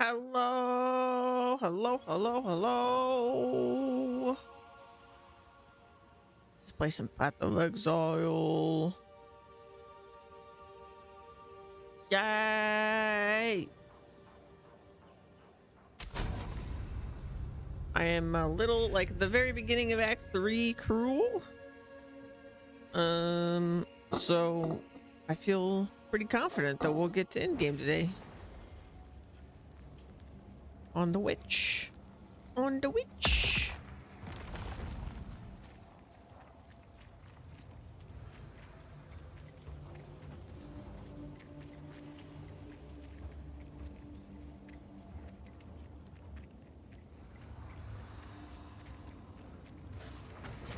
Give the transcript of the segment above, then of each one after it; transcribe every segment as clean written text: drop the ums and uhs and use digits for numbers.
Hello, hello, hello, hello. Let's play some Path of Exile. Yay! I am a little like at the very beginning of Act 3 cruel. So I feel pretty confident that we'll get to Endgame today. On the witch. On the witch.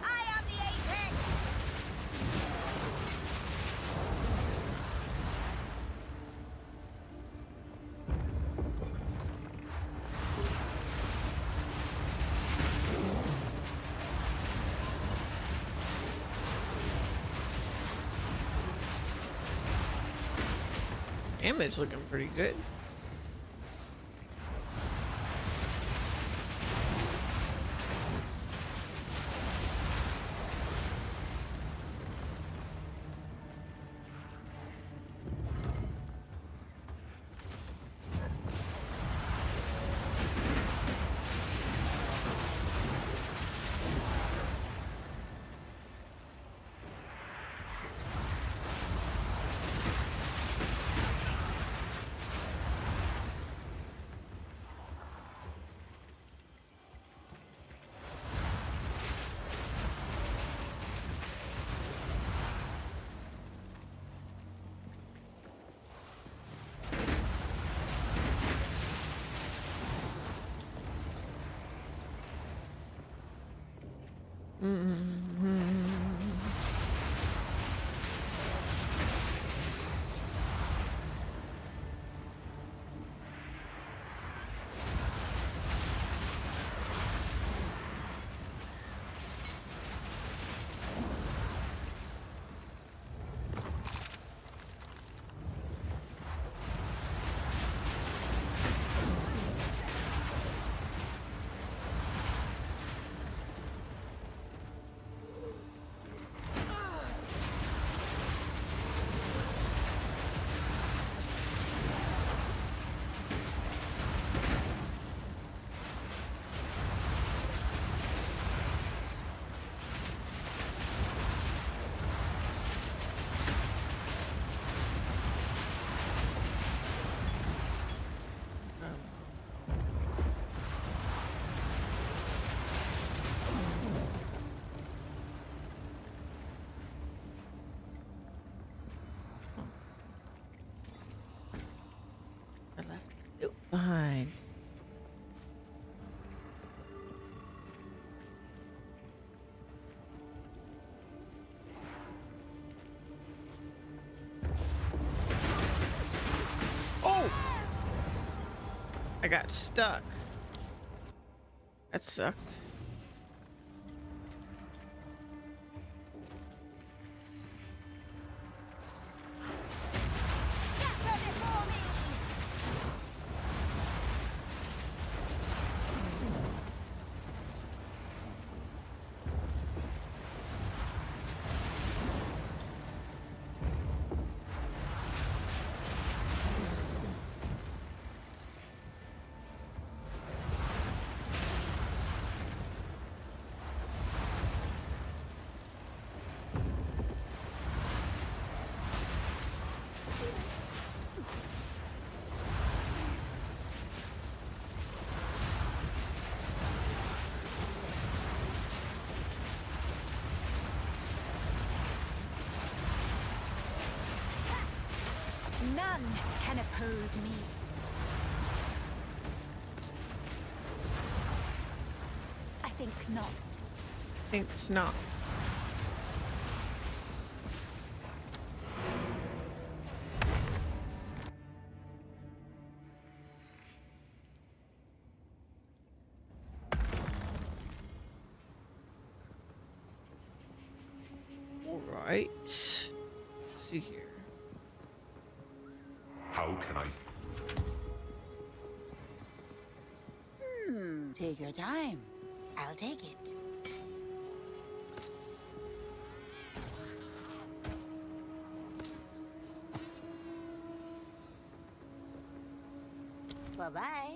I am the apex! Damage looking pretty good. I left loot behind. Oh! I got stuck. That sucked. Scatter before me! None can oppose me. I think not. Thinks not. All right. Let's see here. How can I? Take your time. I'll take it. Bye-bye.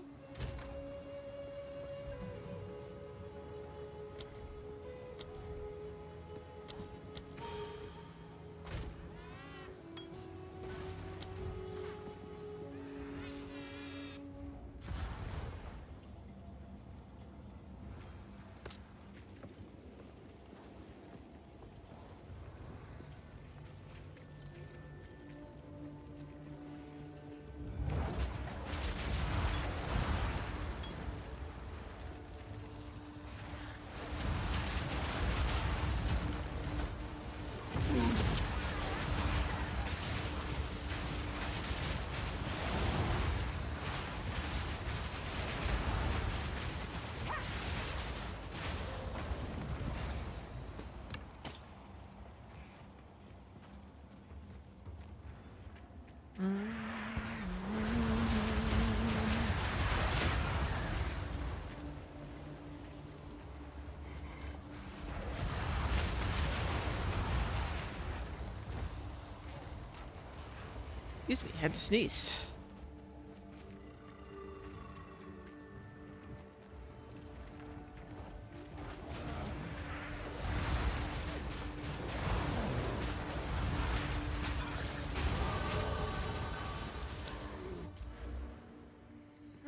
Excuse me, had to sneeze.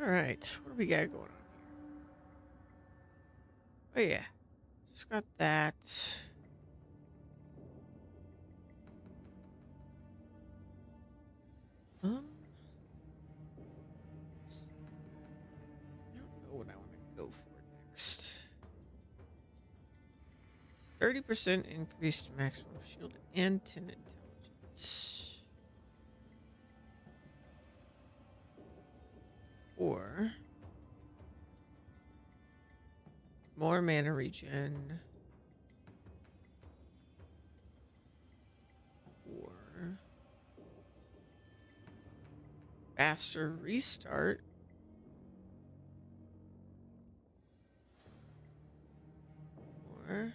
All right, what do we got going on here? Oh yeah, just got that. I don't know what I want to go for next. 30% increased maximum shield and 10 intelligence. Or more mana regen. Or faster restart. Or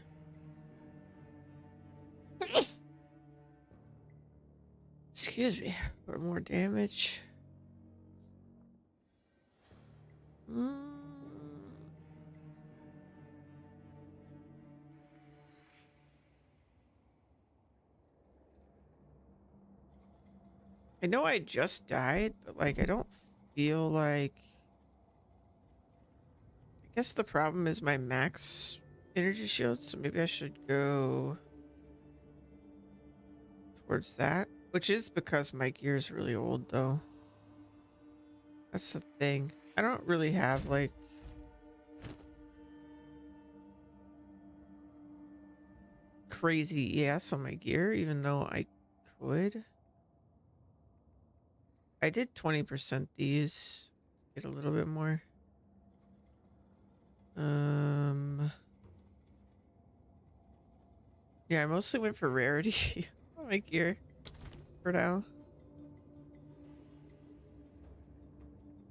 excuse me, or more damage. Mm. I know I just died, but like I don't feel like. I guess the problem is my max energy shield, so maybe I should go towards that, which is because my gear is really old though. That's the thing. I don't really have like crazy ES on my gear, even though I could. I did 20% these, get a little bit more. Yeah, I mostly went for rarity on my gear for now.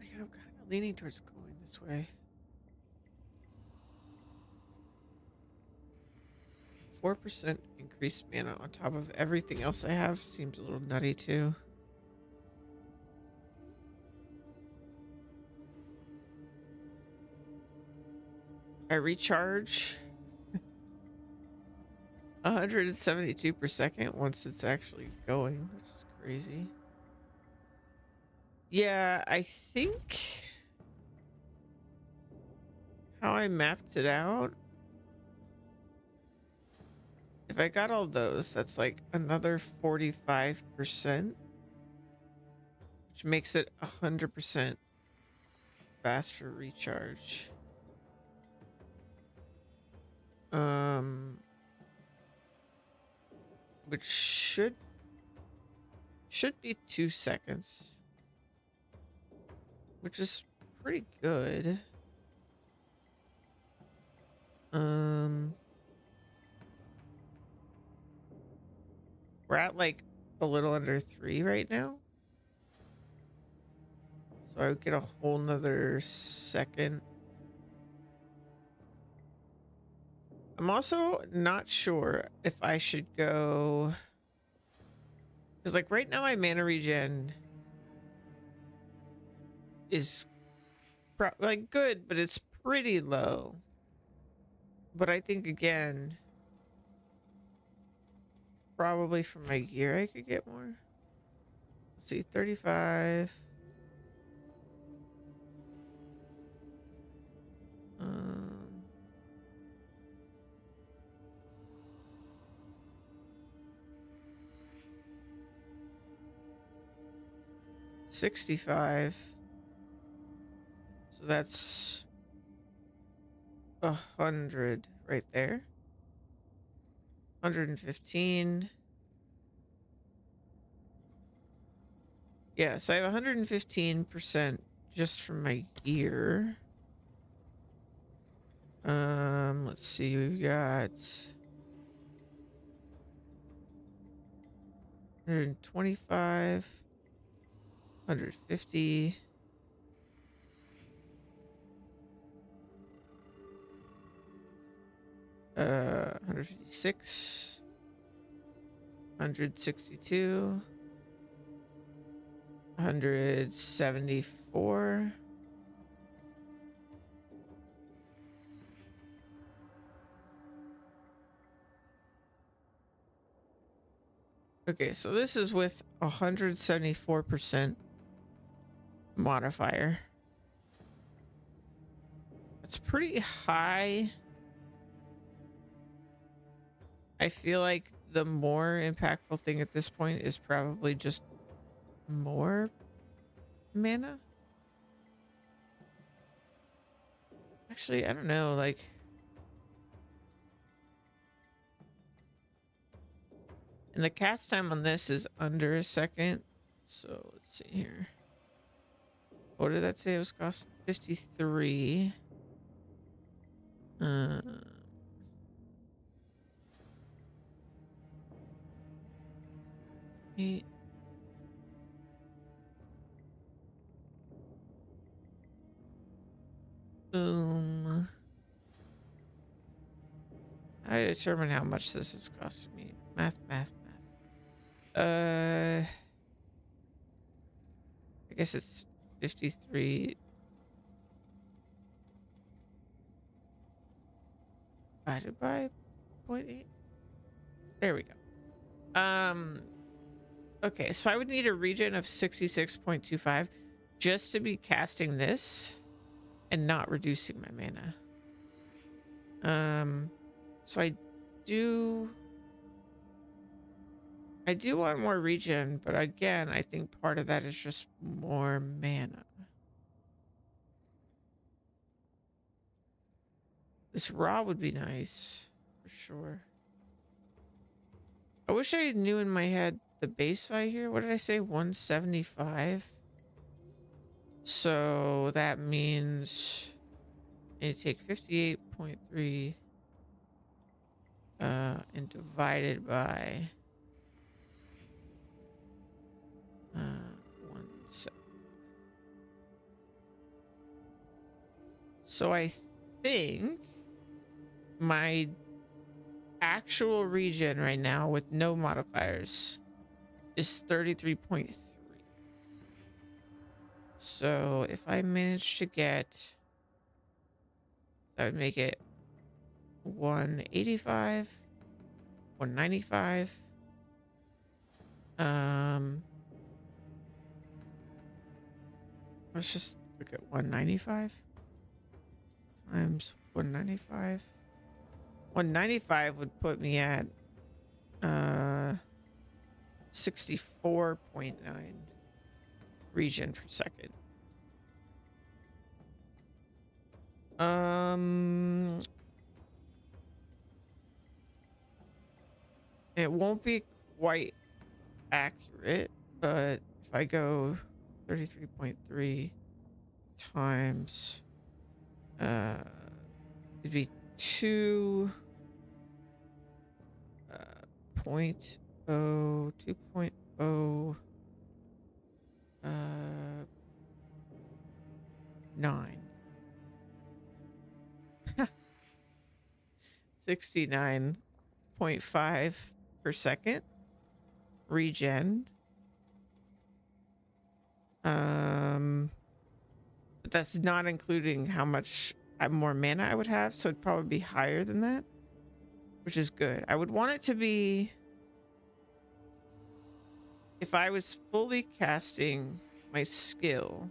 Yeah, I'm kind of leaning towards going this way. 4% increased mana on top of everything else I have seems a little nutty too. I recharge 172 per second once it's actually going, which is crazy. Yeah, I think how I mapped it out, if I got all those, that's like another 45%, which makes it 100% faster recharge. Which should be 2 seconds, which is pretty good. We're at like a little under 3 right now. So I would get a whole nother second I'm also not sure if I should go, because like right now my mana regen is like good, but it's pretty low. But I think again, probably from my gear I could get more. Let's see, 35. Um, 65. So that's 100 right there. 115. Yeah, so I have 115% just from my gear. Let's see, we've got 125, 150. 156, 162, 174. Okay, so this is with 174% modifier. It's pretty high. I feel like the more impactful thing at this point is probably just more mana. Actually, I don't know, like and the cast time on this is under a second. So let's see here. What did that say it was cost? 53. Eight. Boom. I determine how much this is costing me. Math. I guess it's 53 divided by 0 0.8. There we go. Okay, so I would need a regen of 66.25 just to be casting this and not reducing my mana. So I do want more regen, but again, I think part of that is just more mana. This raw would be nice for sure. I wish I knew in my head the base fight here. What did I say? 175. So that means I need to take 58.3 and divided by 1. So I think my actual regen right now with no modifiers is 33.3. So if I manage to get, that would make it 185, 195. Let's just look at 195 times 195. 195 would put me at 64.9 regen per second. It won't be quite accurate, but if I go 33.3 times it'd be 2 point 9. 69.5 per second regen. But that's not including how much more mana I would have, so it'd probably be higher than that, which is good. I would want it to be, if I was fully casting my skill,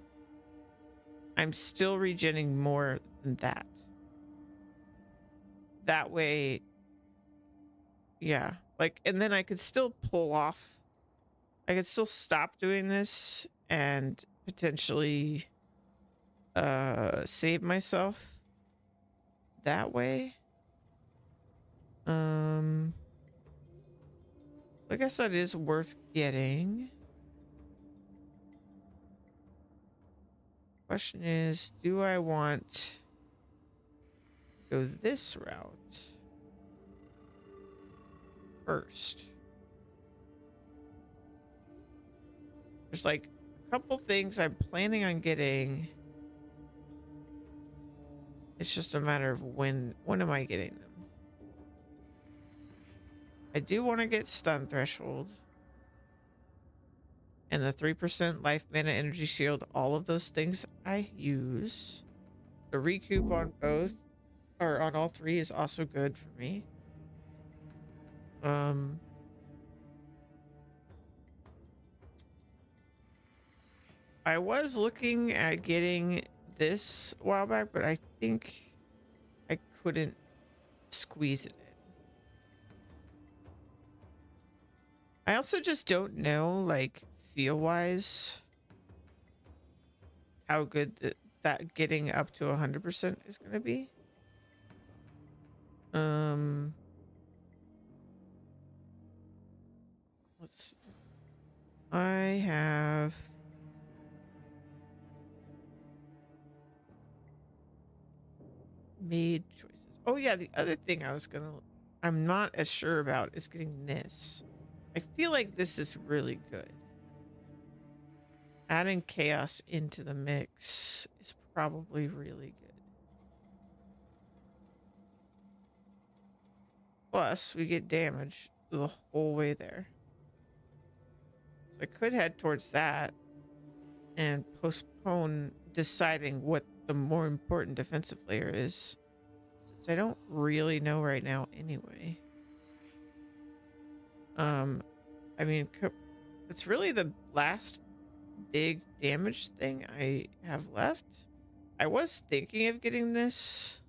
I'm still regenning more than that. That way, yeah, like, and then I could still pull off, I could still stop doing this and potentially save myself that way. I guess that is worth getting. Question is, do I want to go this route first? There's like a couple things I'm planning on getting. It's just a matter of when am I getting them? I do want to get stun threshold and the 3% life, mana, energy shield. All of those things I use. The recoup on both or on all three is also good for me. I was looking at getting this a while back, but I think I couldn't squeeze it in. I also just don't know, like, feel-wise, how good that getting up to 100% is going to be. Let's see. I have made choices. Oh yeah, the other thing I'm not as sure about is getting this. I feel like this is really good. Adding chaos into the mix is probably really good. Plus, we get damage the whole way there. So I could head towards that and postpone deciding what the more important defensive layer is, since I don't really know right now anyway. I mean, it's really the last big damage thing I have left. I was thinking of getting this.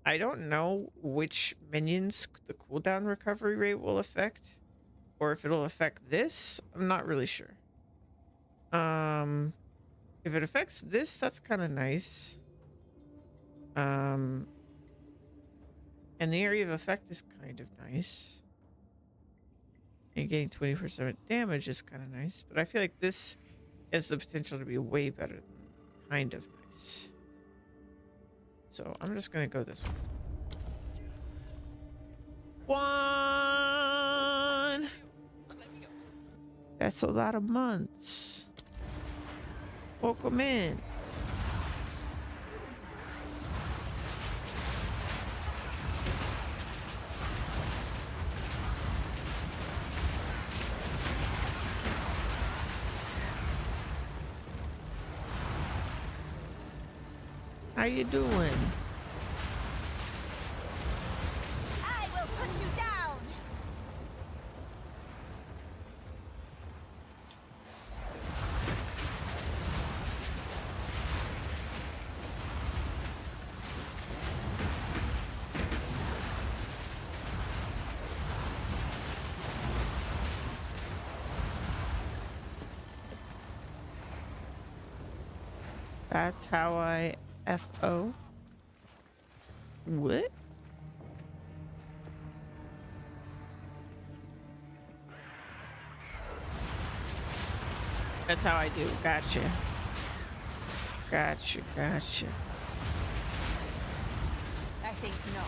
I don't know which minions the cooldown recovery rate will affect, or if it'll affect this. I'm not really sure. If it affects this, that's kind of nice. And the area of effect is kind of nice. And getting 20% damage is kind of nice, but I feel like this has the potential to be way better than kind of nice. So I'm just gonna go this way. One. That's a lot of months. Welcome in. How you doing? I will put you down. That's how I FO. What? That's how I do. Gotcha. Gotcha. Gotcha. I think not.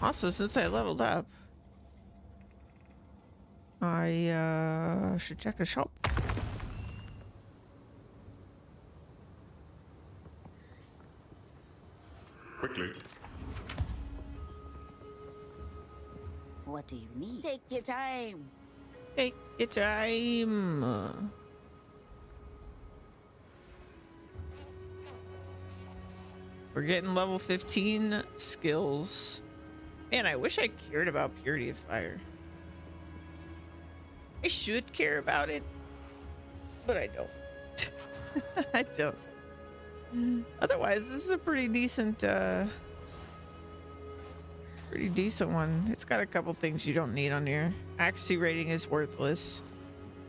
Also, since I leveled up, I should check a shop. quickly. What do you need? Take your time. Take your time. We're getting level 15 skills. Man, I wish I cared about Purity of Fire. I should care about it, but I don't. I don't. Otherwise, this is a pretty decent one. It's got a couple things you don't need on here. Accuracy rating is worthless.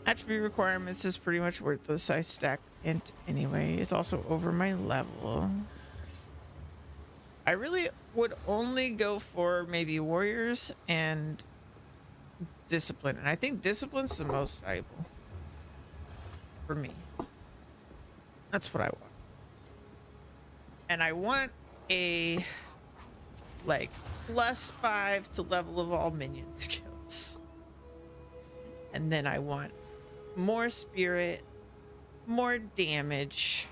Attribute requirements is pretty much worthless. I stack int anyway. It's also over my level. I really would only go for maybe warriors and discipline, and I think discipline's the most valuable for me. That's what I want. And I want a like +5 to level of all minion skills. And then I want more spirit, more damage,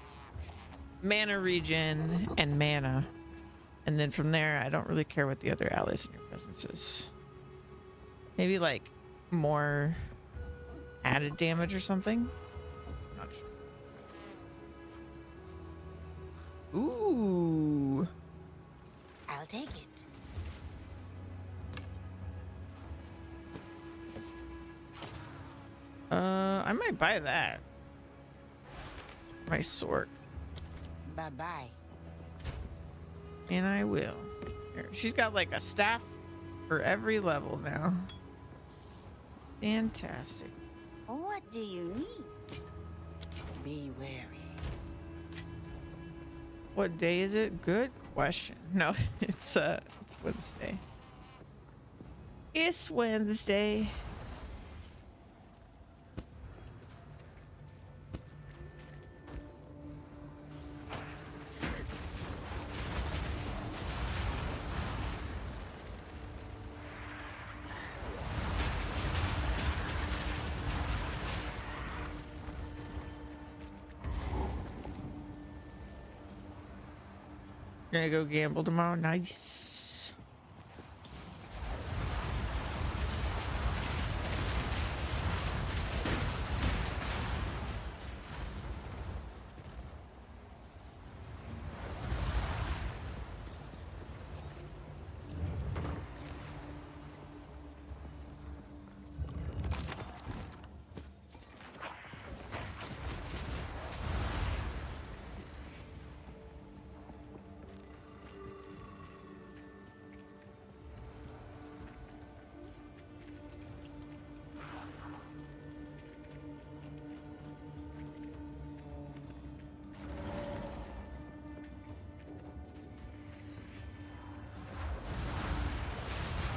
mana regen, and mana. And then from there, I don't really care what the other allies in your presence is. Maybe like more added damage or something. Not sure. Ooh. I'll take it. I might buy that. My sword. Bye-bye. And I will. Here, she's got like a staff for every level now. Fantastic. What do you need? Be wary. What day is it? Good question. No, it's Wednesday. It's Wednesday. Gonna go gamble tomorrow. Nice.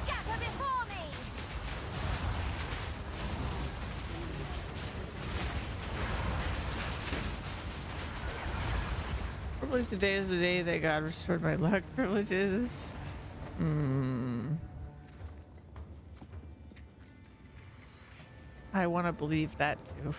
Scatter before me! I believe today is the day that God restored my luck privileges. I want to believe that too.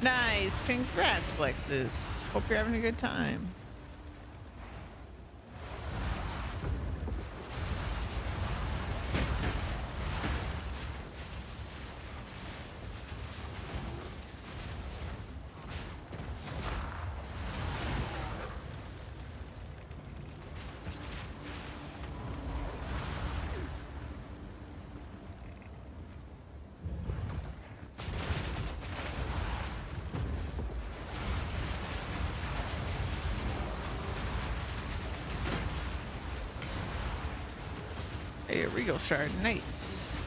Nice. Congrats, Lexus. Hope you're having a good time. Hey, a regal shard, nice.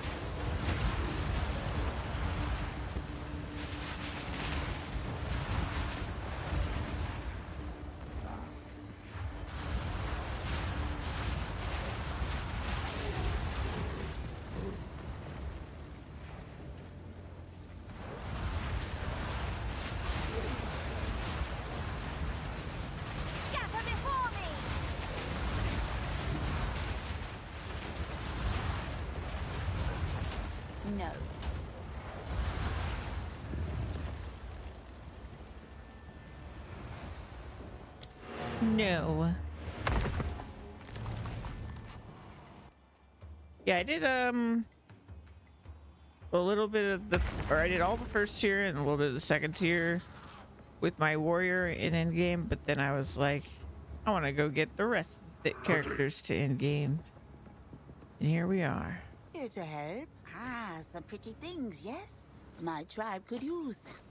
Scatter before me! No. No. Yeah, I did a little bit of I did all the first tier and a little bit of the second tier with my warrior in endgame, but then I was like, I want to go get the rest of the characters to endgame. And here we are. Here to help. Ah, some pretty things, yes? My tribe could use that.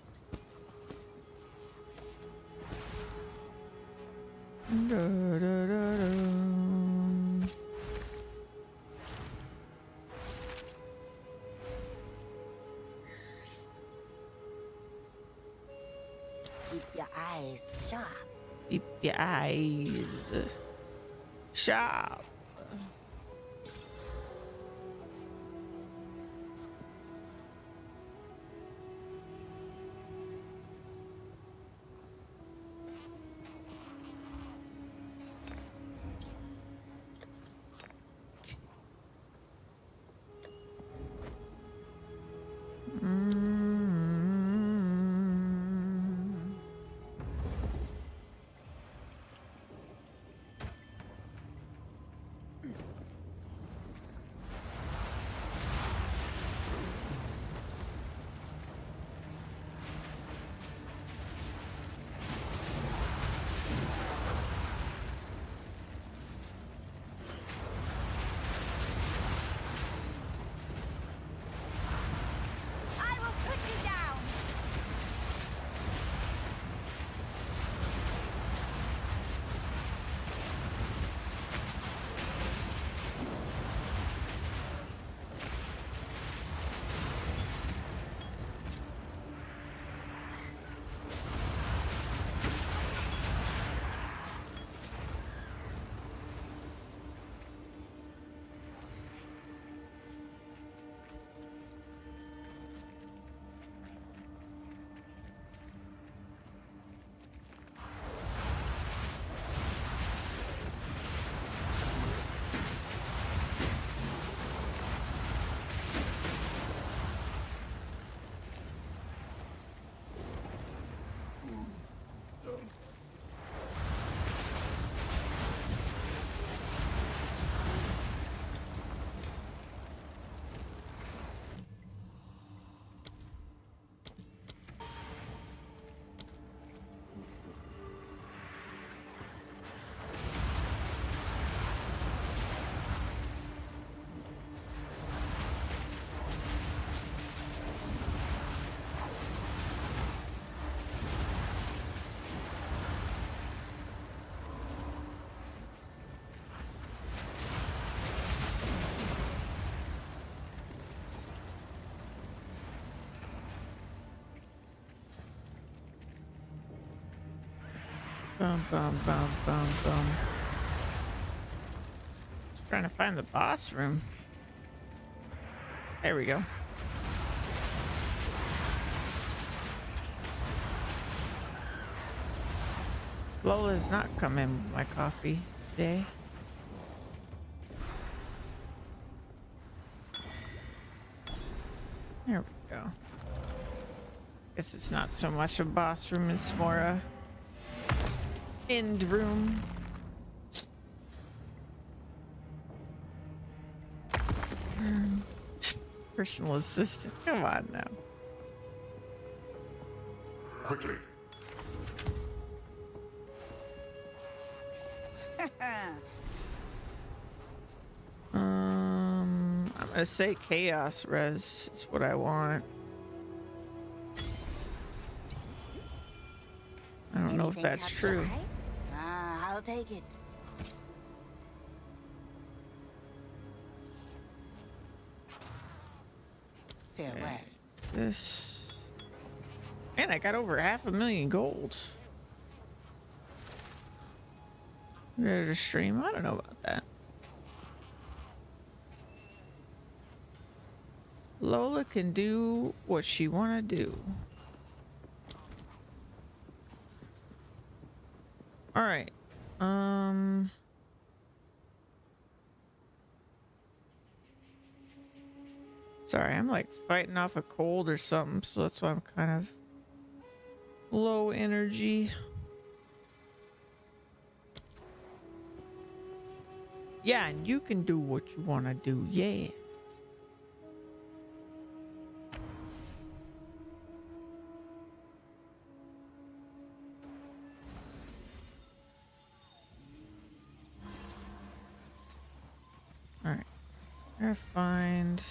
Da, da, da, da. Keep your eyes sharp. Keep your eyes sharp. I will put you down! Bum, bum, bum, bum, bum. Just trying to find the boss room. There we go. Lola's not coming with my coffee today. There we go. Guess it's not so much a boss room, it's more a end room. Personal assistant. Come on now. Quickly. I'm gonna say chaos res is what I want. I don't know if Anything that's catch your true. eye? Ah, I'll take it. Farewell. This. Man, I got over 500,000 gold. Ready to stream? I don't know about that. Lola can do what she wanna do. All right. Sorry, I'm like fighting off a cold or something, so that's why I'm kind of low energy. Yeah, and you can do what you want to do. Yeah. All right. Gotta find.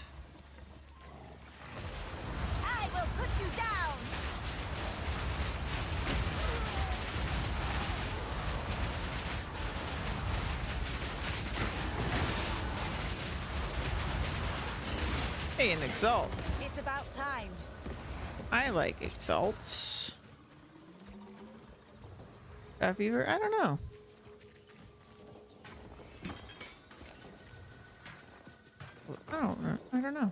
I will put you down. Hey, an exalt. It's about time. I like exalts. Fever? I don't know. I don't know.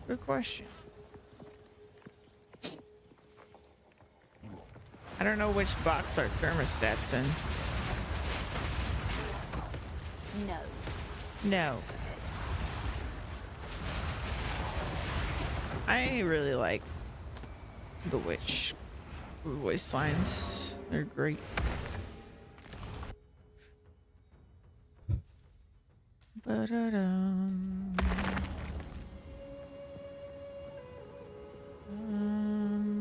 Good question. I don't know which box our thermostat's in. No. No. I really like the witch voice lines. They're great. Ba-da-dum.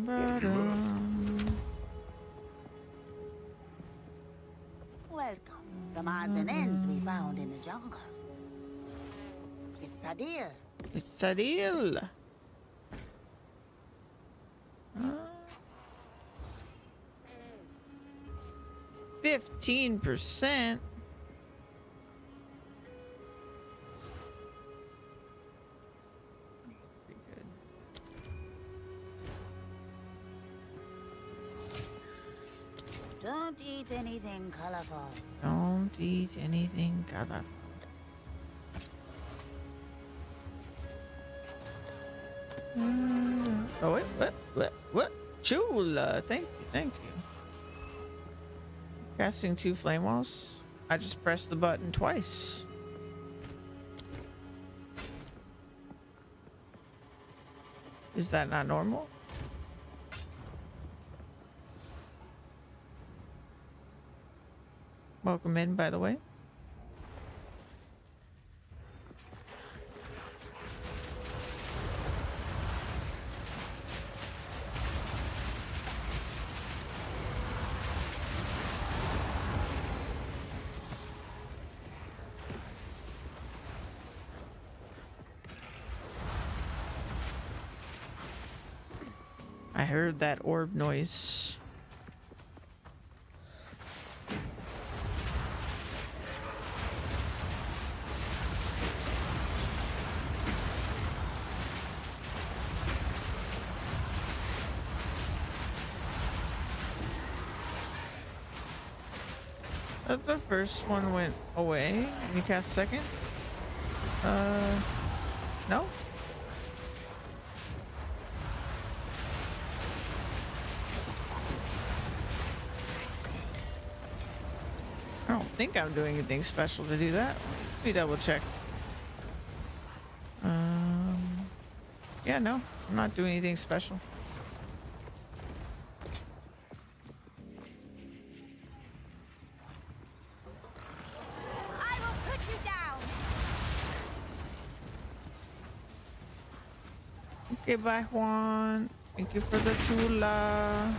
Ba-dum. Welcome. Some odds and ends we found in the jungle. It's a deal. It's a deal. 15%. Pretty good. Don't eat anything colorful. Don't eat anything colorful. Oh wait, what? Chula, thank you. Casting 2 flame walls. I just pressed the button twice. Is that not normal? Welcome in, by the way. I heard that orb noise. The first one went away and you cast second? No? I don't think I'm doing anything special to do that. Let me double check. Yeah, no, I'm not doing anything special. I will put you down. Okay, bye, Juan. Thank you for the chula.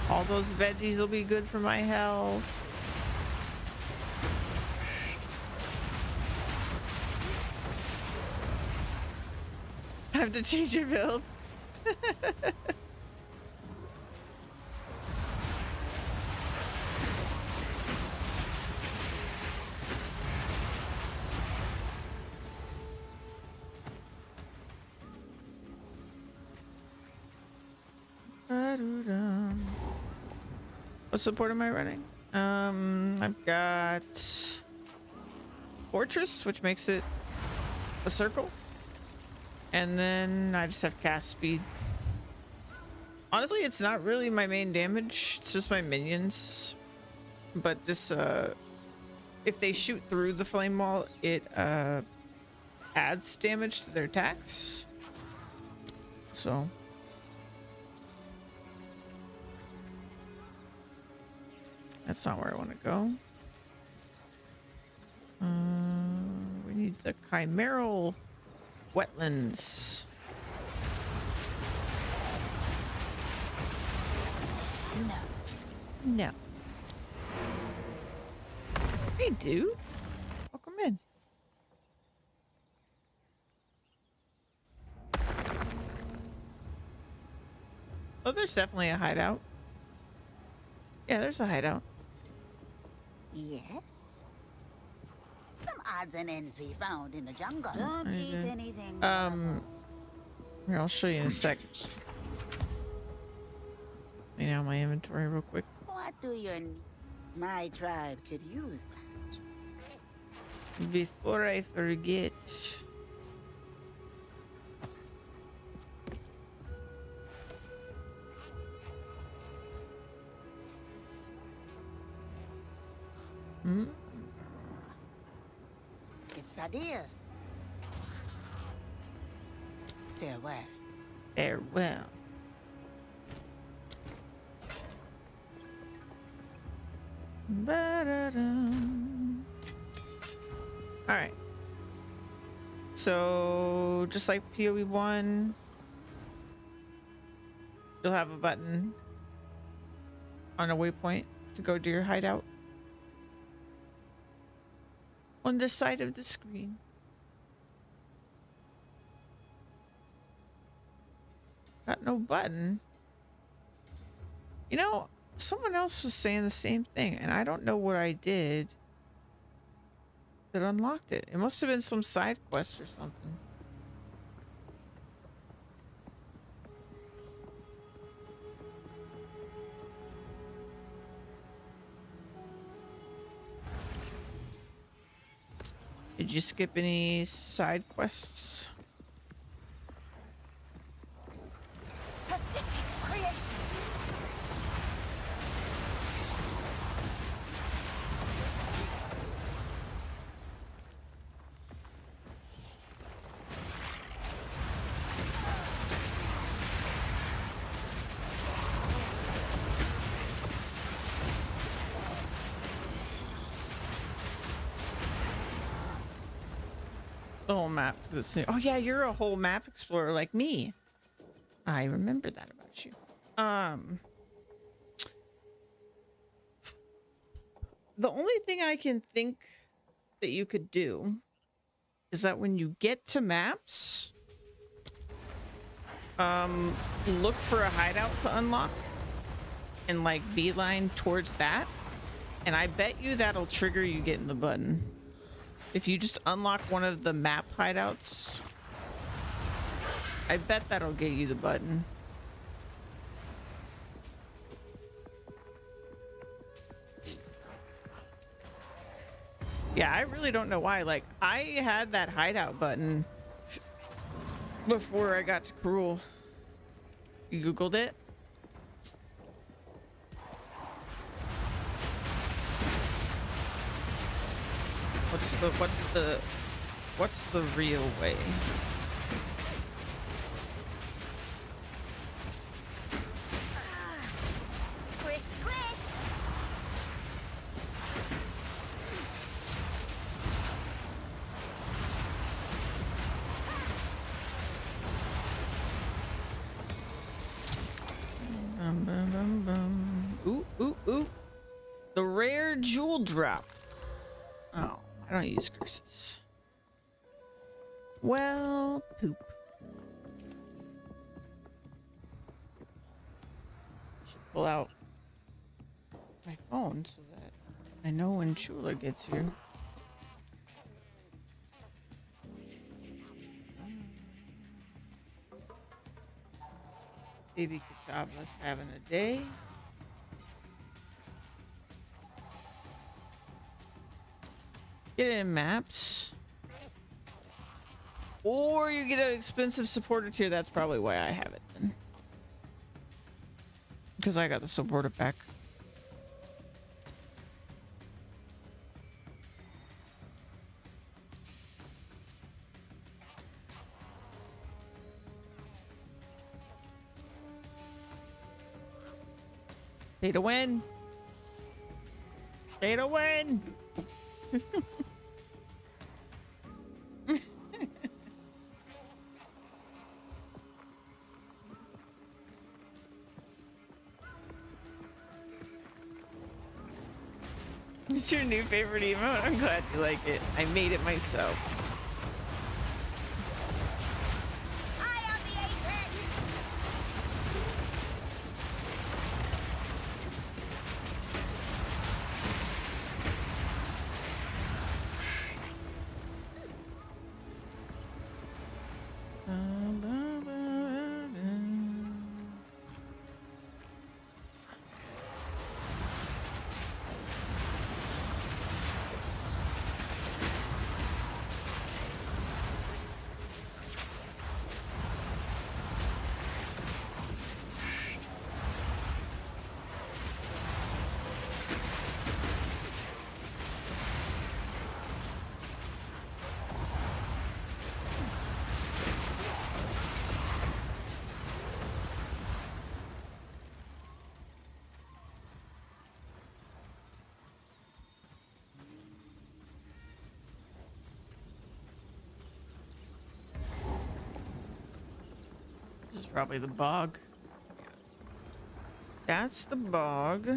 All those veggies will be good for my health. I have to change your build. What support am I running? I've got Fortress, which makes it a circle. And then I just have cast speed. Honestly, it's not really my main damage. It's just my minions. But this, if they shoot through the flame wall, it adds damage to their attacks. So that's not where I want to go. We need the chimeral wetlands. No. Hey, dude. Welcome in. Oh, there's definitely a hideout. Yeah, there's a hideout. Yes. Some odds and ends we found in the jungle. Don't I eat do. anything. Here, I'll show you in a sec. Clean out my inventory real quick. What do your... My tribe could use that. Before I forget. It's a deal. Farewell. Farewell. Ba-da-dum. All right. So just like PoE1, you'll have a button on a waypoint to go to your hideout on the side of the screen. Got no button. You know, someone else was saying the same thing, and I don't know what I did that unlocked it. It must have been some side quest or something. Did you skip any side quests? Pathetic creation. The whole map. Oh yeah, you're a whole map explorer like me. I remember that about you. The only thing I can think that you could do is that when you get to maps, look for a hideout to unlock and like beeline towards that. And I bet you that'll trigger you getting the button. If you just unlock one of the map hideouts, I bet that'll get you the button. Yeah, I really don't know why. Like, I had that hideout button before I got to Cruel. You Googled it? What's the real way? Squish, squish. Bum, bum, bum, bum. Ooh, ooh, ooh. The rare jewel drop. Oh, I don't use curses. Well, poop. Should pull out my phone so that I know when Chula gets here. Baby Kachava's having a day. Get it in maps. Or you get an expensive supporter tier. That's probably why I have it then. Because I got the supporter pack. Pay to win. Pay to win. It's your new favorite emote. I'm glad you like it. I made it myself. I am the agent. This is probably the bog. That's the bog.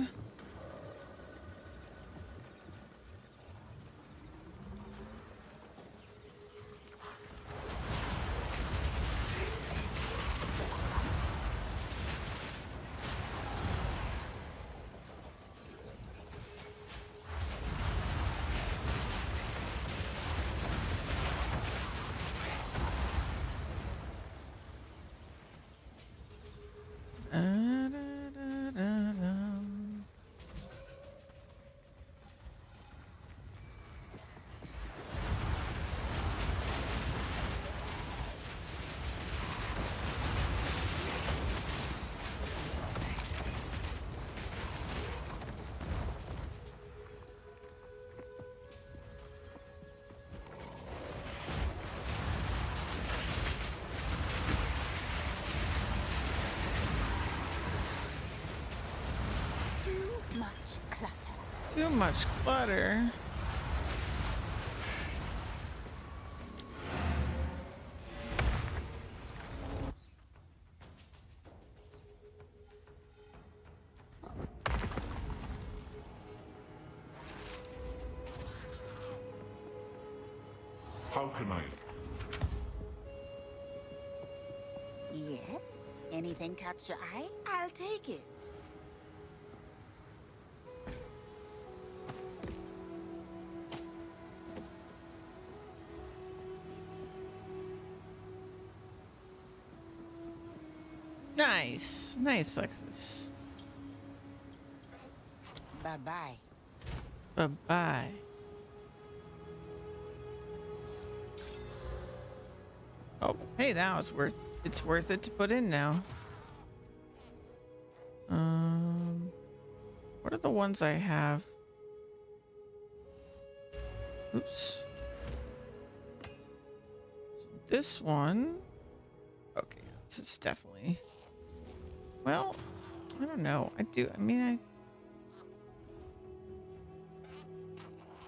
Too much clutter. Too much clutter. How can I? Yes? Anything catch your eye? I'll take it. Nice. Nice, Lexus. Bye-bye. Bye-bye. Oh, hey, that was it's worth it to put in now. What are the ones I have? Oops. So this one. Okay, this is definitely. Well, I don't know. I mean,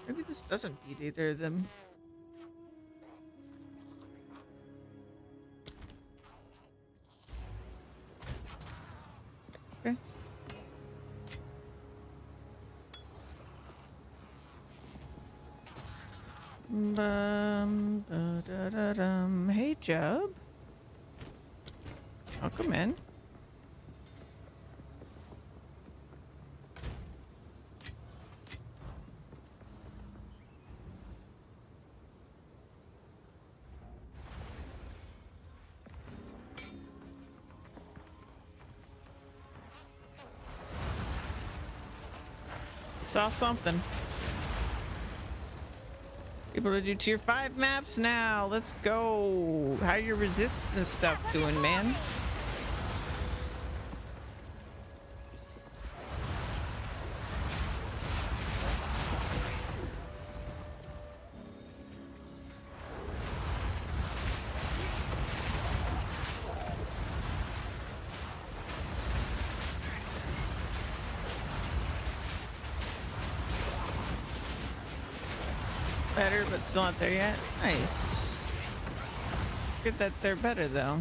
maybe this doesn't beat either of them. Okay. Hey, Jub. Welcome in. Saw something. Able to do tier 5 maps now. Let's go. How your resistance stuff doing, man? Better, but still not there yet. Nice. Good that they're better though.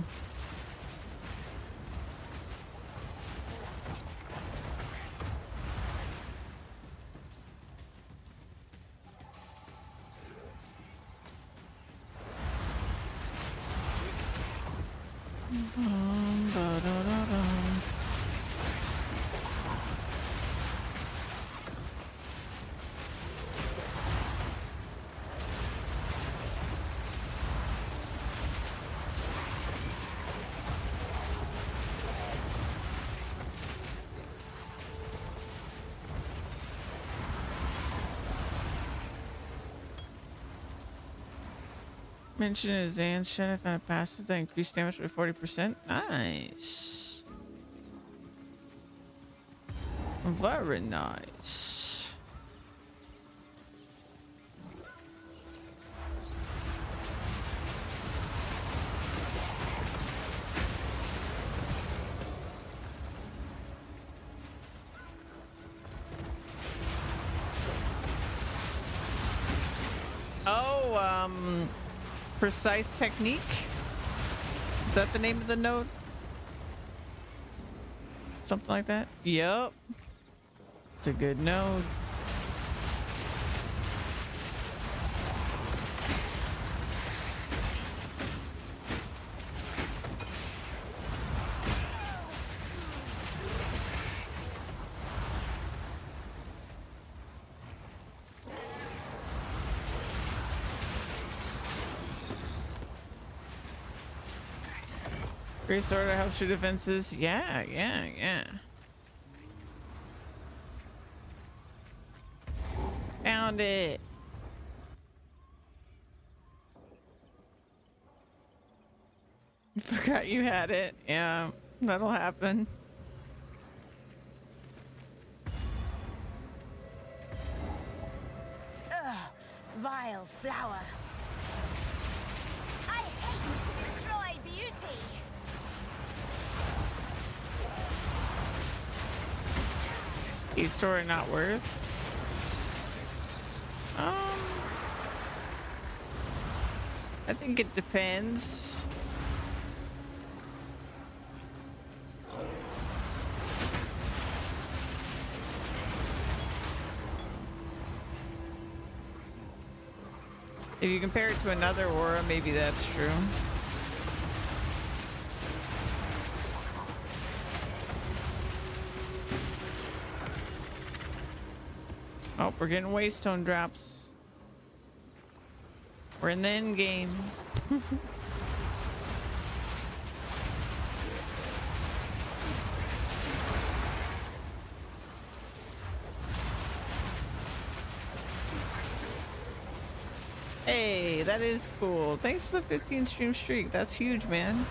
Mention his ancient if I pass it, that increased damage by 40%. Nice. Very nice. Oh, precise technique? Is that the name of the node? Something like that? Yep. It's a good node. Great sword that helps your defenses. Yeah. Found it. Forgot you had it. Yeah, that'll happen. Ugh, vile flower. I hate to destroy beauty. E-store not worth. I think it depends. If you compare it to another aura, maybe that's true. Oh, we're getting waystone drops. We're in the end game. Hey, that is cool. Thanks for the 15 stream streak. That's huge, man.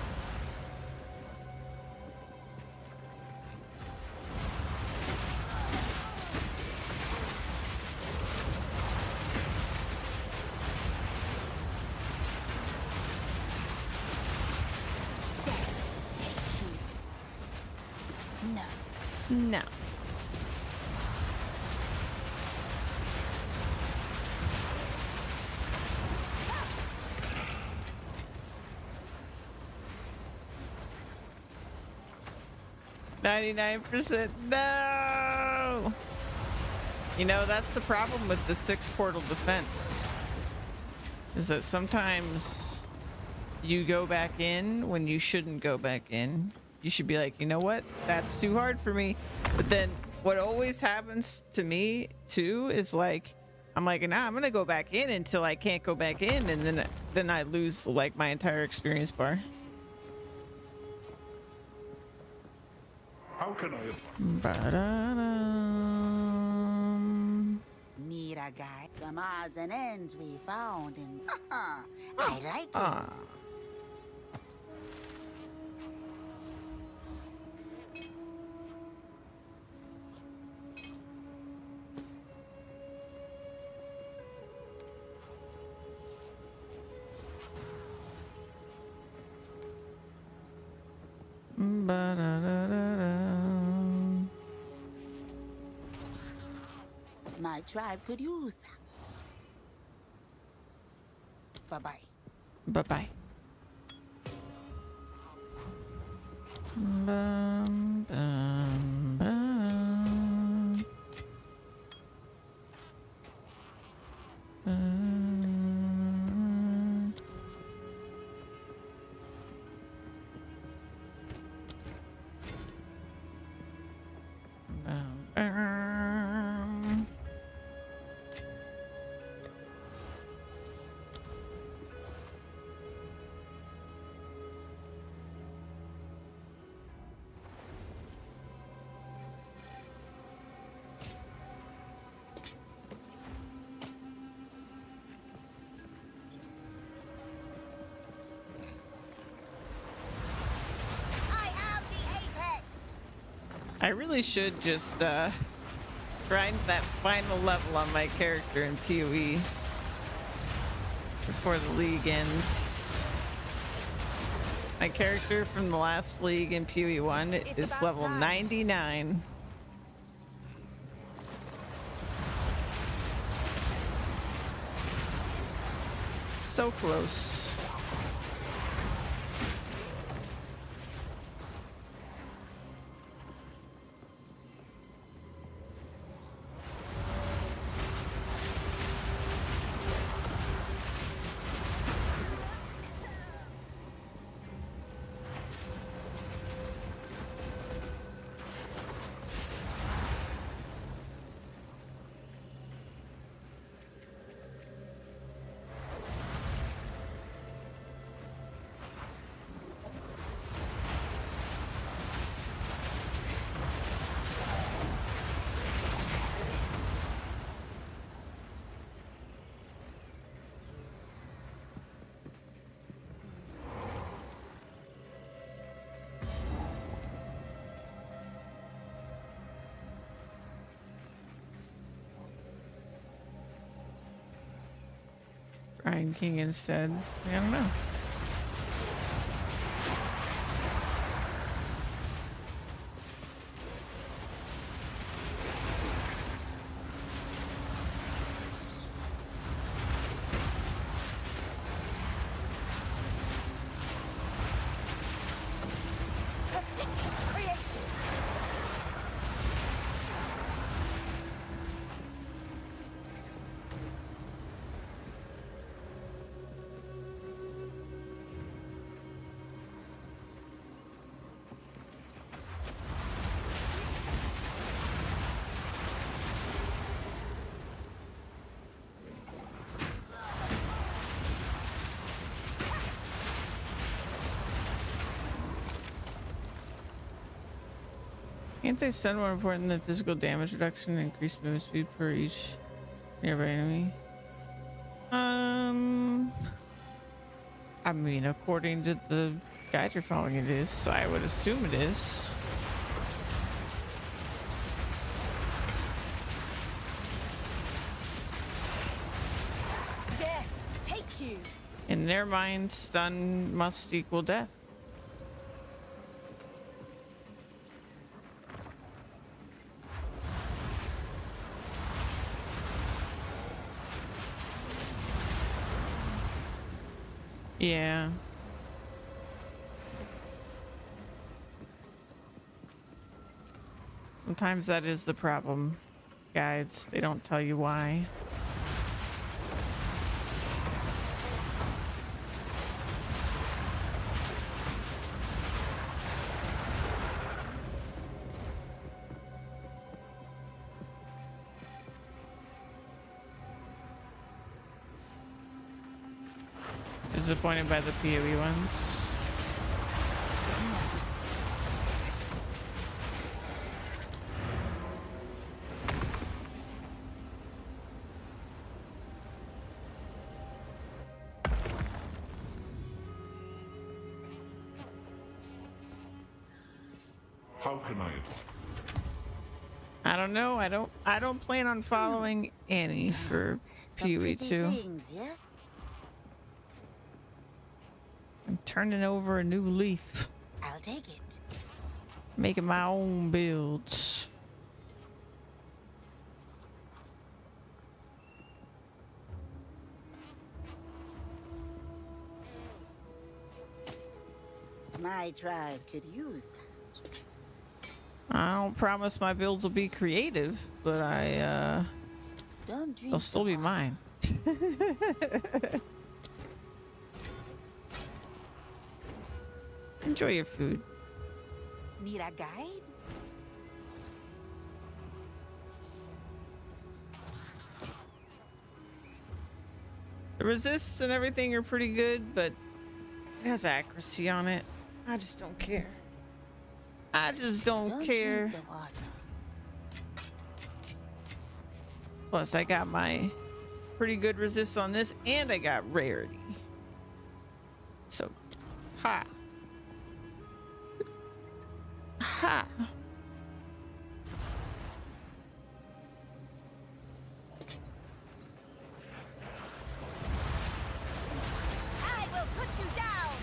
No. 99%. No. You know, that's the problem with the 6 portal defense. Is that sometimes you go back in when you shouldn't go back in. You should be like, you know what? That's too hard for me. But then what always happens to me too is like, I'm like, nah, I'm gonna go back in until I can't go back in, and then I lose like my entire experience bar. How can I? Need a our guide. Some odds and ends we found, and I like Ah. it. Ba-da-da-da-da. My tribe could use that. Bye-bye. Bye-bye. Bum, bum, bum. Bum. Bum, bum. I am the apex. I really should just grind that final level on my character in PoE before the league ends. My character from the last league in PoE 1 It's is about level time. 99. So close. Brian King instead. I don't know. Creation. Anti-stun more important than physical damage reduction and increased movement speed per each nearby enemy. I mean, according to the guide you're following, it is, so I would assume it is. Death, take you. In their mind, stun must equal death. Yeah. Sometimes that is the problem. Guides, they don't tell you why. Disappointed by the PoE ones. How can I? I don't know. I don't plan on following Annie for Some PoE pretty 2. things, yes? I'm turning over a new leaf, I'll take it. making my own builds. My tribe could use that. I don't promise my builds will be creative, but Don't drink they'll still the be water. mine. Enjoy your food. Need a guide? The resists and everything are pretty good, but it has accuracy on it. I just don't care. I just don't care. Drink the water. Plus, I got my pretty good resist on this, and I got rarity. So, ha. Ha. I will put you down.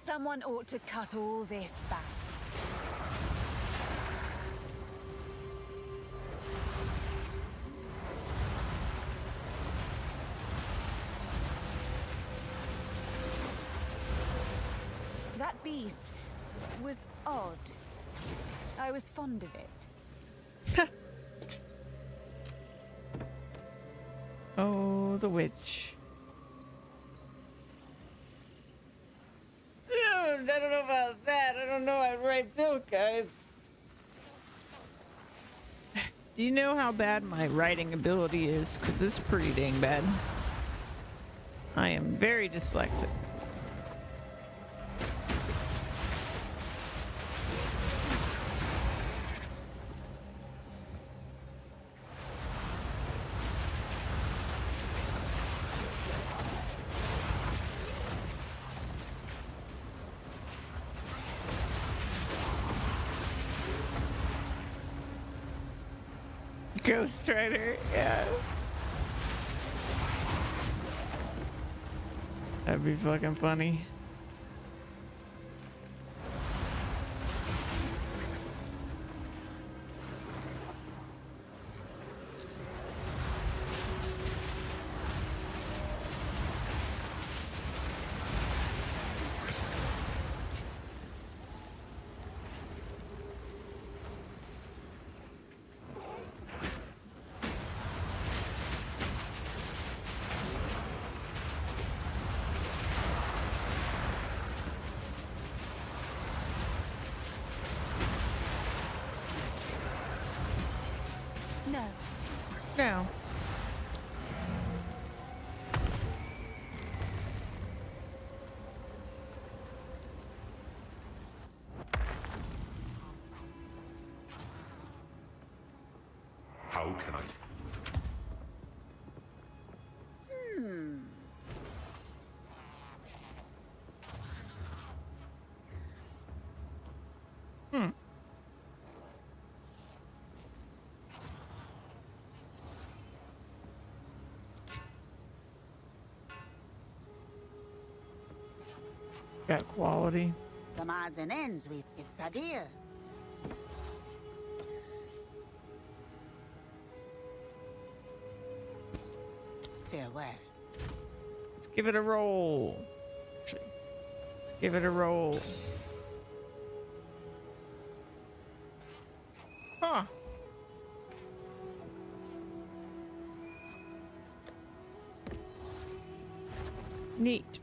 Someone ought to cut all this back. That beast was odd. I was fond of it. Oh, the witch. I don't know about that. I don't know I'd write build guides. Do you know how bad my writing ability is? Because it's pretty dang bad. I am very dyslexic. Ghost Rider, yeah. That'd be fucking funny. No. No. How can I? Hmm. Got quality. Some odds and ends with it's a deal. Farewell. Let's give it a roll. Actually, let's give it a roll. Huh. Neat.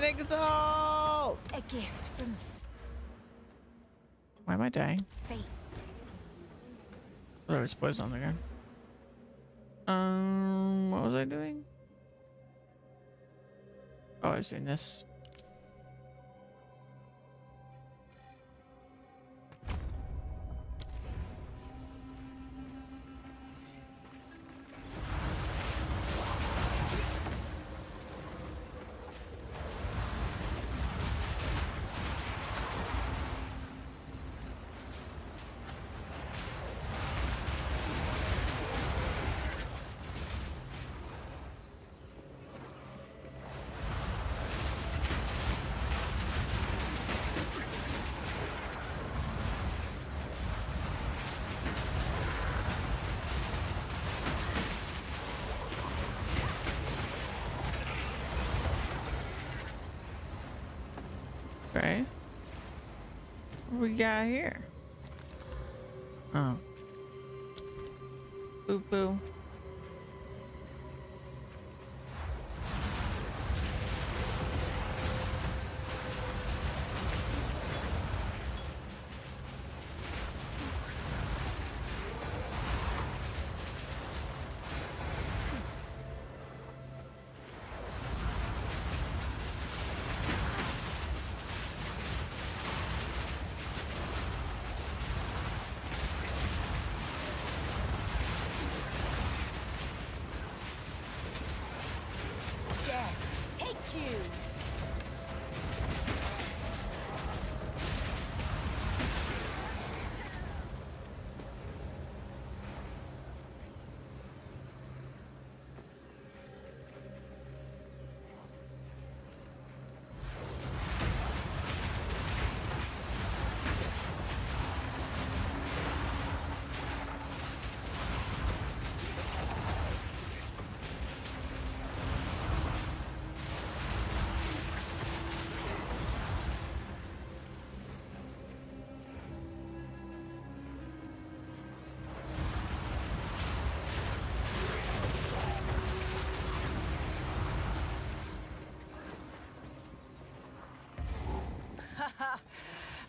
an exalt! A gift from Why am I dying? fate. Oh, there was poison on the ground. What was I doing? Oh, I was doing this. Okay. What we got here? Oh. Boo boo. Death, take you.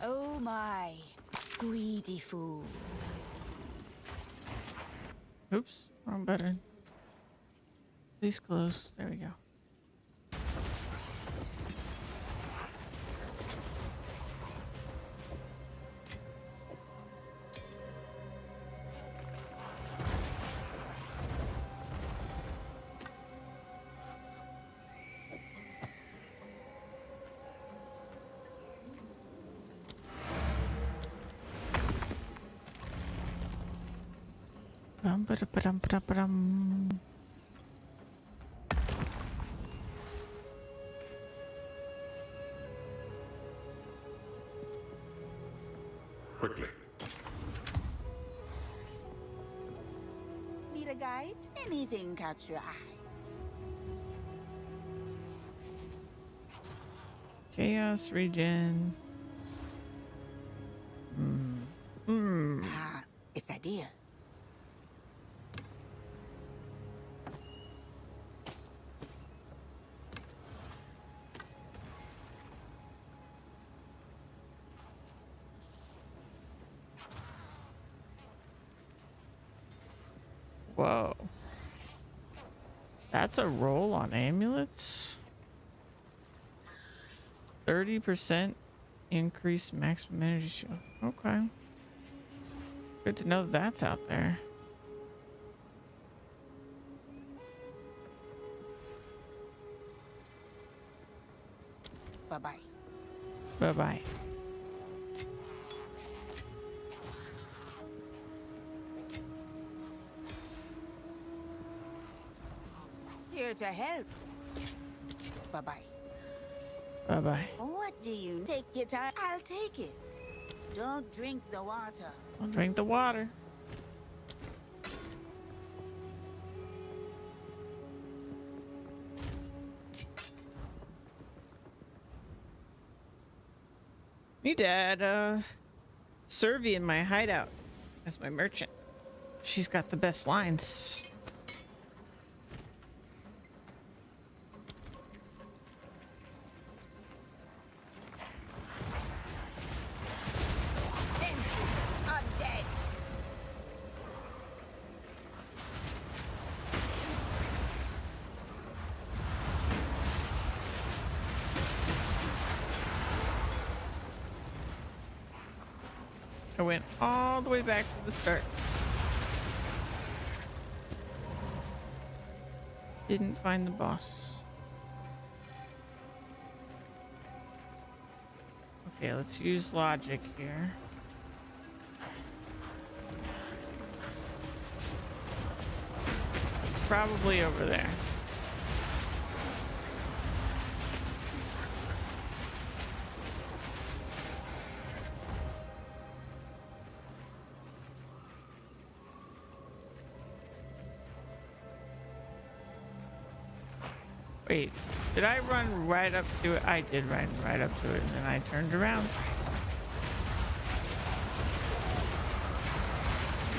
Oh my, greedy fools. Oops, wrong button. Please close. There we go. Ba-dum. Quickly. Need a guide? Anything catch your eye? Chaos regen. Ah, it's a deal. Whoa. That's a roll on amulets? 30% increased maximum energy shield. Okay. Good to know that's out there. Bye-bye. Bye-bye. Here to help. Bye-bye. Bye-bye. What do you take your time? I'll take it. Don't drink the water. I'll drink the water. Need to add Servi in my hideout as my merchant. She's got the best lines. I went all the way back to the start. Didn't find the boss. Okay, let's use logic here. It's probably over there. Wait, did I run right up to it? I did run right up to it, and then I turned around.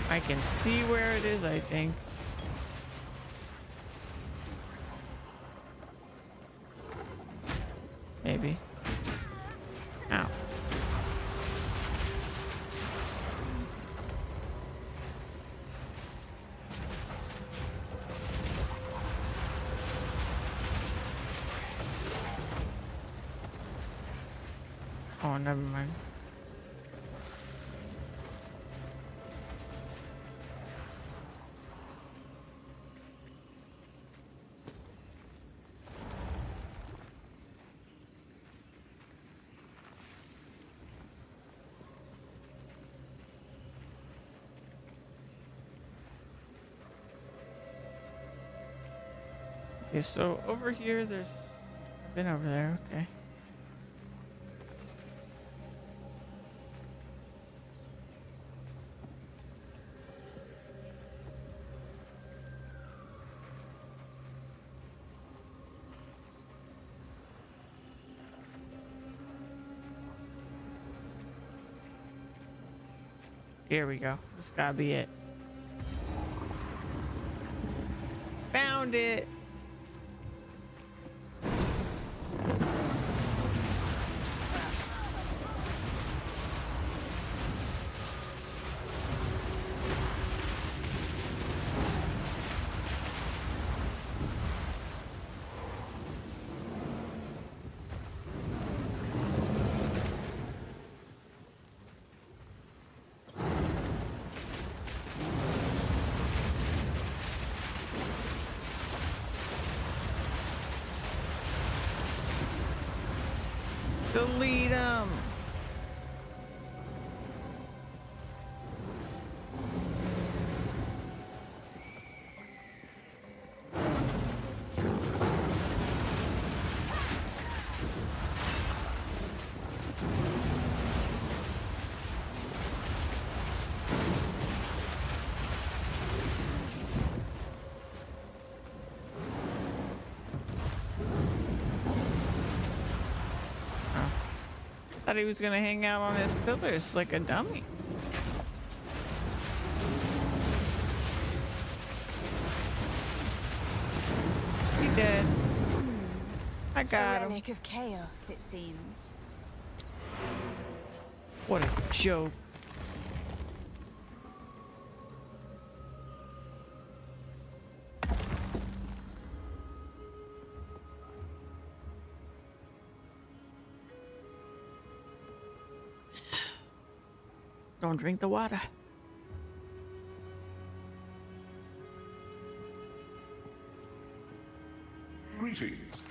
I can see where it is, I think. Maybe. Ow. Oh, never mind. Okay, so over here, I've been over there, okay. Here we go. This gotta be it. Found it. Delete them. Thought he was gonna hang out on his pillars like a dummy. He dead. I got him. Relic of chaos, it seems. What a joke. Don't drink the water. Greetings.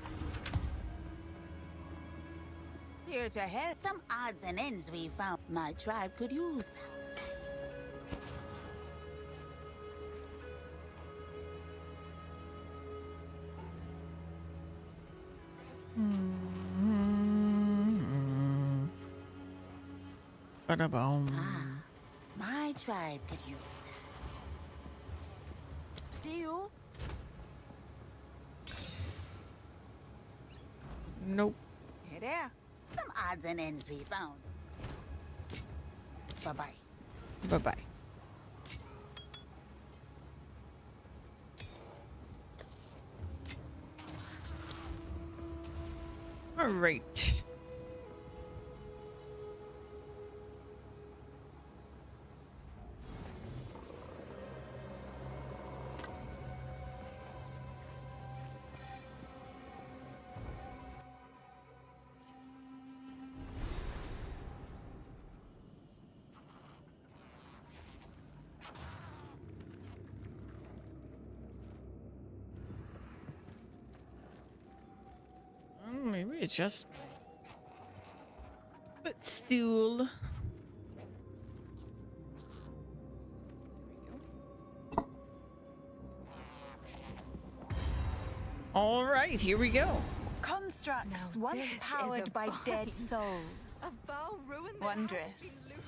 Here to help. Some odds and ends we found. My tribe could use them. Ba-da-boom. My tribe could use that. See you. Nope. Hey there. Some odds and ends we found. Bye-bye. Bye-bye. All right. It's just footstool. All right, here we go. Constructs Now once this is powered a by dead bind. souls. A bow ruined the Wondrous. house been looted?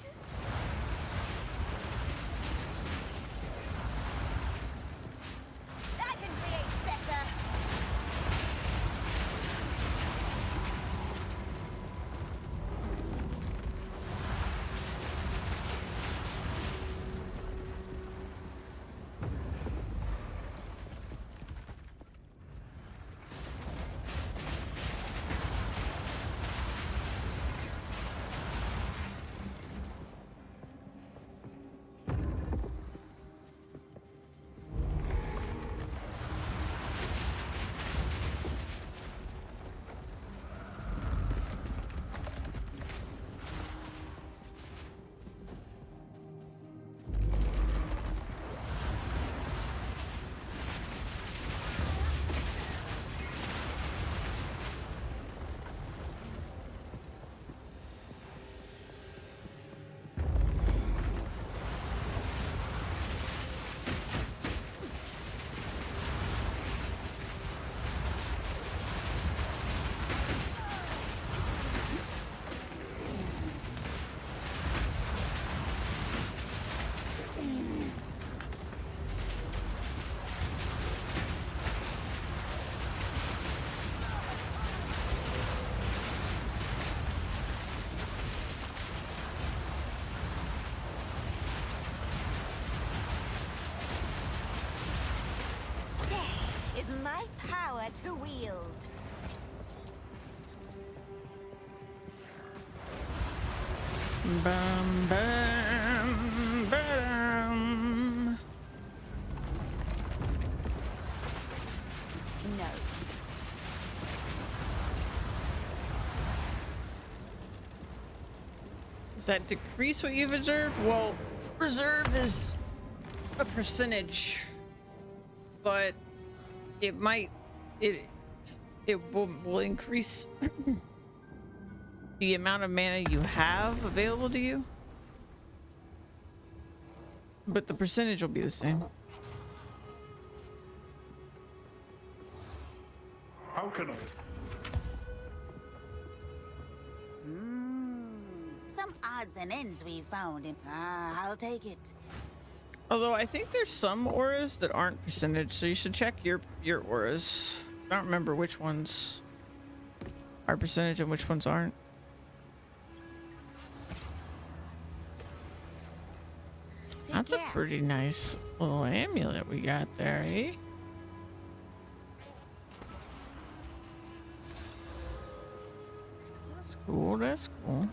I can create better. Death is my power to wield. Bum, bum, bum. No. Does that decrease what you've observed? Well, reserve is a percentage, but it might will increase the amount of mana you have available to you, but the percentage will be the same. How can I? Some odds and ends we found in. I'll take it. Although I think there's some auras that aren't percentage, so you should check your auras. I don't remember which ones are percentage and which ones aren't. That's a pretty nice little amulet we got there, eh? That's cool, that's cool.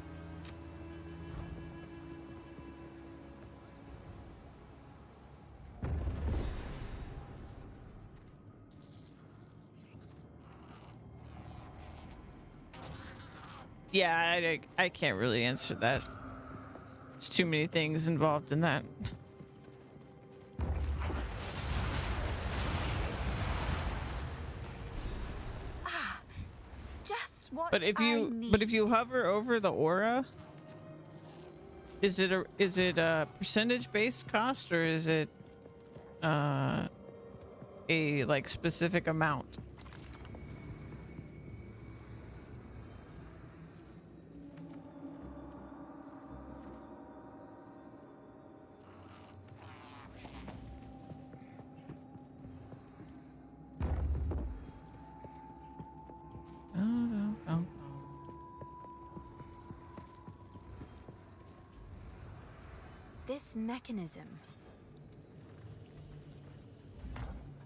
Yeah, I can't really answer that. There's too many things involved in that. Just what But if you hover over the aura, is it a percentage based cost, or is it a like specific amount? This mechanism.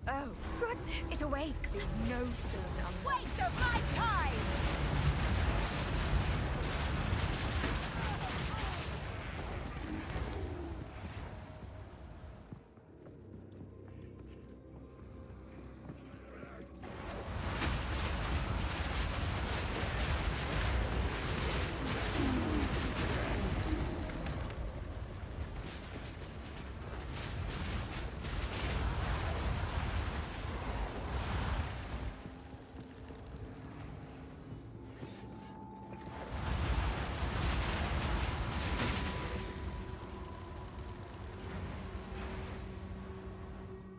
Oh, goodness! It awakes! No stone Waste of my time!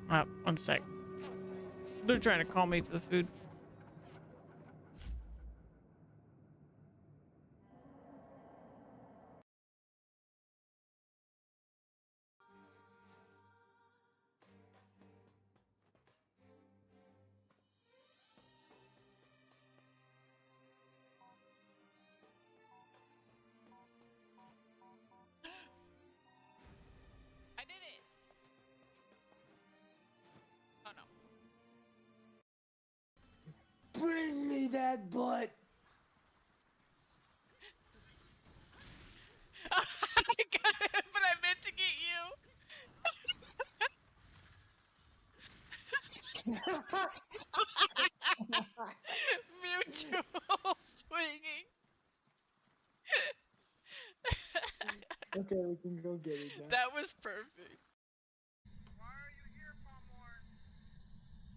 One sec. They're trying to call me for the food. I did it! Oh no. Bring me that butt! I got it, but I meant to get you. Mutual swinging. Okay, we can go get it now. That was perfect. Why are you here, Palmore?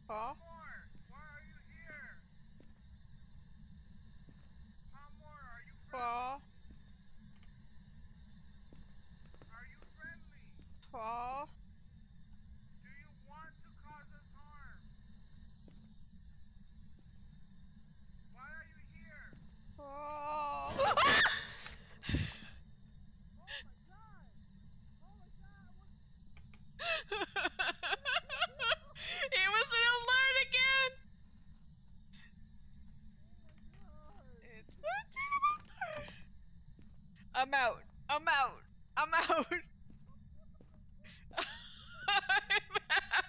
Paul? Palmore, why are you here? Palmore, are you friendly? Paul? Are you friendly? Paul? Do you want to cause us harm? Why are you here? Paul? Oh my god! It was an alert again! It's not an alert! I'm out! I'm out! I'm out! I'm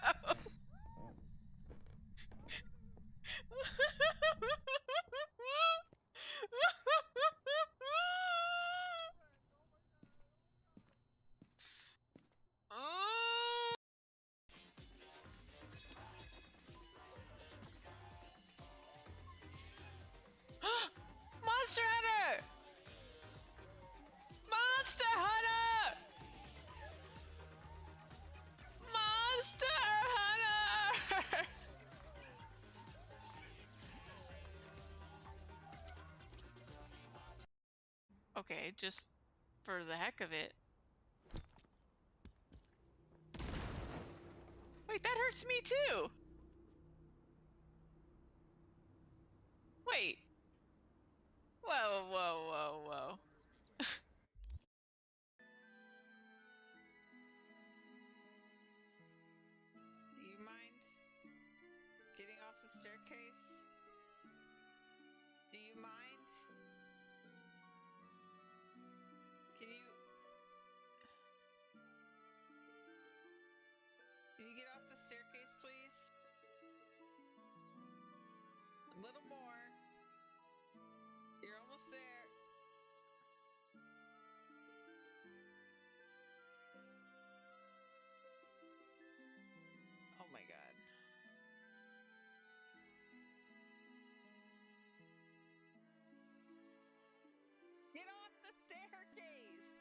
out! Monster Hunter! Monster Hunter! Monster Hunter! Okay, just for the heck of it. Wait, that hurts me too! Wait. Whoa, whoa, whoa, whoa. Do you mind getting off the staircase? Do you mind? Can you... Can you get off the staircase, please? A little more. You're almost there. Oh my god. Get off the staircase!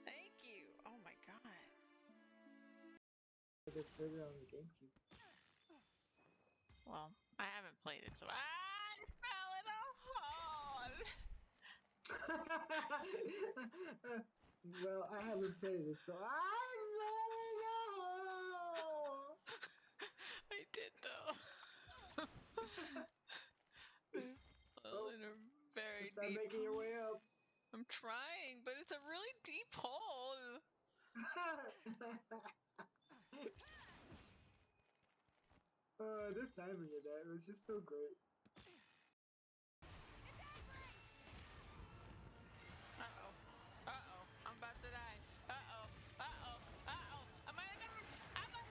Thank you. Oh my god. They put it on the GameCube. Well, I haven't played it, so I fell in a hole. Well, I haven't played it, so I know. I did though. Well, in a very Start deep. making your way up. I'm trying, but it's a really deep hole. The timing of that was just so great. Uh-oh. Uh-oh. I'm about to die. Uh-oh. Uh-oh. Uh-oh. I'm gonna die. I'm gonna...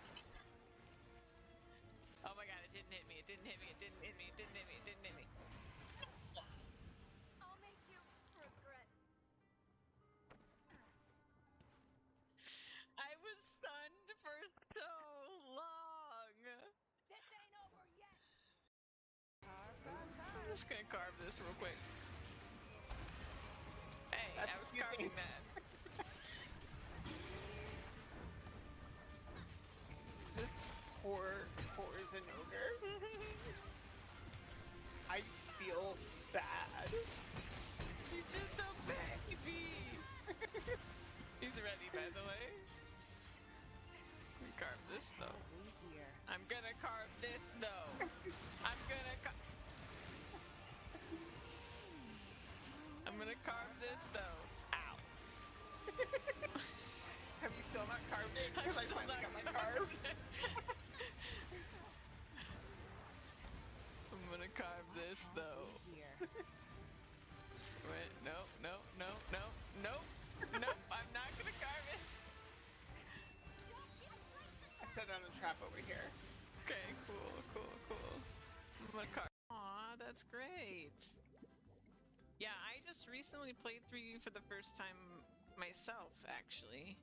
Oh my god, it didn't hit me. It didn't hit me. It didn't hit me. It didn't hit me. It didn't hit me. I'll make you regret. I was stunned for so long. This ain't over yet. I'm just gonna carve this real quick. Hey, I was carving that. This poor an ogre. I feel bad. He's just a baby. He's ready, by the way. carve this though. I'm gonna carve this though. I'm gonna carve this though. Ow. Have you still not carved it? I'm Because I still finally not got my carve. I'm gonna carve this though. Wait, no, no, no, no, nope, nope, I'm not gonna carve it. I set down a trap over here. Okay, cool. I'm gonna carve. Aw, that's great. Yeah, I just recently played through you for the first time myself, actually.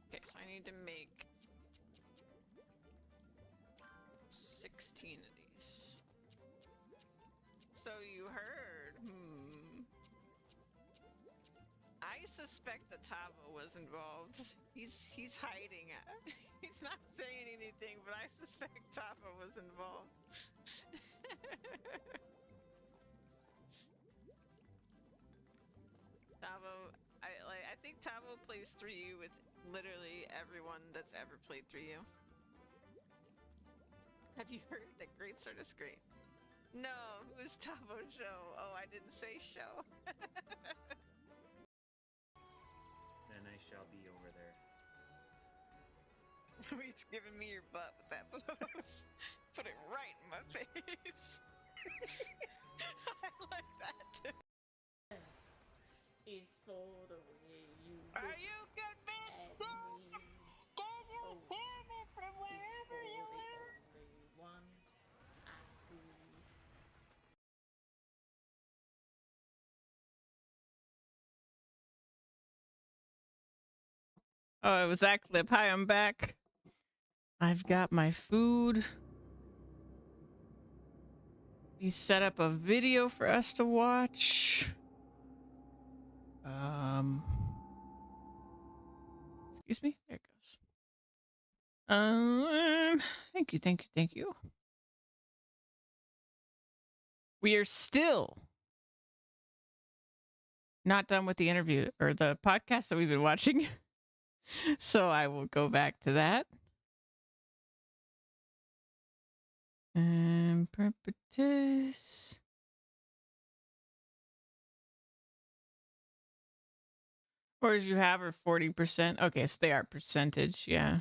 Okay, so I need to make 16 of these. So you heard. I suspect that Tavo was involved. He's hiding. He's not saying anything, but I suspect Tavo was involved. Tavo, I think Tavo plays 3U with literally everyone that's ever played 3U. Have you heard that Greatsword is great? No, who's Tavo Show? Oh, I didn't say show. Then I shall be over there. He's giving me your butt with that blows. Put it right in my face. I like that too. Is for the way you Are look you convinced? at me. Can you Oh, hear me from Is wherever for you the are? only one I see. Oh, it was that clip. Hi, I'm back. I've got my food. He set up a video for us to watch. Excuse me. There it goes. Thank you. We are still not done with the interview or the podcast that we've been watching. So I will go back to that. And Perpetus. Or as you have are 40%. Okay, so they are percentage, yeah.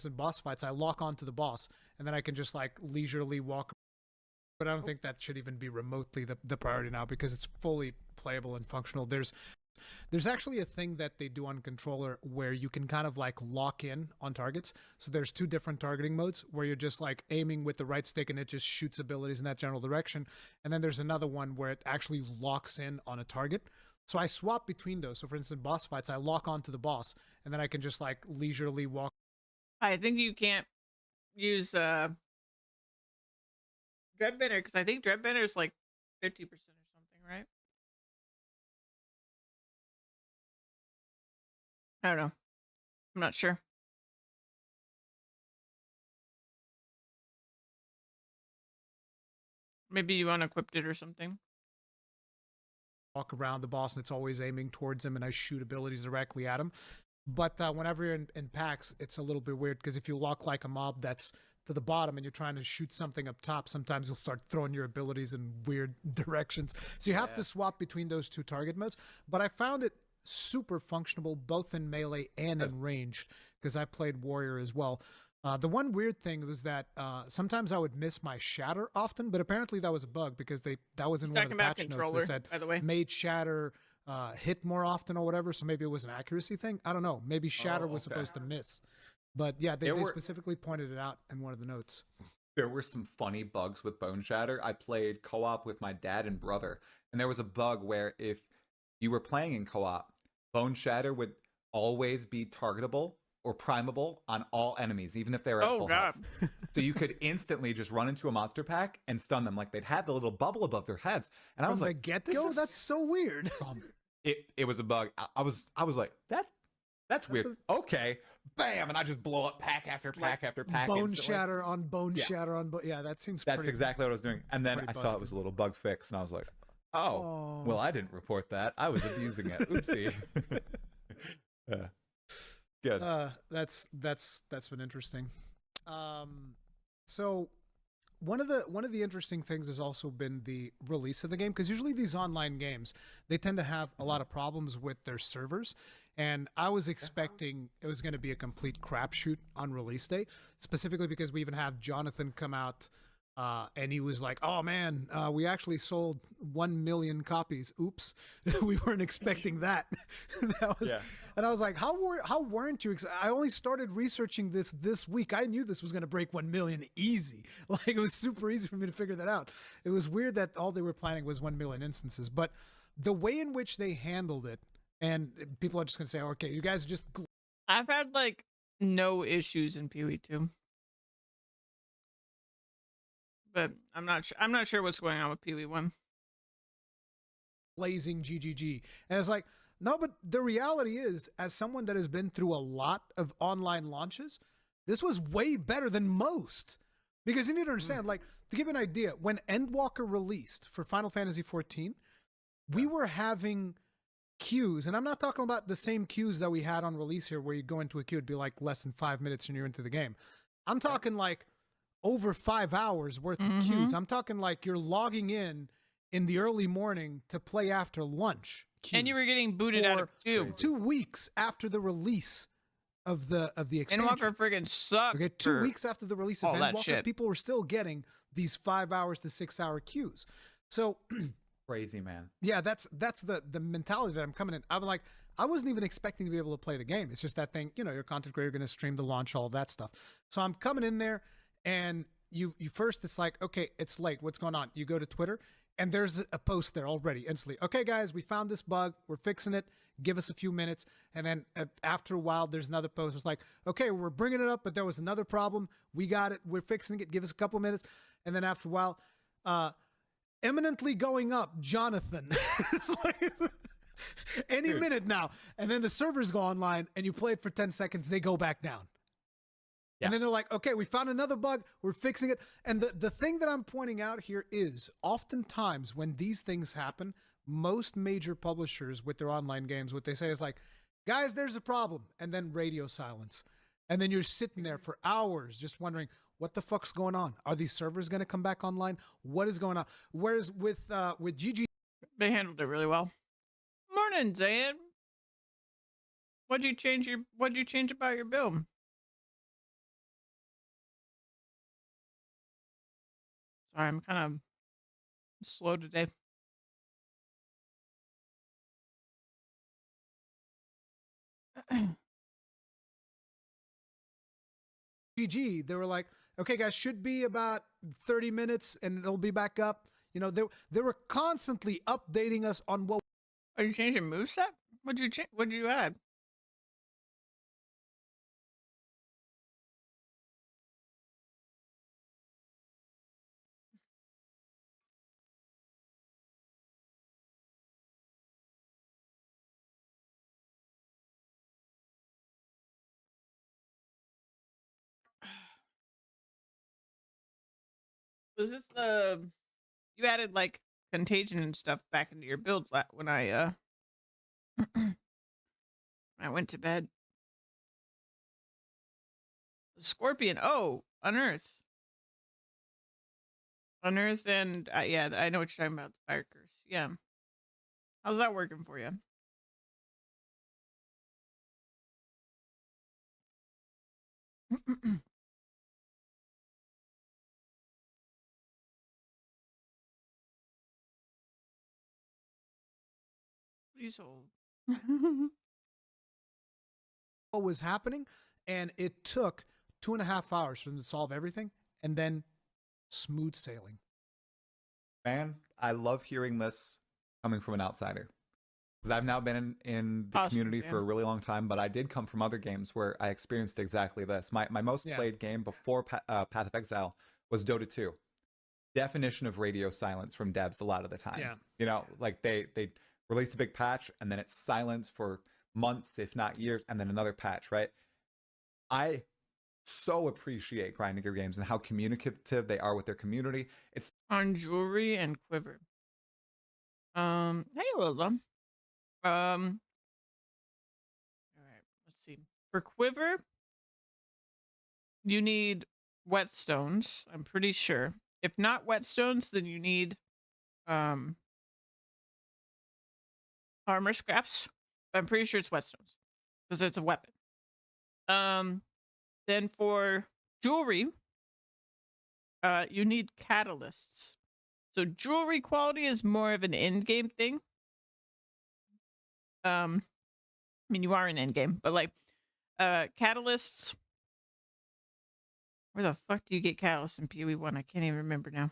In boss fights, I lock onto the boss, and then I can just like leisurely walk. But I don't think that should even be remotely the priority now because it's fully playable and functional. There's actually a thing that they do on controller where you can kind of like lock in on targets. So there's two different targeting modes where you're just like aiming with the right stick and it just shoots abilities in that general direction. And then there's another one where it actually locks in on a target. So I swap between those. So for instance, boss fights, I lock onto the boss and then I can just like leisurely walk. I think you can't use Dreadbender because I think Dreadbender is like 50% or something, right? I don't know. I'm not sure. Maybe you unequipped it or something. Walk around the boss and it's always aiming towards him and I shoot abilities directly at him. But whenever you're in packs, it's a little bit weird because if you lock like a mob that's to the bottom and you're trying to shoot something up top, sometimes you'll start throwing your abilities in weird directions. So you have to swap between those two target modes. But I found it super functional both in melee and in ranged because I played warrior as well. The one weird thing was that sometimes I would miss my shatter often, but apparently that was a bug because that was in one of the patch notes. They said by the way. Made shatter hit more often or whatever, so maybe it was an accuracy thing. I don't know. Maybe shatter was supposed to miss. But yeah, they specifically pointed it out in one of the notes. There were some funny bugs with Bone Shatter. I played co-op with my dad and brother, and there was a bug where if you were playing in co-op, Bone Shatter would always be targetable or primable on all enemies, even if they were at full health. So you could instantly just run into a monster pack and stun them. Like they'd have the little bubble above their heads. And I was like, get-go? That's so weird. It was a bug. I was like, That's weird. Okay, bam, and I just blow up pack after pack after pack. Bone instantly. shatter on bone Yeah. shatter on bone. Yeah, that seems. That's pretty, exactly what I was doing. And then pretty I saw it was busted. a little bug fix, and I was like, oh, well, I didn't report that. I was abusing it. Oopsie. Yeah. Good. That's been interesting. So one of the interesting things has also been the release of the game, because usually these online games, they tend to have a lot of problems with their servers, and I was expecting it was going to be a complete crapshoot on release day, specifically because we even have Jonathan come out and he was like, oh man, we actually sold 1 million copies. Oops. We weren't expecting that. That was, Yeah. And I was like, how weren't you? I only started researching this week. I knew this was going to break 1 million easy. Like, it was super easy for me to figure that out. It was weird that all they were planning was 1 million instances, but the way in which they handled it, and people are just going to say, okay, you guys just. I've had like no issues in PoE2. But I'm not sure what's going on with PoE1. Blazing GGG. And it's like, no, but the reality is, as someone that has been through a lot of online launches, this was way better than most. Because you need to understand, like, to give you an idea, when Endwalker released for Final Fantasy XIV, we were having queues, and I'm not talking about the same queues that we had on release here, where you go into a queue, it'd be like less than 5 minutes and you're into the game. I'm talking like over 5 hours worth of queues. I'm talking like you're logging in the early morning to play after lunch. Queues And you were getting booted out of queue. 2 weeks after the release of the expansion. Endwalker friggin' sucked. Okay, 2 weeks after the release of all that Endwalker, shit. people were still getting these 5 hours to 6 hour queues. So Crazy, man. yeah, that's the mentality that I'm coming in. I'm like, I wasn't even expecting to be able to play the game. It's just that thing, you know, you're a content creator, you're going to stream the launch, all that stuff. So I'm coming in there, and you first, it's like, okay, it's late. What's going on? You go to Twitter, and there's a post there already instantly. Okay, guys, we found this bug. We're fixing it. Give us a few minutes. And then after a while, there's another post. It's like, okay, we're bringing it up, but there was another problem. We got it. We're fixing it. Give us a couple of minutes. And then after a while, imminently going up, Jonathan. It's like, any minute now. And then the servers go online, and you play it for 10 seconds. They go back down. Yeah. And then they're like, okay, we found another bug. We're fixing it. And the thing that I'm pointing out here is, oftentimes when these things happen, most major publishers with their online games, what they say is like, guys, there's a problem. And then radio silence. And then you're sitting there for hours just wondering, what the fuck's going on? Are these servers going to come back online? What is going on? Whereas with GG, They handled it really well. Morning, Zan. What'd you change about your build? Sorry, I'm kind of slow today. GG, they were like, okay, guys, should be about 30 minutes and it'll be back up. You know, they were constantly updating us on what. Are you changing moveset? What'd you add? Was this you added like contagion and stuff back into your build when I I went to bed. Scorpion. Oh, unearth. Unearth and yeah, I know what you're talking about. The fire curse. Yeah. How's that working for you? Leasehold. What was happening, and it took 2.5 hours for them to solve everything, and then smooth sailing. Man, I love hearing this coming from an outsider. Because I've now been in the community for a really long time, but I did come from other games where I experienced exactly this. My most played game before Path of Exile was Dota 2. Definition of radio silence from devs a lot of the time. Yeah. You know, like they release a big patch and then it's silence for months, if not years, and then another patch, right? I so appreciate grinding your games and how communicative they are with their community. It's on jewelry and quiver. Hey Lola. All right, let's see. For quiver, you need whetstones, I'm pretty sure. If not whetstones, then you need armor scraps. But I'm pretty sure it's whetstones because it's a weapon. Then for jewelry, you need catalysts. So jewelry quality is more of an end-game thing. I mean, you are in endgame, but like, catalysts. Where the fuck do you get catalysts in PoE 1? I can't even remember now.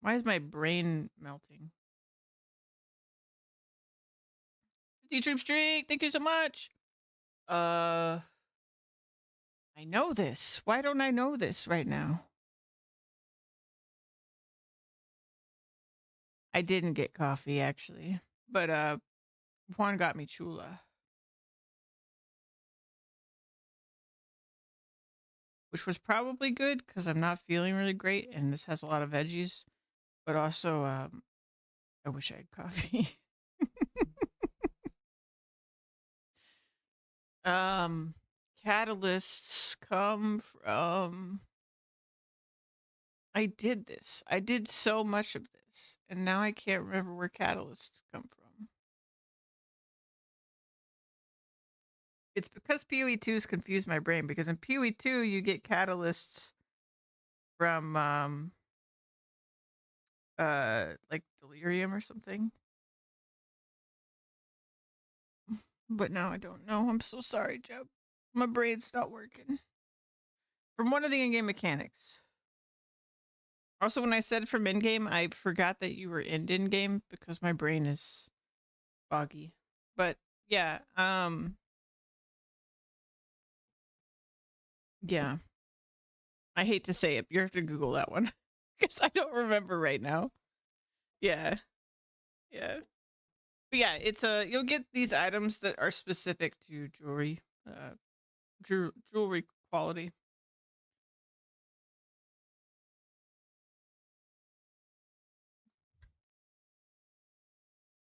Why is my brain melting? 50 troop streak, thank you so much. I know this. Why don't I know this right now? I didn't get coffee actually, but Juan got me chula, which was probably good because I'm not feeling really great, and this has a lot of veggies. But also, I wish I had coffee. Catalysts come from. I did this. I did so much of this, and now I can't remember where catalysts come from. It's because PoE 2's confused my brain, because in PoE 2 you get catalysts from like delirium or something. But now I don't know. I'm so sorry, Jeb. My brain's not working. From one of the in-game mechanics. Also, when I said from in-game, I forgot that you were in-game because my brain is foggy. But yeah, yeah. I hate to say it, but you have to Google that one because I don't remember right now. Yeah, yeah, but yeah. It's you'll get these items that are specific to jewelry, jewelry quality.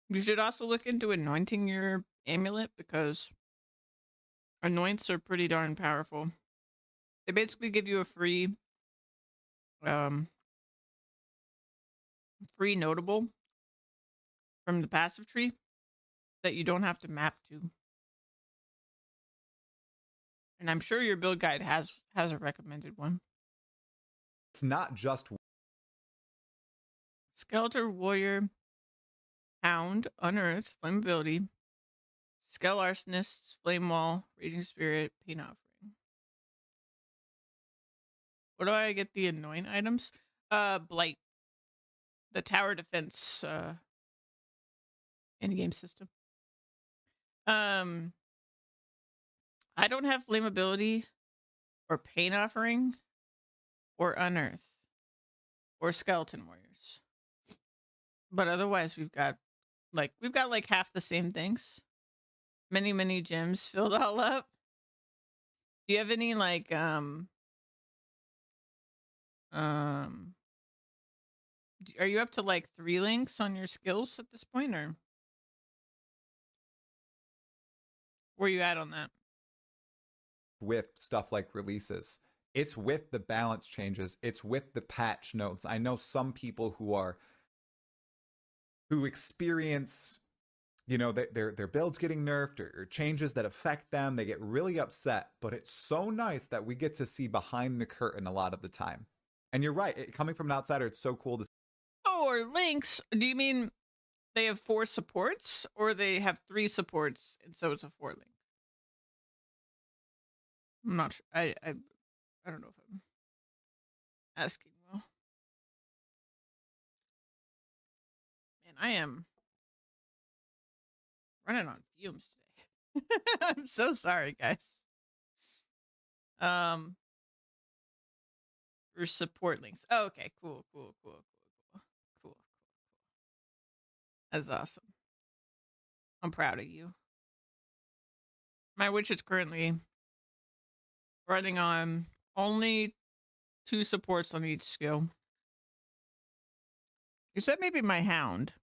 You should also look into anointing your amulet because anoints are pretty darn powerful. They basically give you a free notable from the passive tree that you don't have to map to. And I'm sure your build guide has a recommended one. It's not just Skeletor, Warrior, Hound, Unearth, Flammability, Skell Arsonists, Flame Wall, Raging Spirit, Pain Offering. Where do I get the annoying items? Blight. The tower defense in-game system. I don't have Flammability or Pain Offering or Unearth or Skeleton Warriors. But otherwise we've got like half the same things. Many gems filled all up. Do you have any like are you up to like 3 links on your skills at this point, or where you at on that? with stuff like releases. It's with the balance changes. It's with the patch notes. I know some people who experience, you know, their builds getting nerfed or changes that affect them. They get really upset, but it's so nice that we get to see behind the curtain a lot of the time. And you're right, coming from an outsider, it's so cool to see. Oh, or links? Do you mean they have 4 supports, or they have 3 supports and so it's a 4 link? I'm not sure. I don't know if I'm asking well. Man, I am running on fumes today. I'm so sorry, guys. For support links. Oh, okay, cool. That's awesome. I'm proud of you. My witch is currently running on only 2 supports on each skill. You said maybe my hound.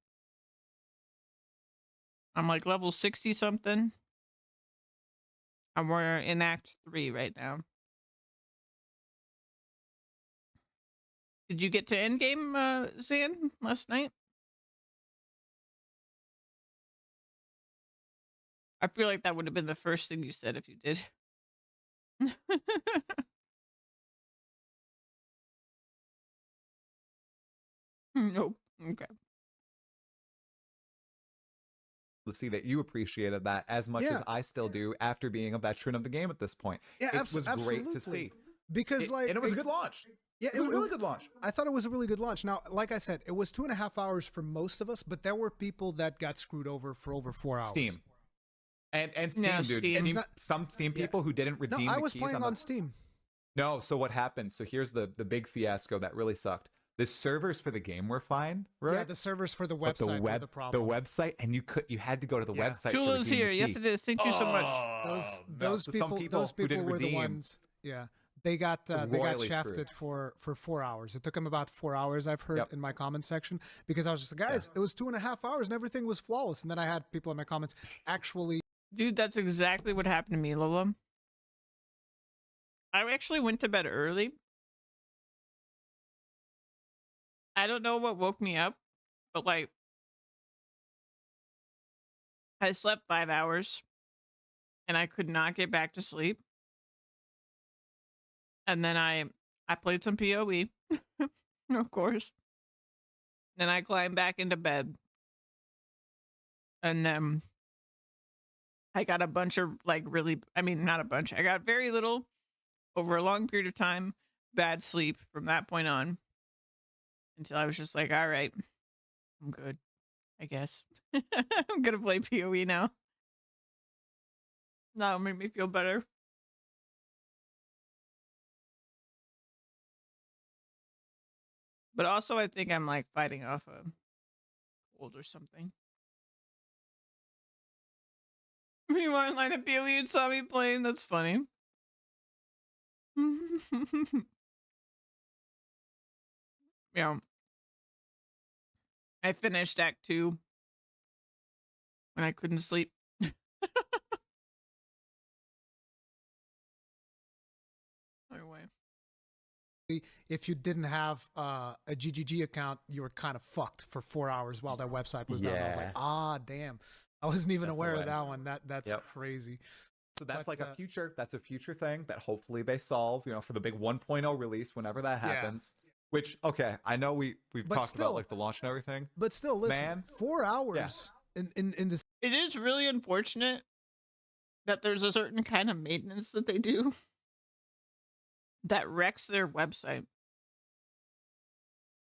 I'm like level 60 something. And we're in Act 3 right now. Did you get to Endgame, Zan, last night? I feel like that would have been the first thing you said if you did. Nope. Okay. To see that you appreciated that as much as I still do after being a veteran of the game at this point. Yeah, it was great to see. Because and it was a good launch. Yeah, it was a really good launch. I thought it was a really good launch. Now, like I said, it was 2.5 hours for most of us, but there were people that got screwed over for over 4 hours. Steam. And Steam, No, dude. Steam. Some Steam people who didn't redeem No, I the was keys playing on on Steam. No, so what happened? So here's the big fiasco that really sucked. The servers for the game were fine, right? Yeah, the servers for the But website were the problem. The website, and you had to go to the website. Jula's to redeem here. the Yes, key. it is. Thank you so much. Those So people who didn't were the redeem ones. Yeah, they got royally shafted for 4 hours. It took them about 4 hours. I've heard Yep. in my comment section because I was just like, guys, it was 2.5 hours and everything was flawless. And then I had people in my comments actually. Dude, that's exactly what happened to me, Lola. I actually went to bed early. I don't know what woke me up, but like, I slept 5 hours and I could not get back to sleep. And then I played some PoE, of course. Then I climbed back into bed. And then I got a bunch of like not a bunch. I got very little over a long period of time, bad sleep from that point on. Until I was just like, all right, I'm good, I guess. I'm going to play PoE now. That'll make me feel better. But also, I think I'm like fighting off a cold or something. You weren't online at PoE and saw me playing? That's funny. Yeah. I finished Act 2 when I couldn't sleep. Anyway. If you didn't have a GGG account, you were kind of fucked for 4 hours while that website was down. I was like, damn. I wasn't even aware of that one. That's crazy. So that's like a future thing that hopefully they solve, for the big 1.0 release whenever that happens. Which, okay, I know we've talked about like the launch and everything. But still, listen, man, 4 hours in this. It is really unfortunate that there's a certain kind of maintenance that they do that wrecks their website.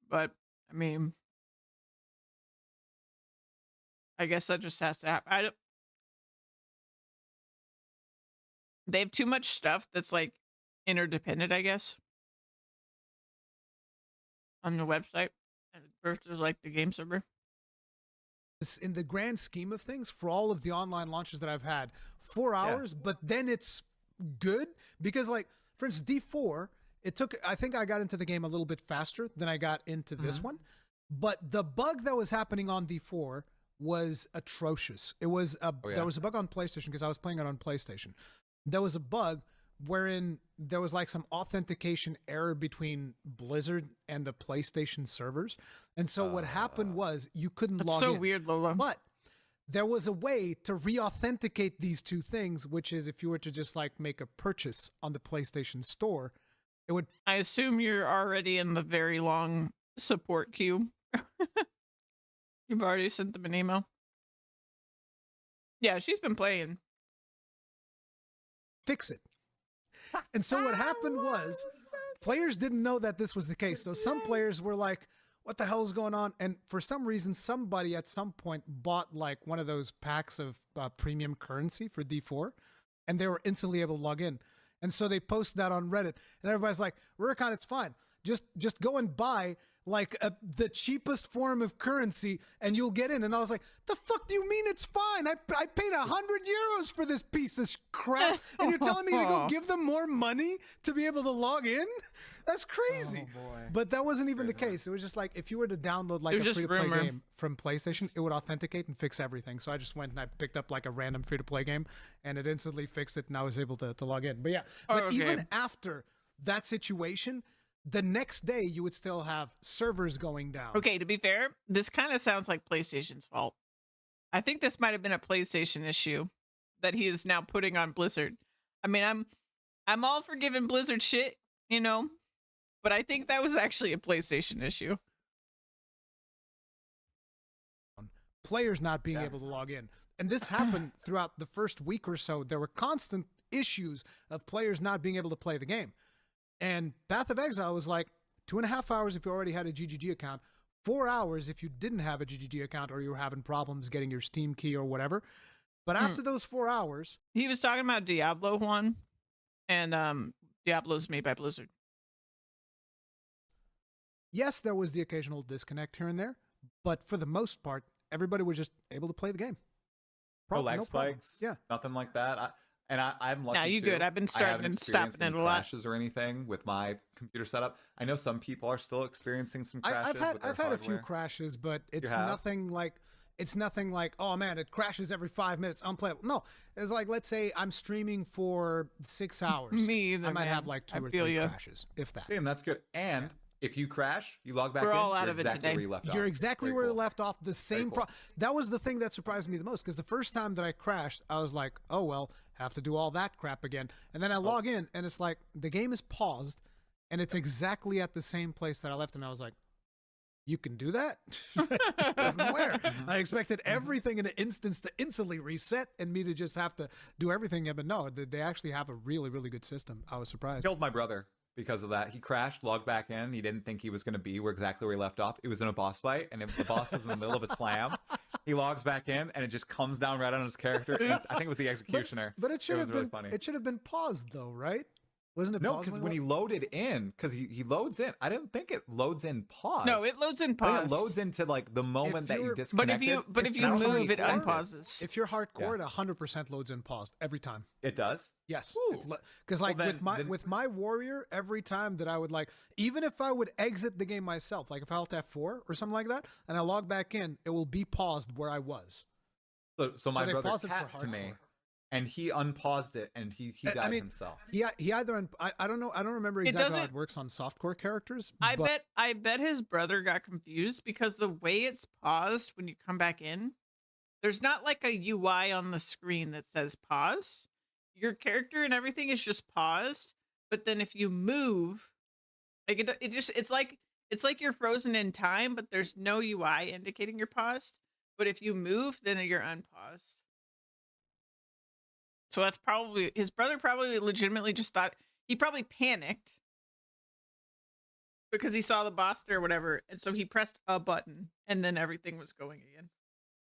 But, I mean, I guess that just has to happen. They have too much stuff that's like interdependent, I guess, on the website versus like the game server. In the grand scheme of things, for all of the online launches that I've had, 4 hours, but then it's good because, like, for instance, D4, I think I got into the game a little bit faster than I got into this one, but the bug that was happening on D4 was atrocious. It was there was a bug on PlayStation because I was playing it on PlayStation. There was a bug wherein there was like some authentication error between Blizzard and the PlayStation servers. And so what happened was you couldn't log in. That's so weird, Lola. But there was a way to re-authenticate these two things, which is if you were to just like make a purchase on the PlayStation Store, it would... I assume you're already in the very long support queue. You've already sent them an email. Yeah, she's been playing. Fix it. And so what happened was players didn't know that this was the case. So some players were like, what the hell is going on? And for some reason, somebody at some point bought like one of those packs of premium currency for D4, and they were instantly able to log in. And so they posted that on Reddit, and everybody's like, Rurikon, it's fine. Just go and buy like the cheapest form of currency and you'll get in. And I was like, the fuck do you mean it's fine? I paid 100 euros for this piece of crap and you're telling me to go give them more money to be able to log in? That's crazy. Oh, boy. But that wasn't even the case. It was just like, if you were to download like It was a just free-to-play rumor. game from PlayStation, it would authenticate and fix everything. So I just went and I picked up like a random free-to-play game and it instantly fixed it and I was able to log in. But yeah, but okay. even after that situation, the next day you would still have servers going down. Okay, to be fair, this kind of sounds like PlayStation's fault. I think this might have been a PlayStation issue that he is now putting on Blizzard. I mean, I'm all for giving Blizzard shit, you know, but I think that was actually a PlayStation issue. Players not being able to log in. And this happened throughout the first week or so. There were constant issues of players not being able to play the game. And Path of Exile was like 2.5 hours if you already had a GGG account, 4 hours if you didn't have a GGG account or you were having problems getting your Steam key or whatever. But after those 4 hours... He was talking about Diablo 1, and Diablo's made by Blizzard. Yes, there was the occasional disconnect here and there, but for the most part, everybody was just able to play the game. No lag no problem. spikes, Yeah. nothing like that. I'm lucky. Nah, you too. good. I've been I starting haven't and experienced stopping any it a lot. crashes or anything with my computer setup. I know some people are still experiencing some crashes. I've had with their a few hardware. crashes, but it's have? nothing like oh man, it crashes every 5 minutes, unplayable. No, it's like, let's say I'm streaming for 6 hours. Me either, I might man. have like 2 I or feel 3 ya. crashes, if that. Damn, that's good. And if you crash, you log back We're in. all out you're of it exactly today. where you left off. You're exactly Very where you cool. left off. The same cool. That was the thing that surprised me the most, because the first time that I crashed, I was like, oh well, have to do all that crap again. And then I log in and it's like the game is paused and it's exactly at the same place that I left, and I was like, you can do that? It doesn't work. I expected everything in an instance to instantly reset and me to just have to do everything. But no, they actually have a really, really good system. I was surprised. Killed my brother because of that. He crashed, logged back in. He didn't think he was going to be exactly where he left off. It was in a boss fight, and if the boss was in the middle of a slam, he logs back in, and it just comes down right on his character. And I think it was the executioner. But it should have really been funny. It should have been paused though, right? Wasn't it No, paused because when he it loaded in, because he loads in. I didn't think it loads in pause. No, it loads in I think pause. it loads into like the moment that you you're- disconnected. But if If you you're move, it hardcore- unpauses. If you're hardcore, it 100% loads in paused every time. It does. Yes, Ooh. because like Well, with my warrior, every time that I would like, even if I would exit the game myself, like if I held F4 or something like that, and I log back in, it will be paused where I was. So my they brother paused it for tapped to me, hardcore. and he unpaused it, and he I died mean, himself. He either I don't know, I don't remember It exactly how doesn't- it works on softcore characters. I but bet his brother got confused because the way it's paused when you come back in, there's not like a UI on the screen that says pause. Your character and everything is just paused, but then if you move, like it's like you're frozen in time, but there's no UI indicating you're paused. But if you move, then you're unpaused. So that's probably his brother. Probably legitimately just thought he probably panicked because he saw the boss there or whatever, and so he pressed a button, and then everything was going again.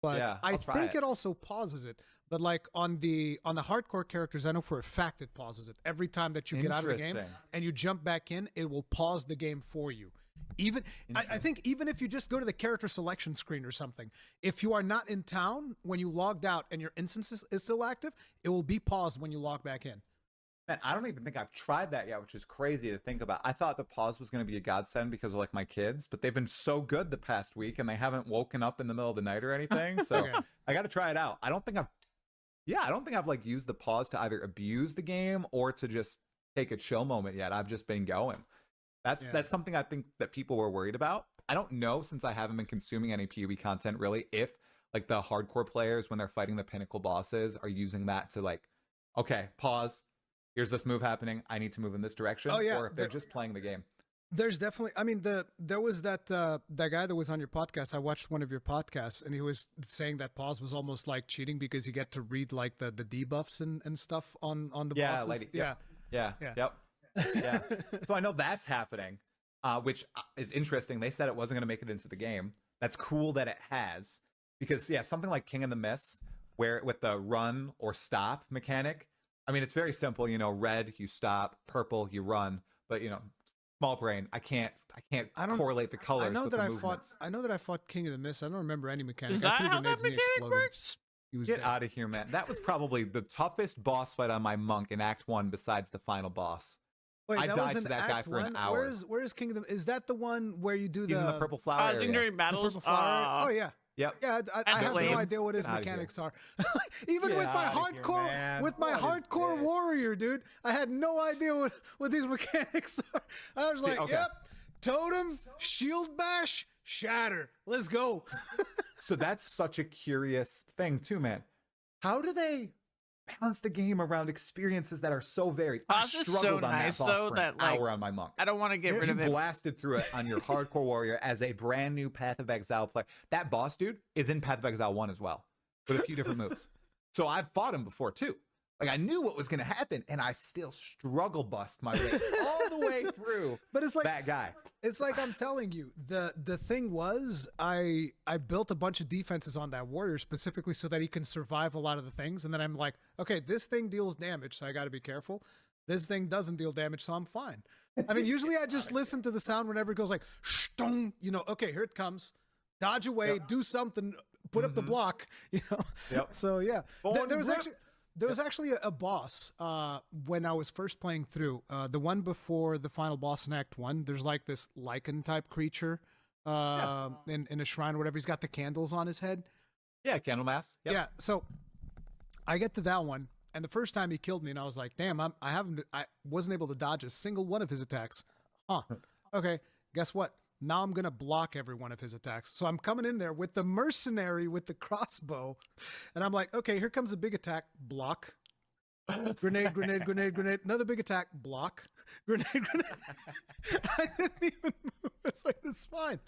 But Yeah, I I'll try think it. it also pauses it. But like on the hardcore characters, I know for a fact it pauses it. Every time that you get out of the game Interesting. and you jump back in, it will pause the game for you. Even I think even if you just go to the character selection screen or something, if you are not in town when you logged out and your instance is still active, it will be paused when you log back in. Man, I don't even think I've tried that yet, which is crazy to think about. I thought the pause was going to be a godsend because of like my kids, but they've been so good the past week and they haven't woken up in the middle of the night or anything. So Okay. I got to try it out. I don't think I've like used the pause to either abuse the game or to just take a chill moment yet. I've just been going. That's something I think that people were worried about. I don't know, since I haven't been consuming any PvE content really, if like the hardcore players when they're fighting the pinnacle bosses are using that to like, okay, pause. Here's this move happening. I need to move in this direction. Oh, yeah. Or if they're just playing the game. There's definitely, I mean, there was that guy that was on your podcast. I watched one of your podcasts, and he was saying that pause was almost like cheating because you get to read like the debuffs and stuff on the bosses. Lady. Yeah. Yeah. Yep. Yeah. So I know that's happening, which is interesting. They said it wasn't going to make it into the game. That's cool that it has, because something like King of the Mists, where with the run or stop mechanic, I mean, it's very simple. Red, you stop. Purple, you run. But small brain, I can't I can't correlate the colors. I know with that the I movements. fought King of the Mist. I don't remember any mechanics. Is I that threw how that grenades and he mechanic exploded. works? He was Get dead. out of here, man. That was probably the toughest boss fight on my monk in Act 1 besides the final boss. Wait, I that died was in to that guy Act for an 1? hour. Where's King of the? Is that the one where you do He's in the purple flower I was area. during the battles. purple flower? Oh yeah. Yep. Yeah, I have lame. no idea what his Get outta here. mechanics are. Even Get with my outta here, hardcore, man. with my What is hardcore this? warrior, dude, I had no idea what these mechanics are. I was like, okay. yep, totem, shield bash, shatter. Let's go. So that's such a curious thing too, man. How do they balance the game around experiences that are so varied? I Boss is struggled so on nice, that boss though, for that, an like, hour on my monk. I don't want to get rid You of it. blasted through it on your hardcore warrior as a brand new Path of Exile player. That boss dude is in Path of Exile 1 as well, with a few different moves. So I've fought him before too. Like I knew what was going to happen, and I still struggle bust my way all the way through. But it's like that guy. It's like I'm telling you, the thing was I built a bunch of defenses on that warrior specifically so that he can survive a lot of the things, and then I'm like, okay, this thing deals damage, so I got to be careful. This thing doesn't deal damage, so I'm fine. I mean, usually I just listen to the sound whenever it goes like, stung, you know, okay, here it comes. Dodge away, do something, put up the block, you know. Yep. So yeah, there was grip. actually. There was actually a boss when I was first playing through. The one before the final boss in Act 1, there's like this lichen type creature in a shrine or whatever. He's got the candles on his head. Yeah, Candlemass. Yep. Yeah, so I get to that one, and the first time he killed me, and I was like, damn, I wasn't able to dodge a single one of his attacks. Huh. Okay, guess what? Now I'm going to block every one of his attacks. So I'm coming in there with the mercenary with the crossbow. And I'm like, okay, here comes a big attack. Block. Grenade, grenade, grenade, grenade. Another big attack. Block. Grenade, grenade. I didn't even move. It's like, this is fine.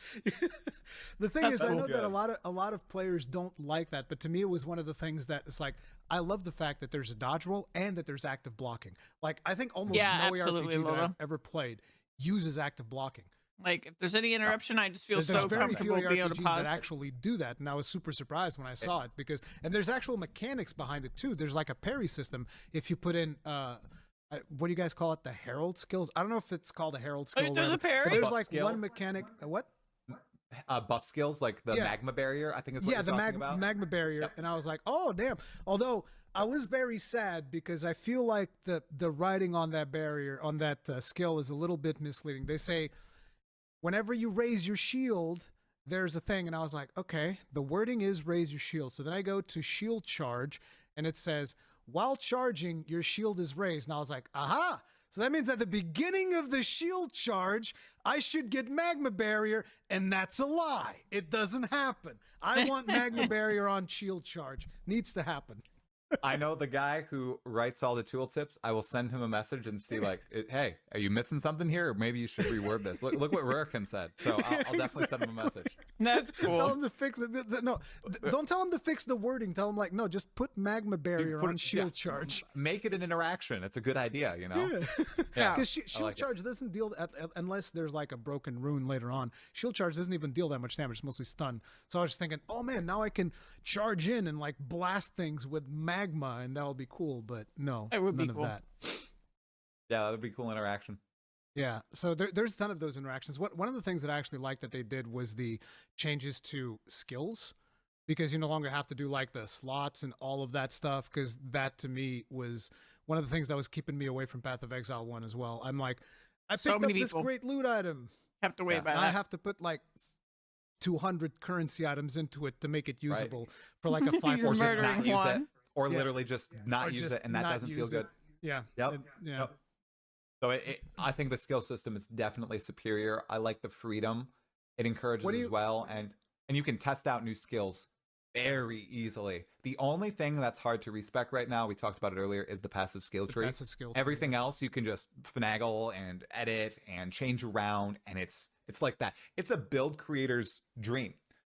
The thing is, I know that a lot of players don't like that. But to me, it was one of the things that it's like, I love the fact that there's a dodge roll and that there's active blocking. Like, I think almost no RPG that I've ever played uses active blocking. Like, if there's any interruption, I just feel There's so very few comfortable being able to RPGs pause. that actually do that, and I was super surprised when I saw it and there's actual mechanics behind it too. There's like a parry system if you put in what do you guys call it? The herald skills? I don't know if it's called a herald skill. there's a parry? But there's Buff like skill. one mechanic. What? Buff skills like the magma barrier, I think is what Yeah, you're the talking about. magma barrier, Yep. and I was like, oh damn. Although I was very sad because I feel like the writing on that barrier on that skill is a little bit misleading. They say, whenever you raise your shield, there's a thing. And I was like, okay, the wording is raise your shield. So then I go to shield charge and it says, while charging, your shield is raised. And I was like, aha. So that means at the beginning of the shield charge, I should get magma barrier. And that's a lie. It doesn't happen. I want magma barrier on shield charge. Needs to happen. I know the guy who writes all the tooltips. I will send him a message and see, like, hey, are you missing something here? Or maybe you should reword this. Look what Rurikan said. So I'll definitely send him a message. That's cool. Tell him to fix it. No, don't tell him to fix the wording. Tell him like, no, just put magma barrier on shield charge. Make it an interaction. It's a good idea, you know? Yeah. Because shield like it. charge doesn't deal, unless there's like a broken rune later on, shield charge doesn't even deal that much damage. It's mostly stun. So I was just thinking, oh man, now I can charge in and like blast things with magma and that'll be cool. But no, It would be none cool. of that. Yeah, that would be cool interaction. Yeah, so there's a ton of those interactions. One of the things that I actually liked that they did was the changes to skills, because you no longer have to do like the slots and all of that stuff, because that to me was one of the things that was keeping me away from Path of Exile 1 as well. I'm like, I picked up this great loot item. Have to wait by and that. I have to put like 200 currency items into it to make it usable for like a 5 You're Or just murdering not use one. it. Or Yeah. literally just not Or use just it, and that not doesn't feel use it. good. Yeah. Yep. Yeah. Yep. So I think the skill system is definitely superior. I like the freedom it encourages as well, and you can test out new skills very easily. The only thing that's hard to respec right now, we talked about it earlier, is the passive skill tree. Passive skill tree, Everything else you can just finagle and edit and change around, and it's like that. It's a build creator's dream.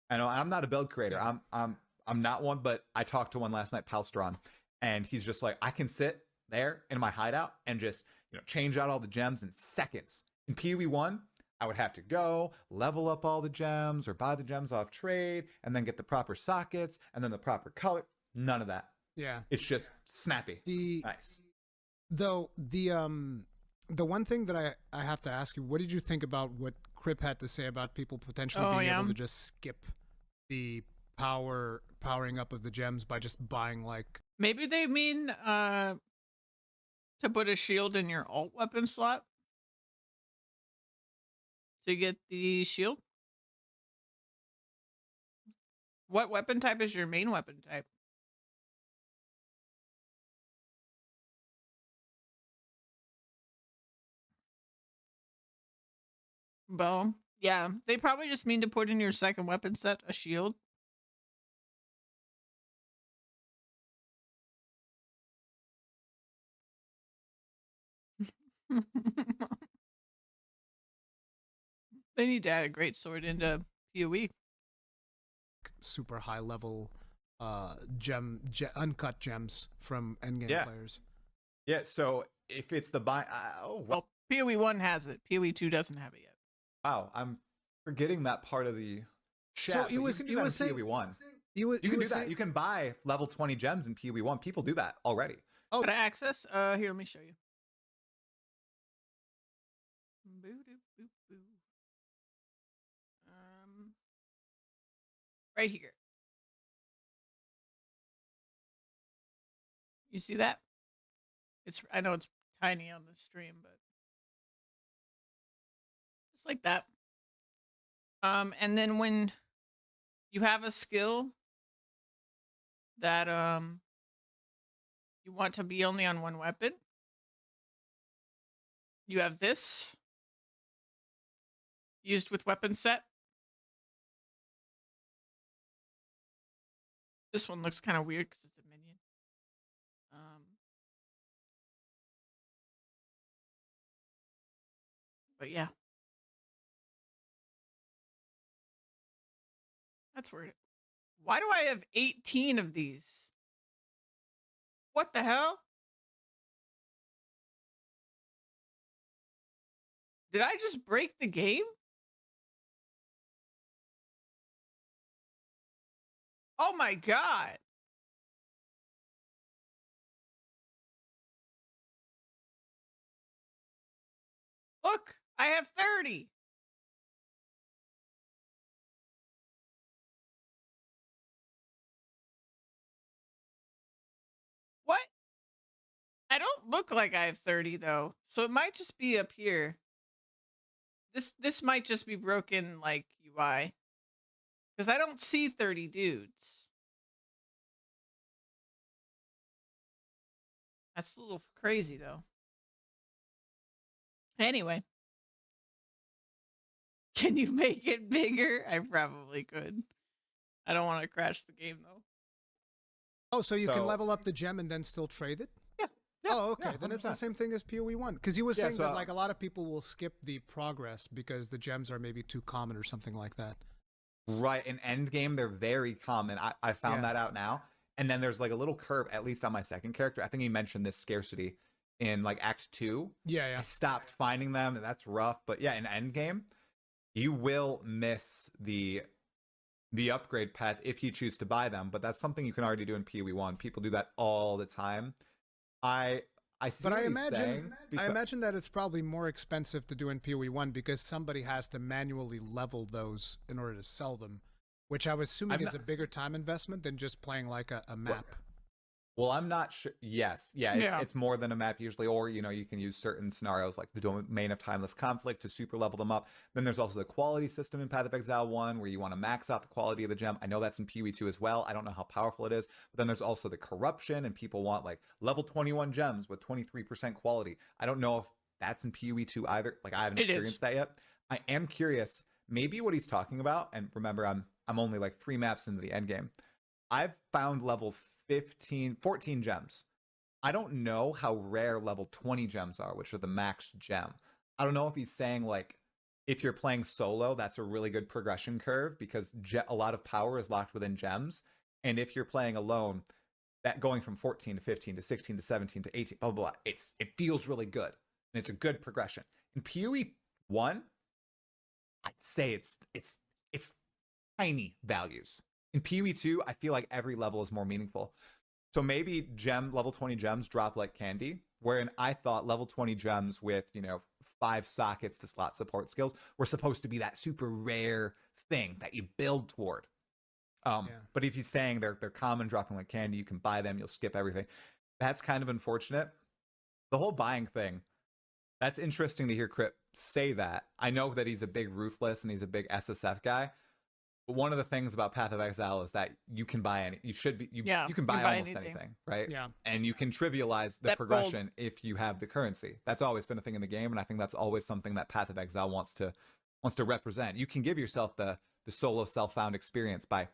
I know I'm not a build creator. I'm not one, but I talked to one last night, Palstron, and he's just like, I can sit there in my hideout and just change out all the gems in seconds. In PoE 1, I would have to go level up all the gems or buy the gems off trade and then get the proper sockets and then the proper color. None of that. Yeah. It's just snappy. Nice. Though the one thing that I have to ask you, what did you think about what Crip had to say about people potentially Oh, being yeah. able to just skip the powering up of the gems by just buying like Maybe they mean to put a shield in your alt weapon slot to get the shield. What weapon type is your main weapon type? Bow. Yeah, they probably just mean to put in your second weapon set a shield. They need to add a great sword into PoE. super high level uncut gems from endgame Yeah. players. Yeah, so if it's the buy, Well, PoE 1 has it. PoE 2 doesn't have it yet. wow, I'm forgetting that part of the chat. So but it you was- can do it that was in saying- PoE 1. You You can do that. You can buy level 20 gems in PoE 1. People do that already. Oh. Got access? Here, let me show you. Boo-doo-boo-boo. Right here. You see that? I know it's tiny on the stream, but just like that. And then when you have a skill that you want to be only on one weapon, you have this used with weapon set. This one looks kind of weird because it's a minion. But yeah. That's weird. Why do I have 18 of these? What the hell? Did I just break the game? Oh my god. Look, I have 30. What? I don't look like I have 30 though. So it might just be up here. This might just be broken like UI. Cuz I don't see 30 dudes. That's a little crazy though. Anyway. Can you make it bigger? I probably could. I don't want to crash the game though. Oh, so you can So- level up the gem and then still trade it? Yeah. Oh, okay. yeah, Then it's the 100%. same thing as PoE 1. Because you were Yeah, saying so- that like a lot of people will skip the progress because the gems are maybe too common or something like that. Right. In Endgame, they're very common. I found Yeah. that out now. And then there's like a little curve, at least on my second character. I think he mentioned this scarcity in like Act 2. Yeah, I yeah. stopped finding them, and that's rough. But yeah, in Endgame, you will miss the upgrade path if you choose to buy them. But that's something you can already do in PoE 1. People do that all the time. I see But what I he's imagine saying, I because- imagine that it's probably more expensive to do in PoE 1 because somebody has to manually level those in order to sell them, which I was assuming I'm is a not- bigger time investment than just playing like a map. Well, I'm not sure. Yes, yeah, Yeah. it's more than a map usually, or you can use certain scenarios like the domain of timeless conflict to super level them up. Then there's also the quality system in Path of Exile 1 where you want to max out the quality of the gem. I know that's in PoE 2 as well. I don't know how powerful it is. But then there's also the corruption, and people want like level 21 gems with 23% quality. I don't know if that's in PoE 2 either. Like I haven't It is. experienced that yet. I am curious. Maybe what he's talking about, and remember, I'm only like 3 maps into the end game. I've found level 14 gems. I don't know how rare level 20 gems are, which are the max gem. I don't know if he's saying like if you're playing solo, that's a really good progression curve because a lot of power is locked within gems. And if you're playing alone, that going from 14 to 15 to 16 to 17 to 18, blah, blah, blah, it feels really good. And it's a good progression. In PoE 1, I'd say it's tiny values. In PoE 2, I feel like every level is more meaningful. So maybe level 20 gems drop like candy, wherein I thought level 20 gems with, 5 sockets to slot support skills were supposed to be that super rare thing that you build toward. But if he's saying they're common, dropping like candy, you can buy them, you'll skip everything. That's kind of unfortunate. The whole buying thing, that's interesting to hear Crip say that. I know that he's a big Ruthless and he's a big SSF guy. But one of the things about Path of Exile is that you can buy you can buy almost anything, right? Yeah. And you can trivialize the progression if you have the currency. That's always been a thing in the game, and I think that's always something that Path of Exile wants to represent. You can give yourself the solo self-found experience by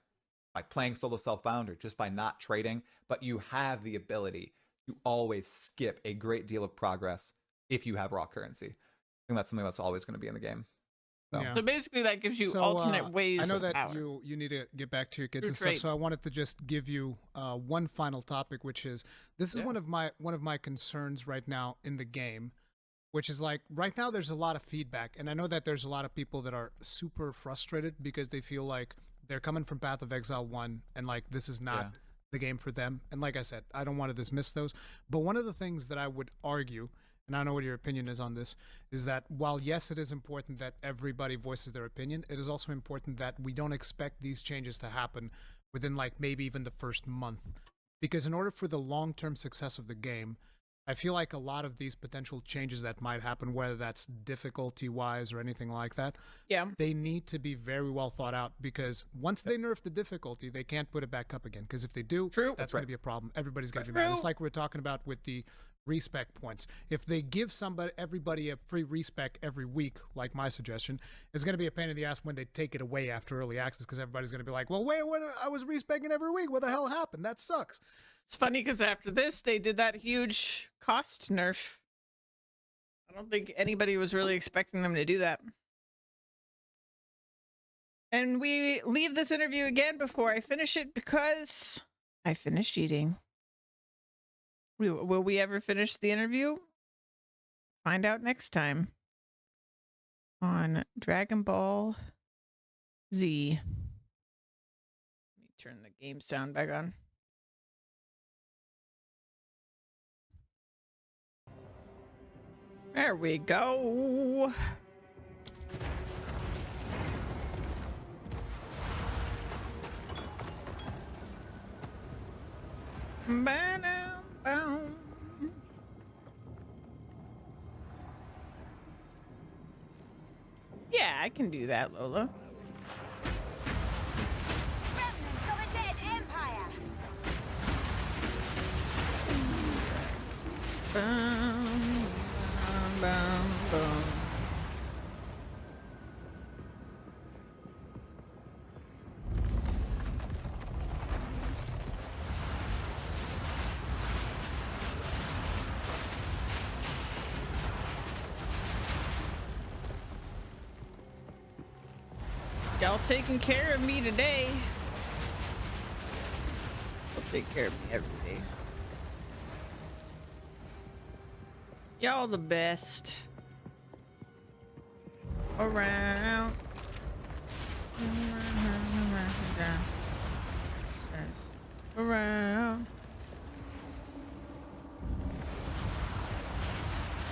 playing solo self-found or just by not trading, but you have the ability to always skip a great deal of progress if you have raw currency. I think that's something that's always going to be in the game. So basically that gives you alternate ways. I know that power. you need to get back to your kids and stuff, so I wanted to just give you one final topic, which is this is one of my concerns right now in the game, which is like right now there's a lot of feedback, and I know that there's a lot of people that are super frustrated because they feel like they're coming from Path of Exile 1 and like this is not the game for them. And like I said, I don't want to dismiss those, but one of the things that I would argue, and I don't know what your opinion is on this, is that while yes, it is important that everybody voices their opinion, it is also important that we don't expect these changes to happen within like maybe even the first month. Because in order for the long-term success of the game, I feel like a lot of these potential changes that might happen, whether that's difficulty-wise or anything like that, they need to be very well thought out, because once they nerf the difficulty, they can't put it back up again. Because if they do, that's going to be a problem. Everybody's going to be mad. It's like we're talking about with the respec points. If they give everybody a free respec every week, like my suggestion, it's going to be a pain in the ass when they take it away after early access, because everybody's going to be like, well, wait, I was respecing every week. What the hell happened? That sucks. It's funny because after this, they did that huge cost nerf. I don't think anybody was really expecting them to do that. And we leave this interview again before I finish it because I finished eating. Will we ever finish the interview? Find out next time on Dragon Ball Z. Let me turn the game sound back on. There we go. Yeah, I can do that, Lola. Remnants of a dead empire. Bum, bum, bum, bum. Y'all taking care of me today. Y'all take care of me every day. Y'all the best. Around. Around.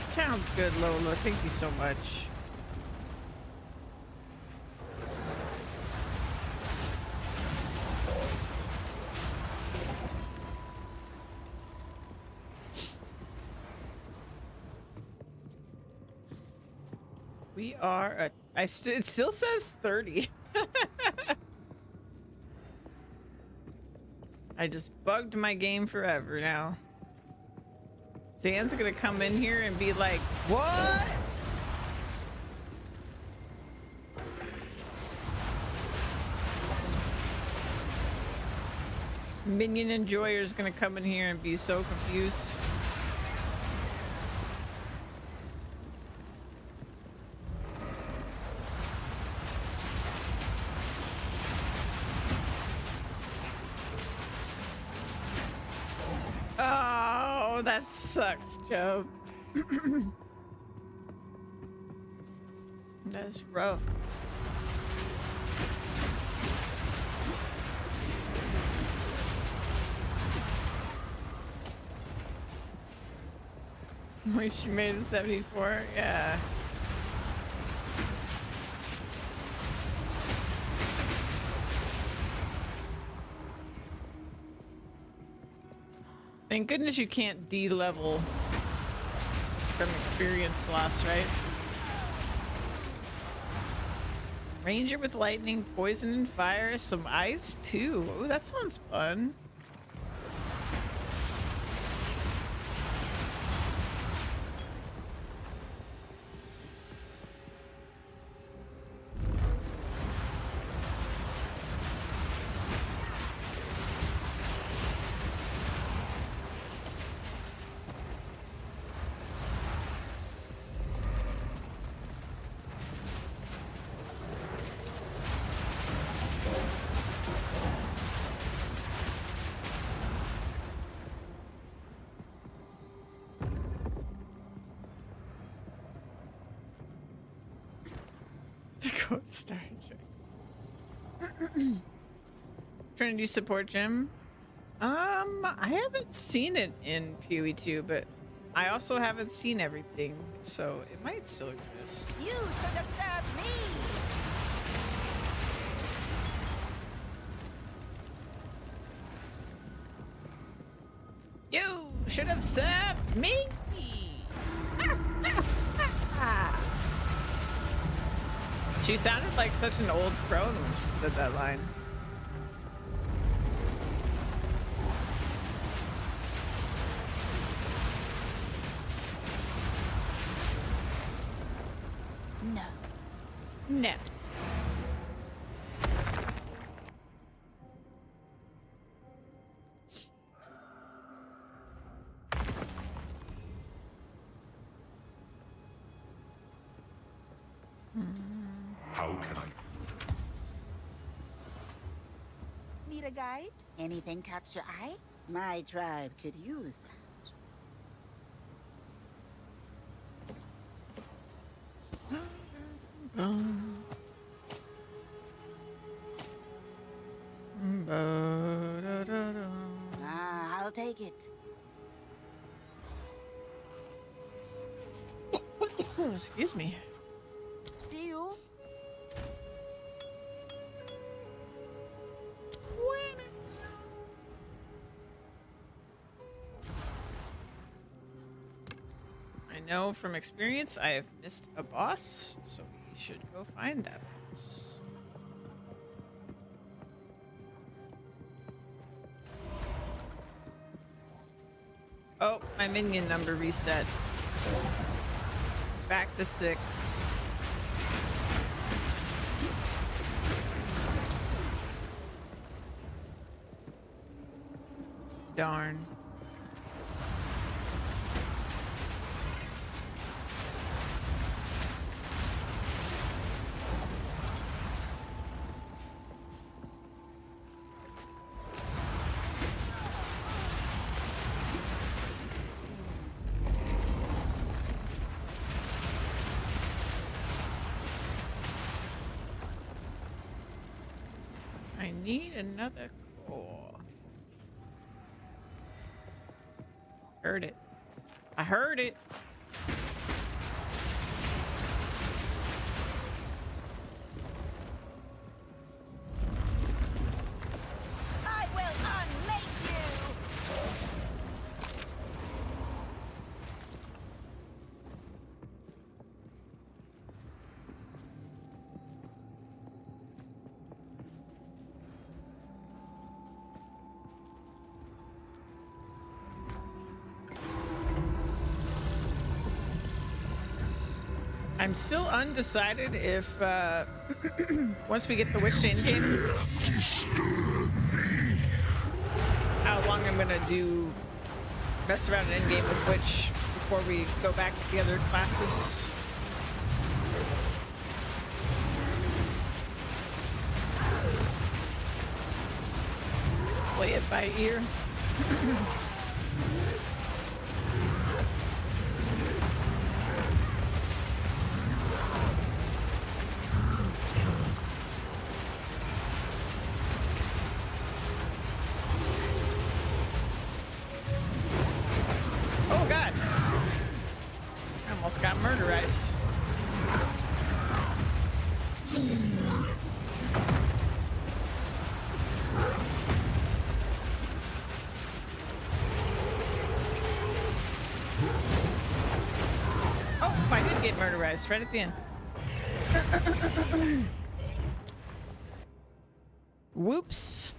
Sounds good, Lola. Thank you so much. We are at, it still says 30. I just bugged my game forever now. Zan's gonna come in here and be like, what? Minion Enjoyer's gonna come in here and be so confused. Oh, that sucks, Joe. That's rough. Wait, she made it 74? Yeah. Thank goodness you can't D-level from experience loss, right? Ranger with lightning, poison and fire, some ice too. Oh, that sounds fun. Dakota Star Trek. Trinity support gym. I haven't seen it in PoE2, but I also haven't seen everything, so it might still exist. You should have served me. You should have served me. She sounded like such an old crone when she said that line. No. No. How can I? Need a guide? Anything catch your eye? My tribe could use that. I'll take it. Excuse me. See you. I know from experience I have missed a boss, so we should go find that boss. Oh, my minion number reset. Back to 6. Darn. I need another core. Heard it. I heard it. I will unmake you! I'm still undecided if once we get the Witch to Endgame, how long I'm gonna do mess around in Endgame with Witch before we go back to the other classes. Play it by ear. Oh god! I almost got murderized. get murderized right at the end. Whoops.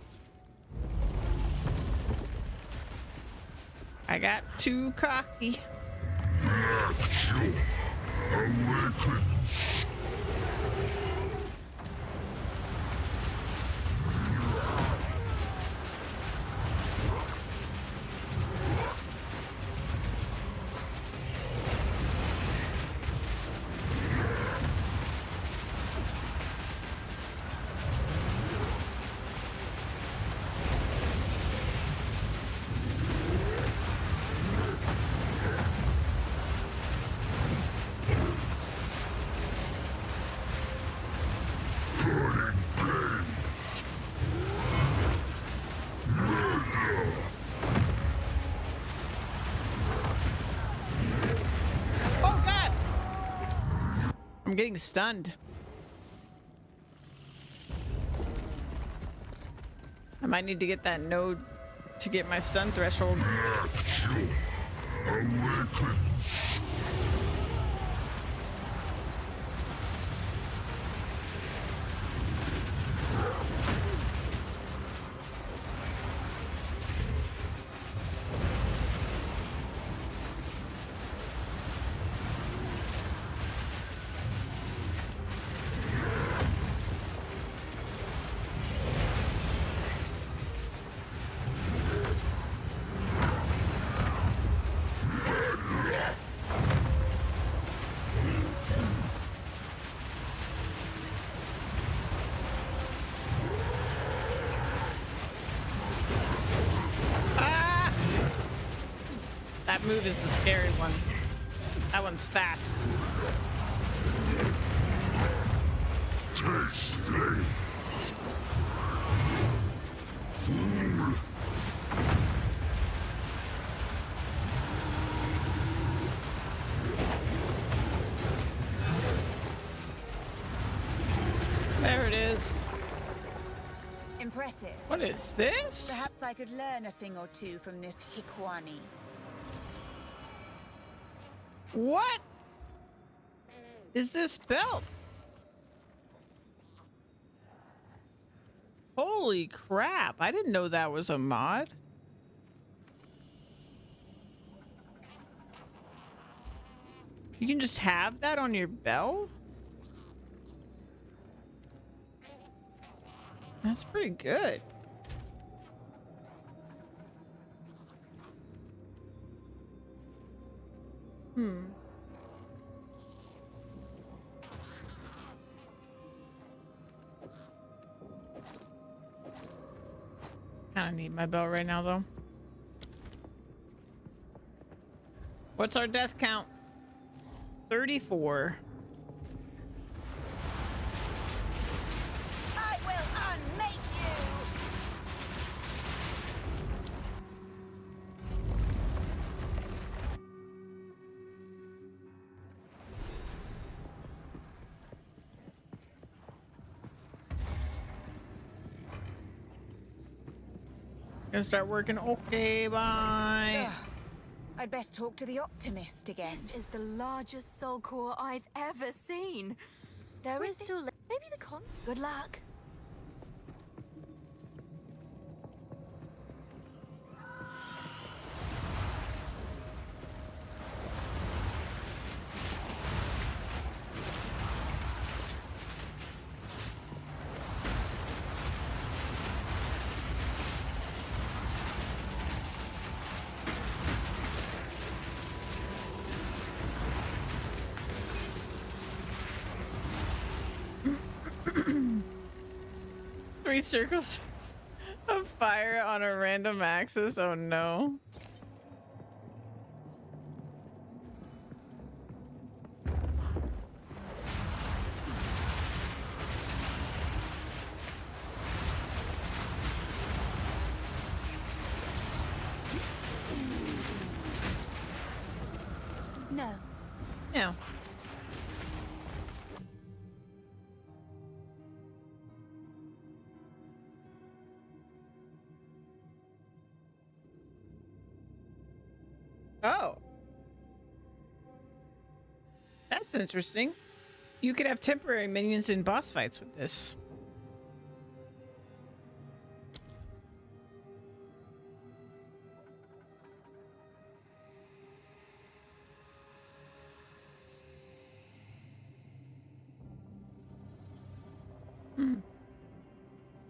I got too cocky. Oh god! I'm getting stunned. I might need to get that node to get my stun threshold. That move is the scary one. That one's fast. There it is. Impressive. What is this? Perhaps I could learn a thing or two from this Hikwani. What is this belt? Holy crap. I didn't know that was a mod. You can just have that on your belt? That's pretty good. Kind of need my belt right now, though. What's our death count? 34. I will unmake you! Gonna start working. Okay, bye. Ugh. I'd best talk to the optimist again. This is the largest soul core I've ever seen. There is still maybe the cons. Good luck. Three circles of fire on a random axis. Oh no. No. No. Oh. That's interesting. You could have temporary minions in boss fights with this.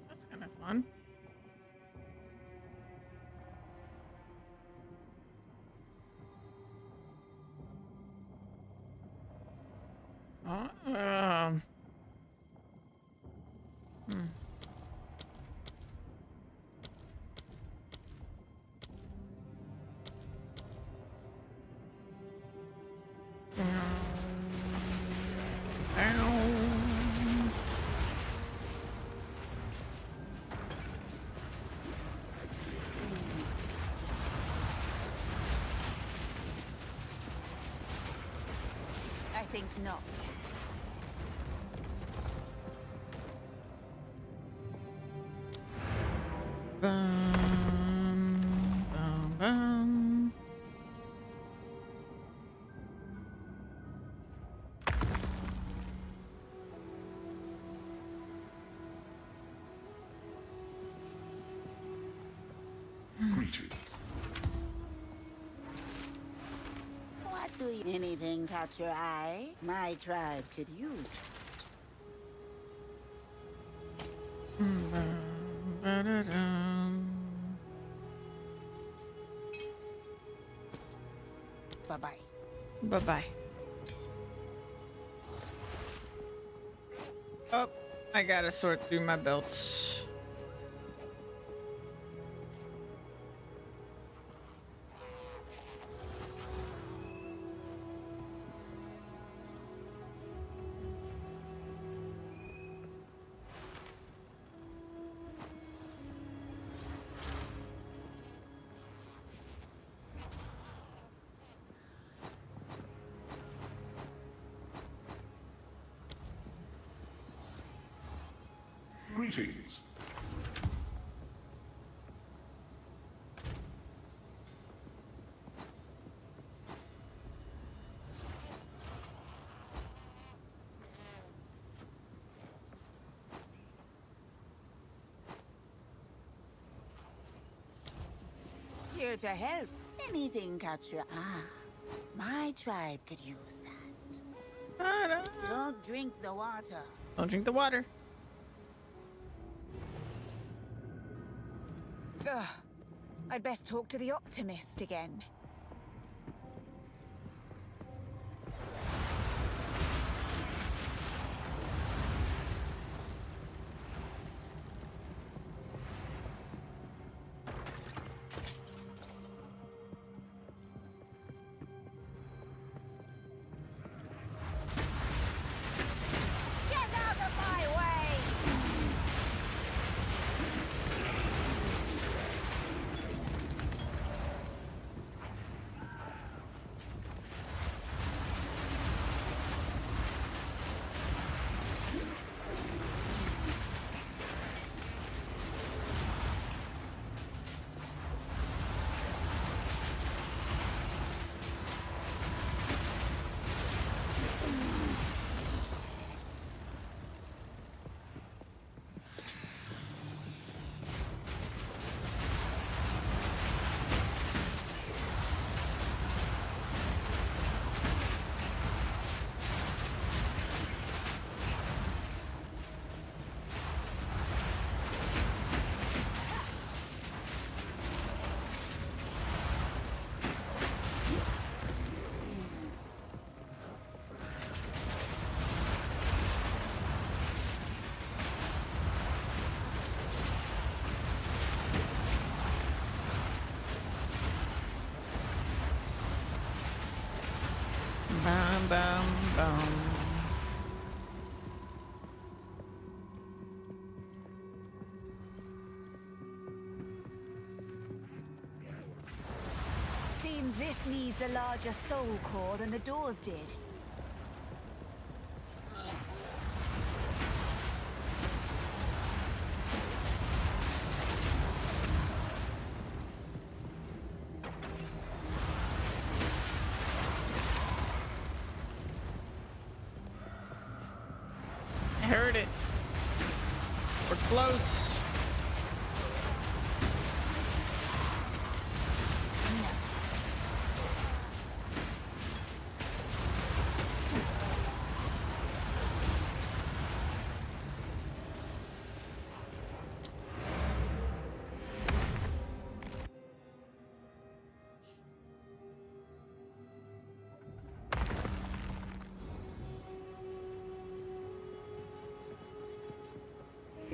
That's kind of fun. Hmm. I think not. Bum, bum, bum. Greetings. What do you... Anything catch your eye? My tribe could use it. Ba-da-dum. Bye-bye. Bye-bye. Oh, I gotta sort through my belts. Greetings. Here to help. Anything catch your eye? My tribe could use that. Ta-da. Don't drink the water. Don't drink the water. Ugh. I'd best talk to the optimist again. Get out of my way! Bum, bum, bum. Seems this needs a larger soul core than the doors did. close.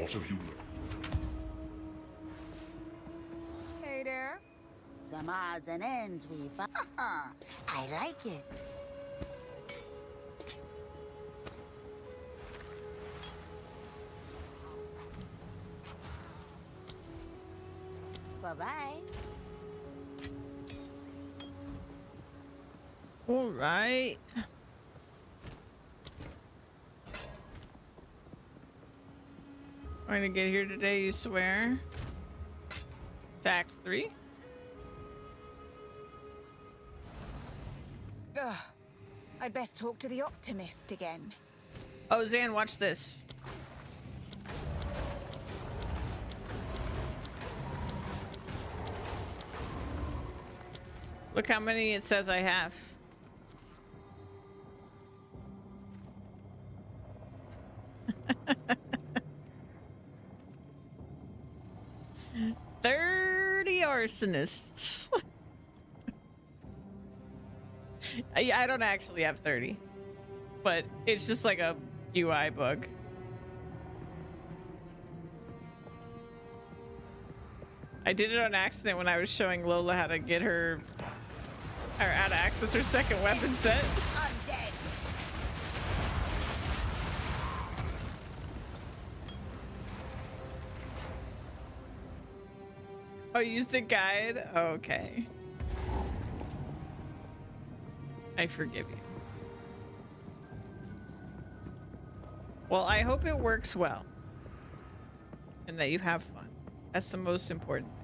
What have you learned? Hey there. Some odds and ends we found. I like it. Bye-bye. All right. Going to get here today, you swear? Tax 3? Ugh. I'd best talk to the optimist again. Oh, Zan, watch this. Look how many it says I have. Arsonists. I don't actually have 30, but it's just like a UI bug. I did it on accident when I was showing Lola how to get her, or how to access her second weapon set. I'm dead. Oh, you used a guide? Okay. I forgive you. Well, I hope it works well. And that you have fun. That's the most important thing.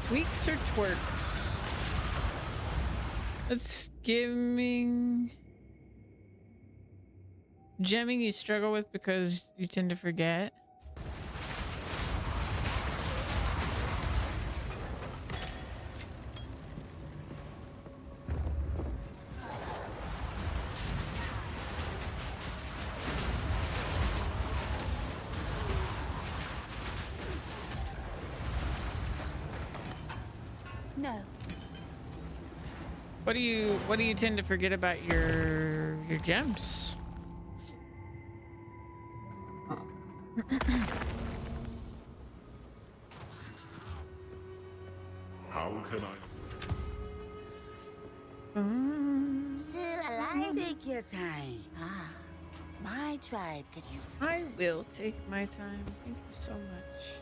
Tweaks or twerks? Let's skimming. Gemming you struggle with because you tend to forget. No. What do you tend to forget about your gems? How can I? Still alive? Take your time. My tribe could use it. I will take my time. Thank you so much.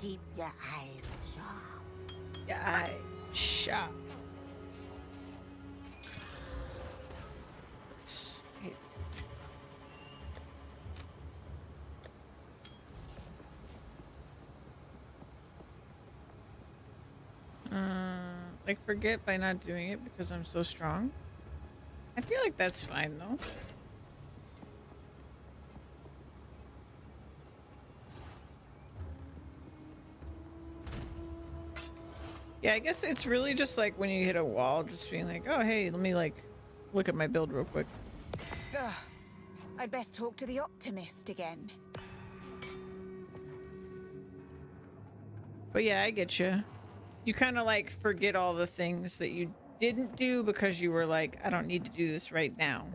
Keep your eyes sharp. Your eyes sharp. Like forget by not doing it because I'm so strong. I feel like that's fine though. Yeah, I guess it's really just like when you hit a wall, just being like, oh, hey, let me like look at my build real quick. Ugh. I'd best talk to the optimist again. But yeah, I get you. You kind of like forget all the things that you didn't do because you were like, I don't need to do this right now.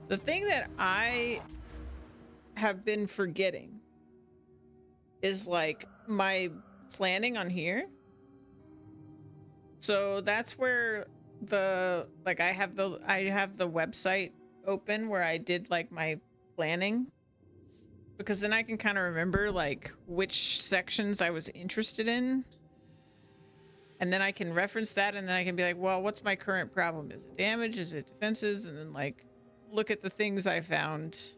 The thing that I have been forgetting is like my planning on here. So that's where the like I have the website open where I did like my planning, because then I can kind of remember like which sections I was interested in, and then I can reference that, and then I can be like, well, what's my current problem? Is it damage? Is it defenses? And then like look at the things I found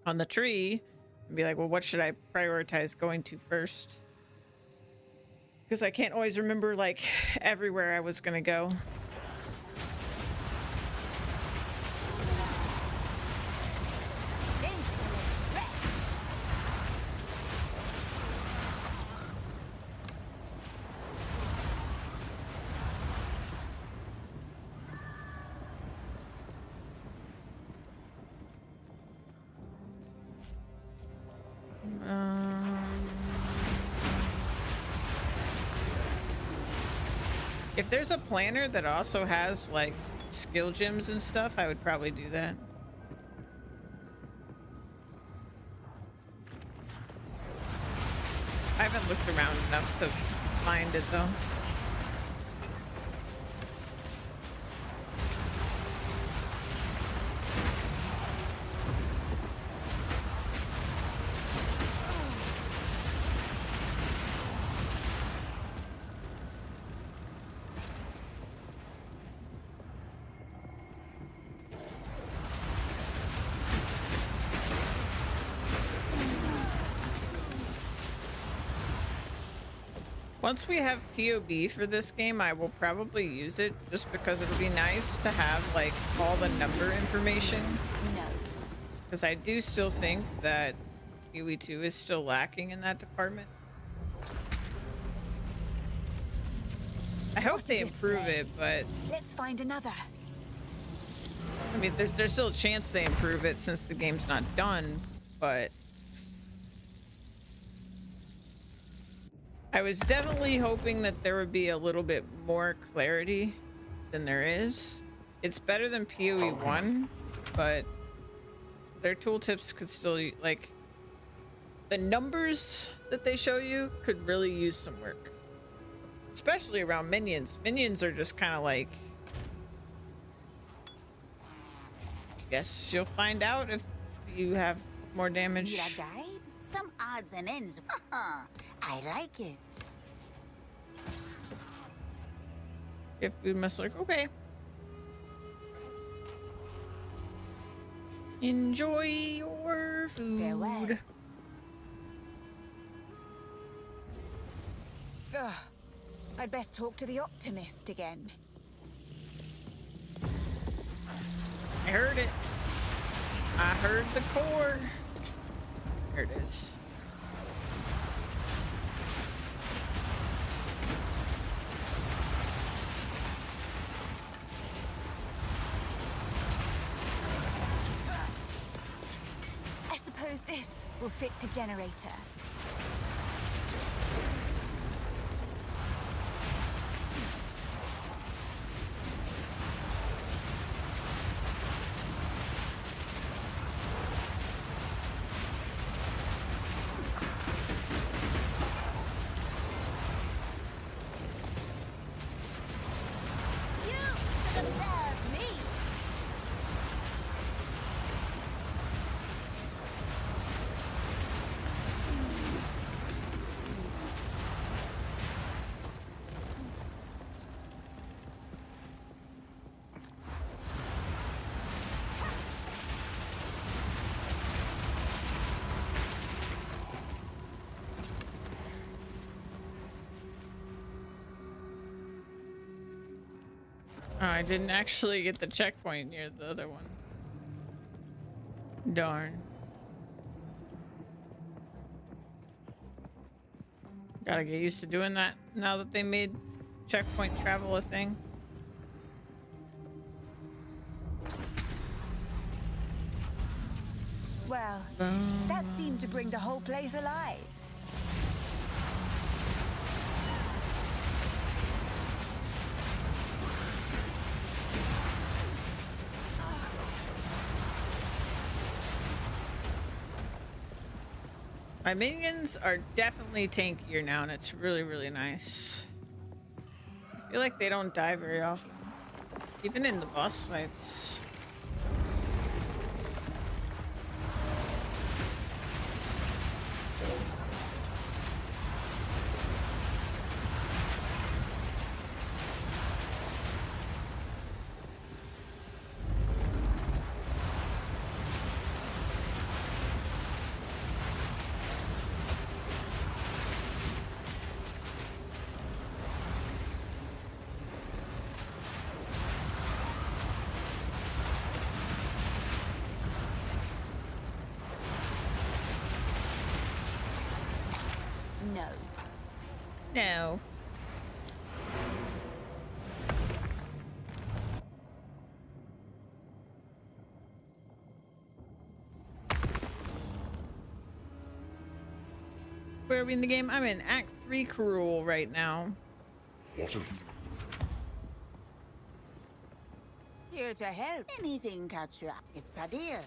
on the tree and be like, well, what should I prioritize going to first? Because I can't always remember like everywhere I was gonna go. If there's a planner that also has like skill gems and stuff, I would probably do that. I haven't looked around enough to find it though. Once we have POB for this game, I will probably use it just because it'll be nice to have like all the number information. Because I do still think that UE2 is still lacking in that department. I hope they improve it, but Let's find another. I mean, there's still a chance they improve it since the game's not done, but I was definitely hoping that there would be a little bit more clarity than there is. It's better than PoE 1, but their tooltips could still, like, the numbers that they show you could really use some work. Especially around minions. Minions are just kind of like, I guess you'll find out if you have more damage. Need a guide? Some odds and ends. I like it. If food must look okay. Enjoy your food. Farewell. Ugh. I'd best talk to the optimist again. I heard it. I heard the core. There it is. I suppose this will fit the generator. Oh, I didn't actually get the checkpoint near the other one. Darn. Gotta get used to doing that now that they made checkpoint travel a thing. Well, that seemed to bring the whole place alive. My minions are definitely tankier now, and it's really, really nice. I feel like they don't die very often, even in the boss fights. No. No. Where are we in the game? I'm in Act 3 Cruel right now. What have you Here to help. Anything catch your eye. It's a deal.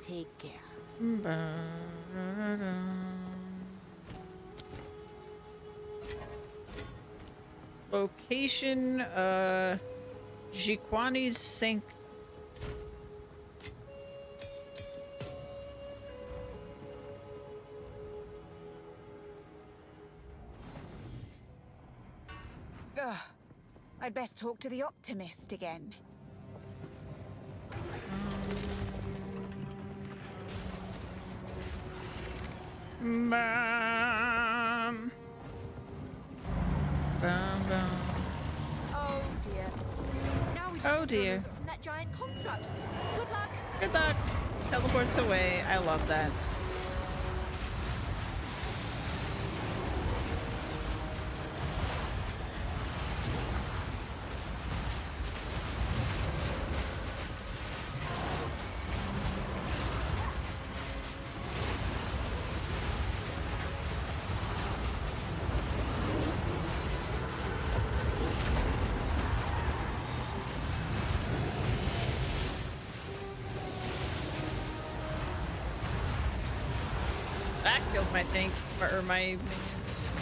Take care. Location, Jiquani's Sink. Ugh. I'd best talk to the optimist again. Bam. Bam, bam. Oh dear. Now we just Oh have to dear. remove it from that giant construct. Good luck. Good luck. Teleports away. I love that. That killed my tank, or my minions.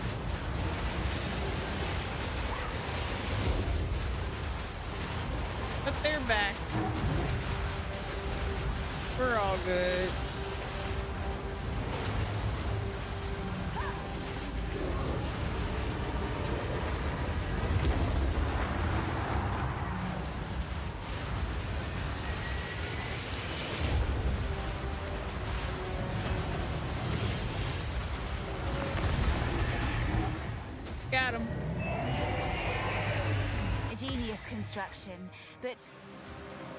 But they're back. We're all good. Got him. A genius construction, but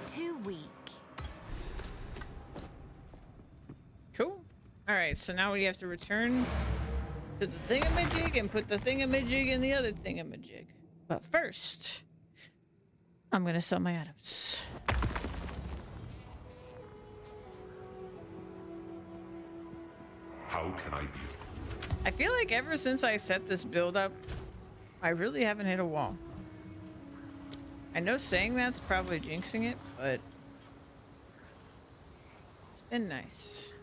too weak. Cool. Alright, so now we have to return to the thingamajig and put the thingamajig in the other thingamajig. But first, I'm gonna sell my items. How can I be? I feel like ever since I set this build up, I really haven't hit a wall. I know saying that's probably jinxing it, but it's been nice.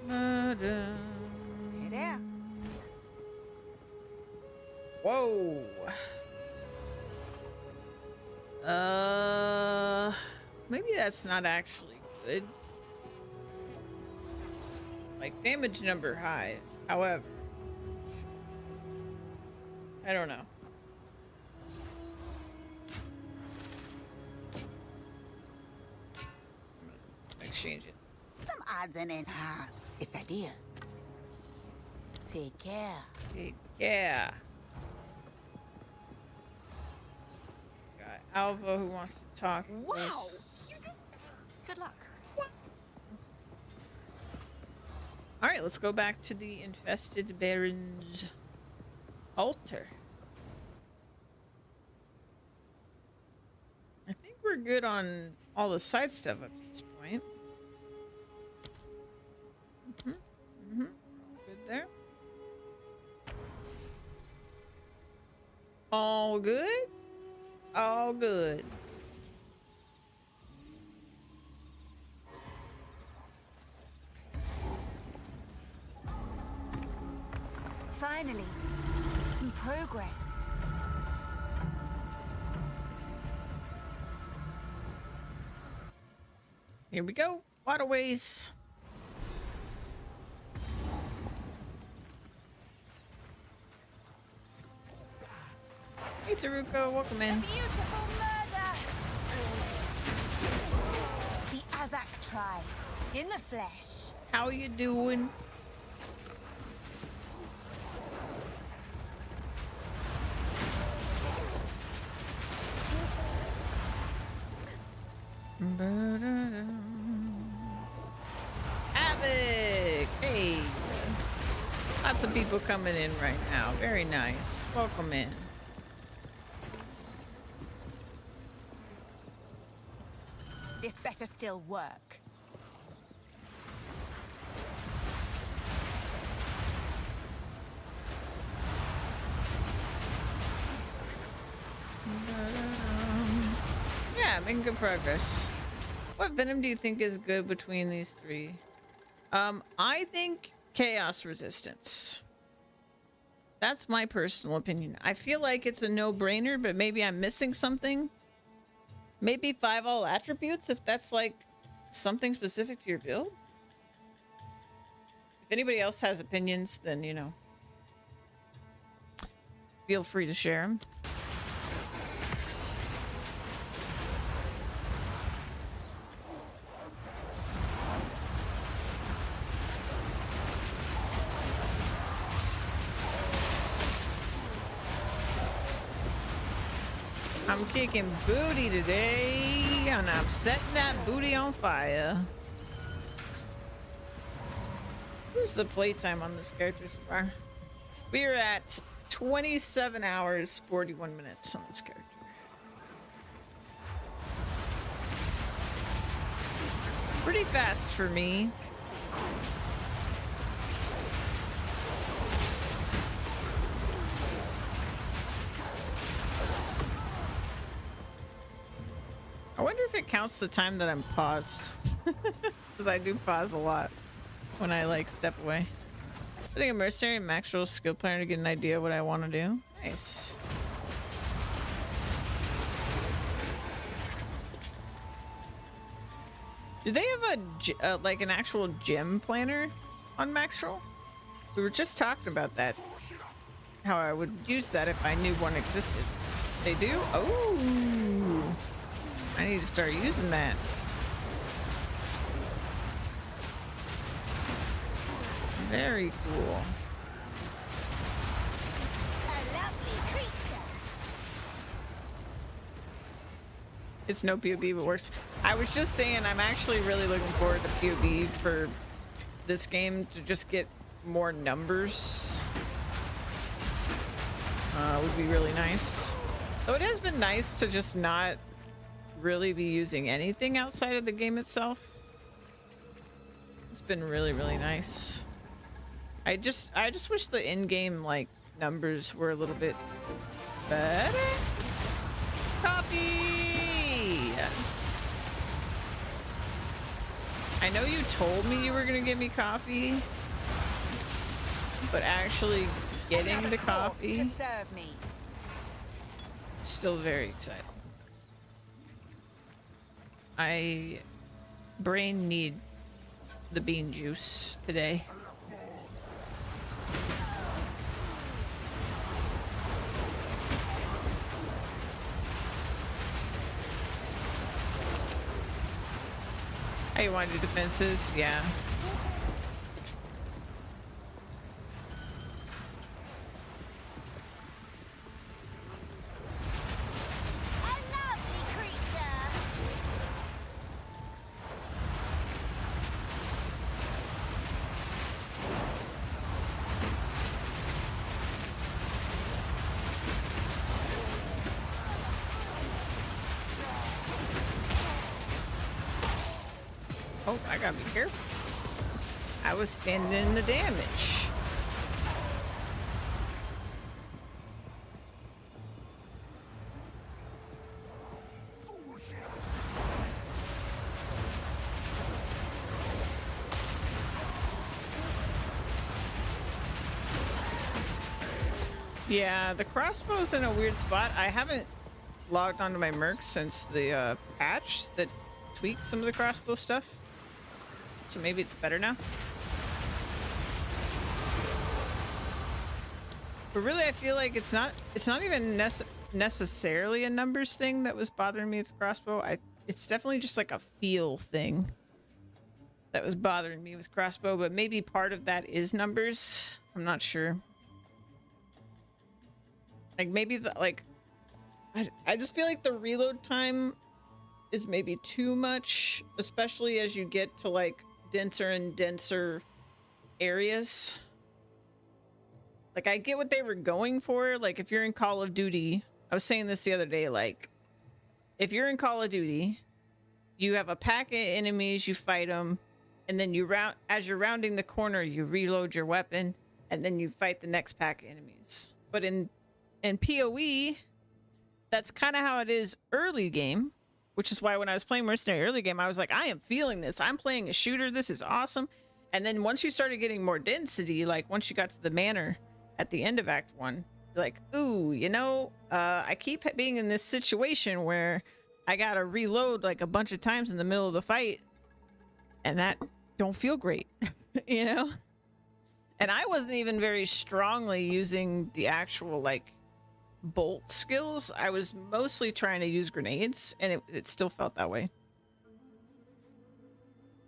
Hey there. Whoa. Maybe that's not actually good. Like, damage number high. However, I don't know. Exchange it. Some odds and ends. It's a deal. Take care. Yeah. Got Alva who wants to talk. Wow! Good luck. All right, let's go back to the infested Baron's altar. I think we're good on all the side stuff up to this point. Good there. All good? All good. Finally, some progress. Here we go. Waterways. Hey, Taruko, welcome in. Beautiful murder! The Azak tribe, in the flesh. How you doing? Havoc! Hey! Lots of people coming in right now. Very nice. Welcome in. This better still work. Yeah, making good progress. What venom do you think is good between these three? I think chaos resistance. That's my personal opinion. I feel like it's a no-brainer, but maybe I'm missing something. Maybe 5 all attributes, if that's like something specific to your build. If anybody else has opinions, then, you know, feel free to share them. I'm kicking booty today, and I'm setting that booty on fire. What's the playtime on this character so far? We're at 27 hours, 41 minutes on this character. Pretty fast for me. I wonder if it counts the time that I'm paused. Because I do pause a lot when I like step away. Putting a mercenary and max roll skill planner to get an idea of what I want to do. Nice. Do they have a like an actual gem planner on max roll? We were just talking about that. How I would use that if I knew one existed. They do? Oh. I need to start using that. Very cool. A lovely creature. It's no POB, but works. I was just saying I'm actually really looking forward to POB for this game to just get more numbers. Would be really nice. Though it has been nice to just not really be using anything outside of the game itself. It's been really, really nice. I just wish the in-game like numbers were a little bit better. Coffee! I know you told me you were gonna give me coffee, but actually getting the coffee To serve me. still very exciting. I brain need the bean juice today. How you want to do defenses? Yeah. gotta be careful. I was standing in the damage. Yeah, the crossbow's in a weird spot. I haven't logged onto my merc since the patch that tweaked some of the crossbow stuff. So maybe it's better now. But really, I feel like it's not even necessarily a numbers thing that was bothering me with crossbow. It's definitely just like a feel thing that was bothering me with crossbow, but maybe part of that is numbers. I'm not sure. Like maybe I just feel like the reload time is maybe too much, especially as you get to like denser and denser areas. Like I get what they were going for. Like if you're in Call of Duty, I was saying this the other day, like if you're in Call of Duty, you have a pack of enemies, you fight them, and then as you're rounding the corner, you reload your weapon, and then you fight the next pack of enemies. But in PoE, that's kind of how it is early game, which is why when I was playing Mercenary early game, I was like, I am feeling this. I'm playing a shooter. This is awesome. And then once you started getting more density, like once you got to the manor at the end of Act 1, you're like, ooh, you know, I keep being in this situation where I gotta reload like a bunch of times in the middle of the fight, and that don't feel great, you know? And I wasn't even very strongly using the actual like bolt skills. I was mostly trying to use grenades, and it still felt that way.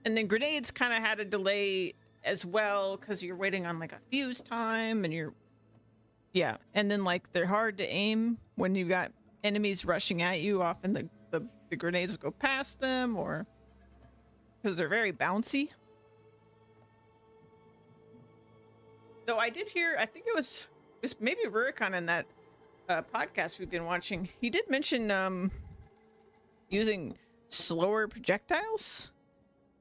And then grenades kind of had a delay as well because you're waiting on like a fuse time, and yeah, and then like they're hard to aim when you got enemies rushing at you. Often the grenades go past them, or because they're very bouncy. Though I did hear, I think it was maybe Rurikon in that podcast we've been watching. He did mention using slower projectiles,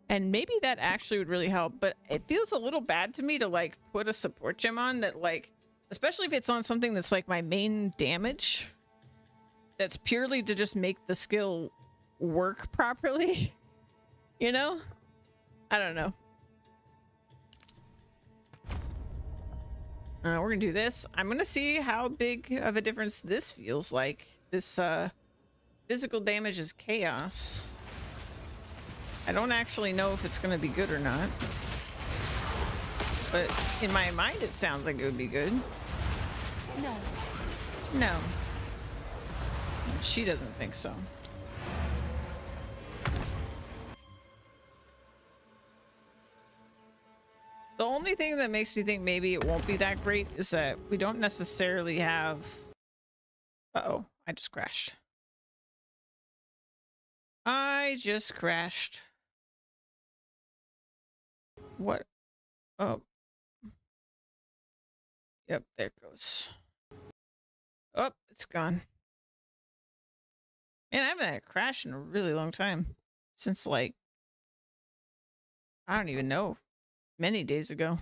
and maybe that actually would really help. But it feels a little bad to me to like put a support gem on that, like, especially if it's on something that's like my main damage, that's purely to just make the skill work properly. You know? I don't know. We're gonna do this. I'm gonna see how big of a difference this feels like. This physical damage is chaos. I don't actually know if it's gonna be good or not, but in my mind it sounds like it would be good. No. She doesn't think so. The only thing that makes me think maybe it won't be that great is that we don't necessarily have... Uh-oh, I just crashed. What? Oh. Yep, there it goes. Oh, it's gone. Man, I haven't had a crash in a really long time. Since, like, I don't even know. Many days ago.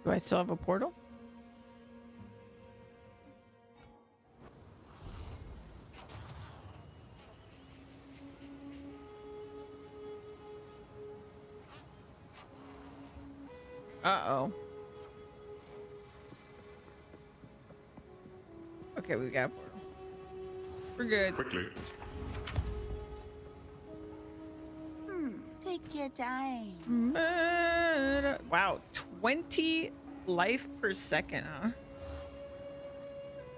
Do I still have a portal? Uh-oh. Okay, we got a portal. We're good. Quickly. Take your time. Wow, 20 life per second, huh?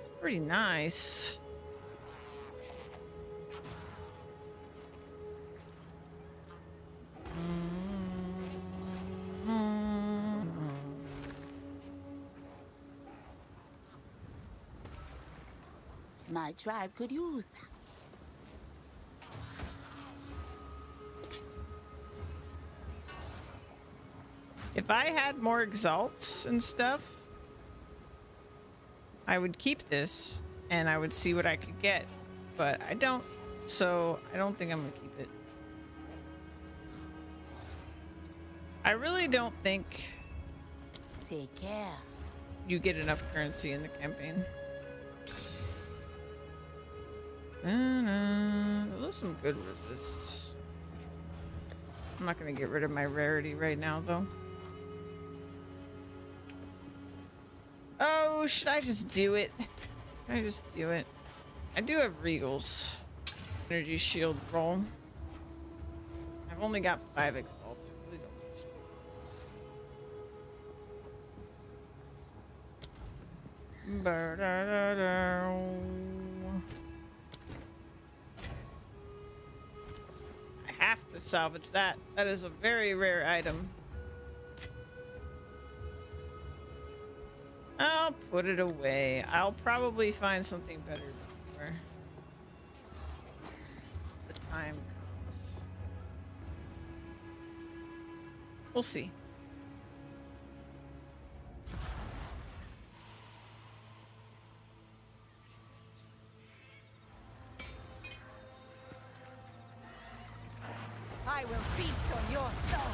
It's pretty nice. My tribe could use that. If I had more exalts and stuff, I would keep this and I would see what I could get, but I don't, so I don't think I'm gonna keep it. I really don't think Take care. you get enough currency in the campaign. Those are some good resists. I'm not gonna get rid of my rarity right now though. Oh, should I just do it? Should I just do it? I do have Regal's energy shield roll. I've only got 5 exalts. I really don't need to. I have to salvage that. That is a very rare item. I'll put it away. I'll probably find something better before the time comes. We'll see. I will feast on your soul.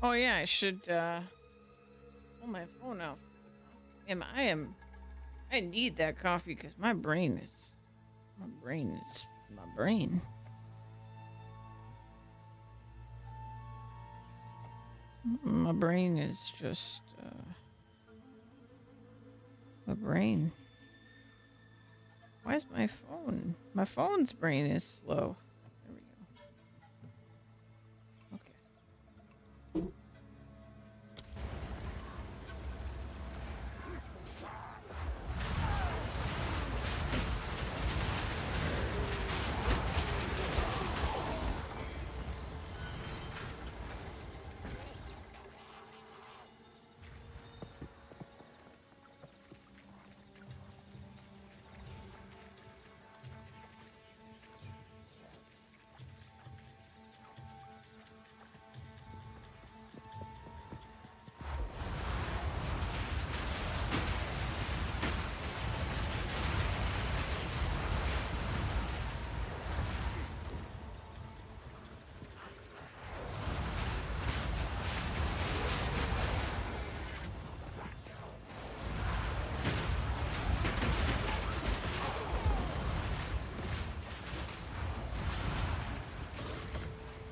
Oh yeah, I should pull my phone out. I need that coffee because my brain. My brain is just my brain. Why is my phone? My phone's brain is slow. There we go. Okay.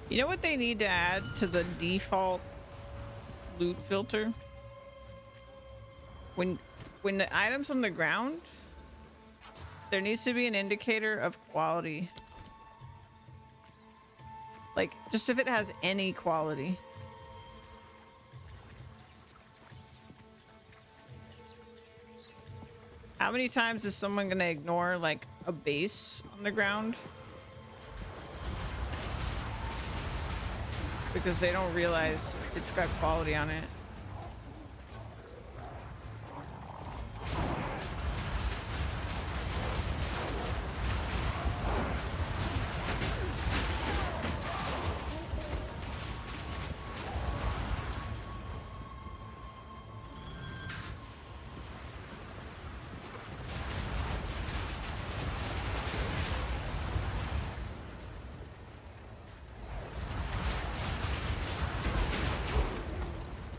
You know what they need to add to the default loot filter? When the item's on the ground, there needs to be an indicator of quality. Like, just if it has any quality. How many times is someone gonna ignore, like, a base on the ground? Because they don't realize it's got quality on it.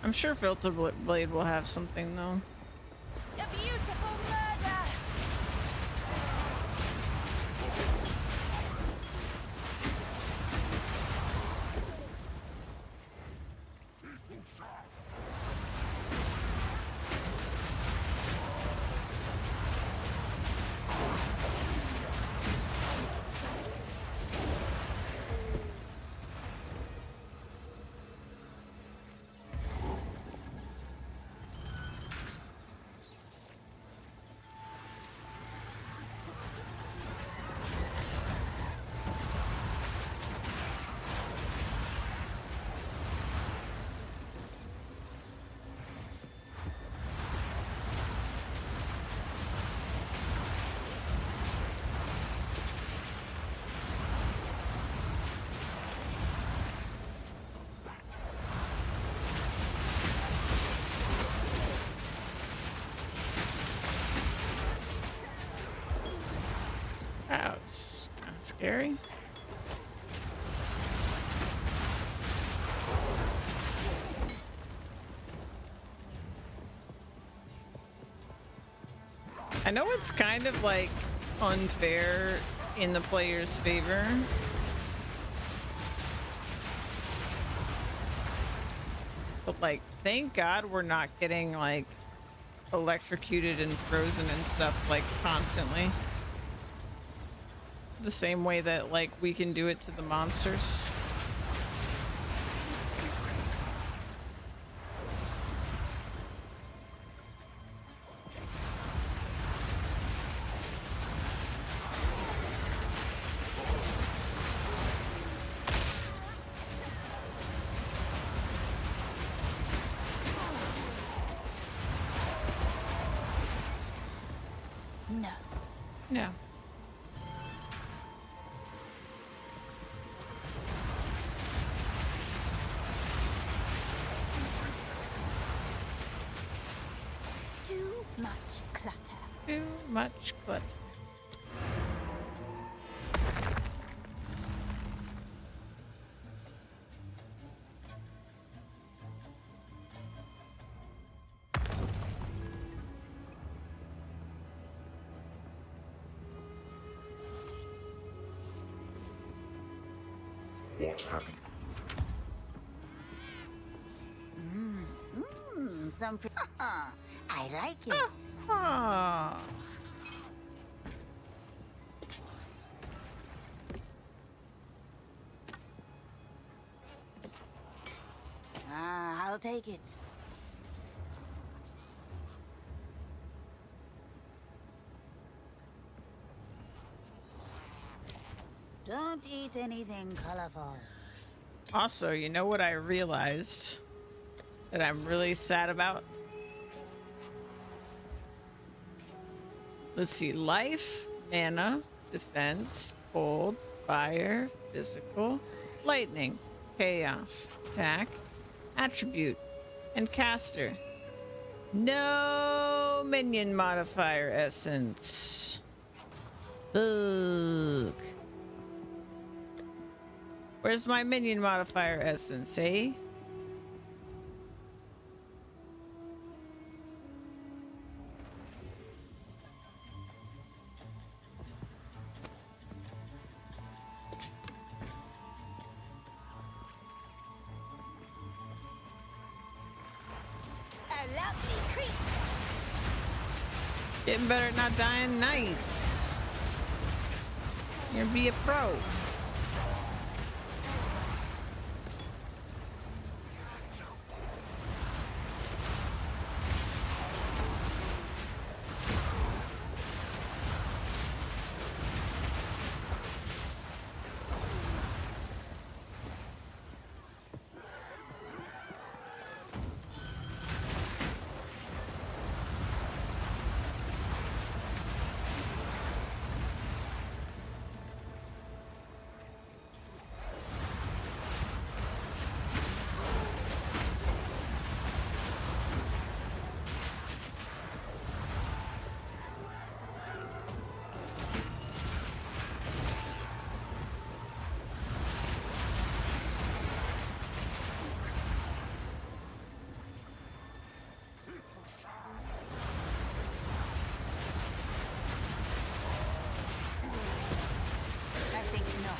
I'm sure Filter Blade will have something though. A beautiful murder. scary. I know it's kind of like unfair in the player's favor. But like, thank God we're not getting like electrocuted and frozen and stuff like constantly. The same way that like we can do it to the monsters. No. No. Too much clutter. Too much clutter. What happened? Some. I like it. Ah. I'll take it. Don't eat anything colorful. Also, you know what I realized that I'm really sad about? Let's see. Life, mana, defense, cold, fire, physical, lightning, chaos, attack, attribute, and caster. No minion modifier essence. Look. Where's my minion modifier essence, eh? A lovely creature. Getting better at not dying. Nice. You're gonna be a pro. I think not.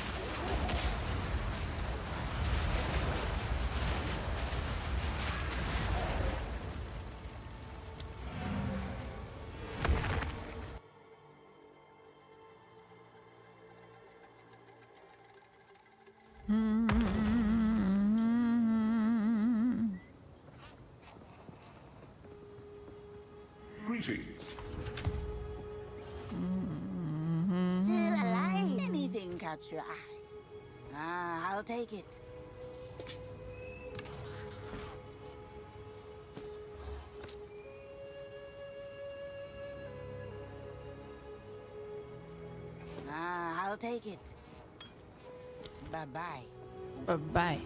Greetings. Still alive. Anything catch your eye? I'll take it. I'll take it. Bye-bye. Bye-bye.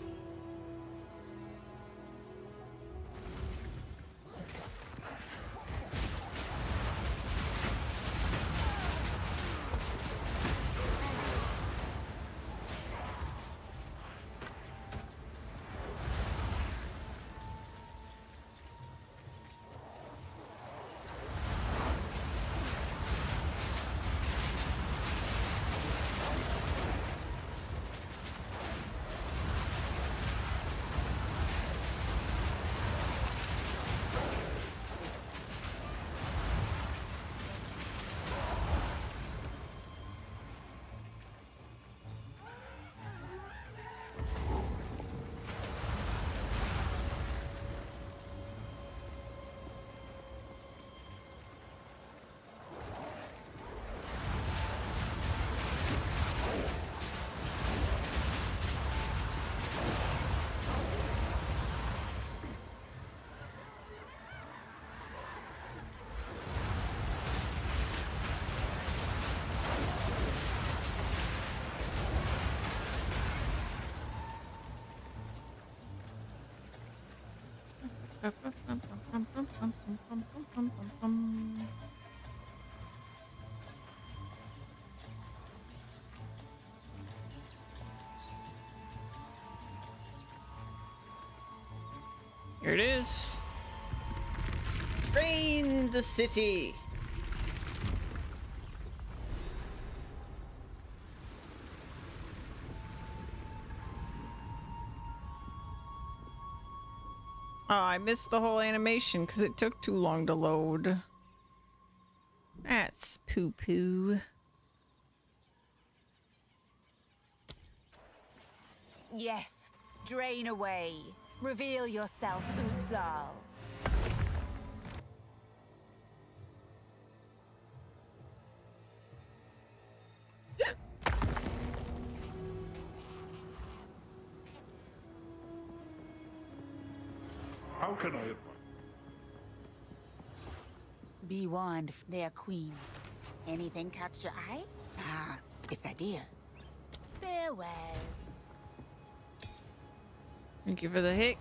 Here it is. Drain the city. Oh, I missed the whole animation because it took too long to load. That's poo-poo. Yes. Drain away. Reveal yourself, Exile. How can I advise? Be warned, their queen. Anything catch your eye? Ah, it's a deal. Farewell. Thank you for the hick.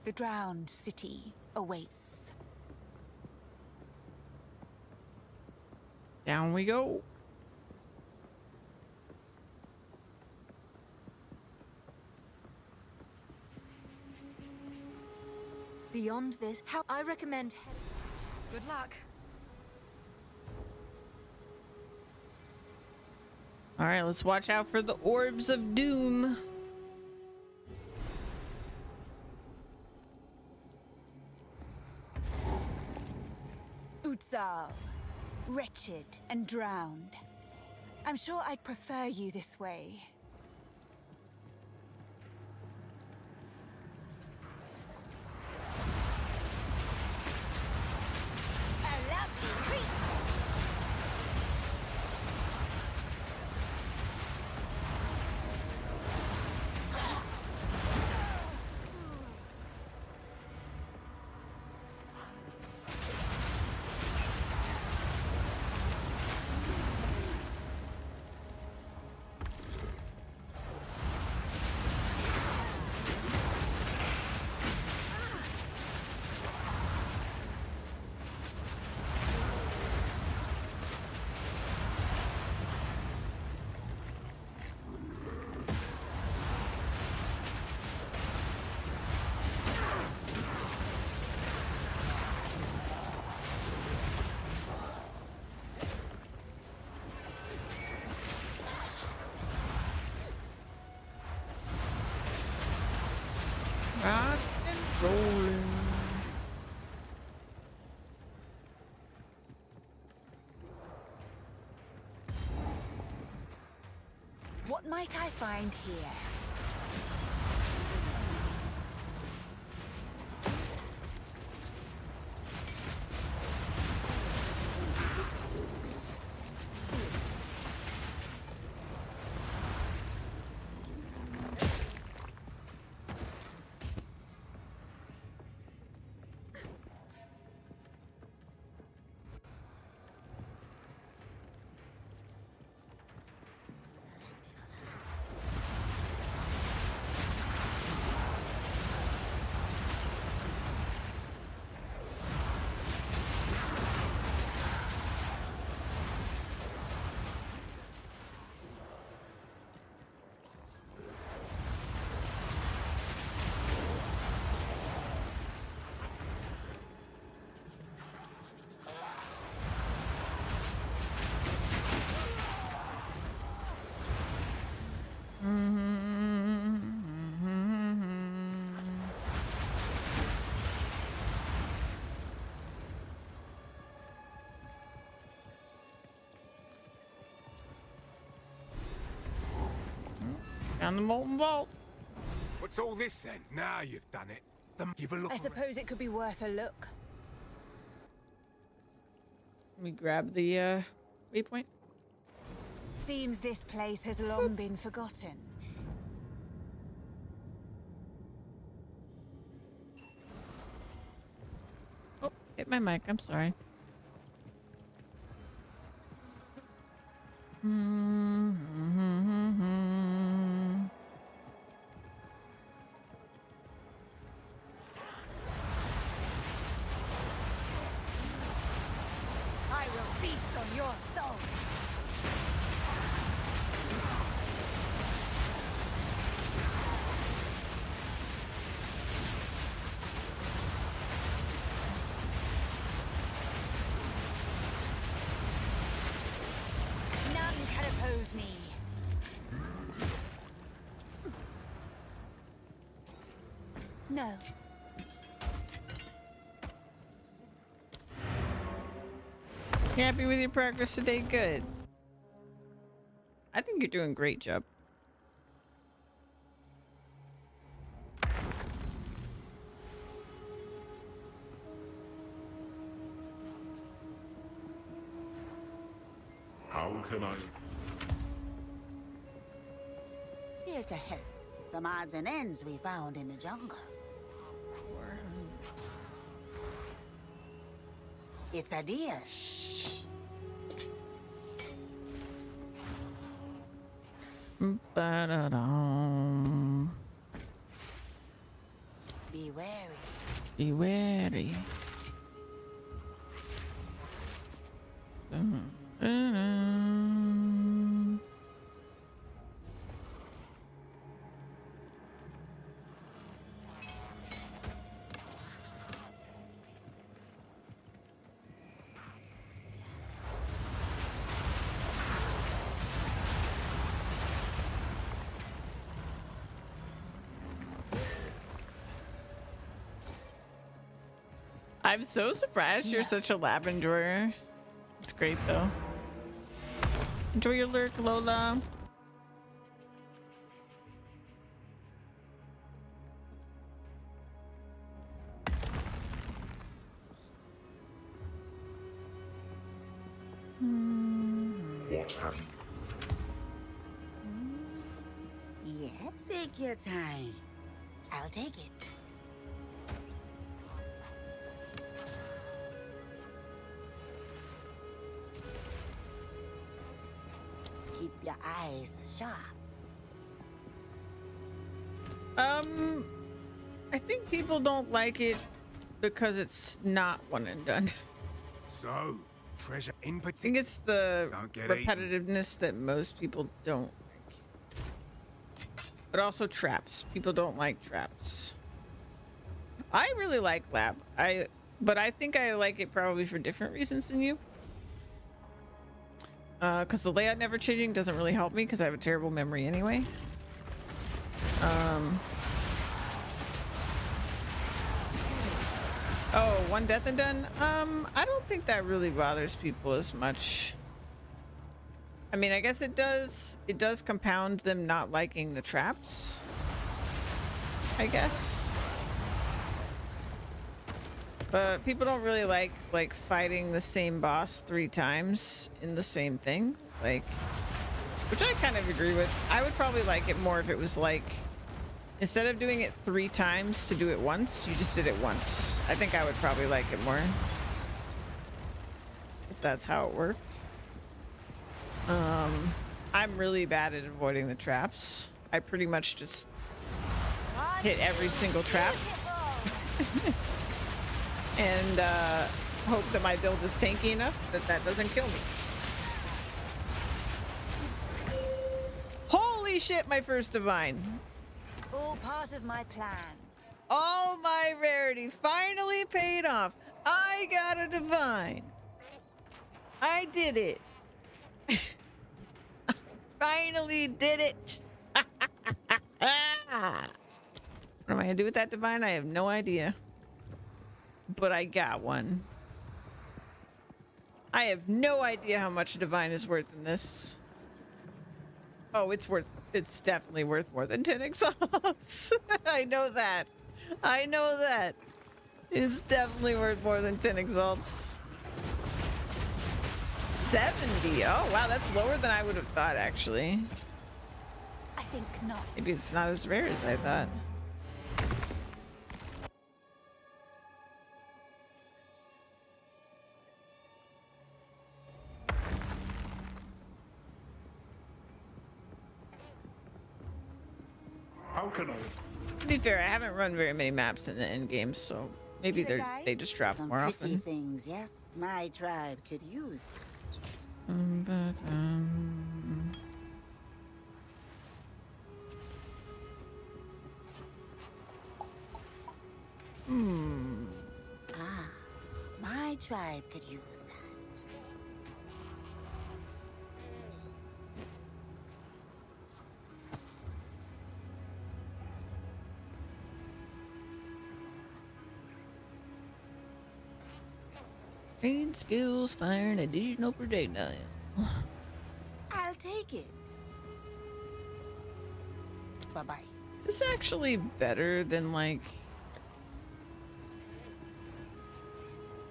The drowned city awaits. Down we go. Beyond this, how I recommend. Good luck. All right, let's watch out for the orbs of doom. Exile. Wretched and drowned. I'm sure I'd prefer you this way. A lovely creature. Rock and rolling. What might I find here? Down the molten vault. What's all this then? Now you've done it. Give a look. I suppose it could be worth a look. Let me grab the waypoint. Seems this place has long been forgotten. Oh, hit my mic. I'm sorry. No. You happy with your progress today? Good. I think you're doing a great job. How can I? Here to help. Some odds and ends we found in the jungle. It's a deal. Ba-da-dum. Be wary. Be wary. Dun-dun. I'm so surprised you're such a lab enjoyer. It's great though. Enjoy your lurk, Lola. What happened? Yes, take your time. I'll take it. Keep your eyes sharp. I think people don't like it because it's not one and done. So, treasure in I particular. think it's the Don't get repetitiveness that most people don't like. But also traps. People don't like traps. I really like lab. But I think I like it probably for different reasons than you. Because the layout never changing doesn't really help me because I have a terrible memory anyway. Oh, one death and done? I don't think that really bothers people as much. I mean, I guess it does compound them not liking the traps. I guess. But people don't really like fighting the same boss 3 times in the same thing. Like, which I kind of agree with. I would probably like it more if it was like, instead of doing it 3 times to do it once, you just did it once. I think I would probably like it more. If that's how it worked. I'm really bad at avoiding the traps. I pretty much just hit every single trap. And hope that my build is tanky enough that that doesn't kill me. Holy shit, my first divine. All part of my plan. All my rarity finally paid off. I got a divine. I did it. Finally did it. What am I gonna do with that divine? I have no idea. But I got one. I have no idea how much a divine is worth in this. Oh, it's definitely worth more than 10 exalts. I know that. I know that. It's definitely worth more than 10 exalts. 70. Oh, wow, that's lower than I would have thought, actually. I think not. Maybe it's not as rare as I thought. How can I? To be fair, I haven't run very many maps in the end game, so maybe they just drop Some more pretty often. things, yes. My tribe could use it. Ah, my tribe could use that. Train skills firing additional projectile. I'll take it. Bye-bye. Is this actually better than like...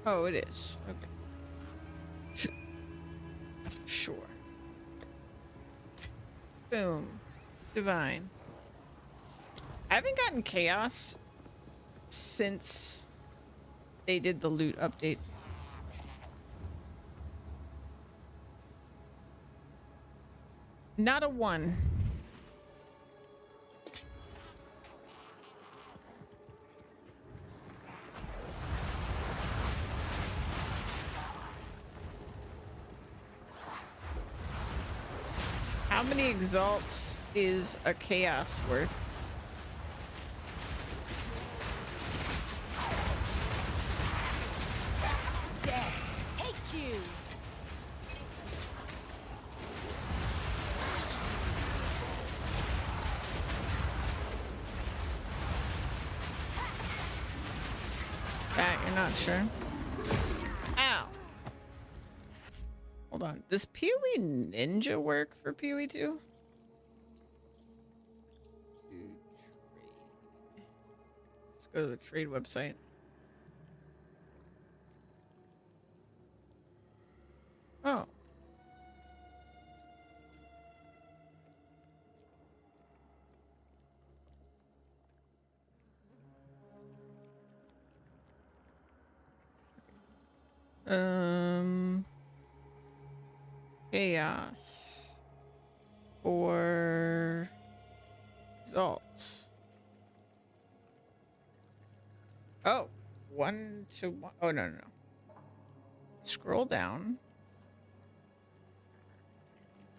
Oh, it is. Okay. Sure. Boom. Divine. I haven't gotten chaos since they did the loot update. Not a one. How many exalts is a chaos worth? Death, take you. That you're not sure? Ow. Hold on. Does PoE Ninja work for PoE 2? Let's go to the trade website. Oh. Chaos or Exalt. Oh, 1 to 1. Oh, no. Scroll down.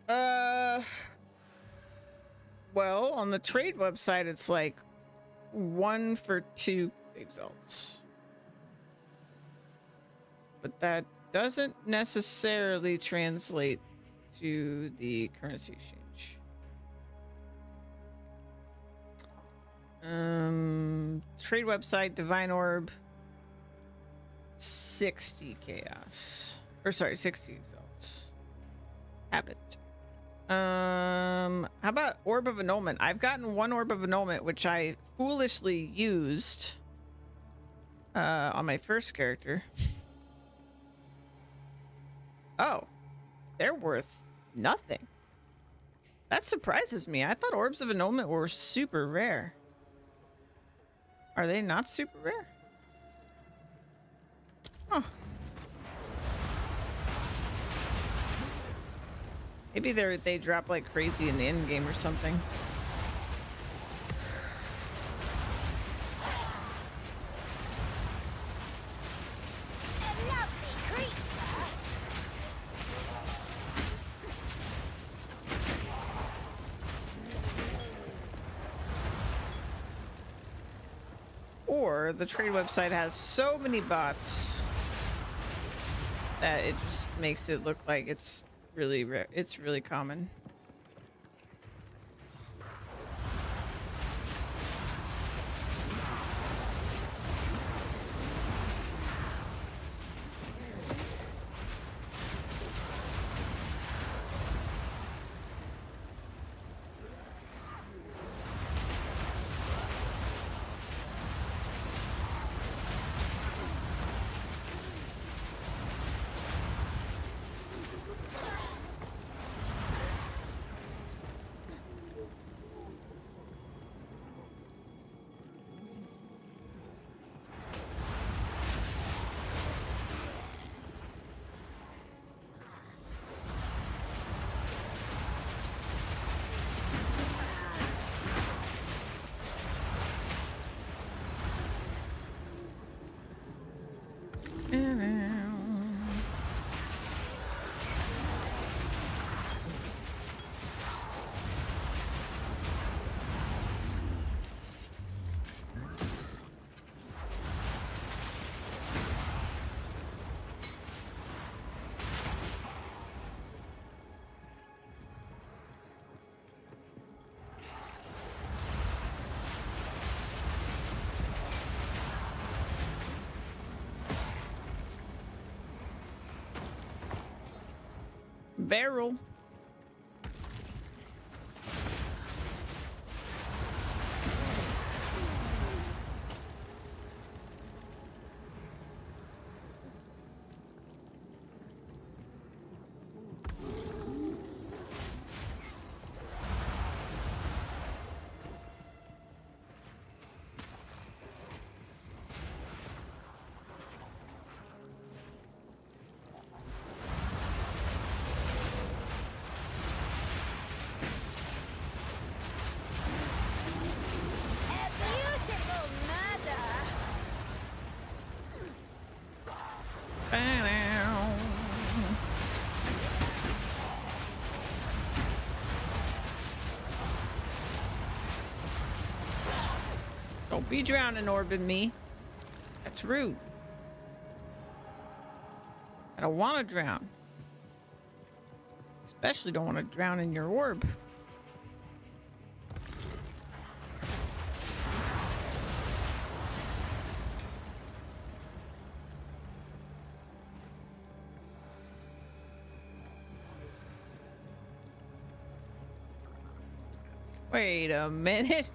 Well, on the trade website, it's like 1 for 2 exalts. But that doesn't necessarily translate to the currency exchange. Trade website, Divine Orb, 60 chaos. Or sorry, 60 exalts. Habit. How about Orb of Annulment? I've gotten 1 Orb of Annulment, which I foolishly used on my first character. Oh, they're worth nothing. That surprises me. I thought Orbs of Annulment were super rare. Are they not super rare? Huh. Maybe they drop like crazy in the end game or something. Or the trade website has so many bots that it just makes it look like it's really rare. It's really common. barrel. Don't be drowning orbing me. That's rude. I don't want to drown. Especially don't want to drown in your orb. Wait a minute.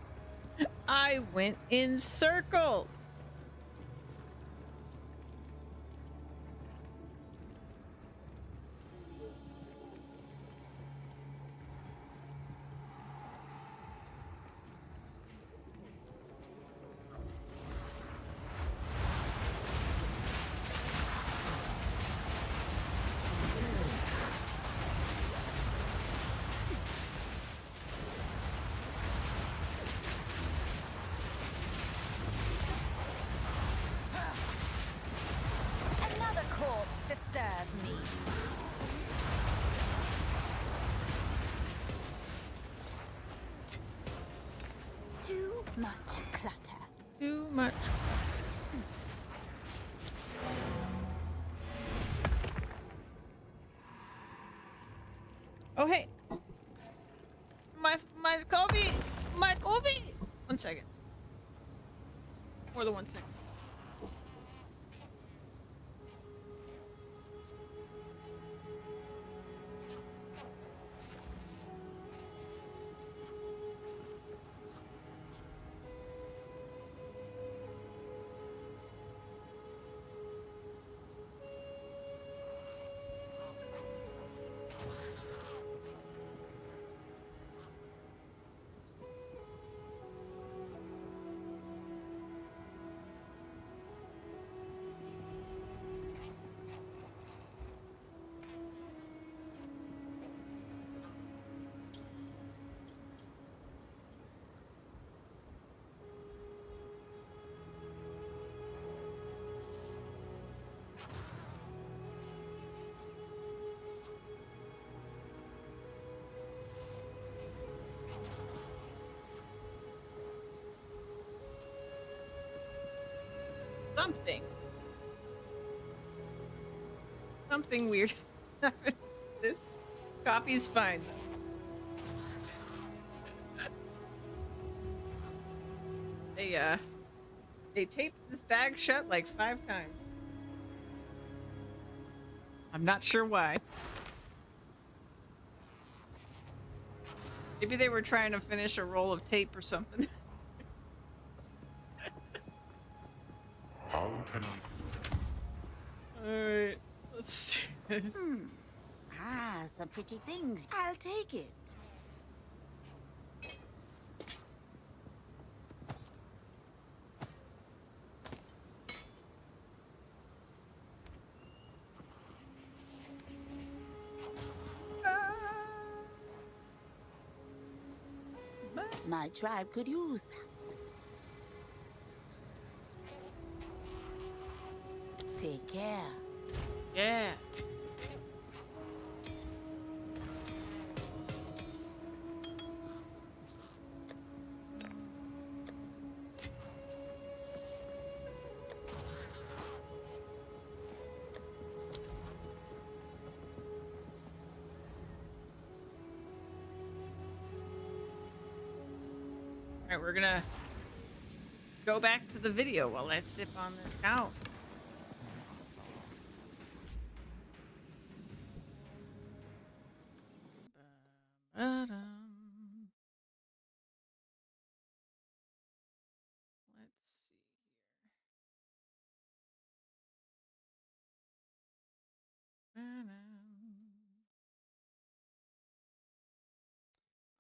I went in circle. Another corpse to serve me. Too much clutter. Too much. Oh hey. My coffee. My coffee. 1 second. More than 1 second. Something weird. This coffee's fine. They taped this bag shut like 5 times. I'm not sure why. Maybe they were trying to finish a roll of tape or something. How can I? Alright, let's do this. Ah, some pretty things. I'll take it. My tribe could use that. Take care. Yeah. All right, we're gonna go back to the video while I sip on this cow.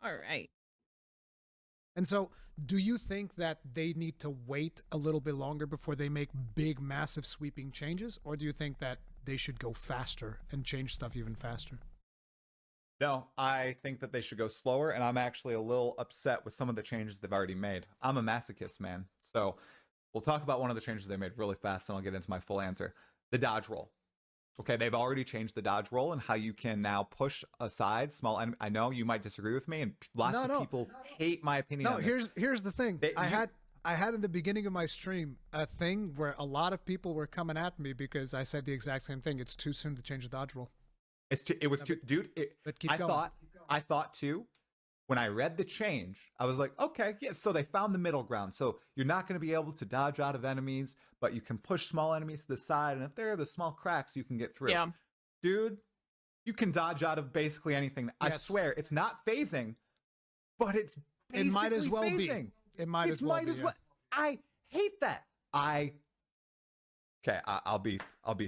All right. And so, do you think that they need to wait a little bit longer before they make big, massive, sweeping changes? Or do you think that they should go faster and change stuff even faster? No, I think that they should go slower, and I'm actually a little upset with some of the changes they've already made. I'm a masochist, man. So we'll talk about one of the changes they made really fast, and I'll get into my full answer. The dodge roll. Okay, they've already changed the dodge roll and how you can now push aside small enemy. I know you might disagree with me, and lots of people hate my opinion on this. Here's the thing. I had in the beginning of my stream a thing where a lot of people were coming at me because I said the exact same thing. It's too soon to change the dodge roll. It was too, dude. I thought too. When I read the change, I was like, okay, yeah. So they found the middle ground. So you're not going to be able to dodge out of enemies, but you can push small enemies to the side, and if there are the small cracks, you can get through. Yeah, dude, you can dodge out of basically anything. Yes. I swear, it's not phasing, but it's basically it might as well phasing. Be. It might as well be. I hate that. Okay, I'll be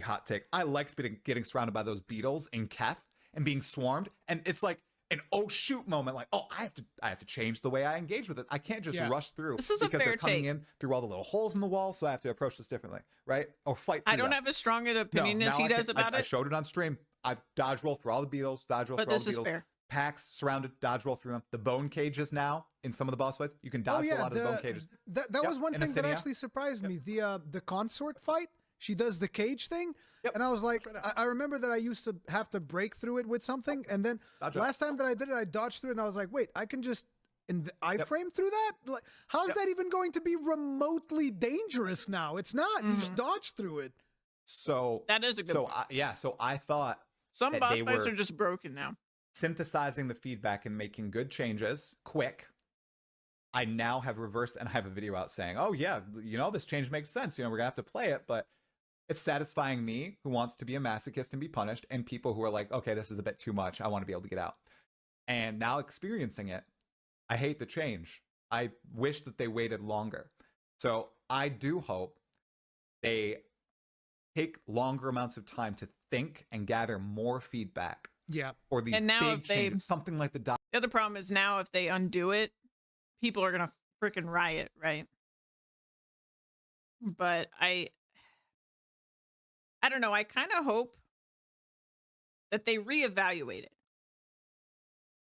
hot take. I liked getting surrounded by those beetles in Keth and being swarmed, and it's like an oh shoot moment. Like, oh, I have to change the way I engage with it. I can't just rush through this is because a fair they're coming take. in through all the little holes in the wall. So I have to approach this differently, right? Or fight. I don't have as strong an opinion as he does about it. I showed it on stream. I dodge roll through all the beetles. Dodge roll through all the beetles. Fair. Packs surrounded, dodge roll through them. The bone cages now in some of the boss fights, you can dodge a lot of the bone cages. That was one thing that actually surprised me. The consort fight. She does the cage thing, and I was like, I remember that I used to have to break through it with something, and then last time that I did it, I dodged through it, and I was like, wait, I can just iframe through that? Like, how's that even going to be remotely dangerous now? It's not. You just dodge through it. So that is a good point. So I thought some boss fights are just broken now. Synthesizing the feedback and making good changes quick. I now have reversed, and I have a video out saying, oh yeah, this change makes sense. We're gonna have to play it, but it's satisfying me, who wants to be a masochist and be punished, and people who are like, okay, this is a bit too much. I want to be able to get out. And now experiencing it, I hate the change. I wish that they waited longer. So I do hope they take longer amounts of time to think and gather more feedback. Yeah. Or these big changes, something like the other problem is now if they undo it, people are gonna freaking riot, right? But I don't know. I kind of hope that they reevaluate it.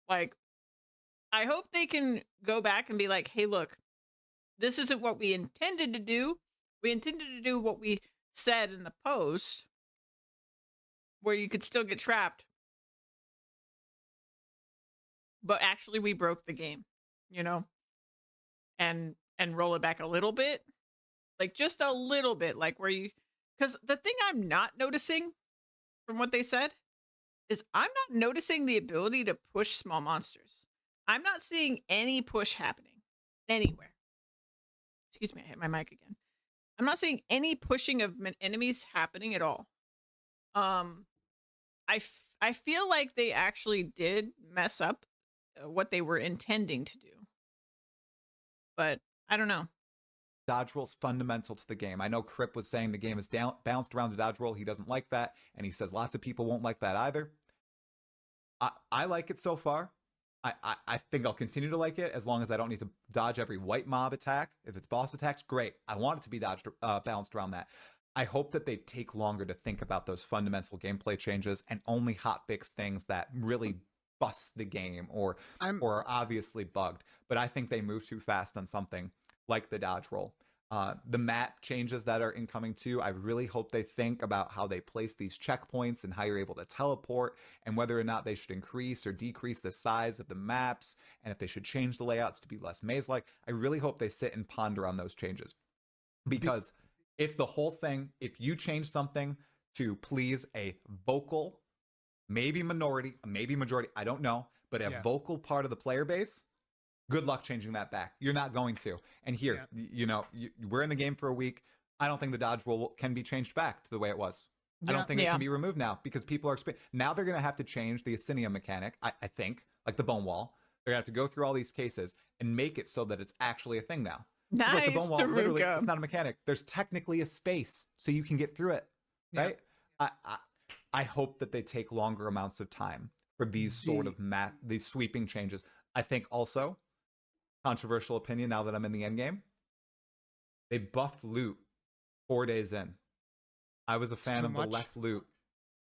Like, I hope they can go back and be like, hey, look, this isn't what we intended to do. We intended to do what we said in the post, where you could still get trapped. But actually, we broke the game, and roll it back a little bit. Like, just a little bit. Like, where you... Because the thing I'm not noticing from what they said is I'm not noticing the ability to push small monsters. I'm not seeing any push happening anywhere. Excuse me, I hit my mic again. I'm not seeing any pushing of enemies happening at all. I feel like they actually did mess up what they were intending to do. But I don't know. Dodge roll is fundamental to the game. I know Crip was saying the game is bounced around the dodge roll. He doesn't like that, and he says lots of people won't like that either. I like it so far. I think I'll continue to like it as long as I don't need to dodge every white mob attack. If it's boss attacks, great. I want it to be balanced around that. I hope that they take longer to think about those fundamental gameplay changes and only hotfix things that really bust the game or are obviously bugged. But I think they move too fast on something like the dodge roll. The map changes that are incoming too. I really hope they think about how they place these checkpoints and how you're able to teleport and whether or not they should increase or decrease the size of the maps and if they should change the layouts to be less maze-like. I really hope they sit and ponder on those changes because it's the whole thing. If you change something to please a vocal, maybe minority, maybe majority, I don't know, but a vocal part of the player base, good luck changing that back. You're not going to. And here, we're in the game for a week. I don't think the dodge roll can be changed back to the way it was. I don't think it can be removed now because people are... Now they're going to have to change the Ascinia mechanic, I think, like the bone wall. They're going to have to go through all these cases and make it so that it's actually a thing now. Nice, like the bone wall, literally, it's not a mechanic. There's technically a space so you can get through it, right? I hope that they take longer amounts of time for these sort of these sweeping changes. I think also, controversial opinion now that I'm in the end game, they buffed loot 4 days in. I was a It's fan too of much. the less loot.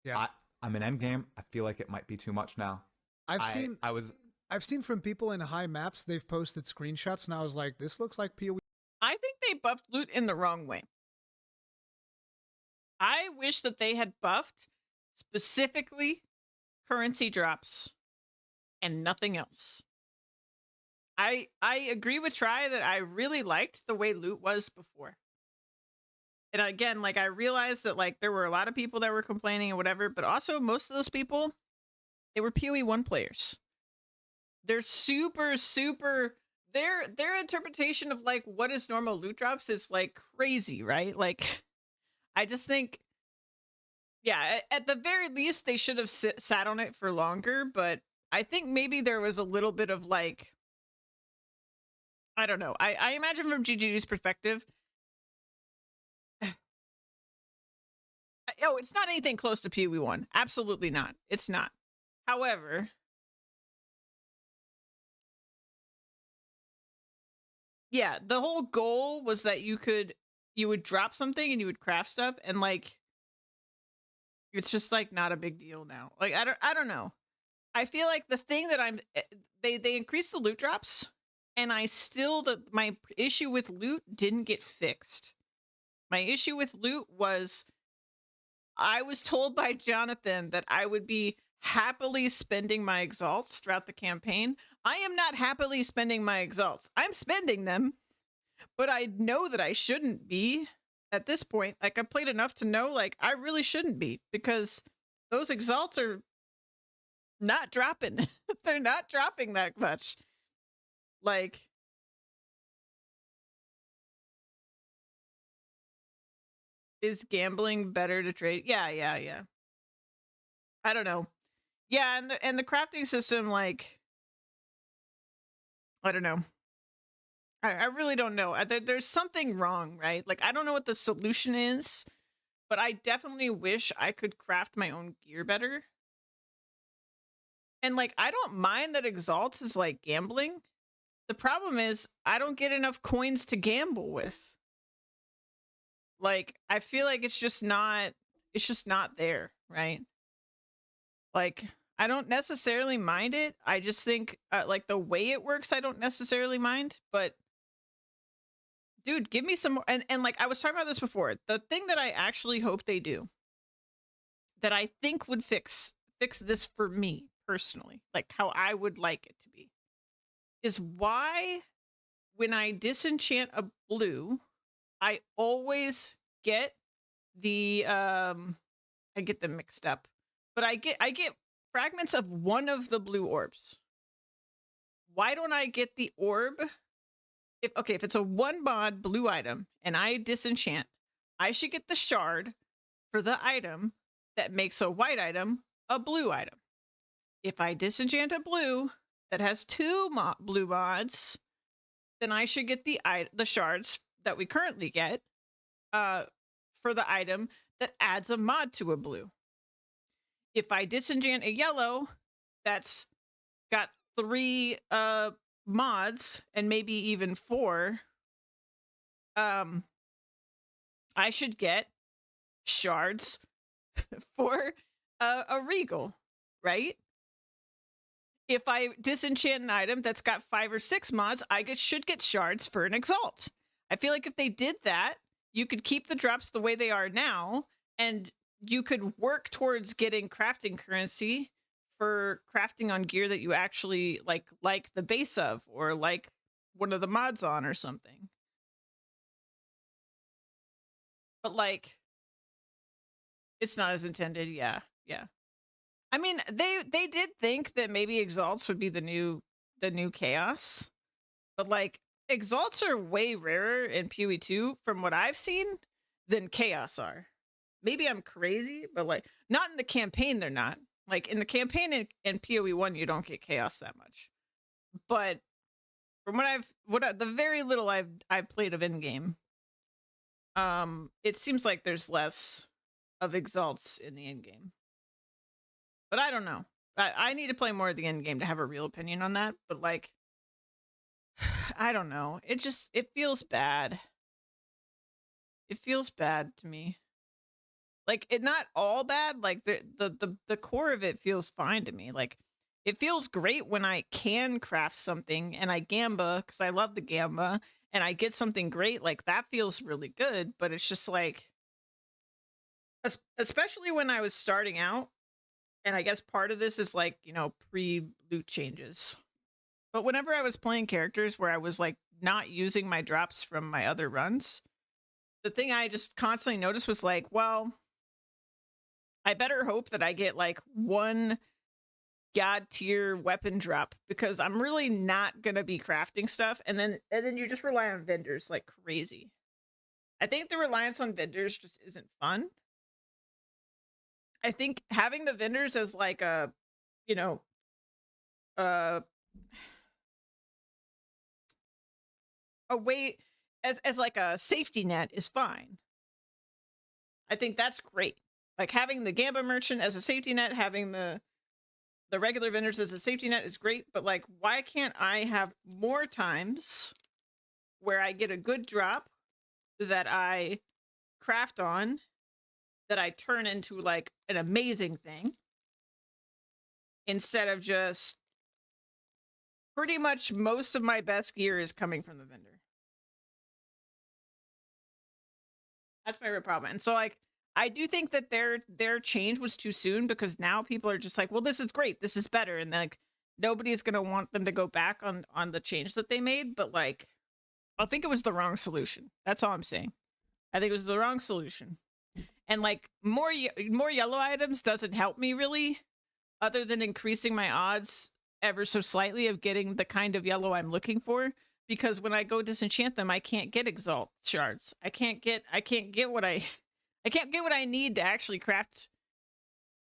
Yeah. I'm in end game. I feel like it might be too much now. I've seen from people in high maps, they've posted screenshots, and I was like, this looks like PoE. I think they buffed loot in the wrong way. I wish that they had buffed specifically currency drops and nothing else. I agree with Try that I really liked the way loot was before. And again, like, I realized that, like, there were a lot of people that were complaining and whatever, but also most of those people, they were PoE 1 players. They're super, their interpretation of, like, what is normal loot drops is, like, crazy, right? Like, I just think, yeah, at the very least, they should have sat on it for longer, but I think maybe there was a little bit of, like, I don't know. I imagine from GGG's perspective, oh, it's not anything close to PoE 1. Absolutely not. It's not. However, yeah, the whole goal was that you would drop something and you would craft stuff, and, like, it's just, like, not a big deal now. Like, I don't know. I feel like the thing that they increased the loot drops, and my issue with loot didn't get fixed. My issue with loot was I was told by Jonathan that I would be happily spending my exalts throughout the campaign. I am not happily spending my exalts. I'm spending them, but I know that I shouldn't be at this point. Like, I've played enough to know, like, I really shouldn't be, because those exalts are not dropping. They're not dropping that much. Like, is gambling better to trade? Yeah. I don't know. Yeah, and the crafting system, like, I don't know. I really don't know. There's something wrong, right? Like, I don't know what the solution is, but I definitely wish I could craft my own gear better. And, like, I don't mind that Exalt is, like, gambling. The problem is I don't get enough coins to gamble with. Like, I feel like it's just not there, right? Like, I don't necessarily mind it. I just think, like, the way it works, I don't necessarily mind, but dude, give me some more. And like, I was talking about this before. The thing that I actually hope they do, that I think would fix this for me personally, like how I would like it to be, is why when I disenchant a blue, I always get the I get them mixed up, but I get fragments of one of the blue orbs. Why don't I get the orb? If it's a 1 mod blue item and I disenchant, I should get the shard for the item that makes a white item a blue item. If I disenchant a blue that has 2 blue mods, then I should get the shards that we currently get for the item that adds a mod to a blue. If I disenchant a yellow that's got 3 mods and maybe even 4, I should get shards for a regal, right? If I disenchant an item that's got 5 or 6 mods, I should get shards for an exalt. I feel like if they did that, you could keep the drops the way they are now, and you could work towards getting crafting currency for crafting on gear that you actually like the base of, or like one of the mods on or something. But like, it's not as intended. Yeah. I mean, they did think that maybe exalts would be the new chaos, but like, exalts are way rarer in PoE 2 from what I've seen than chaos are. Maybe I'm crazy, but like, not in the campaign, they're not. Like, in the campaign in PoE 1, you don't get chaos that much. But from the very little I've played of Endgame, it seems like there's less of exalts in the endgame. But I don't know. I need to play more of the end game to have a real opinion on that. But like, I don't know. It feels bad. It feels bad to me. Like, it not all bad. Like the core of it feels fine to me. Like, it feels great when I can craft something and I gamba because I love the gamba and I get something great. Like, that feels really good. But it's just like, especially when I was starting out, and I guess part of this is like, pre-loot changes. But whenever I was playing characters where I was like not using my drops from my other runs, the thing I just constantly noticed was like, well, I better hope that I get like one god tier weapon drop because I'm really not gonna be crafting stuff, and then you just rely on vendors like crazy. I think the reliance on vendors just isn't fun. I think having the vendors as like a, you know, a way as like a safety net is fine. I think that's great. Like having the Gamba merchant as a safety net, having the regular vendors as a safety net is great, but like, why can't I have more times where I get a good drop that I craft on, that I turn into like an amazing thing, instead of just pretty much most of my best gear is coming from the vendor. That's my real problem. And so like, I do think that their change was too soon because now people are just like, well, this is great, this is better, and like nobody's gonna want them to go back on the change that they made. But like, I think it was the wrong solution. That's all I'm saying. I think it was the wrong solution. And like more yellow items doesn't help me really, other than increasing my odds ever so slightly of getting the kind of yellow I'm looking for. Because when I go disenchant them, I can't get exalt shards. I can't get what I need to actually craft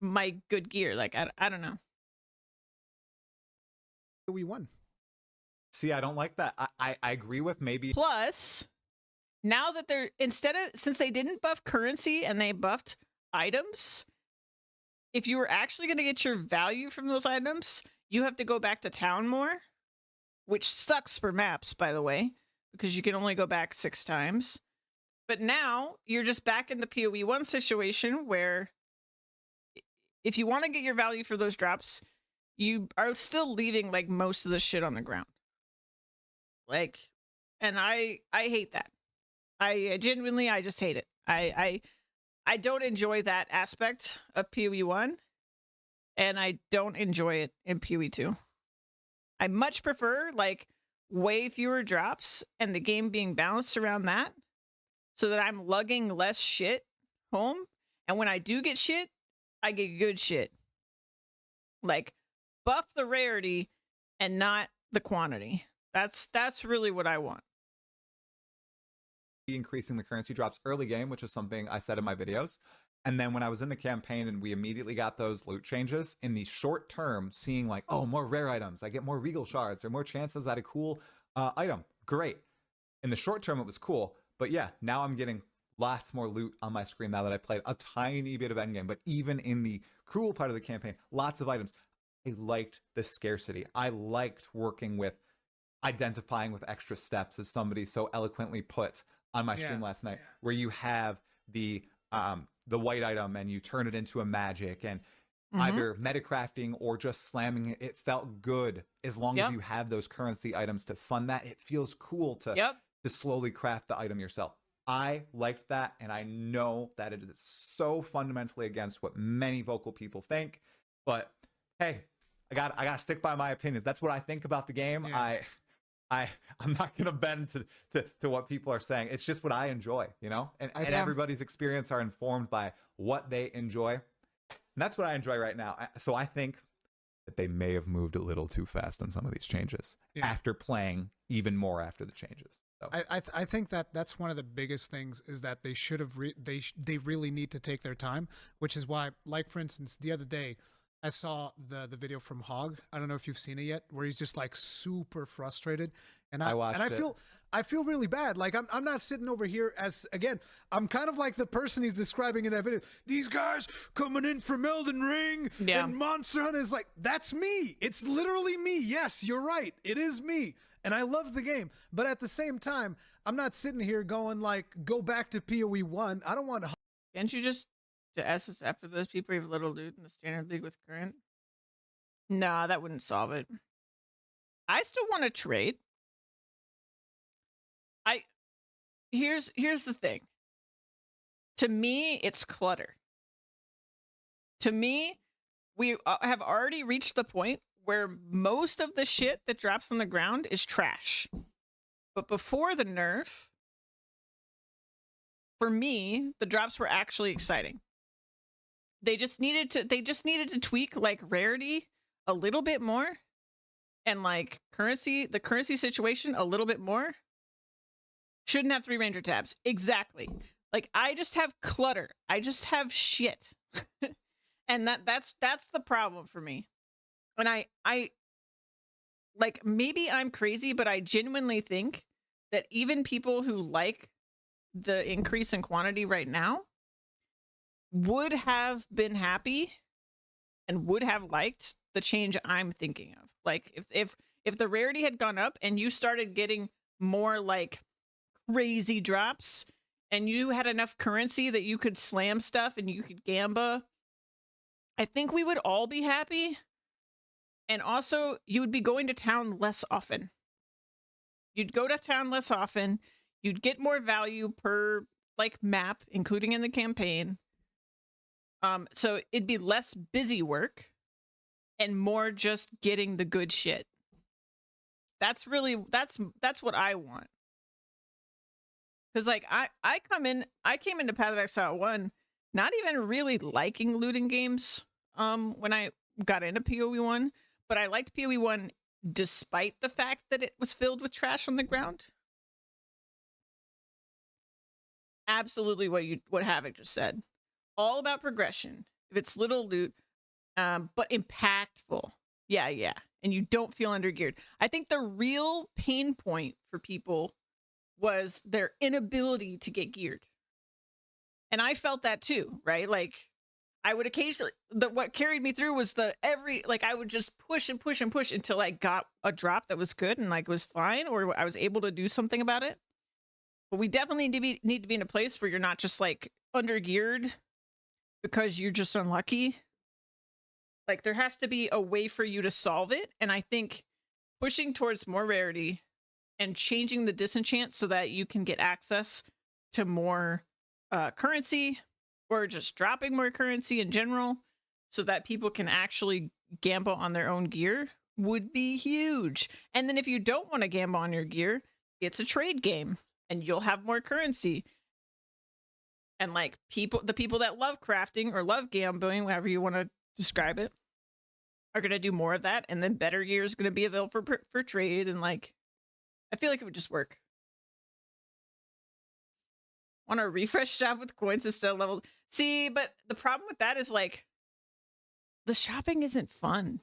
my good gear. Like, I don't know. We won. See, I don't like that. I agree with maybe. Plus, now that they're, since they didn't buff currency and they buffed items, if you were actually going to get your value from those items, you have to go back to town more, which sucks for maps, by the way, because you can only go back 6 times. But now you're just back in the PoE 1 situation where if you want to get your value for those drops, you are still leaving like most of the shit on the ground. Like, and I hate that. I genuinely, I just hate it. I don't enjoy that aspect of PoE 1, and I don't enjoy it in PoE 2. I much prefer like way fewer drops and the game being balanced around that, so that I'm lugging less shit home. And when I do get shit, I get good shit. Like, buff the rarity and not the quantity. That's really what I want. Increasing the currency drops early game, which is something I said in my videos. And then when I was in the campaign and we immediately got those loot changes, in the short term, seeing like, oh, more rare items, I get more regal shards or more chances at a cool item. Great. In the short term, it was cool. But yeah, now I'm getting lots more loot on my screen now that I played a tiny bit of Endgame. But even in the cruel part of the campaign, lots of items. I liked the scarcity. I liked working with identifying with extra steps, as somebody so eloquently put on my stream last night, where you have the white item and you turn it into a magic, and either metacrafting or just slamming it. It felt good as long as you have those currency items to fund that. It feels cool to slowly craft the item yourself. I liked that, and I know that it is so fundamentally against what many vocal people think, but hey, I got to stick by my opinions. That's what I think about the game. I'm not gonna bend to what people are saying. It's just what I enjoy, you know. And everybody's experience are informed by what they enjoy, and that's what I enjoy right now. So I think that they may have moved a little too fast on some of these changes after playing even more after the changes. So. I think that's one of the biggest things is that they should have they really need to take their time, which is why, like for instance, the other day I saw the video from Hog. I don't know if you've seen it yet, where he's just like super frustrated, and I watched it. I feel really bad. Like I'm not sitting over here as, again, I'm kind of like the person he's describing in that video. These guys coming in from Elden Ring and Monster Hunter is like, that's me. It's literally me. Yes, you're right. It is me. And I love the game. But at the same time, I'm not sitting here going like, go back to PoE 1. I don't want to. Can't you just do SSF for those people who have little loot in the standard league with current? Nah, that wouldn't solve it. I still want to trade. Here's the thing. To me, it's clutter. To me, we have already reached the point where most of the shit that drops on the ground is trash. But before the nerf, for me, the drops were actually exciting. They just needed to tweak like rarity a little bit more, and like the currency situation a little bit more. Shouldn't have 3 ranger tabs. Exactly. Like, I just have clutter. I just have shit. And that's the problem for me. And I like, maybe I'm crazy, but I genuinely think that even people who like the increase in quantity right now would have been happy and would have liked the change I'm thinking of. Like, if the rarity had gone up and you started getting more like crazy drops and you had enough currency that you could slam stuff and you could gamba, I think we would all be happy. And also, you would be going to town less often. You'd go to town less often. You'd get more value per like map, including in the campaign. So it'd be less busy work and more just getting the good shit. That's what I want. Because like I came into Path of Exile 1 not even really liking looting games when I got into PoE 1, but I liked PoE 1 despite the fact that it was filled with trash on the ground. Absolutely what Havoc just said. All about progression. If it's little loot, but impactful. Yeah. And you don't feel undergeared. I think the real pain point for people was their inability to get geared. And I felt that too, right? Like, I would occasionally, what carried me through was I would just push and push and push until I got a drop that was good and like was fine, or I was able to do something about it. But we definitely need to be in a place where you're not just like undergeared because you're just unlucky. Like, there has to be a way for you to solve it. And I think pushing towards more rarity and changing the disenchant so that you can get access to more currency, or just dropping more currency in general so that people can actually gamble on their own gear would be huge. And then if you don't want to gamble on your gear, it's a trade game and you'll have more currency. And like the people that love crafting or love gambling, however you want to describe it, are going to do more of that. And then better gear is going to be available for trade. And like, I feel like it would just work. Want a refresh shop with coins instead of level. See, but the problem with that is like, the shopping isn't fun.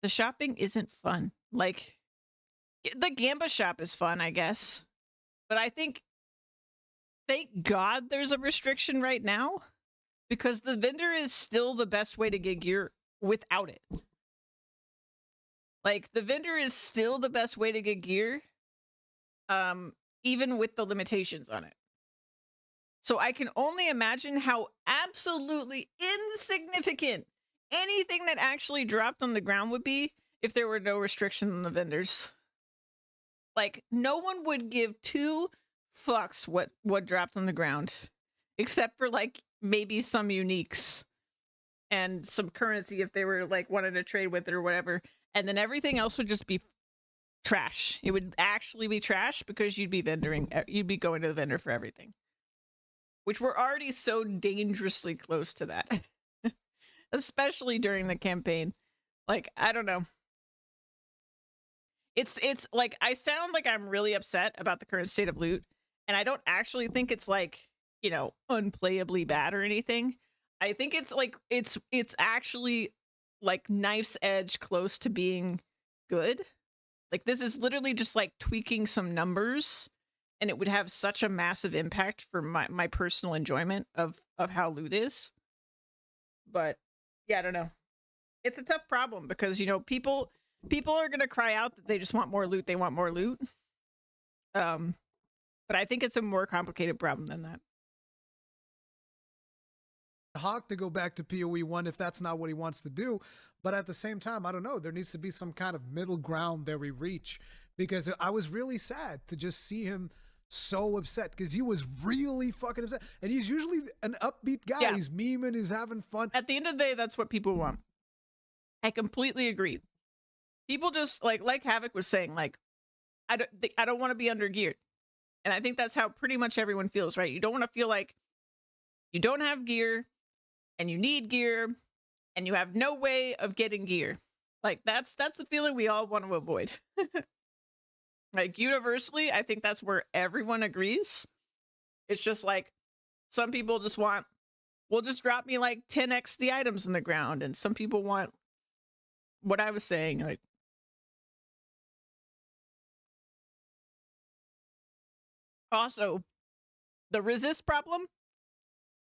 The shopping isn't fun. Like, the Gamba shop is fun, I guess. But I think, thank God there's a restriction right now, because the vendor is still the best way to get gear without it. Like, the vendor is still the best way to get gear, even with the limitations on it. So I can only imagine how absolutely insignificant anything that actually dropped on the ground would be if there were no restriction on the vendors. Like, no one would give 2 fucks what dropped on the ground, except for like maybe some uniques and some currency if they were like wanted to trade with it or whatever. And then everything else would just be trash. It would actually be trash because you'd be going to the vendor for everything. Which we're already so dangerously close to that. Especially during the campaign. Like, I don't know. It's like, I sound like I'm really upset about the current state of loot, and I don't actually think it's like, you know, unplayably bad or anything. I think it's like it's actually like knife's edge close to being good. Like this is literally just like tweaking some numbers, and it would have such a massive impact for my personal enjoyment of how loot is. But yeah, I don't know. It's a tough problem because, you know, people are going to cry out that they just want more loot, they want more loot. But I think it's a more complicated problem than that. Hawk to go back to PoE 1 if that's not what he wants to do. But at the same time, I don't know. There needs to be some kind of middle ground that we reach, because I was really sad to just see him so upset, because he was really fucking upset. And he's usually an upbeat guy. Yeah. He's memeing, he's having fun. At the end of the day, that's what people want. I completely agree. People just like Havoc was saying, like, I don't want to be under geared. And I think that's how pretty much everyone feels, right? You don't want to feel like you don't have gear and you need gear and you have no way of getting gear. Like that's the feeling we all want to avoid. Like universally, I think that's where everyone agrees. It's just like some people just want, well, just drop me like 10x the items in the ground, and some people want what I was saying, like also the resist problem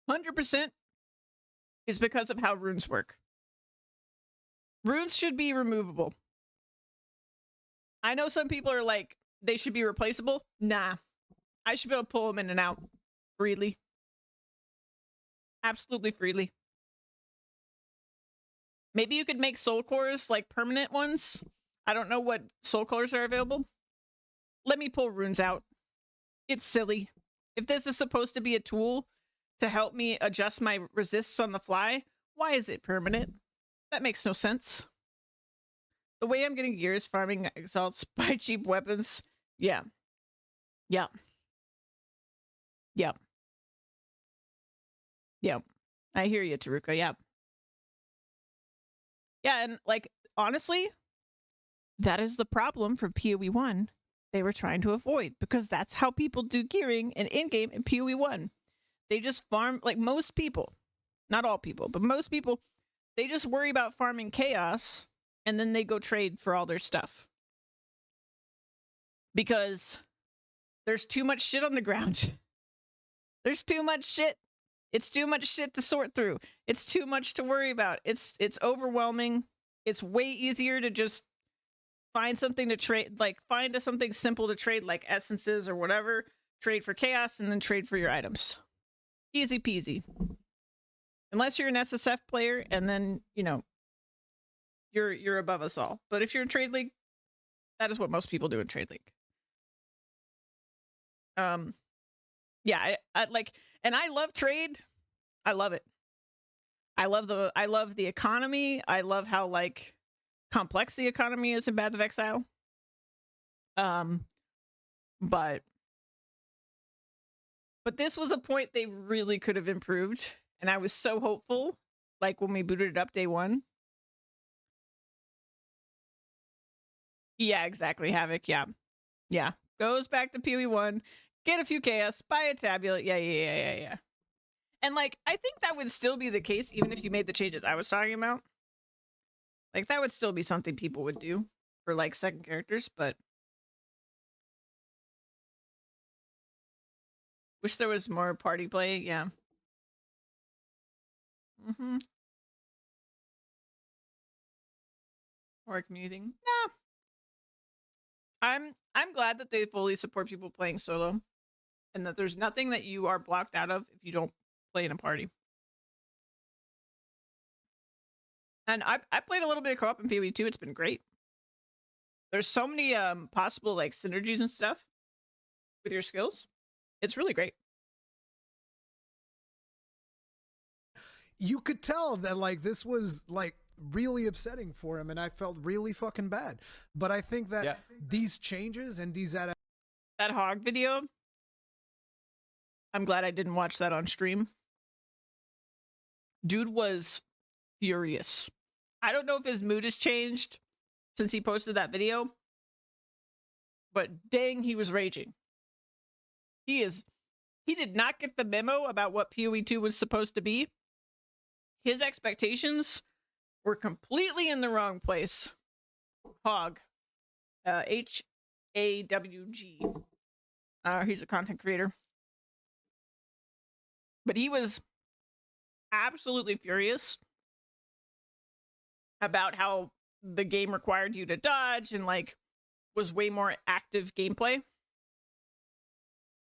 100% is because of how runes work. Runes should be removable. I know some people are like, they should be replaceable. Nah. I should be able to pull them in and out freely. Absolutely freely. Maybe you could make soul cores, like permanent ones. I don't know what soul cores are available. Let me pull runes out. It's silly. If this is supposed to be a tool to help me adjust my resists on the fly, why is it permanent? That makes no sense. The way I'm getting gear is farming exalts, buy cheap weapons. Yeah. Yeah. Yeah. Yeah. I hear you, Taruka. Yeah. Yeah, and like, honestly, that is the problem for PoE 1 they were trying to avoid, because that's how people do gearing and in-game in PoE 1. They just farm, like most people, not all people, but most people, they just worry about farming chaos and then they go trade for all their stuff. Because there's too much shit on the ground. There's too much shit. It's too much shit to sort through. It's too much to worry about. It's overwhelming. It's way easier to just find something to trade, like find something simple to trade, like essences or whatever. Trade for chaos and then trade for your items. Easy peasy. Unless you're an SSF player, and then, you know, you're above us all. But if you're in Trade League, that is what most people do in Trade League. Yeah, I like, and I love trade. I love it. I love the economy. I love how like complex the economy is in Path of Exile. But this was a point they really could have improved, and I was so hopeful, like when we booted it up day one. Yeah, exactly, Havoc. Yeah. Yeah. Goes back to PoE 1, get a few chaos, buy a tabulate. Yeah. And like, I think that would still be the case even if you made the changes I was talking about. Like, that would still be something people would do for like second characters, but wish there was more party play. Yeah. Or commuting. Nah. I'm glad that they fully support people playing solo, and that there's nothing that you are blocked out of if you don't play in a party. And I played a little bit of co-op in PoE 2. It's been great. There's so many possible like synergies and stuff with your skills. It's really great. You could tell that like this was like really upsetting for him, and I felt really fucking bad. But I think that these changes and these that hog video, I'm glad I didn't watch that on stream. Dude was furious. I don't know if his mood has changed since he posted that video, but dang, he was raging. He did not get the memo about what PoE 2 was supposed to be. his expectations were completely in the wrong place. Hog, HAWG. He's a content creator, but he was absolutely furious about how the game required you to dodge and like was way more active gameplay.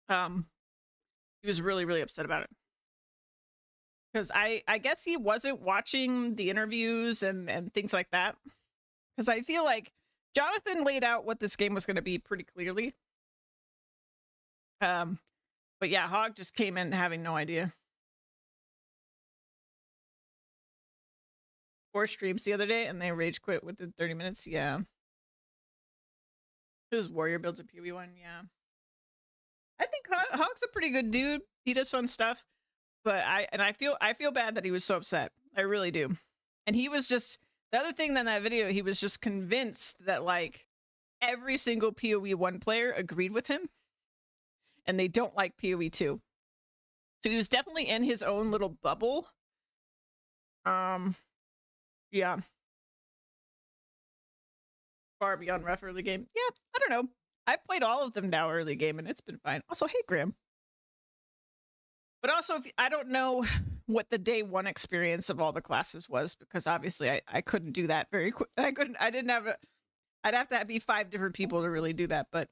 He was really, really upset about it. Because I guess he wasn't watching the interviews and things like that. Because I feel like Jonathan laid out what this game was going to be pretty clearly. But yeah, Hog just came in having no idea. 4 streams the other day and they rage quit within 30 minutes. Yeah. His warrior builds a PoE1. Yeah. I think Hog's a pretty good dude. He does fun stuff. But I feel bad that he was so upset. I really do. And he was just, the other thing in that video, he was just convinced that like every single PoE1 player agreed with him. And they don't like PoE2. So he was definitely in his own little bubble. Yeah. Far beyond rough early game. Yeah, I don't know. I've played all of them now early game and it's been fine. Also, hey Graham. But also, if I don't know what the day one experience of all the classes was, because obviously I couldn't do that very quick. I'd have to be 5 different people to really do that. But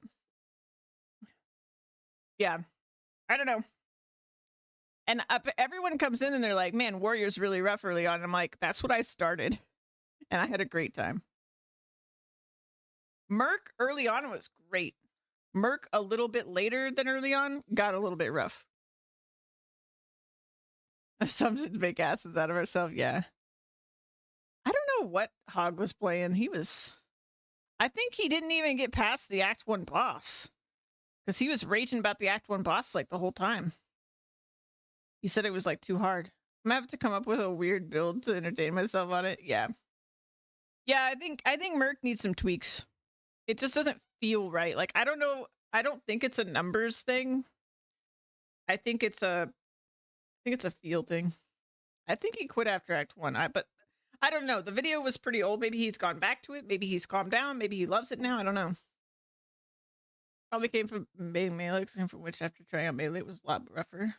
yeah, I don't know. And everyone comes in and they're like, man, Warrior's really rough early on. And I'm like, that's what I started. And I had a great time. Merc early on was great. Merc a little bit later than early on got a little bit rough. Assumptions make asses out of ourselves. Yeah. I don't know what Hog was playing. I think he didn't even get past the Act 1 boss. Because he was raging about the Act 1 boss like the whole time. He said it was like too hard. I'm gonna have to come up with a weird build to entertain myself on it. Yeah. Yeah, I think Merc needs some tweaks. It just doesn't feel right. Like, I don't know. I don't think it's a numbers thing. I think it's a feel thing. I think he quit after Act 1. But I don't know. The video was pretty old. Maybe he's gone back to it. Maybe he's calmed down. Maybe he loves it now. I don't know. Probably came from Melee. Came from Witch after trying out Melee. It was a lot rougher.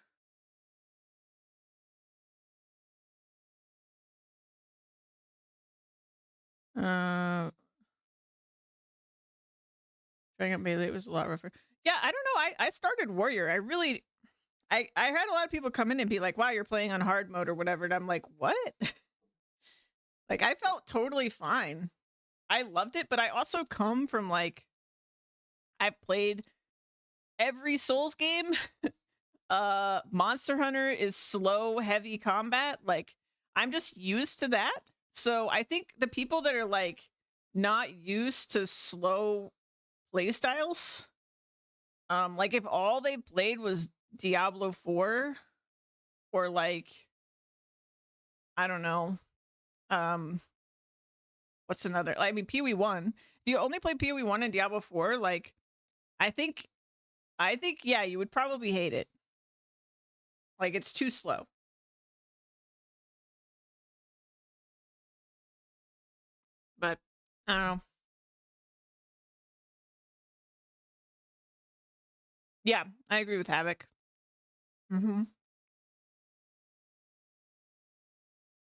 Trying out Melee was a lot rougher. Yeah, I don't know. I started Warrior. I had a lot of people come in and be like, wow, you're playing on hard mode or whatever. And I'm like, what? Like, I felt totally fine. I loved it, but I also come from like, I've played every Souls game. Monster Hunter is slow, heavy combat. Like, I'm just used to that. So I think the people that are like not used to slow play styles, like if all they played was Diablo 4 or like, I don't know, what's another, I mean, PoE1. If you only play PoE1 and Diablo 4, like, I think, yeah, you would probably hate it. Like, it's too slow. But, I don't know. Yeah, I agree with Havoc. Mm-hmm.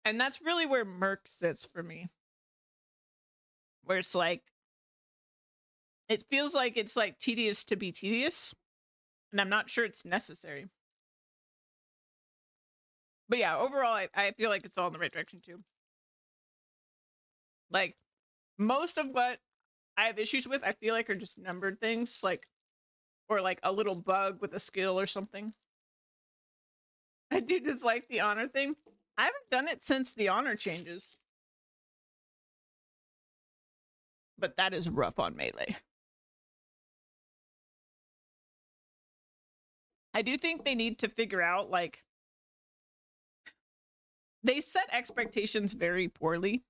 And that's really where Merc sits for me. Where it's like, it feels like it's like tedious to be tedious. And I'm not sure it's necessary. But yeah, overall, I feel like it's all in the right direction too. Like, most of what I have issues with, I feel like are just numbered things. Like, or like a little bug with a skill or something. I do dislike the honor thing. I haven't done it since the honor changes. But that is rough on Melee. I do think they need to figure out, like, they set expectations very poorly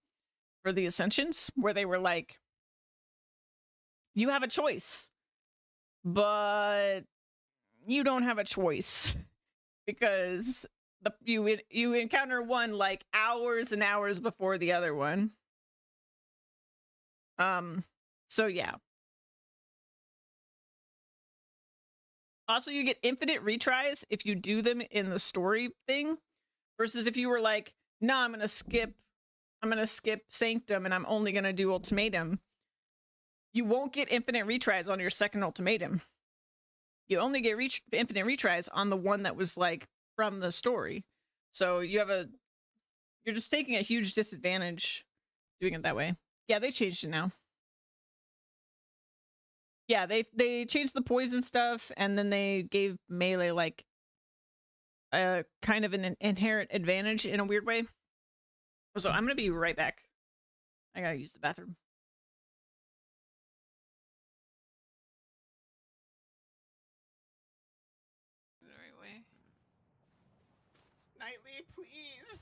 for the Ascensions, where they were like, you have a choice, but you don't have a choice because you encounter one like hours and hours before the other one. So yeah. Also, you get infinite retries if you do them in the story thing, versus if you were like, "No, I'm gonna skip Sanctum and I'm only gonna do Ultimatum." You won't get infinite retries on your second Ultimatum. You only get infinite retries on the one that was like from the story. So you're just taking a huge disadvantage doing it that way. Yeah, they changed it now. Yeah, they changed the poison stuff, and then they gave melee like a kind of an inherent advantage in a weird way. So I'm gonna be right back. I gotta use the bathroom. The right way. Nightly, please.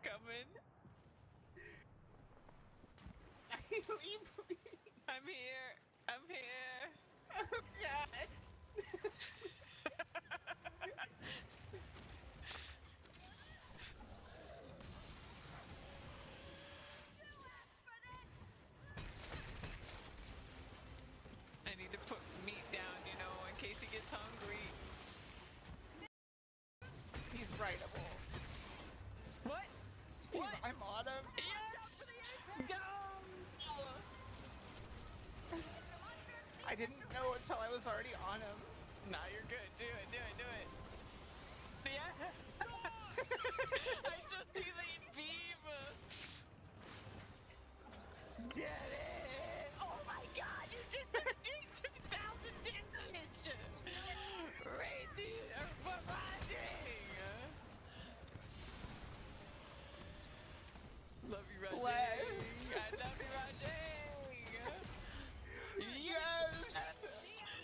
Coming. Nightly, please. I'm here. I'm here. Oh, God. I need to put meat down, you know, in case he gets hungry. He's rightable. What? What? I'm on him. Yes! Go! I didn't know until I was already on him. Nah, you're good. Do it, do it, do it. Yeah. I just see the beam. Get it! Oh my god, you did 2,000 damage! Reindeer barraging! Love you, Rajay. Bless. I love you, Rajay. Yes!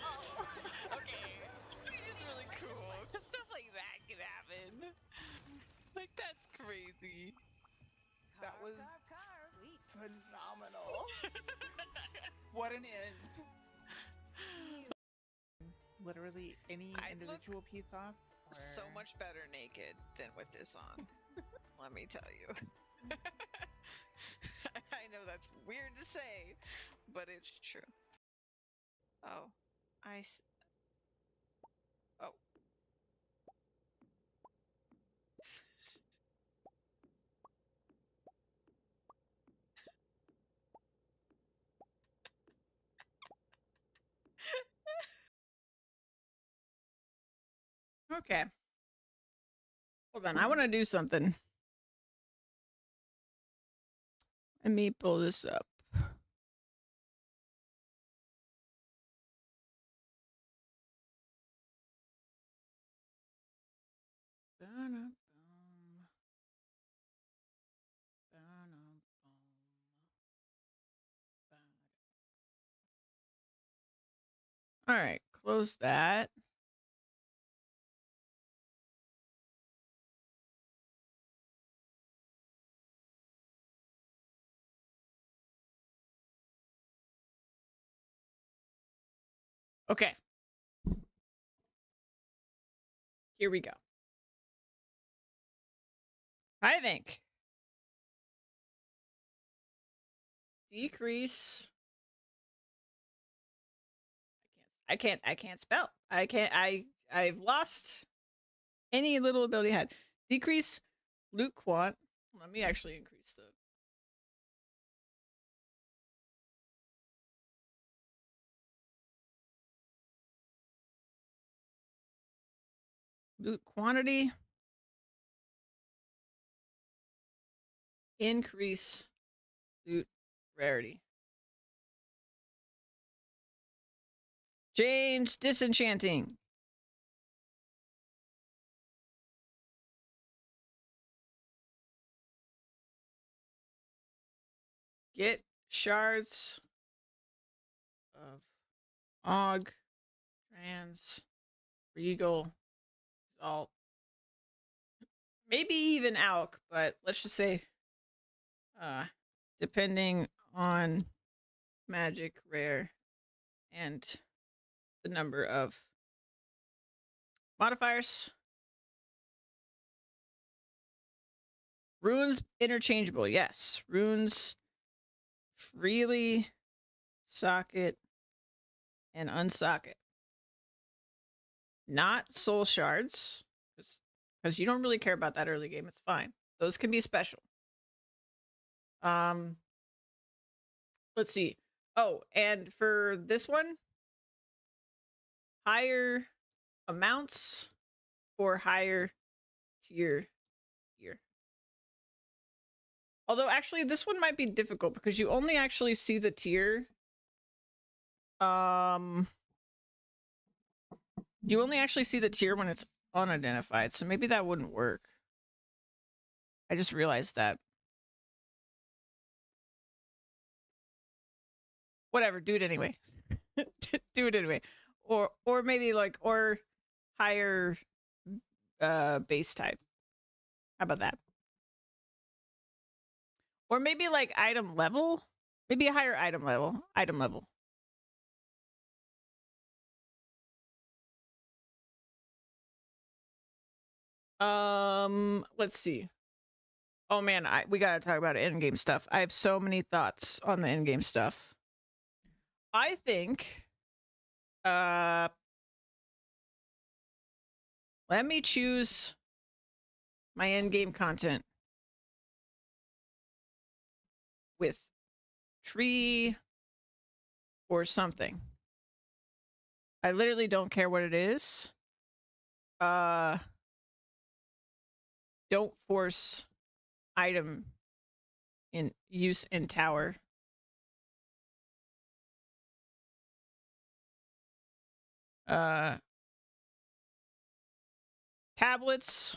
Oh. Okay, it's really cool, because stuff like that can happen. Like, that's crazy. That was phenomenal. What an end. Literally any individual piece off. So much better naked than with this on. Let me tell you. I know that's weird to say, but it's true. Oh, oh. Okay. Hold on, I want to do something. Let me pull this up. All right, close that. Okay. Here we go. I think decrease. I can't spell. I've lost any little ability I had. Decrease loot quant. Let me actually increase the loot quantity. Increase loot rarity. Change disenchanting. Get shards of Og, Trans, Regal, Exalt. Maybe even Alk, but let's just say depending on magic, rare, and the number of modifiers. Runes interchangeable. Yes. Runes freely socket and unsocket. Not soul shards. Because you don't really care about that early game. It's fine. Those can be special. Let's see. Oh, and for this one, higher amounts or higher tier here. Although actually this one might be difficult because you only actually see the tier. You only actually see the tier when it's unidentified, so maybe that wouldn't work. I just realized that. Whatever, do it anyway. Do it anyway. Or maybe like or higher base type. How about that? Or maybe like item level? Maybe a higher item level. Item level. Let's see. Oh man, we gotta talk about endgame stuff. I have so many thoughts on the endgame stuff. I think let me choose my endgame content with tree or something. I literally don't care what it is. Don't force item in use in tower. Tablets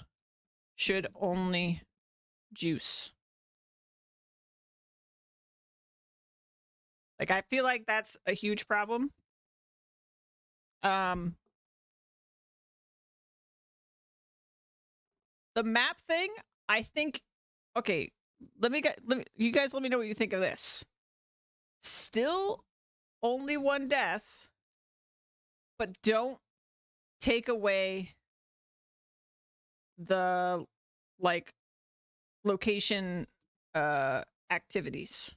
should only juice. Like, I feel like that's a huge problem. The map thing, I think, okay, you guys let me know what you think of this. Still only one death, but don't take away the like location activities.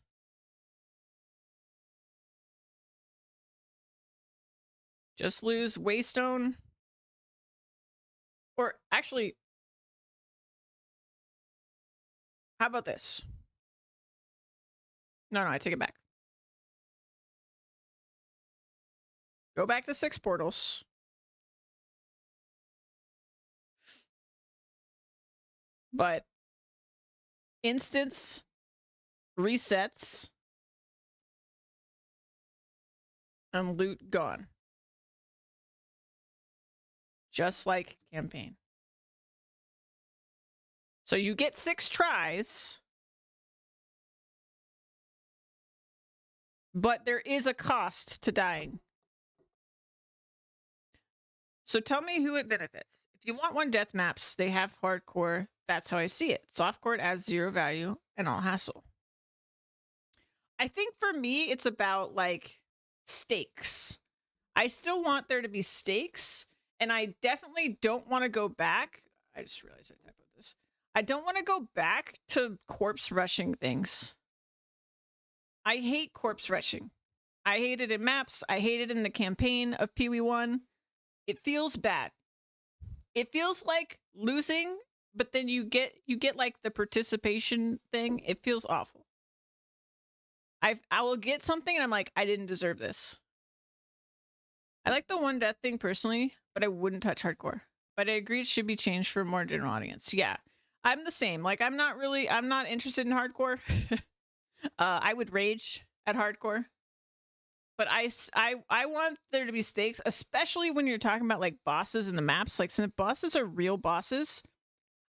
Just lose Waystone. Or actually, how about this? No, I take it back. Go back to 6 portals. But instance resets and loot gone. Just like campaign. So you get 6 tries, but there is a cost to dying. So tell me who it benefits. If you want 1 death maps, they have hardcore. That's how I see it. Softcore adds 0 value and all hassle. I think for me, it's about like stakes. I still want there to be stakes, and I definitely don't want to go back. I just realized I typed this. I don't want to go back to corpse rushing things. I hate corpse rushing. I hate it in maps. I hate it in the campaign of PW1. It feels bad. It feels like losing, but then you get like the participation thing. It feels awful. I will get something and I'm like, I didn't deserve this. I like the 1 death thing personally, but I wouldn't touch hardcore. But I agree it should be changed for a more general audience. Yeah, I'm the same. Like, I'm not interested in hardcore. I would rage at hardcore. But I want there to be stakes, especially when you're talking about like bosses in the maps. Like, since bosses are real bosses,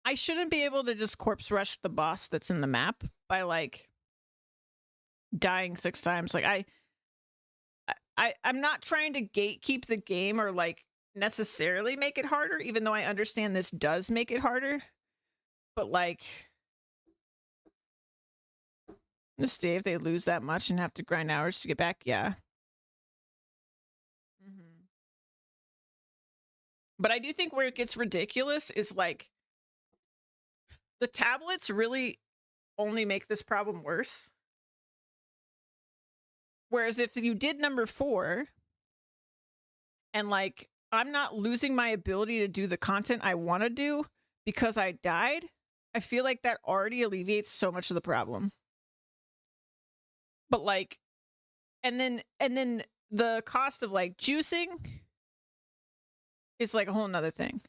I shouldn't be able to just corpse rush the boss that's in the map by like dying 6 times. Like, I'm not trying to gatekeep the game or like necessarily make it harder, even though I understand this does make it harder. But like, this day, if they lose that much and have to grind hours to get back, yeah. But I do think where it gets ridiculous is like the tablets really only make this problem worse. Whereas if you did number 4 and like I'm not losing my ability to do the content I want to do because I died, I feel like that already alleviates so much of the problem. But like and then the cost of like juicing is like a whole nother thing.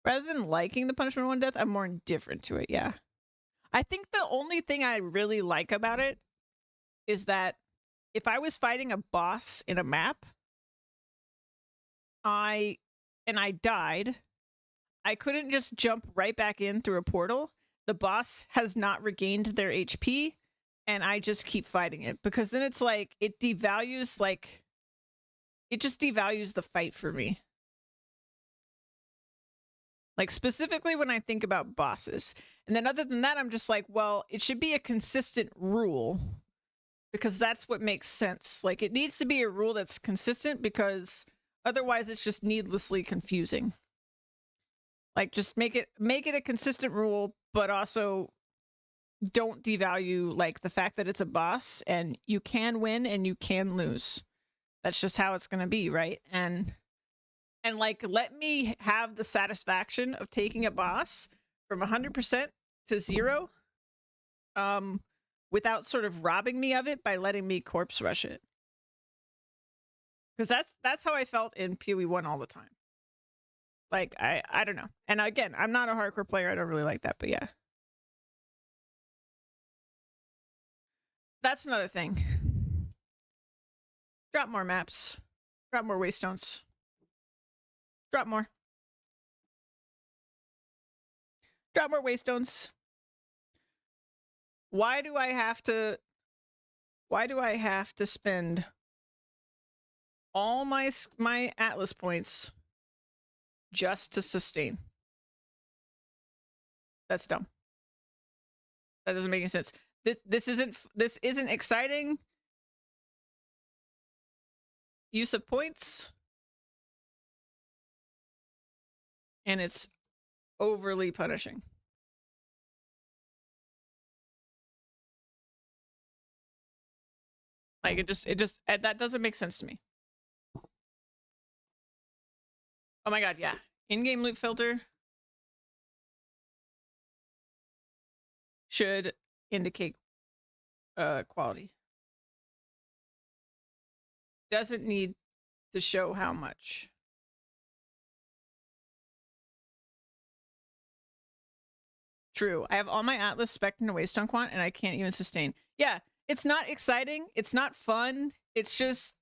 Rather than liking the punishment of one death, I'm more indifferent to it, yeah. I think the only thing I really like about it is that if I was fighting a boss in a map, I died, I couldn't just jump right back in through a portal. The boss has not regained their HP, and I just keep fighting it. Because then it's like, it devalues, like, it just devalues the fight for me. Like, specifically when I think about bosses. And then other than that, I'm just like, well, it should be a consistent rule. Because that's what makes sense. Like, it needs to be a rule that's consistent because otherwise it's just needlessly confusing. Like, just make it a consistent rule, but also don't devalue, like, the fact that it's a boss and you can win and you can lose. That's just how it's going to be, right? And like, let me have the satisfaction of taking a boss from 100% to 0 without sort of robbing me of it by letting me corpse rush it. Because that's how I felt in PoE 1 all the time. Like, I don't know. And again, I'm not a hardcore player. I don't really like that, but yeah. That's another thing. Drop more maps. Drop more waystones. Drop more. Drop more waystones. Why do I have to spend all my Atlas points just to sustain? That's dumb. That doesn't make any sense. This isn't exciting use of points, and it's overly punishing. Like, it just that doesn't make sense to me. Oh my god, yeah. In-game loot filter should indicate quality. Doesn't need to show how much. True. I have all my Atlas spec into Waystone Quant and I can't even sustain. Yeah, it's not exciting. It's not fun. It's just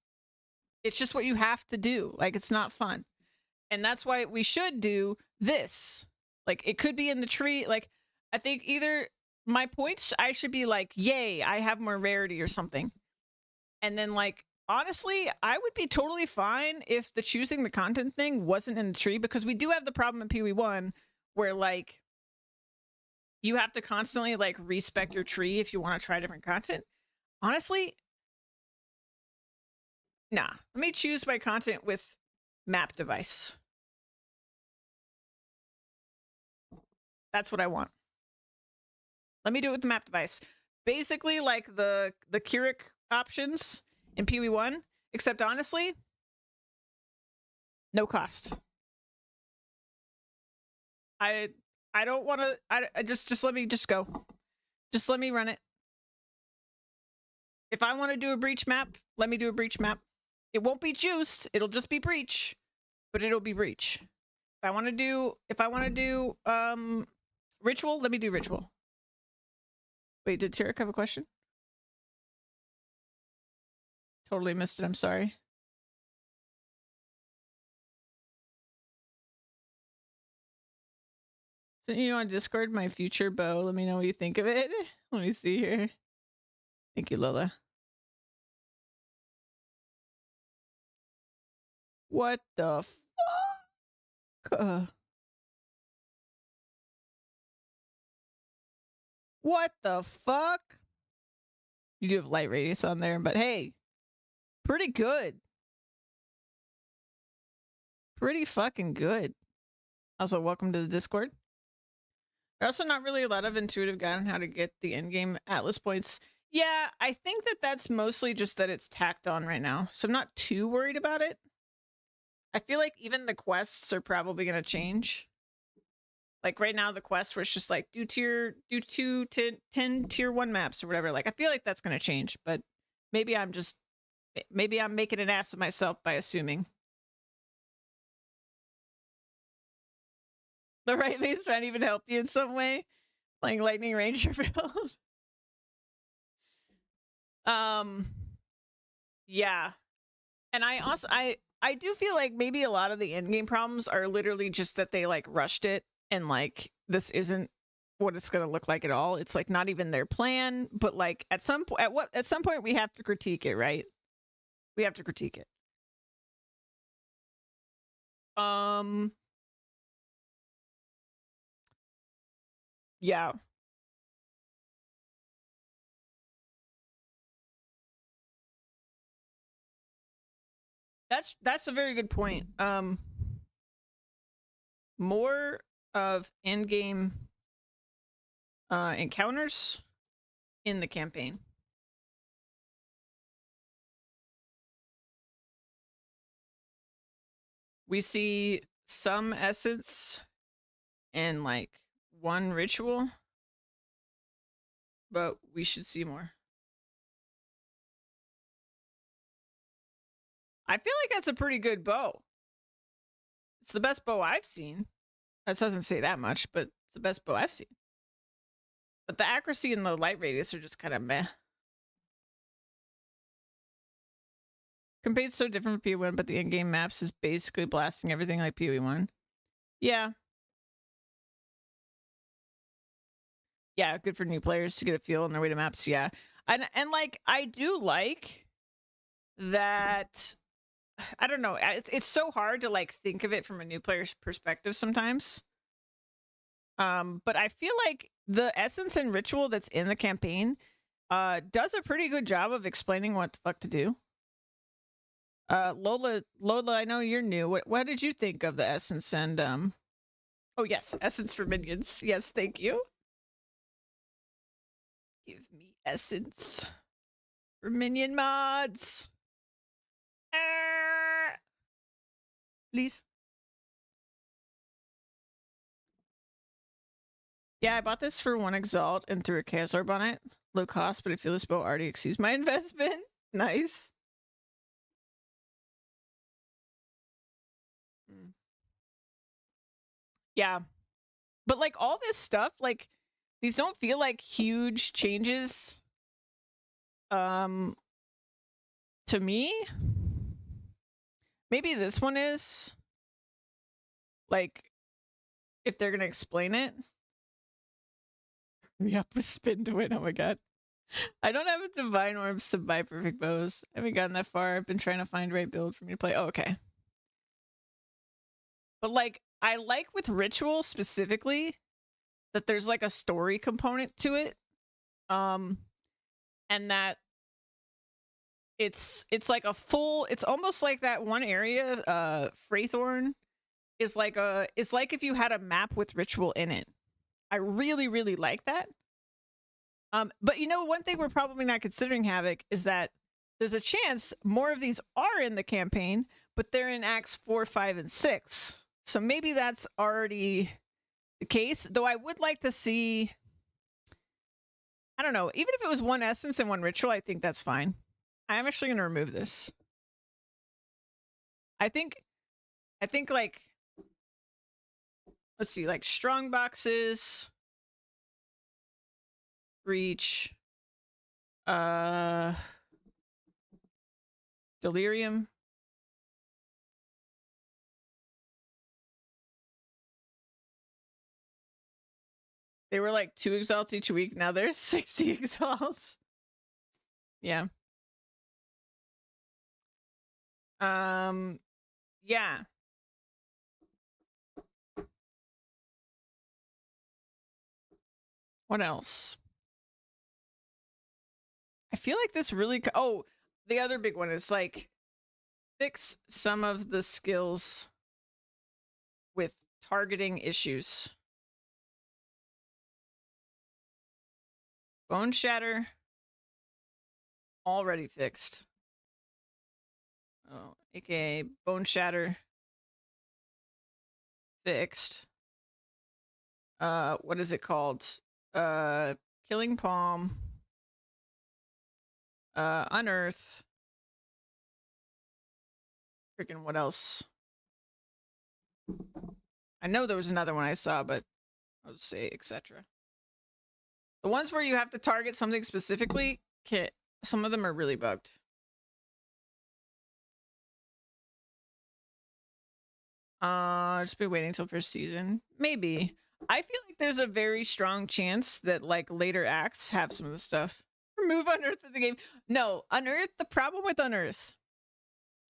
what you have to do. Like, it's not fun. And that's why we should do this. Like, it could be in the tree. Like, I think either my points, I should be like, yay, I have more rarity or something. And then, like, honestly, I would be totally fine if the choosing the content thing wasn't in the tree, because we do have the problem in PoE 1 where, like, you have to constantly, like, respec your tree if you want to try different content. Honestly, nah. Let me choose my content with map device. That's what I want. Let me do it with the map device. Basically, like the Keurig options in PoE 1, except honestly, no cost. I don't want to. I just let me go. Just let me run it. If I want to do a breach map, let me do a breach map. It won't be juiced. It'll just be breach, but it'll be breach. If I want to do ritual, let me do ritual. Wait, did Tarek have a question? Totally missed it. I'm sorry. Sent you on Discord my future bow. Let me know what you think of it. Let me see here. Thank you, Lola. What the fuck? What the fuck? You do have light radius on there, but hey, pretty good. pretty fucking good. Also, welcome to the Discord. There's also not really a lot of intuitive guide on how to get the endgame Atlas points. Yeah, I think that that's mostly just that it's tacked on right now. So I'm not too worried about it. I feel like even the quests are probably going to change. Like right now, the quest where it's just like do 2 to 10 tier 1 maps or whatever. Like I feel like that's going to change, but maybe I'm making an ass of myself by assuming. The right lane's trying to even help you in some way. Playing Lightning Ranger build. Yeah. And I do feel like maybe a lot of the endgame problems are literally just that they like rushed it and like this isn't what it's going to look like at all. It's like not even their plan, but like at some point we have to critique it, right? We have to critique it. Yeah. That's a very good point. More of endgame encounters in the campaign. We see some essence and like one ritual, but we should see more. I feel like that's a pretty good bow. It's the best bow I've seen. That doesn't say that much, but it's the best bow I've seen. But the accuracy and the light radius are just kind of meh. Campaign's so different from PoE1, but the in-game maps is basically blasting everything like PoE1. Yeah. Yeah, good for new players to get a feel on their way to maps, yeah. And like, I do like that, I don't know, it's so hard to like think of it from a new player's perspective sometimes. But I feel like the essence and ritual that's in the campaign does a pretty good job of explaining what the fuck to do. Lola, I know you're new. What did you think of the essence and oh yes, essence for minions. Yes, thank you. Give me essence for minion mods. Please. Yeah, I bought this for 1 Exalt and threw a Chaos Orb on it. Low cost, but I feel this bow already exceeds my investment. Nice. Yeah. But like all this stuff, like these don't feel like huge changes to me. Maybe this one is like if they're gonna explain it. Re-up with spin to win. Oh my god. I don't have a divine orbs to buy perfect bows. I haven't gotten that far. I've been trying to find the right build for me to play. Oh, okay. But like I like with ritual specifically that there's like a story component to it. And that it's like a full, it's almost like that one area, Freythorn is like if you had a map with ritual in it. I really, really like that. But you know, one thing we're probably not considering, Havoc, is that there's a chance more of these are in the campaign, but they're in Acts 4, 5, and 6. So maybe that's already the case, though I would like to see, I don't know, even if it was 1 essence and 1 ritual, I think that's fine. I'm actually going to remove this. I think like, let's see, like strong boxes, reach, delirium. They were like 2 exalts each week. Now there's 60 exalts. Yeah. Yeah. What else? I feel like this really, oh, the other big one is like fix some of the skills targeting issues. Bone Shatter. Already fixed. Oh, aka Bone Shatter. Fixed. What is it called? Killing Palm. Unearth. Freaking what else? I know there was another one I saw, but I'll just say etc. The ones where you have to target something specifically, some of them are really bugged. Just be waiting till first season. Maybe. I feel like there's a very strong chance that like later acts have some of the stuff. Remove Unearth from the game. No, Unearth, the problem with Unearth,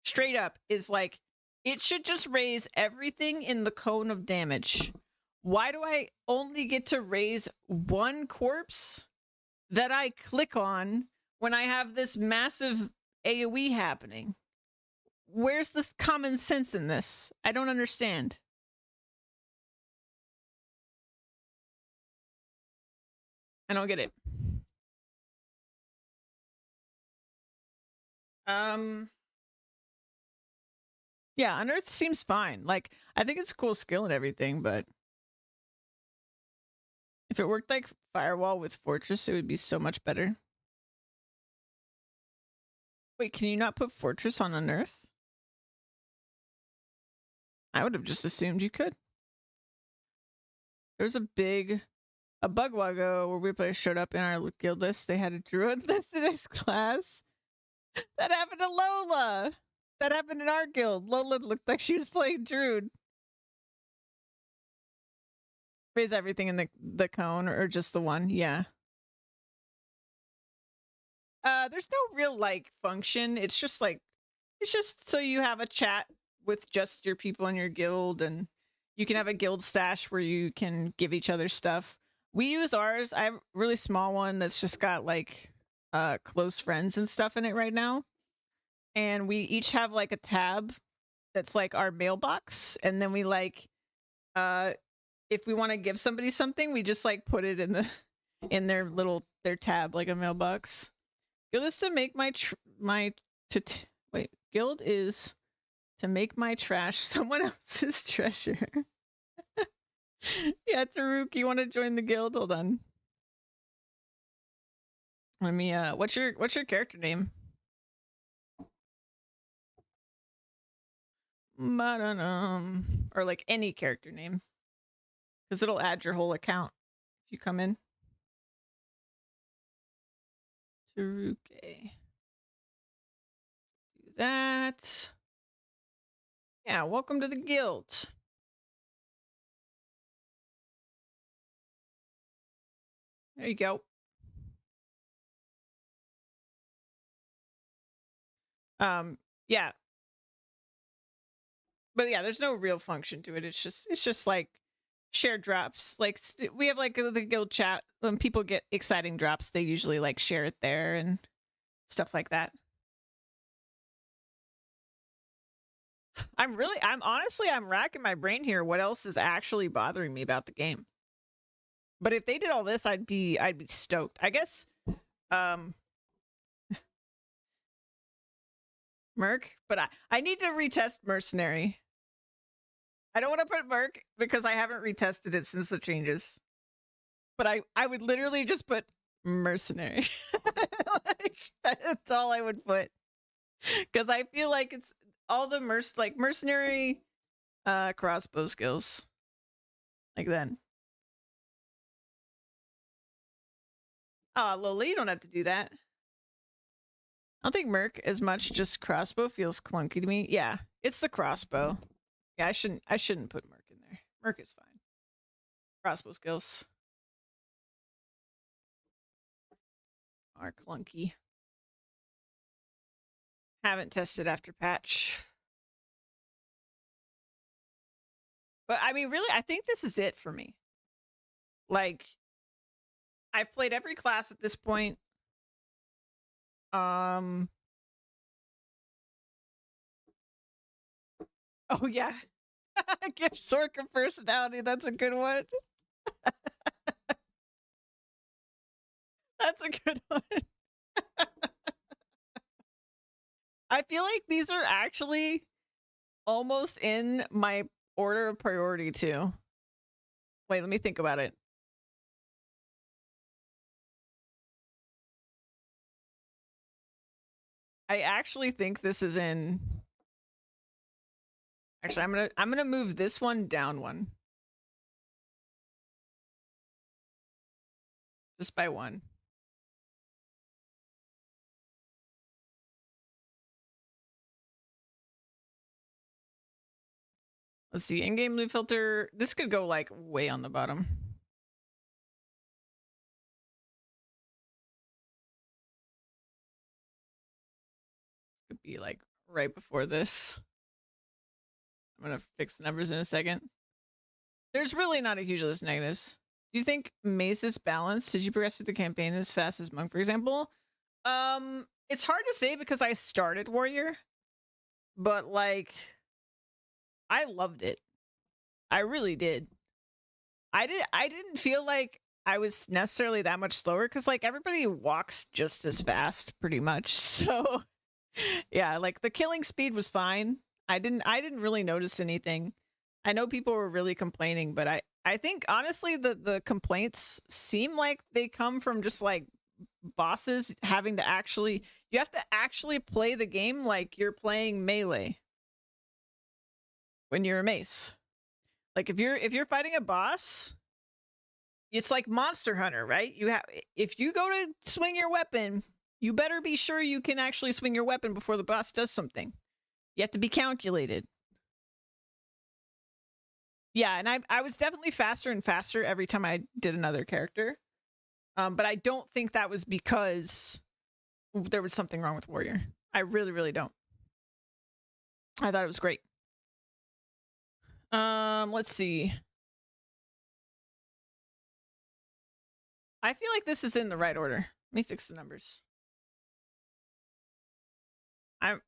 straight up, is like it should just raise everything in the cone of damage. Why do I only get to raise one corpse that I click on when I have this massive AoE happening? Where's this common sense in this? I don't understand. I don't get it. Yeah, Unearth seems fine. Like, I think it's a cool skill and everything, but if it worked like Firewall with Fortress, it would be so much better. Wait, can you not put Fortress on Unearth? I would have just assumed you could. There was a bug while ago where we players showed up in our guild list. They had a druid list in his class. That happened to Lola. That happened in our guild. Lola looked like she was playing druid. Raise everything in the cone or just the one? Yeah. There's no real like function. It's just so you have a chat with just your people in your guild, and you can have a guild stash where you can give each other stuff. We use ours. I have a really small one that's just got like close friends and stuff in it right now. And we each have like a tab that's like our mailbox, and then we like if we want to give somebody something, we just like put it in their tab like a mailbox. Guild is to make guild is to make my trash someone else's treasure. Yeah, Taruk, you want to join the guild? Hold on. Let me what's your character name? Or like any character name. Because it'll add your whole account if you come in. Taruke. Do that. Yeah, welcome to the guild. There you go. Yeah. But yeah, there's no real function to it. It's just like shared drops. Like we have like the guild chat. When people get exciting drops, they usually like share it there and stuff like that. I'm racking my brain here. What else is actually bothering me about the game? But if they did all this, I'd be stoked. I guess Merc, but I need to retest Mercenary. I don't want to put Merc because I haven't retested it since the changes. But I would literally just put Mercenary. Like, that's all I would put. Because I feel like it's all the Mercenary crossbow skills. Like then. Oh, Lola, you don't have to do that. I don't think Merc as much, just crossbow feels clunky to me. Yeah, it's the crossbow. Yeah, I shouldn't put Merc in there. Merc is fine. Crossbow skills are clunky. Haven't tested after patch. But I mean, really, I think this is it for me. Like, I've played every class at this point. Oh yeah. Give Sork a personality. That's a good one. That's a good one. I feel like these are actually almost in my order of priority too. Wait, let me think about it. I actually think this is in. Actually, I'm gonna move this one down one. Just by one. Let's see, in-game loot filter. This could go like way on the bottom. Could be like right before this. I'm gonna fix the numbers in a second. There's really not a huge list of negatives. Do you think Mace is balanced? Did you progress through the campaign as fast as Monk, for example? It's hard to say because I started Warrior, but like, I loved it. I really did. I didn't feel like I was necessarily that much slower because like everybody walks just as fast, pretty much. So yeah, like the killing speed was fine. I didn't really notice anything. I know people were really complaining, but I think honestly the complaints seem like they come from just like bosses having to actually, you have to actually play the game like you're playing Melee when you're a Mace. Like if you're fighting a boss, it's like Monster Hunter, right? You have, if you go to swing your weapon, you better be sure you can actually swing your weapon before the boss does something. You have to be calculated. Yeah, and I was definitely faster and faster every time I did another character. But I don't think that was because there was something wrong with Warrior. I really, really don't. I thought it was great. Let's see. I feel like this is in the right order. Let me fix the numbers.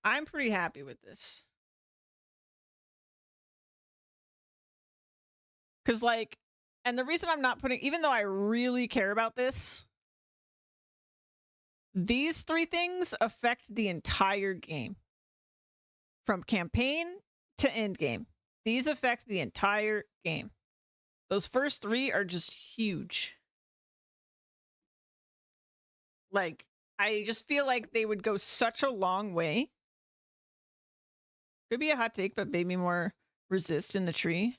I'm pretty happy with this. Cause like, and the reason I'm not putting, even though I really care about this, these three things affect the entire game. From campaign to end game. These affect the entire game. Those first three are just huge. Like, I just feel like they would go such a long way. Could be a hot take, but maybe more resist in the tree.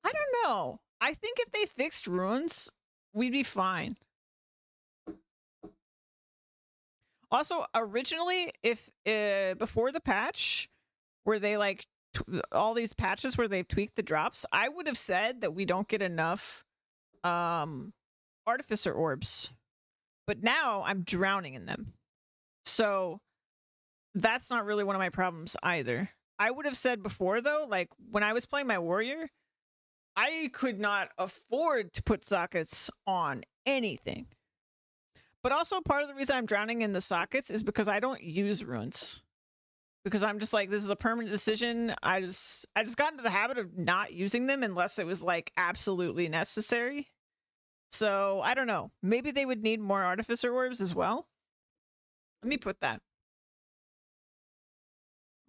I don't know. I think if they fixed ruins, we'd be fine. Also, originally, if before the patch, where they like all these patches where they've tweaked the drops, I would have said that we don't get enough artificer orbs. But now I'm drowning in them. So that's not really one of my problems either. I would have said before though, like when I was playing my warrior, I could not afford to put sockets on anything. But also part of the reason I'm drowning in the sockets is because I don't use runes. Because I'm just like, this is a permanent decision. I just got into the habit of not using them unless it was like absolutely necessary. So I don't know. Maybe they would need more artificer orbs as well. Let me put that.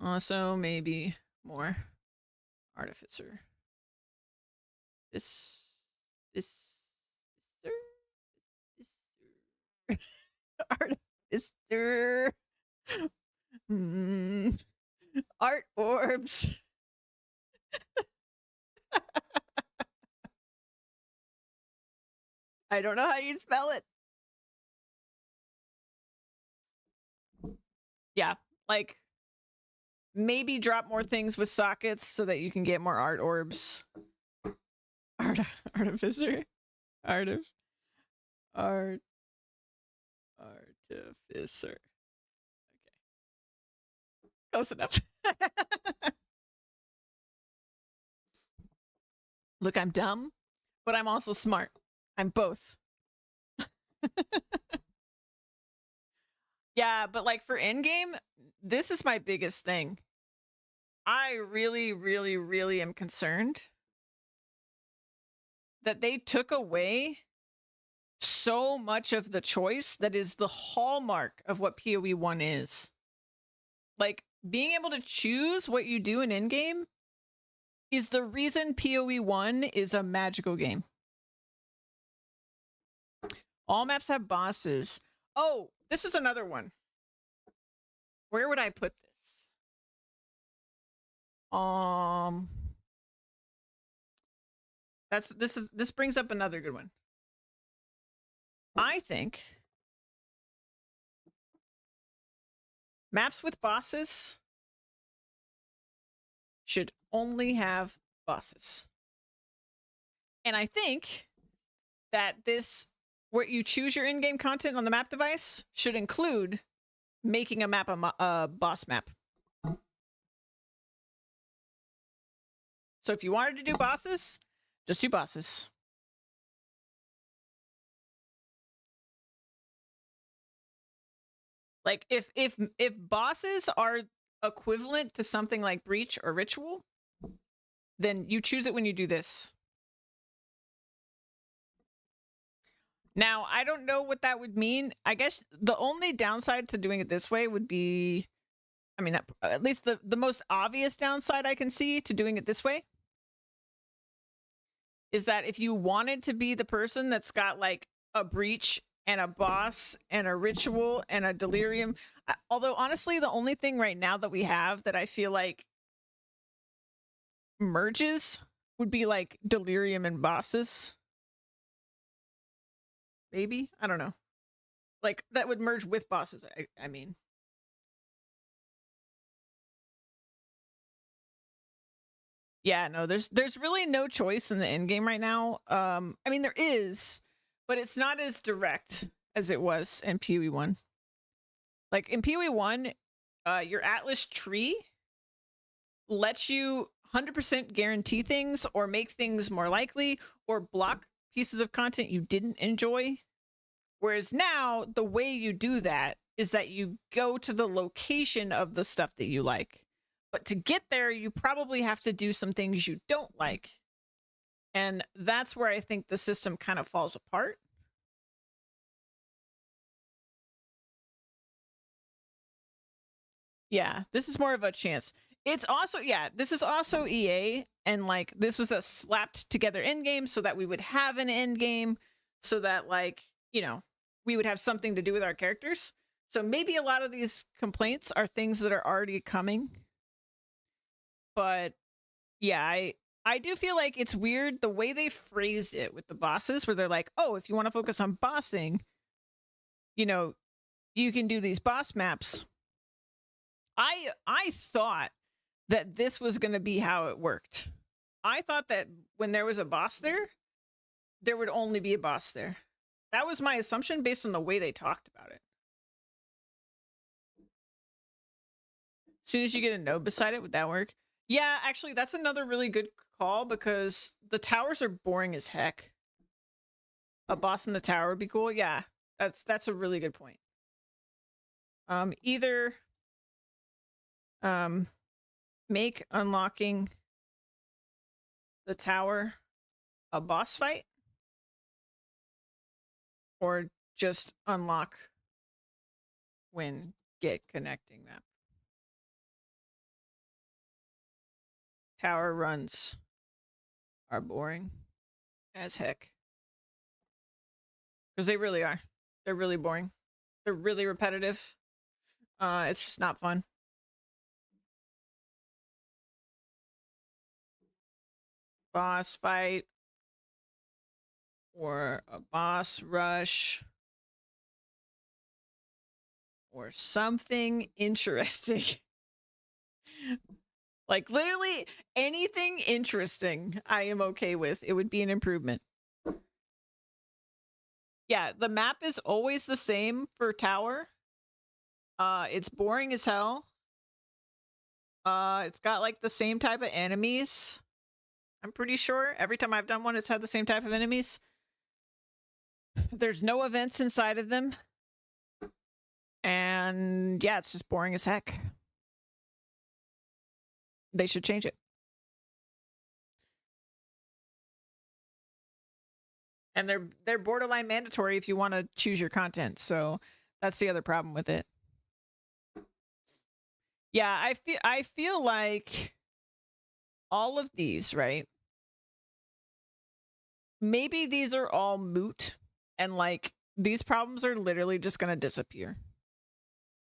Also, maybe more artificer. This artificer. Art orbs. I don't know how you spell it. Yeah, like maybe drop more things with sockets so that you can get more art orbs. Artificer. Artificer. Okay. Close enough. Look, I'm dumb, but I'm also smart. I'm both. Yeah, but like for endgame, this is my biggest thing. I really, really, really am concerned that they took away so much of the choice that is the hallmark of what PoE 1 is. Like, being able to choose what you do in Endgame is the reason PoE 1 is a magical game. All maps have bosses. Oh, this is another one. Where would I put this? This brings up another good one. I think maps with bosses should only have bosses. And I think that this, where you choose your in-game content on the map device, should include making a map a boss map. So if you wanted to do bosses, just do bosses. Like if bosses are equivalent to something like Breach or Ritual, then you choose it when you do this. Now, I don't know what that would mean. I guess the only downside to doing it this way would be, I mean, at least the most obvious downside I can see to doing it this way is that if you wanted to be the person that's got like a Breach and a boss and a Ritual and a Delirium, although honestly, the only thing right now that we have that I feel like merges would be like Delirium and bosses. Maybe? I don't know. Like, that would merge with bosses, I mean. Yeah, no, there's really no choice in the end game right now. I mean, there is, but it's not as direct as it was in PoE 1. Like, in PoE 1, your Atlas tree lets you 100% guarantee things or make things more likely or block pieces of content you didn't enjoy. Whereas now, the way you do that is that you go to the location of the stuff that you like. But to get there, you probably have to do some things you don't like. And that's where I think the system kind of falls apart. Yeah, this is more of a chance. It's also, yeah, this is also EA. And like, this was a slapped together end game so that we would have an end game so that like, you know, we would have something to do with our characters. So maybe a lot of these complaints are things that are already coming. But yeah, I do feel like it's weird the way they phrased it with the bosses, where they're like, oh, if you want to focus on bossing, you know, you can do these boss maps. I thought that this was going to be how it worked. I thought that when there was a boss there would only be a boss there. That was my assumption based on the way they talked about it. As soon as you get a node beside it, would that work? Yeah, actually, that's another really good call because the towers are boring as heck. A boss in the tower would be cool. Yeah, that's a really good point. Either make unlocking the tower a boss fight, or just unlock when get connecting map. Tower runs are boring as heck. Because they really are. They're really boring. They're really repetitive. It's just not fun. Boss fight. Or a boss rush. Or something interesting. Like, literally anything interesting I am okay with. It would be an improvement. Yeah, the map is always the same for tower. It's boring as hell. It's got like the same type of enemies. I'm pretty sure every time I've done one, it's had the same type of enemies. There's no events inside of them. And yeah, it's just boring as heck. they should change it. And they're borderline mandatory if you want to choose your content. So that's the other problem with it. Yeah, I feel like all of these, right? Maybe these are all moot and like these problems are literally just going to disappear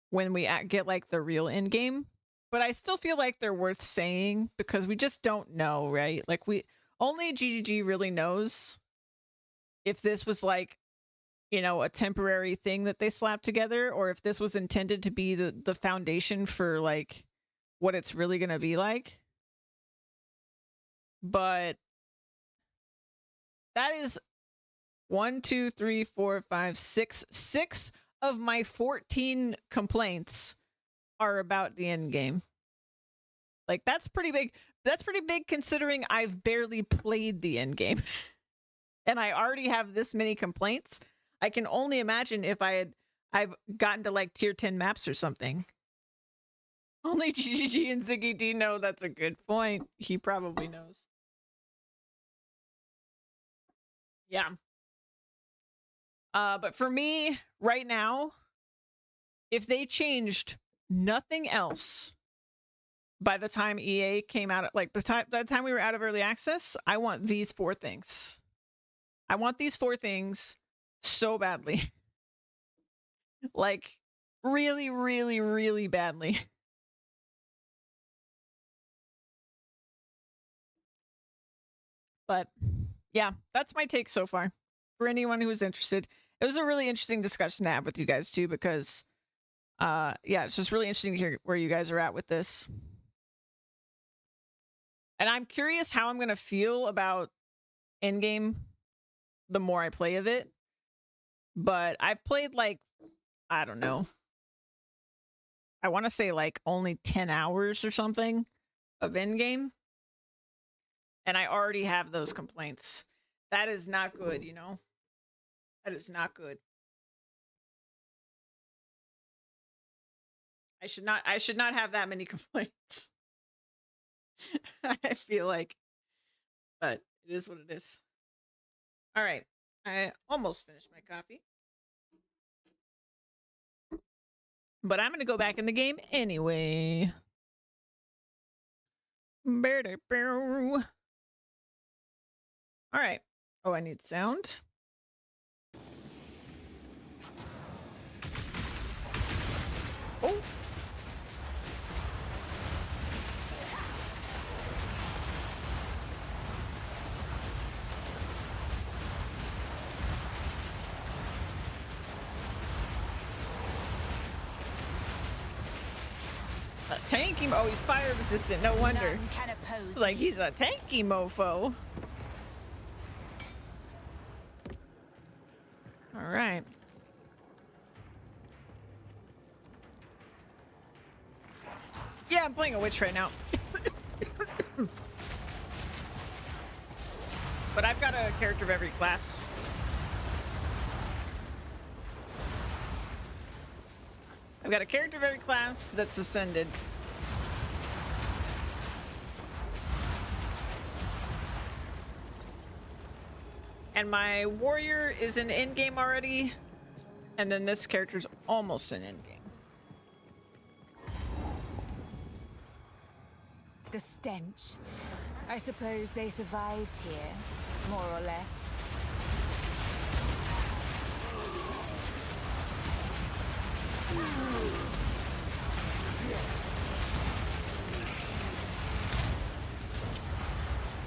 when we get like the real end game. But I still feel like they're worth saying because we just don't know, right? Like only GGG really knows if this was like, you know, a temporary thing that they slapped together or if this was intended to be the foundation for like what it's really going to be like. But that is 1, 2, 3, 4, 5, 6. 6 of my 14 complaints are about the end game. Like that's pretty big. That's pretty big considering I've barely played the end game. And I already have this many complaints. I can only imagine if I've gotten to like tier 10 maps or something. Only GGG and Ziggy D know. That's a good point. He probably knows. Yeah. But for me, right now, if they changed nothing else by the time EA came out, like by the time we were out of early access, I want these 4 things. I want these 4 things so badly. Like, really, really, really badly. But, yeah, that's my take so far. For anyone who's interested. It was a really interesting discussion to have with you guys, too, because, yeah, it's just really interesting to hear where you guys are at with this. And I'm curious how I'm going to feel about Endgame the more I play of it. But I've played, like, I don't know. I want to say, like, only 10 hours or something of Endgame. And I already have those complaints. That is not good, you know? That is not good. I should not have that many complaints. I feel like. But it is what it is. All right. I almost finished my coffee. But I'm going to go back in the game anyway. All right. Oh, I need sound. Oh. A tanky oh, he's fire resistant, no wonder. Like he's a tanky mofo. All right. Yeah, I'm playing a witch right now. But I've got a character of every class. I've got a character of every class that's ascended. And my warrior is in endgame already. And then this character's almost in endgame. The stench. I suppose they survived here, more or less.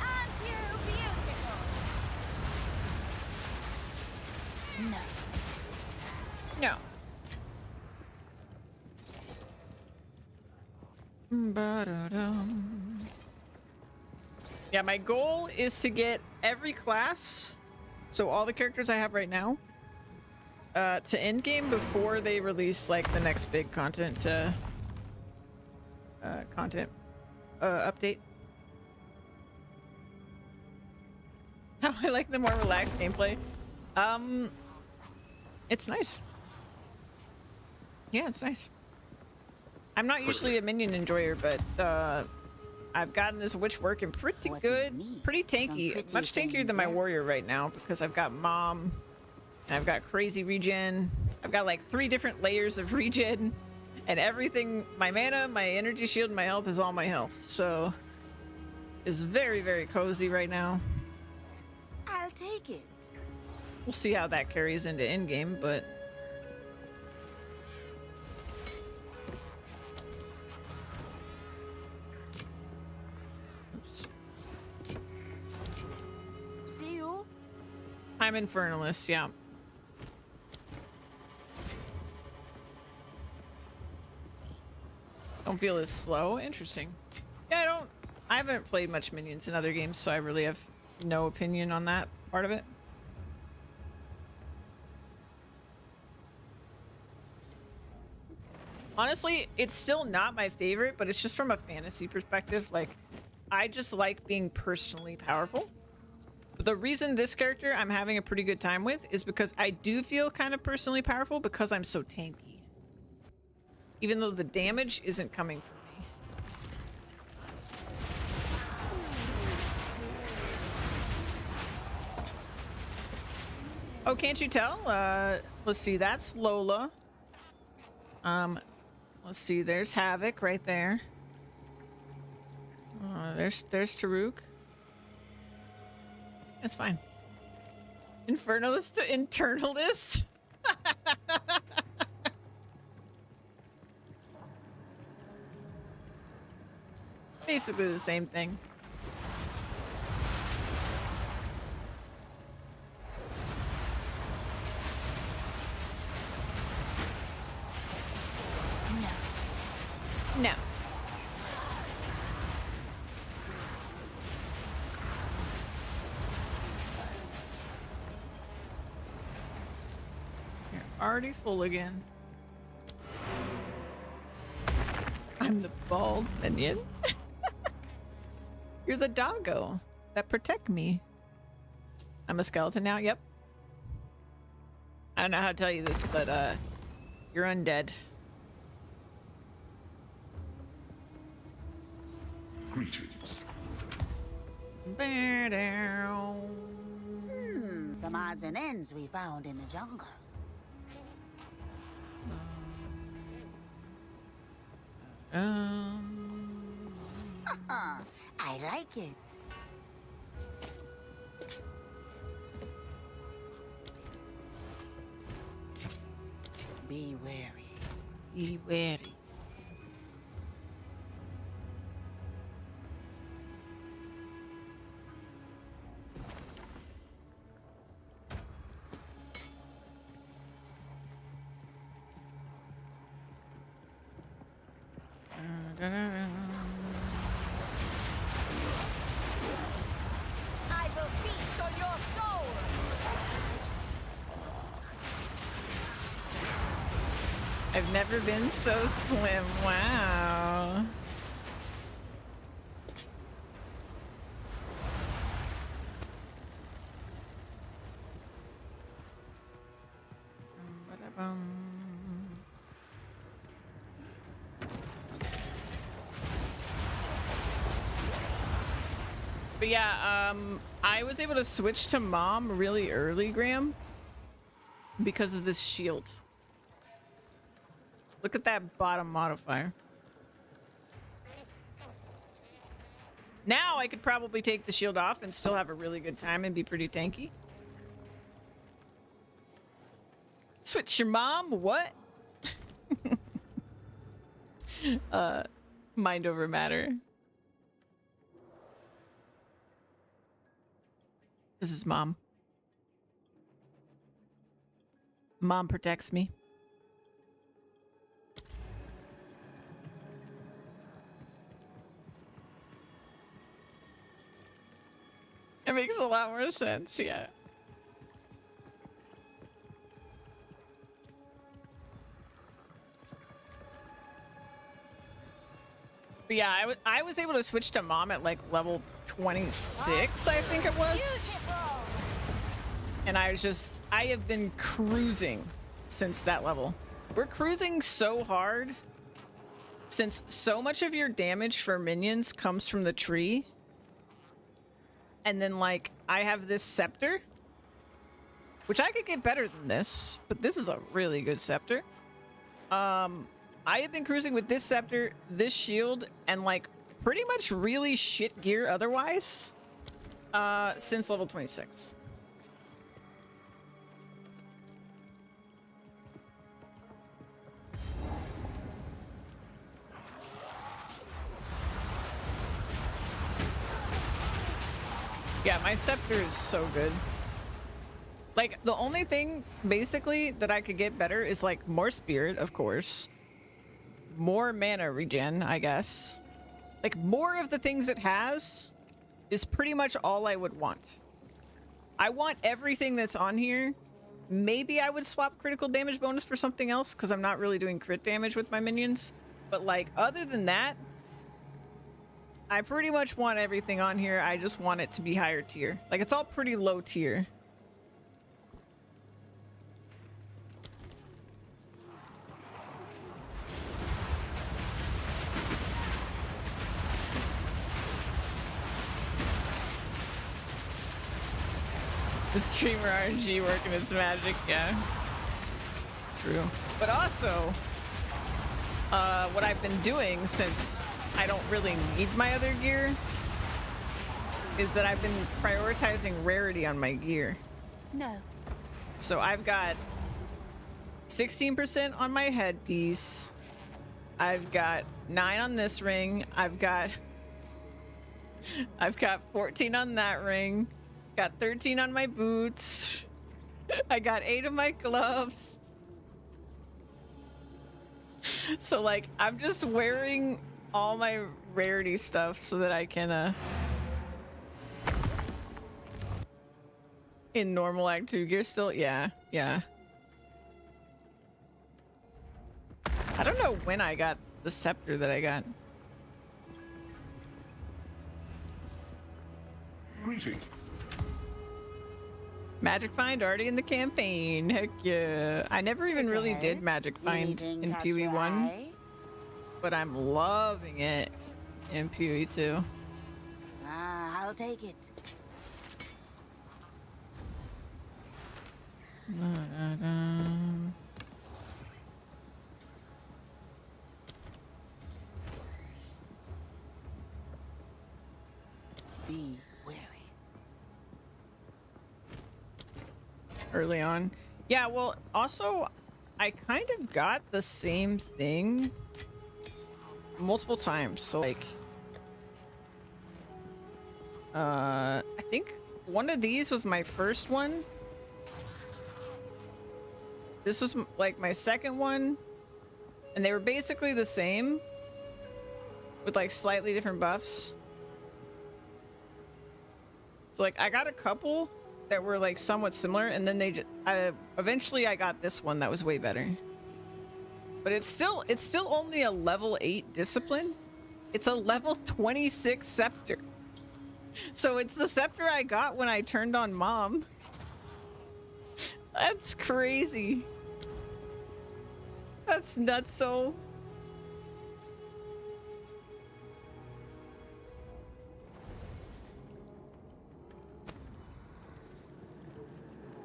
Aren't you beautiful? No. No. Yeah, my goal is to get every class, so all the characters I have right now, to endgame before they release like the next big content update. How I like the more relaxed gameplay. It's nice. Yeah, it's nice. I'm not usually a minion enjoyer, but I've gotten this witch working pretty What do you good, need? pretty Some tanky, pretty much tankier things, than my yes? warrior right now because I've got mom, and I've got crazy regen. I've got like 3 different layers of regen, and everything. My mana, my energy shield, and my health is all my health. So it's very, very cozy right now. I'll take it. We'll see how that carries into endgame, but. See you. I'm Infernalist, yeah. Don't feel as slow. Interesting. Yeah, I haven't played much minions in other games, so I really have no opinion on that part of it. Honestly, it's still not my favorite, but it's just from a fantasy perspective. Like, I just like being personally powerful. But the reason this character I'm having a pretty good time with is because I do feel kind of personally powerful because I'm so tanky. Even though the damage isn't coming from me. Oh, can't you tell? Let's see, that's Lola. Let's see, there's Havoc right there. There's Taruk. That's fine. Infernalist to internalist? Basically the same thing. No. You're already full again. I'm the bald minion. You're the doggo that protect me. I'm a skeleton now, yep. I don't know how to tell you this, but you're undead. Greetings. Some odds and ends we found in the jungle. I like it. Be wary. Be wary. I will feast on your soul. I've never been so slim. Wow. But yeah, I was able to switch to mom really early, Graham, because of this shield. Look at that bottom modifier. Now I could probably take the shield off and still have a really good time and be pretty tanky. Switch your mom? What? Mind over matter. This is mom. Mom protects me. It makes a lot more sense, yeah. But yeah, I was able to switch to mom at like level 26, I think it was. And I have been cruising since that level. We're cruising so hard since so much of your damage for minions comes from the tree, and then like I have this scepter, which I could get better than this, but this is a really good scepter. I have been cruising with this scepter, this shield, and like pretty much really shit gear otherwise since level 26. Yeah, my scepter is so good. Like, the only thing, basically, that I could get better is, like, more spirit, of course. More mana regen, I guess. Like, more of the things it has is pretty much all I would want. I want everything that's on here. Maybe I would swap critical damage bonus for something else, because I'm not really doing crit damage with my minions. But, like, other than that, I pretty much want everything on here. I just want it to be higher tier. Like, it's all pretty low tier. The streamer RNG working its magic, yeah. True. But also, what I've been doing since I don't really need my other gear is that I've been prioritizing rarity on my gear. No. So I've got 16% on my headpiece. I've got 9 on this ring. I've got 14 on that ring. Got 13 on my boots. I got 8 of my gloves. So like I'm just wearing all my rarity stuff so that I can in normal Act 2 gear still. Yeah. I don't know when I got the scepter that I got. Greetings. Magic Find already in the campaign. Heck yeah. I never even really did Magic Find in PoE 1. But I'm loving it in PoE 2. I'll take it. Be wary. Early on. Yeah, well, also, I kind of got the same thing multiple times. So, like, I think one of these was my first one. This was, like, my second one. And they were basically the same with, like, slightly different buffs. So, like, I got a couple that were like somewhat similar, and then they eventually I got this one that was way better. But it's still only a level 8 discipline. It's a level 26 scepter. So it's the scepter I got when I turned on Mom. That's crazy. That's nutso.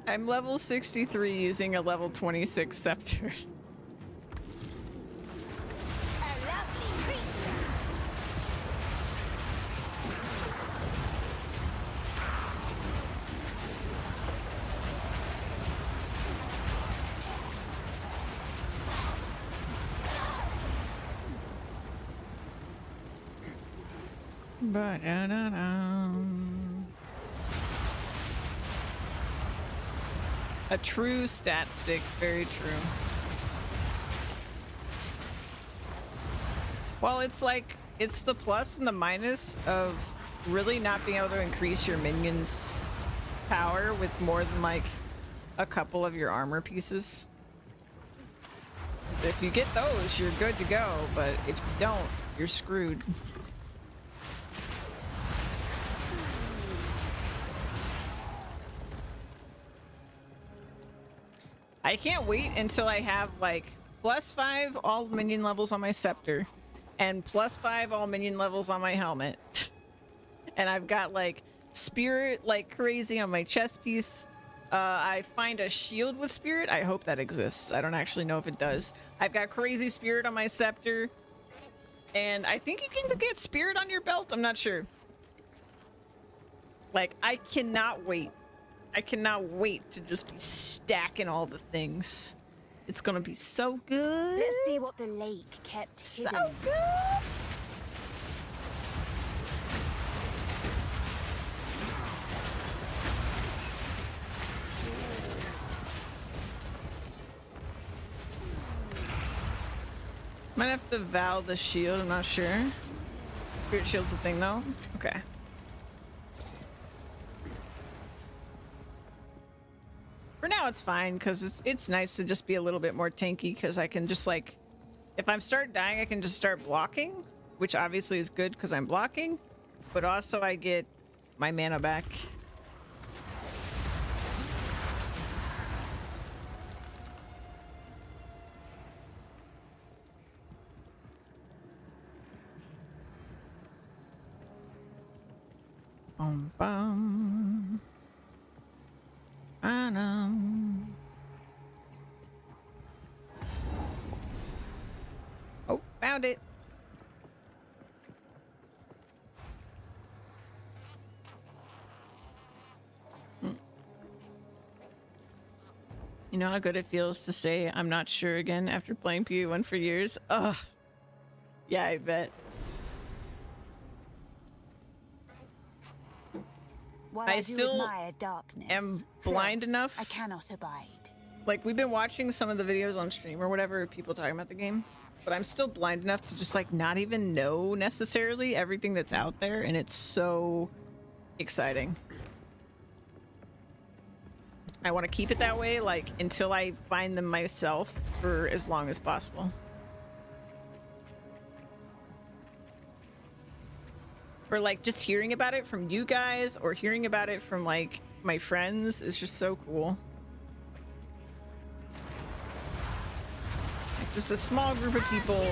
I'm level 63 using a level 26 scepter. A true stat stick, very true. Well, it's like, it's the plus and the minus of really not being able to increase your minions' power with more than like a couple of your armor pieces. If you get those, you're good to go, but if you don't, you're screwed. I can't wait until I have like +5 all minion levels on my scepter, and +5 all minion levels on my helmet. And I've got like spirit like crazy on my chest piece. I find a shield with spirit. I hope that exists. I don't actually know if it does. I've got crazy spirit on my scepter. And I think you can get spirit on your belt. I'm not sure. Like, I cannot wait. I cannot wait to just be stacking all the things. It's gonna be so good. Let's see what the lake kept hidden. So good. Might have to vow the shield, I'm not sure. Spirit shield's a thing though? Okay. For now it's fine, because it's nice to just be a little bit more tanky, because I can just like, if I start dying I can just start blocking, which obviously is good because I'm blocking, but also I get my mana back. Bum bum. Oh, found it. You know how good it feels to say I'm not sure again after playing PvE1 for years? Ugh. Yeah, I bet. While I I still admire darkness, am blind filth, enough. I cannot abide. Like, we've been watching some of the videos on stream or whatever, people talking about the game, but I'm still blind enough to just like not even know necessarily everything that's out there, and it's so exciting. I want to keep it that way, like, until I find them myself for as long as possible. Or like just hearing about it from you guys or hearing about it from like my friends is just so cool. Like, just a small group of people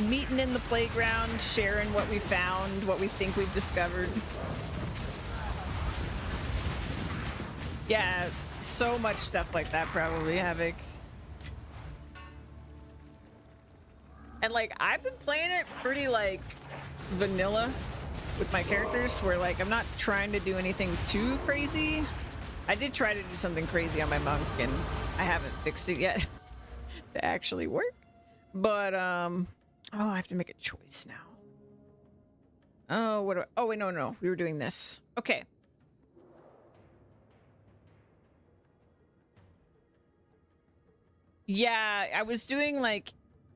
meeting in the playground, sharing what we found, what we think we've discovered. Yeah, so much stuff like that probably, Havoc. And like, I've been playing it pretty like vanilla with my characters, where like I'm not trying to do anything too crazy. I did try to do something crazy on my monk and I haven't fixed it yet to actually work. But oh, I have to make a choice now. Oh, what do I, oh wait, no, we were doing this. Okay. Yeah, I was doing like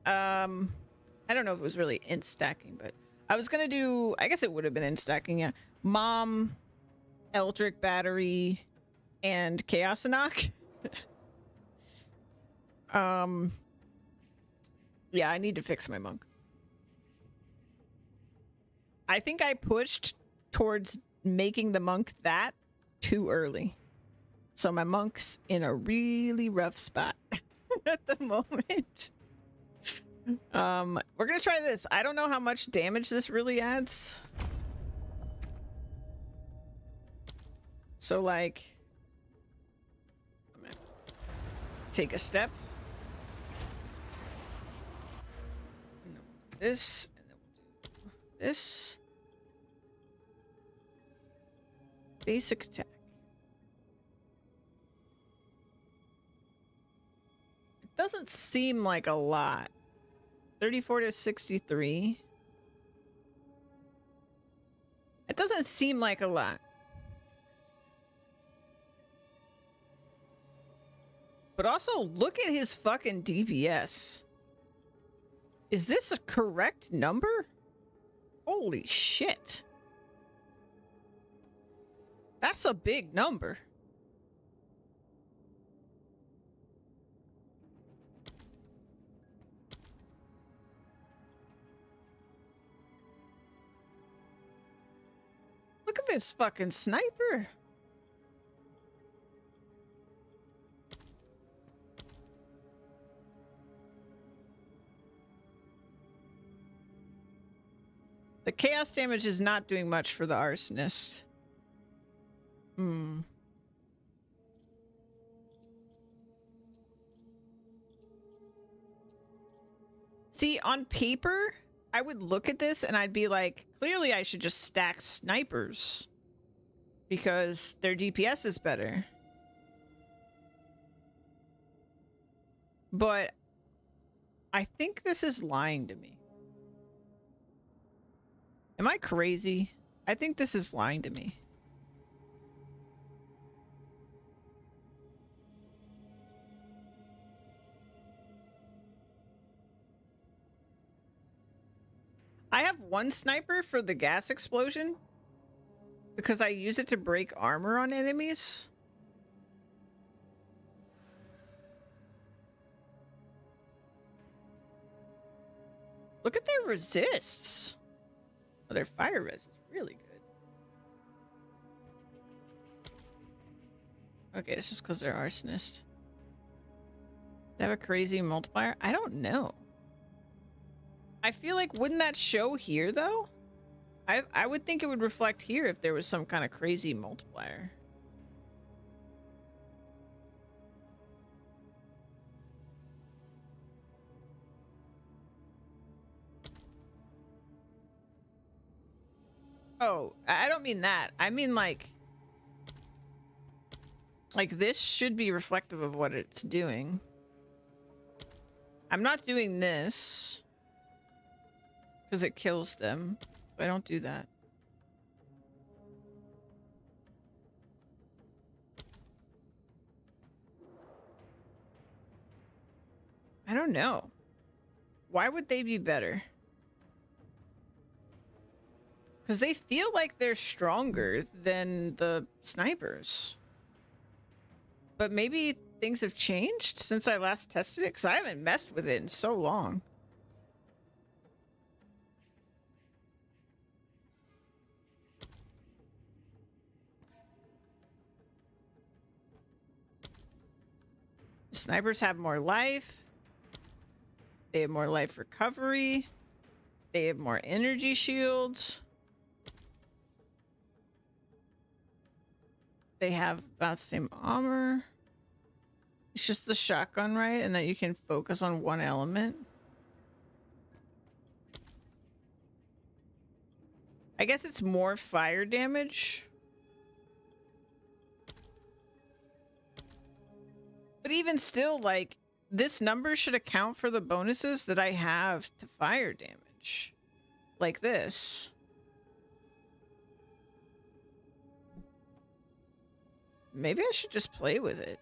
I don't know if it was really int stacking, but I was gonna do, I guess it would have been int stacking, yeah. Mom, Eldritch Battery, and Chaos Anok. Yeah, I need to fix my monk. I think I pushed towards making the monk that too early. So my monk's in a really rough spot at the moment. We're gonna try this. I don't know how much damage this really adds. So like, I'm gonna take a step. And then we'll do this, and then we'll do this. Basic attack. It doesn't seem like a lot. 34 to 63. It doesn't seem like a lot. But also, look at his fucking DPS. Is this a correct number? Holy shit. That's a big number. Look at this fucking sniper. The chaos damage is not doing much for the arsonist. See, on paper, I would look at this and I'd be like, clearly I should just stack snipers because their DPS is better. But I think this is lying to me. Am I crazy? I think this is lying to me. I have one sniper for the gas explosion because I use it to break armor on enemies. Look at their resists. Oh, their fire res is really good. Okay, it's just because they're arsonist. They have a crazy multiplier? I don't know. I feel like, wouldn't that show here, though? I would think it would reflect here if there was some kind of crazy multiplier. Oh, I don't mean that. I mean, like this should be reflective of what it's doing. I'm not doing this because it kills them. I don't do that. I don't know. Why would they be better? Because they feel like they're stronger than the snipers. But maybe things have changed since I last tested it, because I haven't messed with it in so long. Snipers have more life. They have more life recovery. They have more energy shields. They have about the same armor. It's just the shotgun, right? And that you can focus on one element. I guess it's more fire damage. But even still, like, this number should account for the bonuses that I have to fire damage. Like this. Maybe I should just play with it.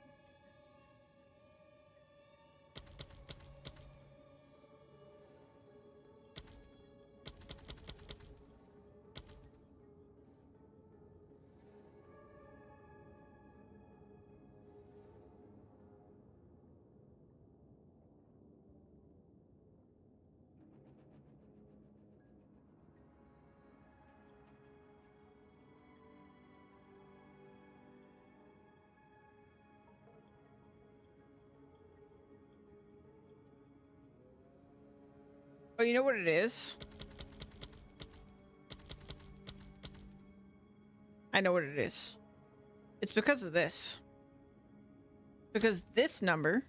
Oh, you know what it is? I know what it is. It's because of this. Because this number,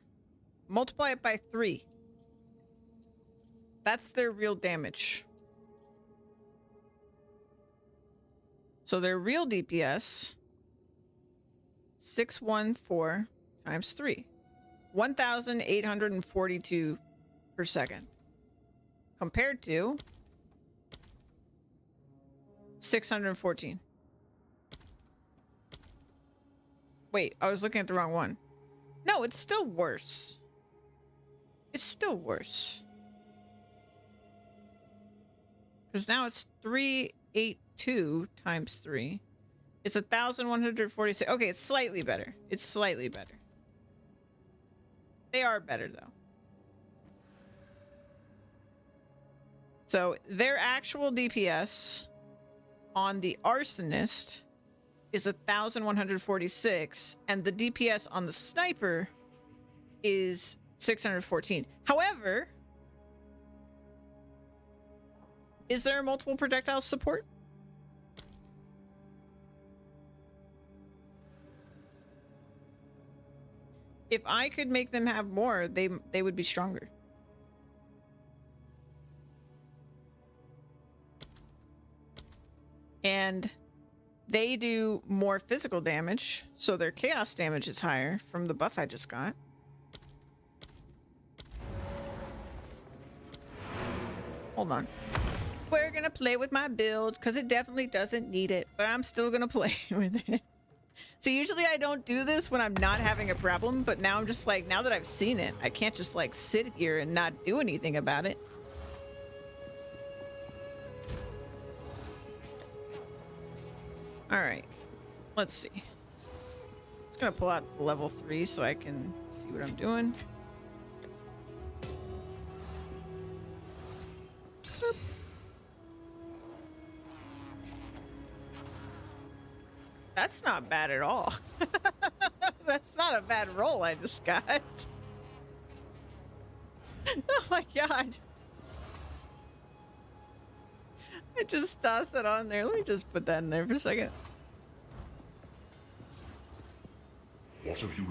multiply it by 3. That's their real damage. So their real DPS, 614 times 3. 1,842 per second. Compared to 614. Wait, I was looking at the wrong one. No, it's still worse. It's still worse. Because now it's 382 times 3. It's 1,146. Okay, it's slightly better. It's slightly better. They are better, though. So their actual DPS on the arsonist is 1,146, and the DPS on the sniper is 614. However, Is there a multiple projectile support? If I could make them have more, they would be stronger. And they do more physical damage, so their chaos damage is higher from the buff I just got. Hold on. We're gonna play with my build, because it definitely doesn't need it, but I'm still gonna play with it. So usually I don't do this when I'm not having a problem, but now I'm just like, now that I've seen it, I can't just like sit here and not do anything about it. All right, let's see. Just gonna pull out level 3 so I can see what I'm doing. Boop. That's not bad at all. That's not a bad roll I just got. Oh my god. I just tossed it on there. Let me just put that in there for a second. What have you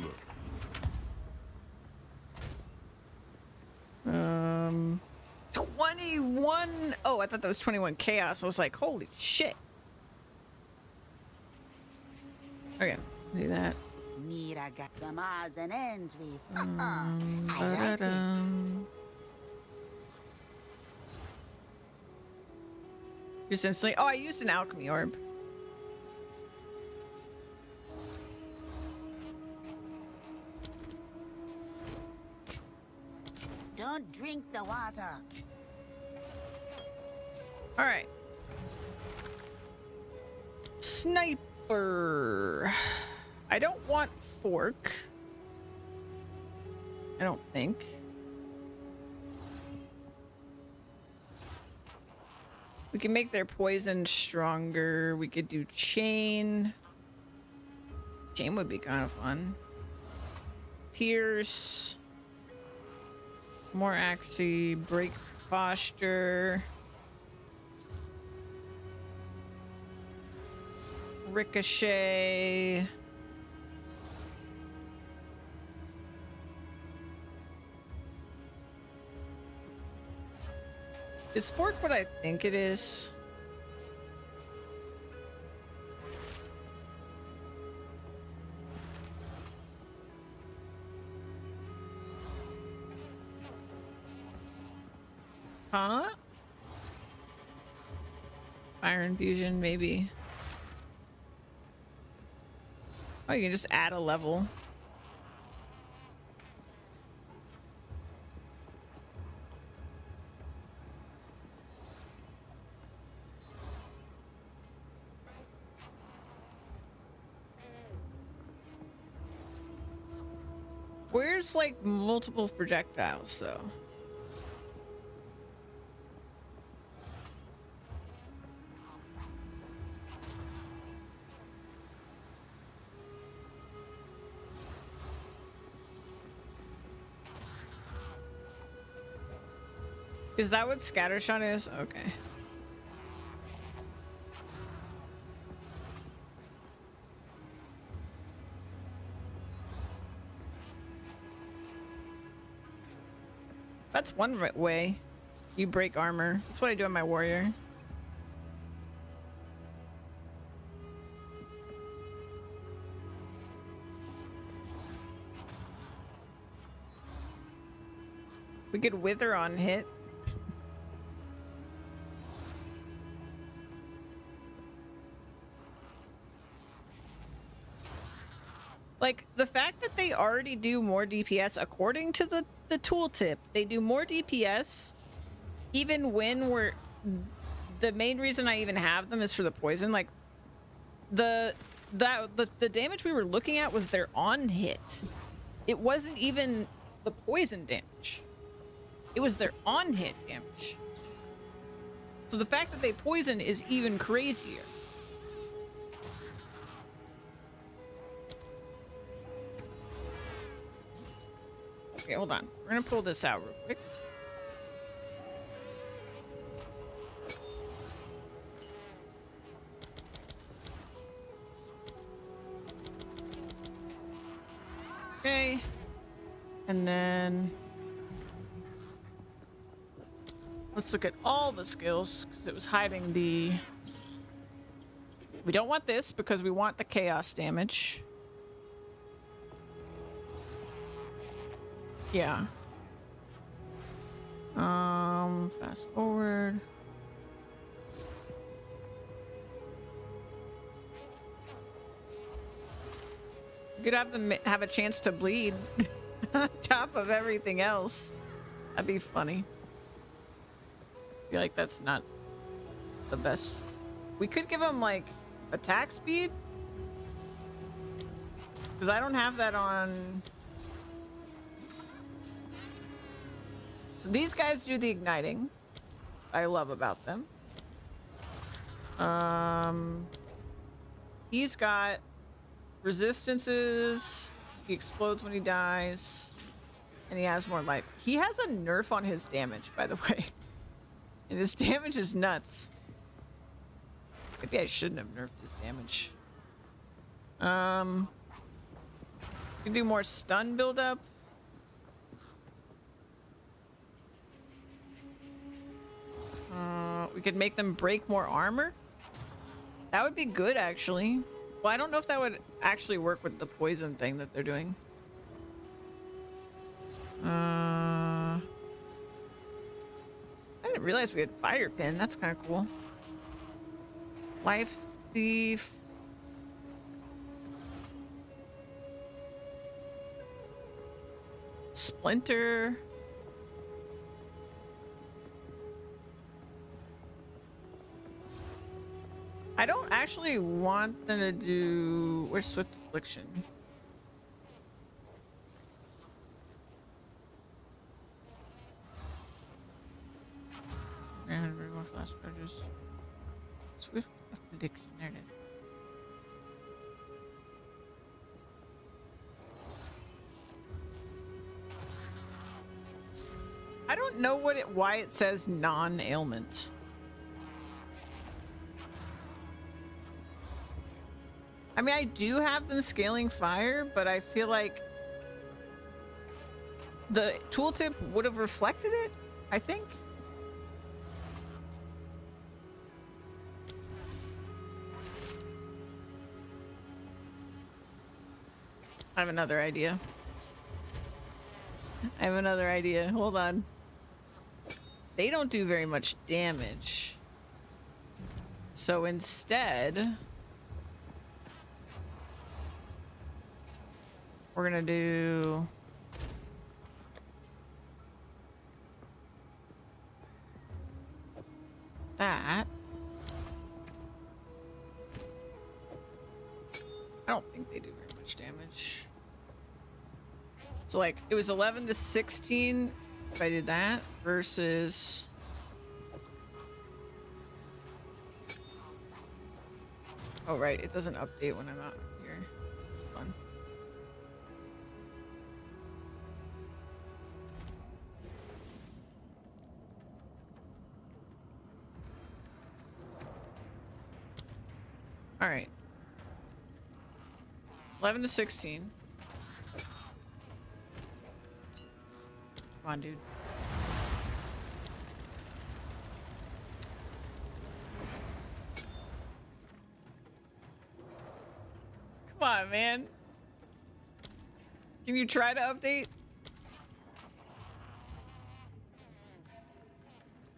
learned? 21. Oh, I thought that was 21 chaos. I was like, holy shit. Okay, do that. Need I got some odds and ends with. I like it. Just instantly. Oh, I used an alchemy orb. Don't drink the water. All right. Sniper. I don't want fork. I don't think. We can make their poison stronger. We could do chain. Chain would be kind of fun. Pierce. More accuracy. Break posture. Ricochet. Is fork what I think it is? Huh? Fire infusion, maybe. Oh, you can just add a level. Where's like multiple projectiles though? Is that what scattershot is? Okay. That's one way. You break armor. That's what I do on my warrior. We could wither on hit. Like, the fact that they already do more DPS, according to the tooltip, they do more DPS even when we're... The main reason I even have them is for the poison. Like, the damage we were looking at was their on-hit. It wasn't even the poison damage. It was their on-hit damage. So the fact that they poison is even crazier. Okay, hold on. We're gonna pull this out real quick. Okay. And then let's look at all the skills because it was hiding the... We don't want this because we want the chaos damage. Yeah. Fast forward. You could have them have a chance to bleed on top of everything else. That'd be funny. I feel like that's not the best. We could give them like attack speed, because I don't have that on. So these guys do the igniting. I love about them. He's got resistances. He explodes when he dies, and he has more life. He has a nerf on his damage, by the way, and his damage is nuts. Maybe I shouldn't have nerfed his damage. We can do more stun buildup. We could make them break more armor. That would be good, actually. Well, I don't know if that would actually work with the poison thing that they're doing. I didn't realize we had fire pin. That's kind of cool. Life thief. Splinter. I don't actually want them to do... Where's Swift Affliction? And very more fast charges. Swift Affliction, there it is. I don't know why it says non-ailment. I mean, I do have them scaling fire, but I feel like the tooltip would have reflected it, I think. I have another idea. Hold on. They don't do very much damage. So instead... we're gonna do... that. I don't think they do very much damage. So like, it was 11 to 16 if I did that, versus... oh right, it doesn't update when I'm out here. Fun. All right. 11 to 16. Come on, dude. Come on, man. Can you try to update?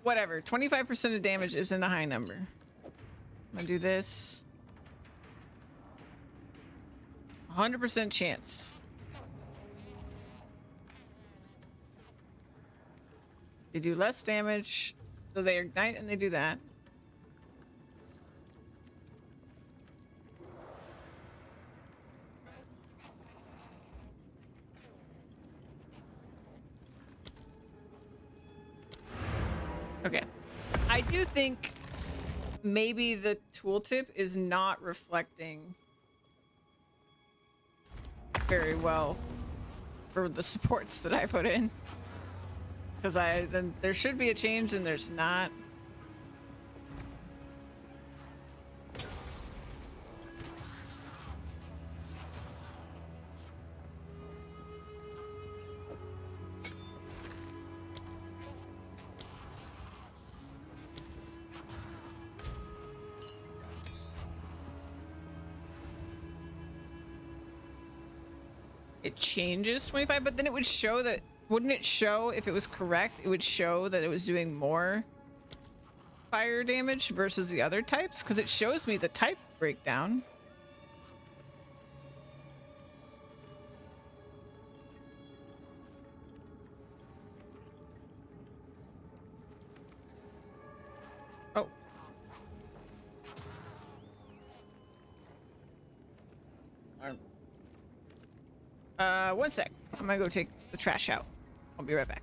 Whatever. 25% of damage isn't a high number. I'm gonna do this. 100% chance. They do less damage, so they ignite and they do that. Okay. I do think maybe the tooltip is not reflecting very well for the supports that I put in. Because then there should be a change and there's not. it changes 25, but then it would show that, wouldn't it show if it was correct? It would show that it was doing more fire damage versus the other types, because it shows me the type breakdown. Oh. One sec. I'm gonna go take the trash out. I'll be right back.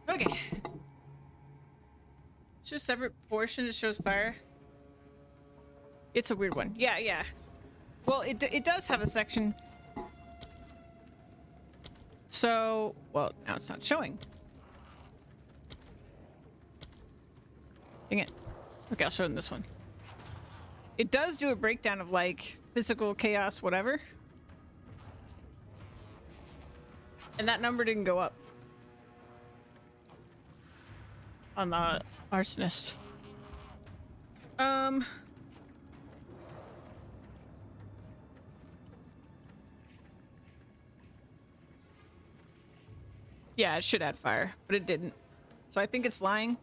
Okay. Show separate portion that shows fire. It's a weird one. Yeah, yeah. Well, it does have a section. So, well, now it's not showing. Dang it. Okay, I'll show them this one. It does do a breakdown of like physical chaos, whatever. And that number didn't go up on the arsonist. Yeah, it should add fire, but it didn't. So I think it's lying.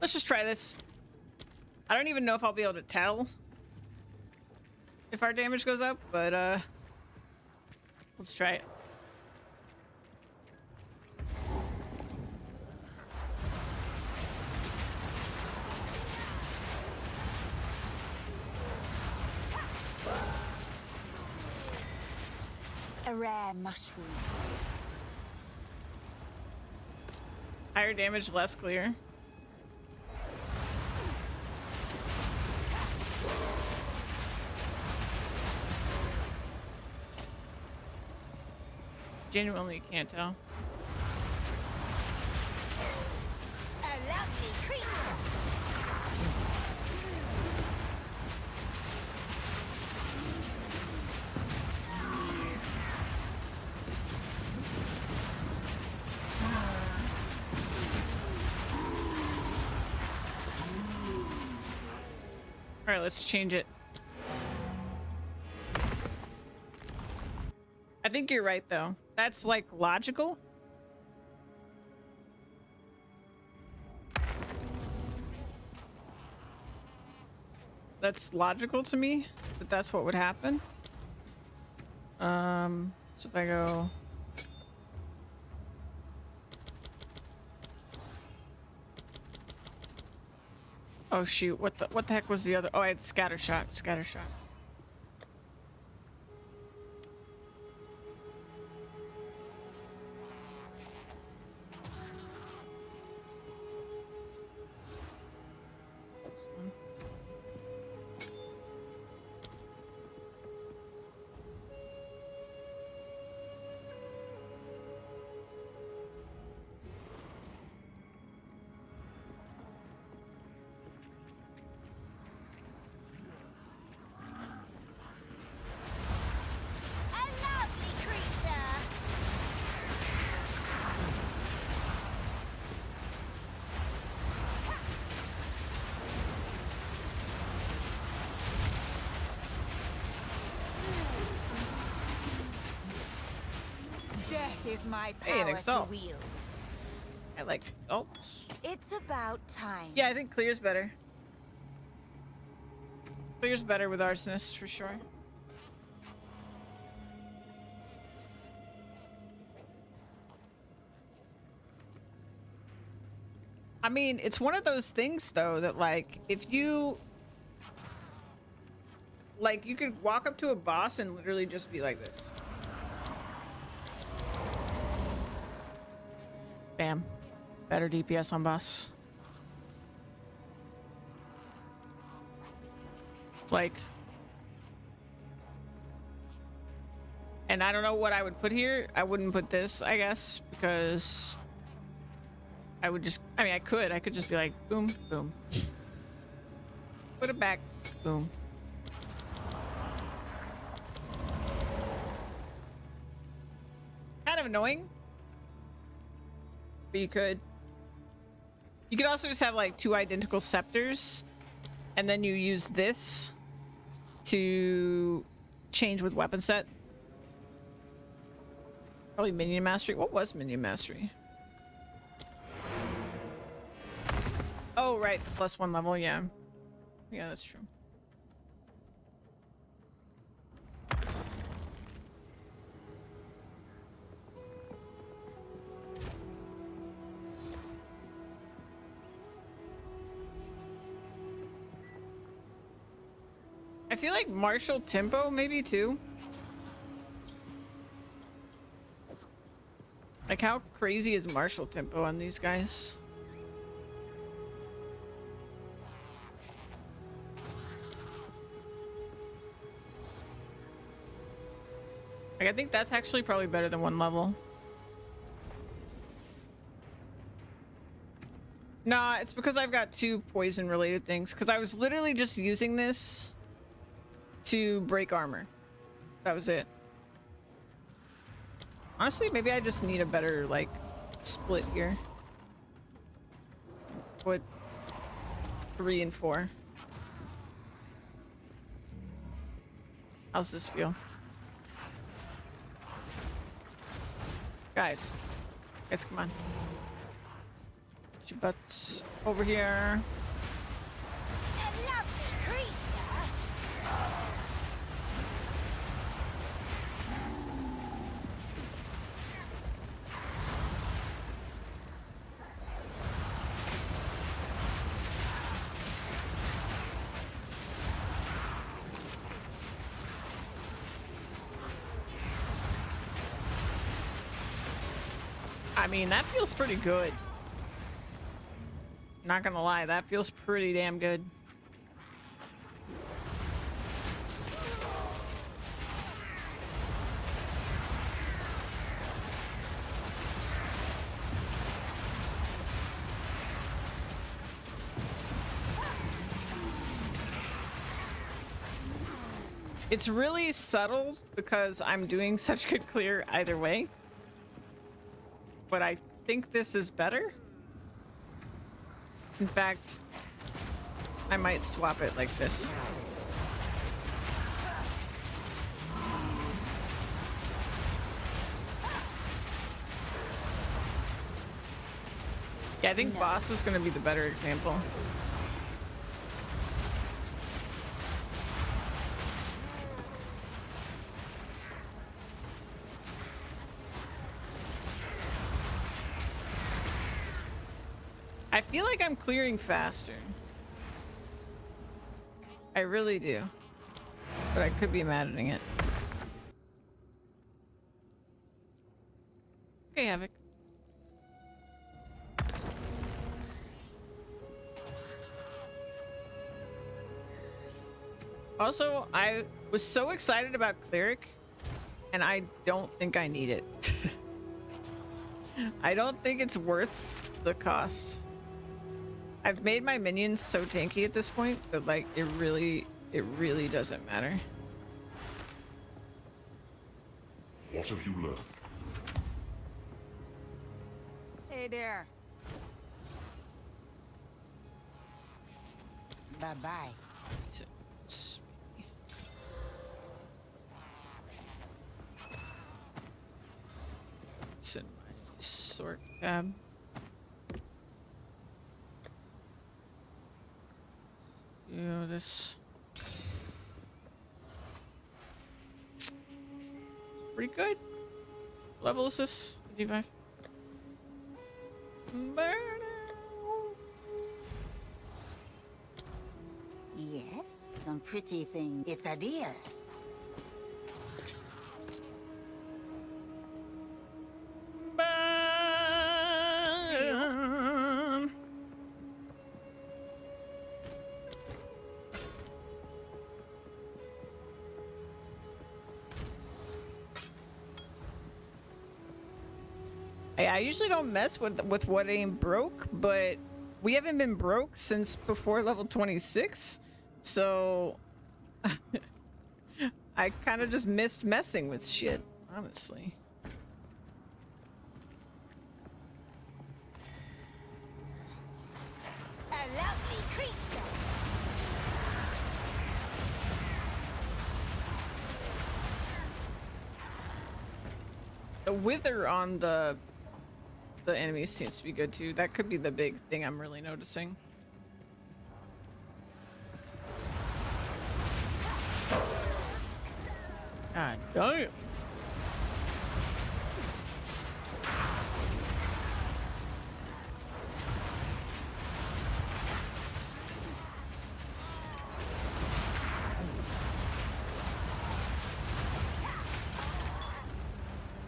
Let's just try this. I don't even know if I'll be able to tell if our damage goes up, but let's try it. A rare mushroom. Higher damage, less clear. Genuinely can't tell. A lovely creature. All right, let's change it. I think you're right, though. That's, like, logical. That's logical to me, that that's what would happen. So if I go... Oh, shoot. What the heck was the other... Oh, I had scatter shot. Scatter shot. This is my Hey, an power to Exile. wield. I like alts. It's about time. Yeah, I think clear's better. Clear's better with Arsonist for sure. I mean, it's one of those things though that like if you like you could walk up to a boss and literally just be like this. Bam. Better DPS on boss. Like, and I don't know what I would put here. I wouldn't put this, I guess, because I would just, I mean, I could just be like, boom, boom. Put it back, boom. Kind of annoying. But you could also just have like two identical scepters and then you use this to change with weapon set. Probably Minion Mastery. What was Minion Mastery? Oh, right. +1 level, yeah. Yeah, that's true. I feel like martial tempo maybe too. Like how crazy is martial tempo on these guys? Like I think that's actually probably better than 1 level. Nah, it's because I've got 2 poison related things. Because I was literally just using this to break armor. That was it. Honestly, maybe I just need a better, like, split here. Put 3 and 4. How's this feel? Guys, come on. Get your butts over here. I mean, that feels pretty good. Not gonna lie, that feels pretty damn good. It's really subtle because I'm doing such good clear either way. But I think this is better. In fact, I might swap it like this. Yeah, I think boss is going to be the better example. I feel like I'm clearing faster. I really do. But I could be imagining it. Okay, Havoc. Also, I was so excited about Cleric, and I don't think I need it. I don't think it's worth the cost. I've made my minions so tanky at this point that like it really doesn't matter. What have you learned? Hey there. Bye-bye. sort tab. Do this. It's pretty good. Level is this? D5. Yes, some pretty thing. It's a deal. I usually don't mess with what ain't broke, but we haven't been broke since before level 26, so I kind of just missed messing with shit, honestly. A lovely creature. The wither on the enemies seems to be good too. That could be the big thing I'm really noticing. God damn.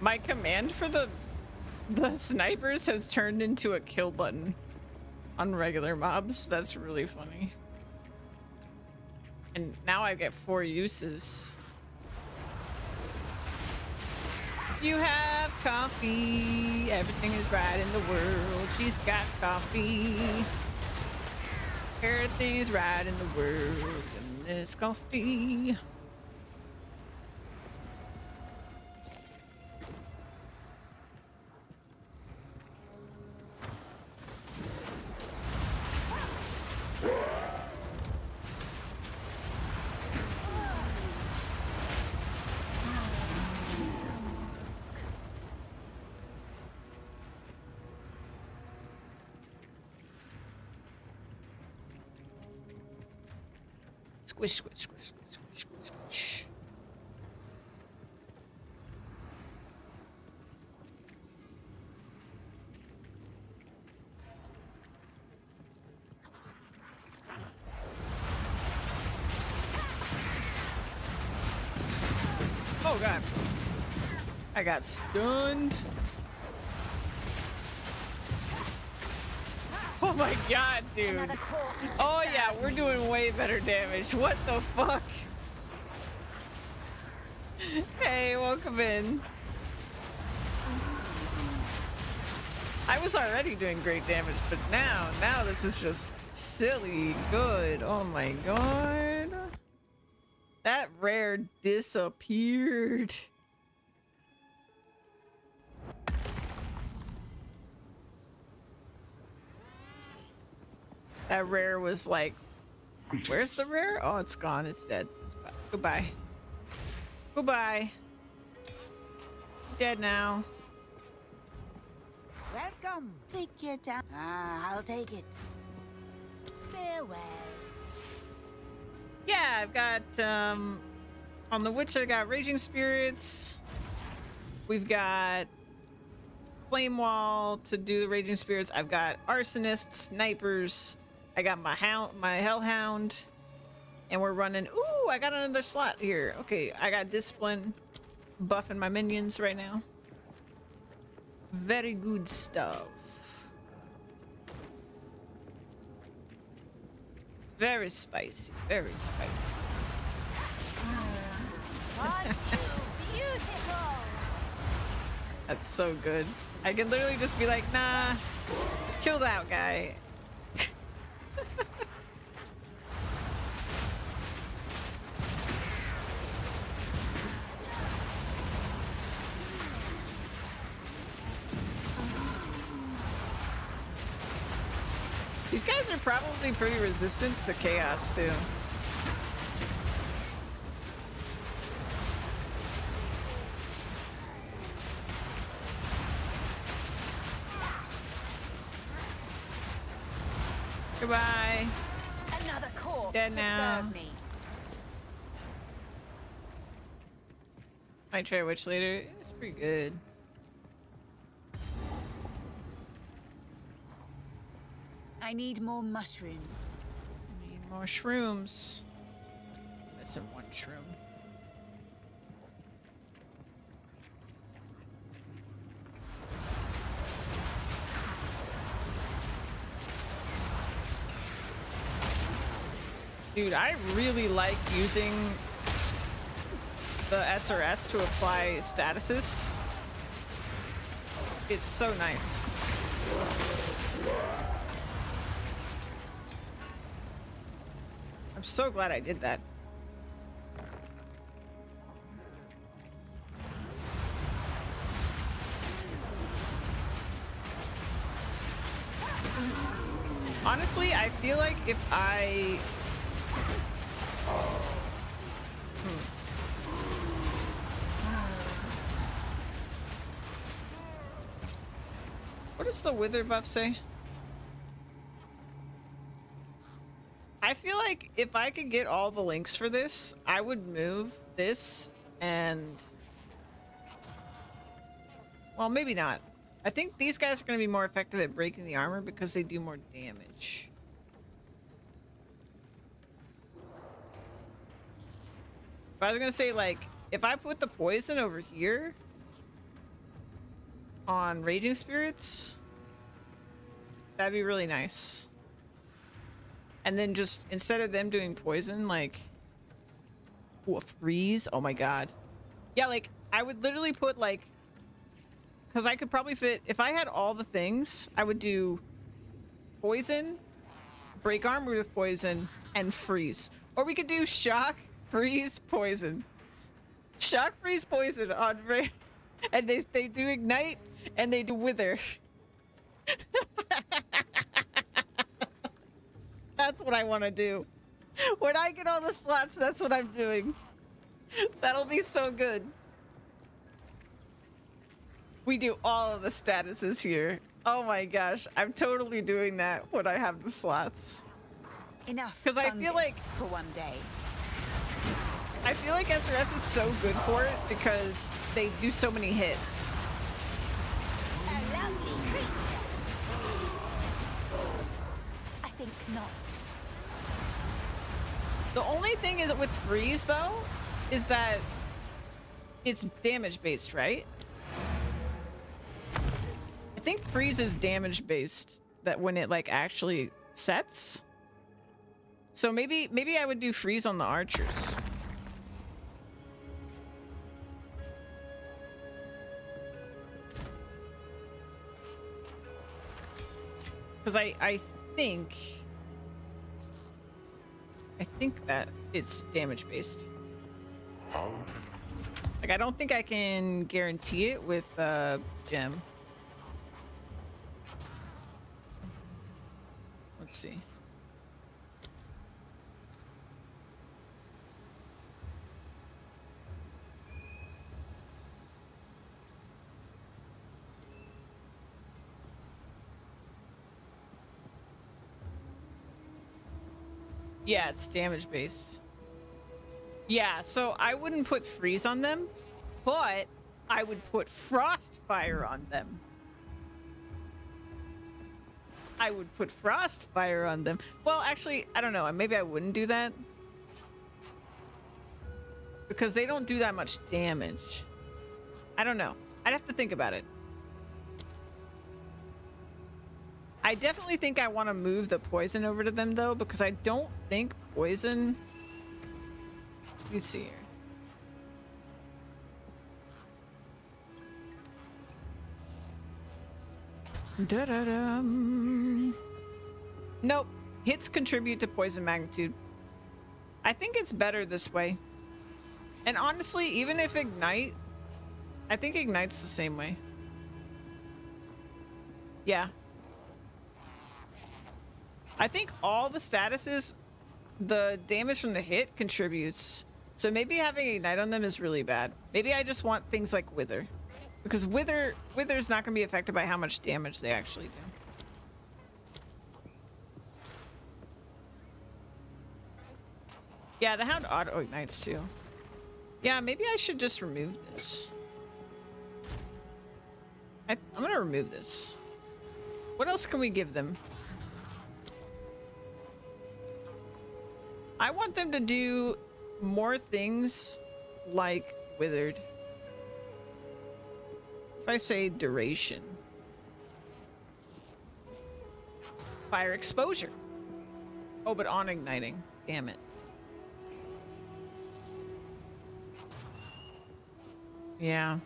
My command for the snipers has turned into a kill button on regular mobs. That's really funny. And now I get 4 uses. You have coffee. Everything is right in the world. She's got coffee. Everything is right in the world. And there's coffee. Squish, squish, squish, squish, squish, squish, squish. Oh god. I got stunned. Oh my god, dude. Oh yeah, we're doing way better damage. What the fuck? Hey, welcome in. I was already doing great damage, but now this is just silly good. Oh my god. That rare disappeared. That rare was like, where's the rare? Oh, it's gone. It's dead. Goodbye. Goodbye. Dead now. Welcome. Take your time. I'll take it. Farewell. Yeah, I've got, on the Witch, I got Raging Spirits. We've got Flame Wall to do the Raging Spirits. I've got Arsonists, Snipers. I got my Hellhound. And we're running, ooh, I got another slot here. Okay, I got Discipline buffing my minions right now. Very good stuff. Very spicy, very spicy. That's so good. I can literally just be like, nah, kill that guy. These guys are probably pretty resistant to chaos too. Goodbye. Another corpse Dead to now. serve me. Might try Witch later. It's pretty good. I need more mushrooms. Need more shrooms. Missing one shroom. Dude, I really like using the SRS to apply statuses. It's so nice. I'm so glad I did that. Honestly, I feel like if I... What does the wither buff say? I feel like if I could get all the links for this, I would move this and... Well, maybe not. I think these guys are going to be more effective at breaking the armor because they do more damage. But I was going to say, like, if I put the poison over here on Raging Spirits, that'd be really nice. And then just, instead of them doing poison, like... Ooh, a freeze? Oh my god. Yeah, like, I would literally put, like... Because I could probably fit... If I had all the things, I would do poison, break armor with poison, and freeze. Or we could do shock, freeze, poison. Shock, freeze, poison on... And they do ignite, and they do wither. That's what I want to do. When I get all the slots, that's what I'm doing. That'll be so good. We do all of the statuses here. Oh my gosh, I'm totally doing that when I have the slots. Enough. Because I feel like for one day. I feel like SRS is so good for it because they do so many hits. A lovely creature. I think not. The only thing is with freeze though, is that it's damage based, right? I think freeze is damage based, that when it like actually sets. So maybe I would do freeze on the archers. Because I think that it's damage based. Like, I don't think I can guarantee it with gem. Let's see. Yeah, it's damage based. Yeah, so I wouldn't put freeze on them, but I would put frostfire on them. I would put frostfire on them. Well, actually, I don't know. Maybe I wouldn't do that. Because they don't do that much damage. I don't know. I'd have to think about it. I definitely think I want to move the poison over to them, though, because I don't think poison... Let's see here. Da-da-dum. Nope. Hits contribute to poison magnitude. I think it's better this way. And honestly, even if Ignite... I think Ignite's the same way. Yeah. I think all the statuses, the damage from the hit contributes. So maybe having Ignite on them is really bad. Maybe I just want things like Wither. Because Wither's not going to be affected by how much damage they actually do. Yeah, the Hound auto ignites too. Yeah, maybe I should just remove this. I'm gonna remove this. What else can we give them? I want them to do more things like Withered. If I say duration. Fire exposure. Oh, but on igniting. Damn it. Yeah.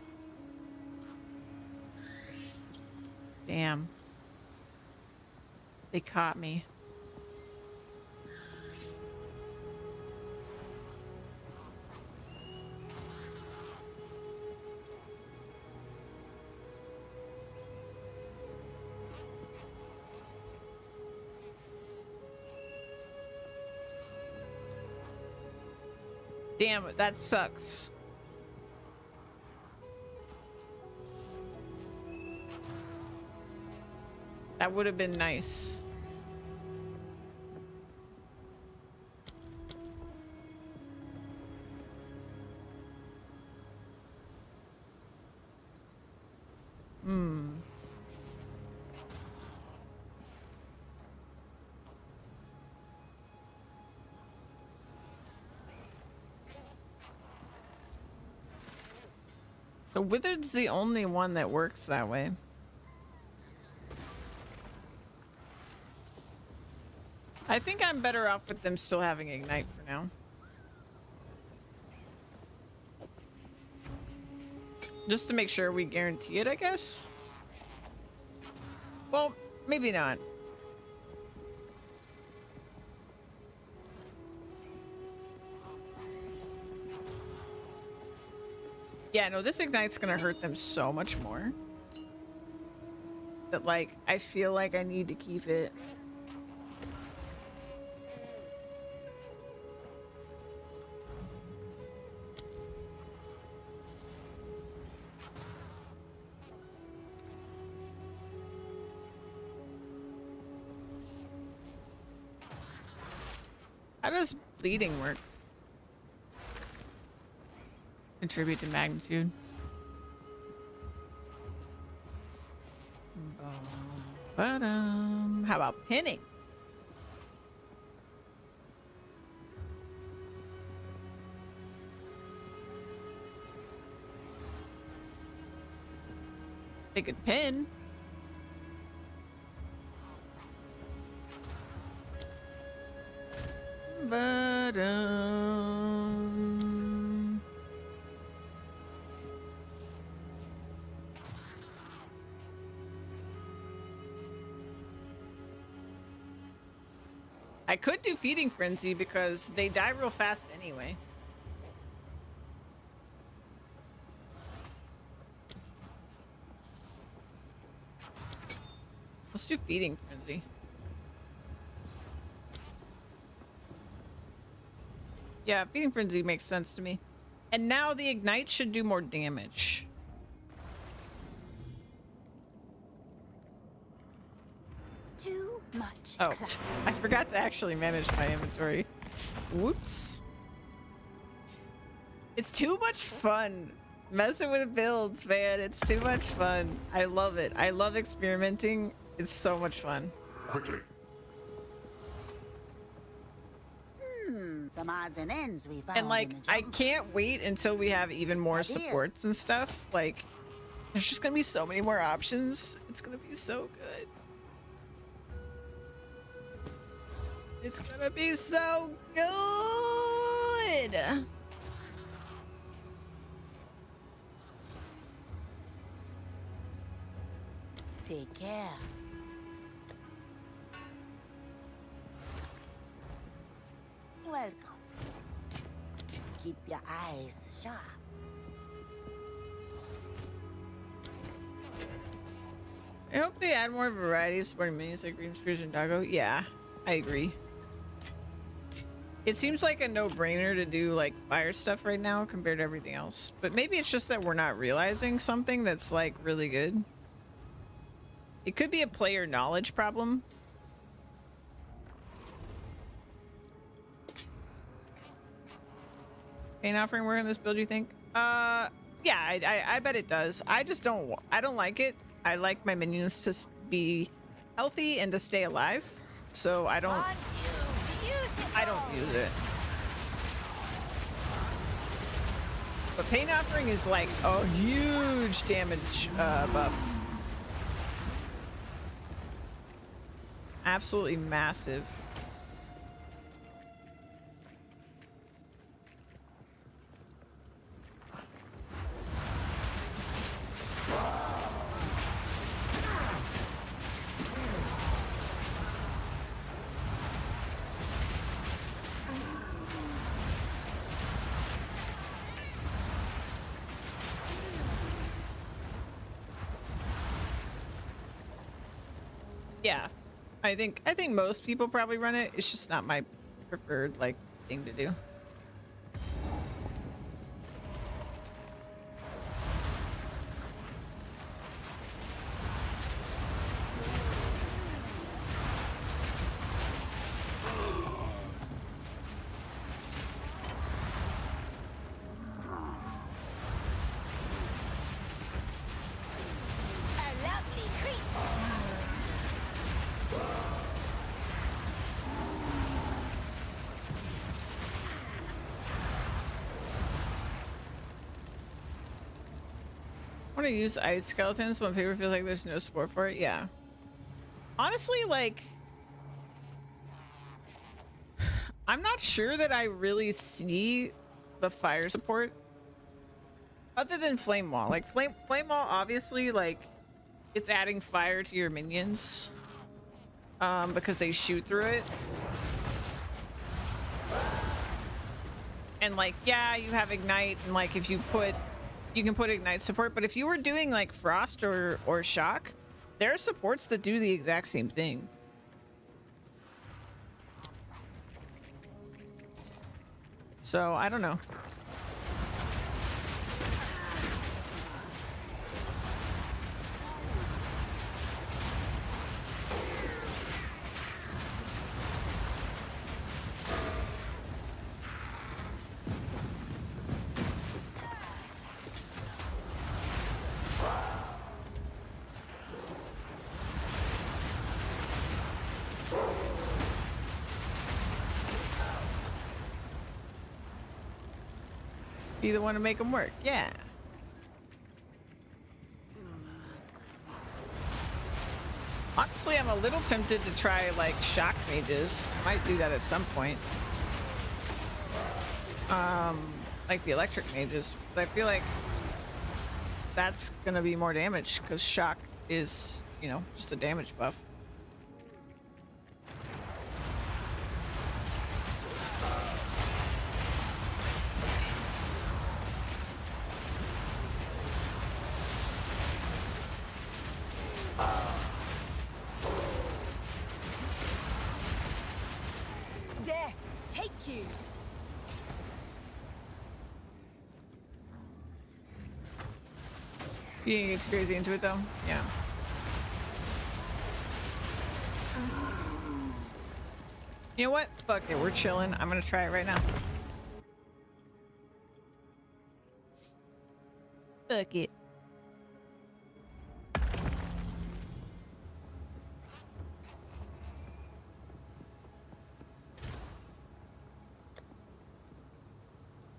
Damn. They caught me. Damn it, that sucks. That would have been nice. So Withered's the only one that works that way. I think I'm better off with them still having Ignite for now. Just to make sure we guarantee it, I guess. Well, maybe not. Yeah, no, this Ignite's gonna hurt them so much more. That, like, I feel like I need to keep it. How does bleeding work? Contribute to magnitude. How about pinning? They could pin. But I could do Feeding Frenzy because they die real fast anyway. Let's do Feeding Frenzy. Yeah, Feeding Frenzy makes sense to me. And now the Ignite should do more damage. Too much. Oh, I forgot to actually manage my inventory. Whoops. It's too much fun. Messing with builds, man. It's too much fun. I love it. I love experimenting. It's so much fun. Quickly. Some odds and ends we found. And like, I can't wait until we have even more supports and stuff. Like, there's just gonna be so many more options. It's gonna be so good. It's gonna be so good. Take care. Welcome. Keep your eyes sharp. I hope they add more variety of supporting minis like Green Spears and Doggo. Yeah, I agree. It seems like a no-brainer to do like fire stuff right now compared to everything else. But maybe it's just that we're not realizing something that's like really good. It could be a player knowledge problem. Pain offering work on this build, you think? Yeah, I bet it does. I just don't like it. I like my minions to be healthy and to stay alive. So I don't use it. But pain offering is like a huge damage buff. Absolutely massive. Yeah, I think most people probably run it. It's just not my preferred like thing to do. I want to use ice skeletons when people feel like there's no support for it. Yeah. Honestly, like, I'm not sure that I really see the fire support other than flame wall. Like flame wall, obviously, like it's adding fire to your minions because they shoot through it. And like, yeah, you have ignite, and like if you can put ignite support, but if you were doing like frost or shock, there are supports that do the exact same thing. So I don't know. Be the one to make them work. Yeah. Honestly, I'm a little tempted to try like shock mages. Might do that at some point. Like the electric mages, because I feel like that's gonna be more damage because shock is, you know, just a damage buff. Death, take you. You didn't get too crazy into it though? Yeah. You know what? Fuck it, we're chilling. I'm gonna try it right now. Fuck it.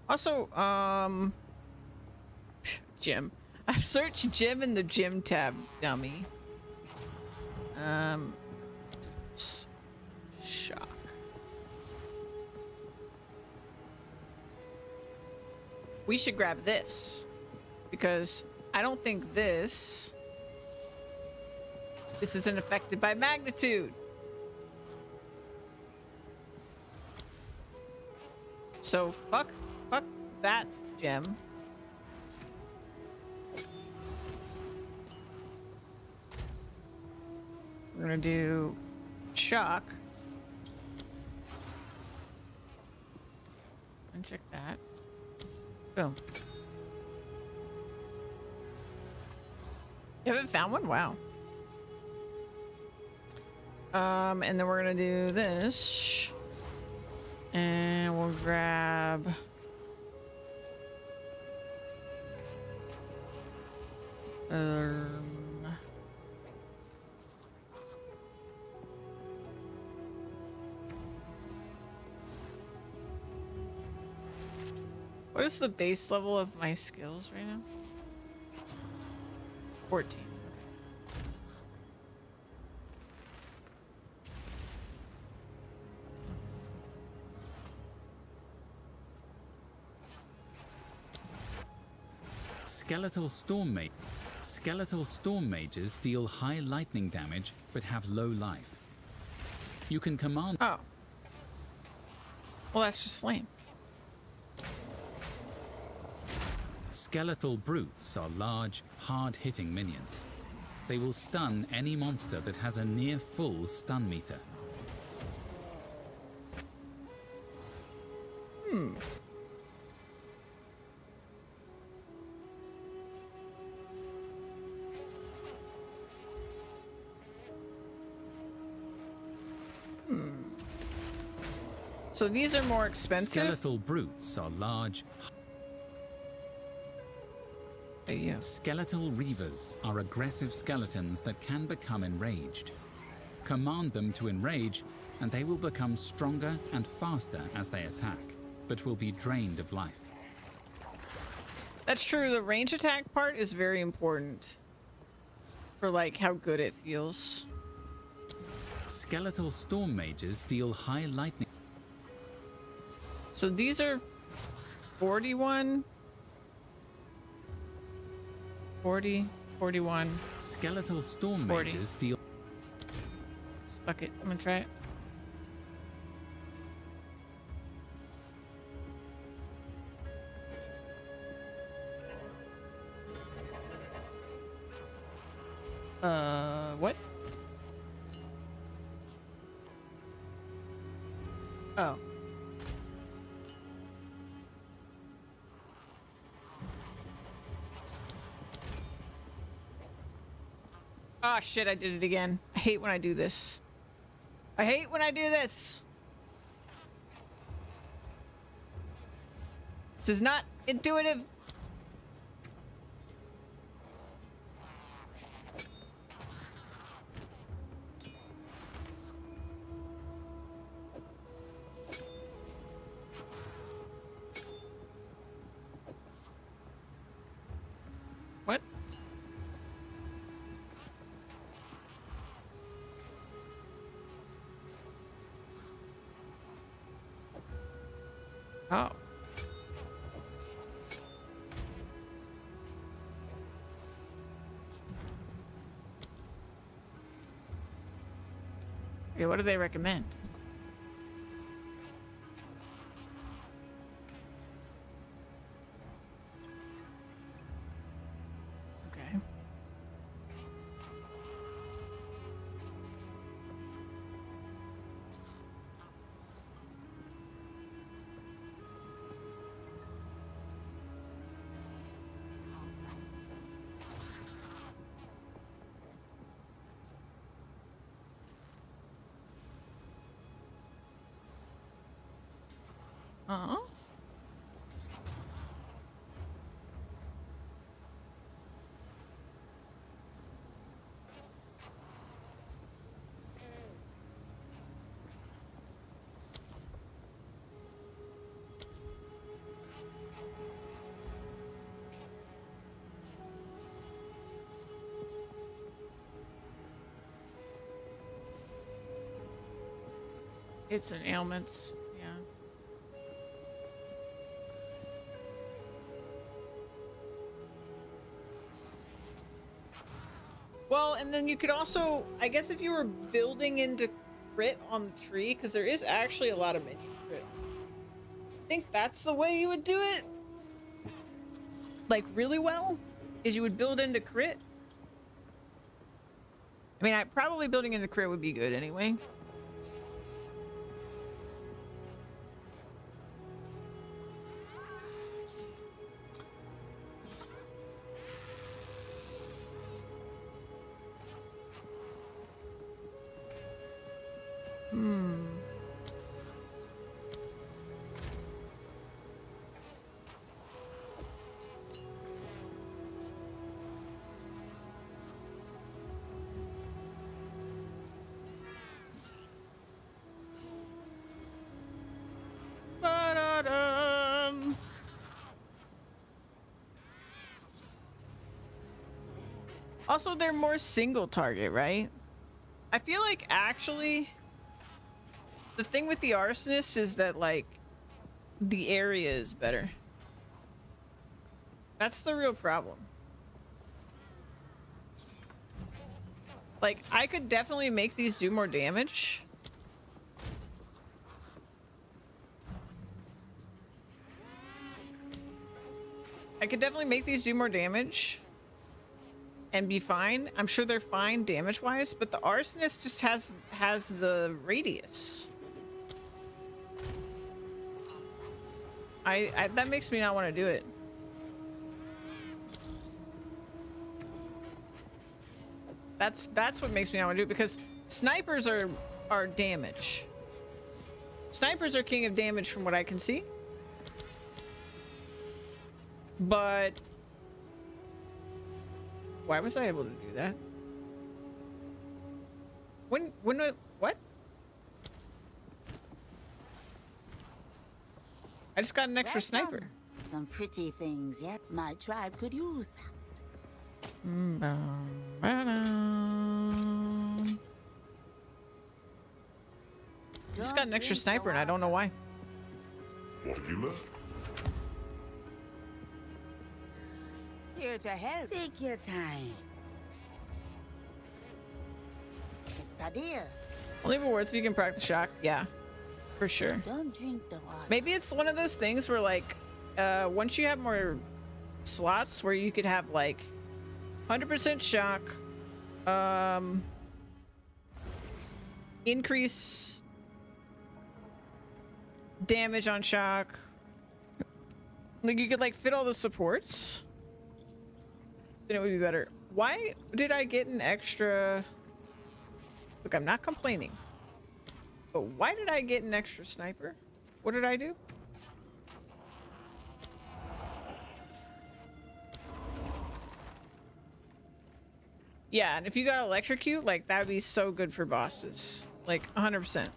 Also, gym. I searched gym in the gym tab, dummy. Shock. We should grab this because I don't think this isn't affected by magnitude. So fuck that gem. We're gonna do shock. Uncheck that. Boom. You haven't found one? Wow. And then we're gonna do this. And we'll grab What is the base level of my skills right now? 14. Skeletal storm mages deal high lightning damage but have low life. You can command. Oh. Well, that's just lame. Skeletal brutes are large, hard-hitting minions. They will stun any monster that has a near full stun meter. So these are more expensive? Skeletal brutes are large. Skeletal reavers are aggressive skeletons that can become enraged. Command them to enrage, and they will become stronger and faster as they attack, but will be drained of life. That's true. The range attack part is very important for like how good it feels. Skeletal storm mages deal high lightning. So these are 41, 40, 41. Skeletal storm 40. mages deal. Fuck it. I'm gonna try it. What? Oh. Ah, shit, I did it again. I hate when I do this. I hate when I do this. This is not intuitive. What? Oh. Okay, what do they recommend? Okay. Uh-huh. It's an ailments, yeah. Well, and then you could also, I guess if you were building into crit on the tree, because there is actually a lot of minion crit. I think that's the way you would do it. Like really well, is you would build into crit. I mean, probably building into crit would be good anyway. Also, they're more single target, right? I feel like actually the thing with the arsonist is that like the area is better. That's the real problem. Like, I could definitely make these do more damage. I could definitely make these do more damage and be fine. I'm sure they're fine damage-wise, but the arsonist just has the radius. That makes me not want to do it. That's what makes me not want to do it, because snipers are damage. Snipers are king of damage from what I can see. But why was I able to do that? What? I just got an extra sniper. Some pretty things yet. My tribe could use that. Just got an extra sniper and I don't know why. What have you learned? Here to help. Take your time. It's a deal. Only if it worth if you can practice shock. Yeah, for sure. Don't drink the water. Maybe it's one of those things where like, once you have more slots where you could have like 100% shock, increase damage on shock. Like you could like fit all the supports. Then it would be better. Why did I get an extra? Look, I'm not complaining. But why did I get an extra sniper? What did I do? Yeah, and if you got electrocute, like that would be so good for bosses. Like 100%.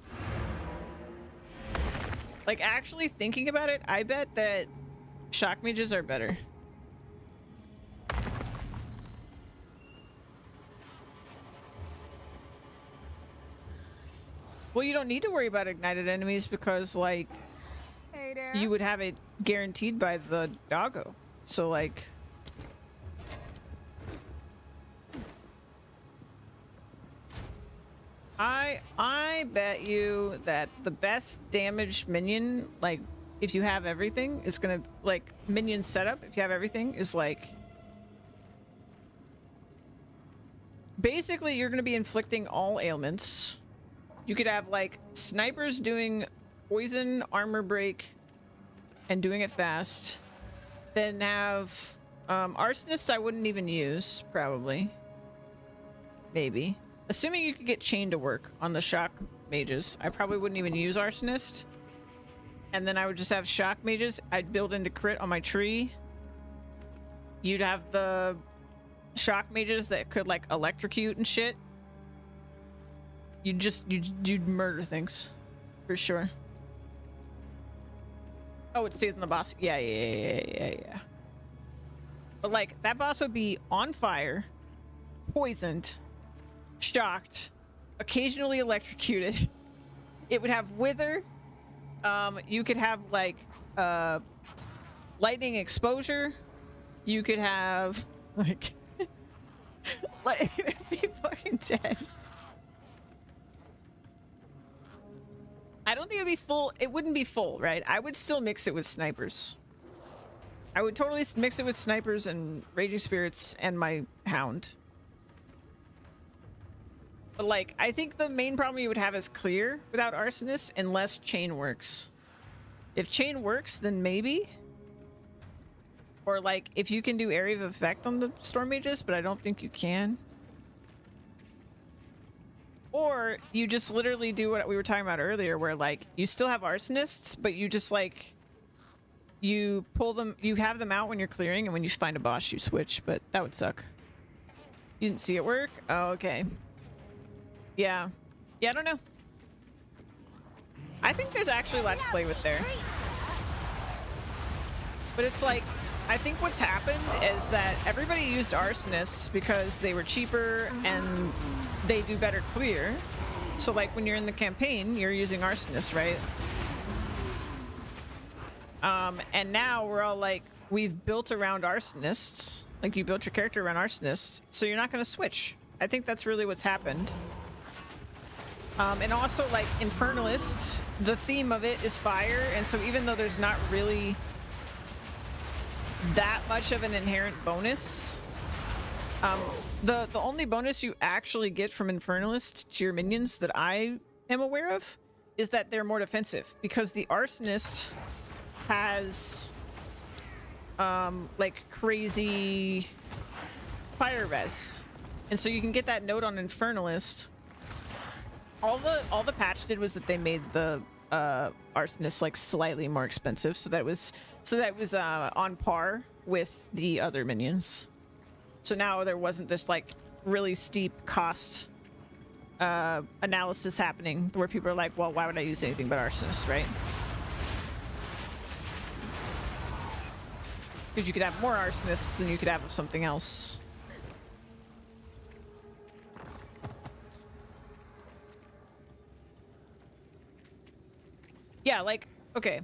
Like actually thinking about it, I bet that shock mages are better. Well, you don't need to worry about ignited enemies because, like, Hey there. you would have it guaranteed by the doggo. So, like... I bet you that the best damage minion, like, if you have everything, is gonna, like, minion setup, if you have everything, is, like... Basically, you're gonna be inflicting all ailments. You could have, like, snipers doing poison, armor break, and doing it fast. Then have, arsonists I wouldn't even use, probably. Maybe. Assuming you could get chain to work on the shock mages, I probably wouldn't even use arsonist. And then I would just have shock mages. I'd build into crit on my tree. You'd have the shock mages that could, like, electrocute and shit. You'd murder things. For sure. Oh, it stays in the boss. Yeah. But, like, that boss would be on fire, poisoned, shocked, occasionally electrocuted. It would have wither. You could have, like, lightning exposure. You could have, like... like, it'd be fucking dead. I don't think it would be full. It wouldn't be full, right? I would still mix it with snipers. I would totally mix it with snipers and raging spirits and my hound. But, like, I think the main problem you would have is clear without arsonist unless chain works. If chain works, then maybe. Or, like, if you can do area of effect on the storm mages, but I don't think you can. Or you just literally do what we were talking about earlier, where, like, you still have arsonists, but you just, like, you pull them, you have them out when you're clearing, and when you find a boss, you switch, but that would suck. You didn't see it work? Oh, okay. Yeah. Yeah, I don't know. I think there's actually lots to play with there. But it's like, I think what's happened is that everybody used arsonists because they were cheaper and they do better clear. So like when you're in the campaign, you're using arsonists, right? And now we're all like, we've built around arsonists. Like you built your character around arsonists, so you're not going to switch. I think that's really what's happened. And also like Infernalist, the theme of it is fire, and so even though there's not really that much of an inherent bonus, the only bonus you actually get from Infernalist to your minions that I am aware of is that they're more defensive, because the Arsonist has like crazy fire res, and so you can get that note on Infernalist. All the patch did was that they made the Arsonist like slightly more expensive, so that was on par with the other minions. So now there wasn't this like really steep cost analysis happening where people are like, well, why would I use anything but Arsonist, right? Because you could have more Arsonists than you could have of something else. Yeah, like, okay.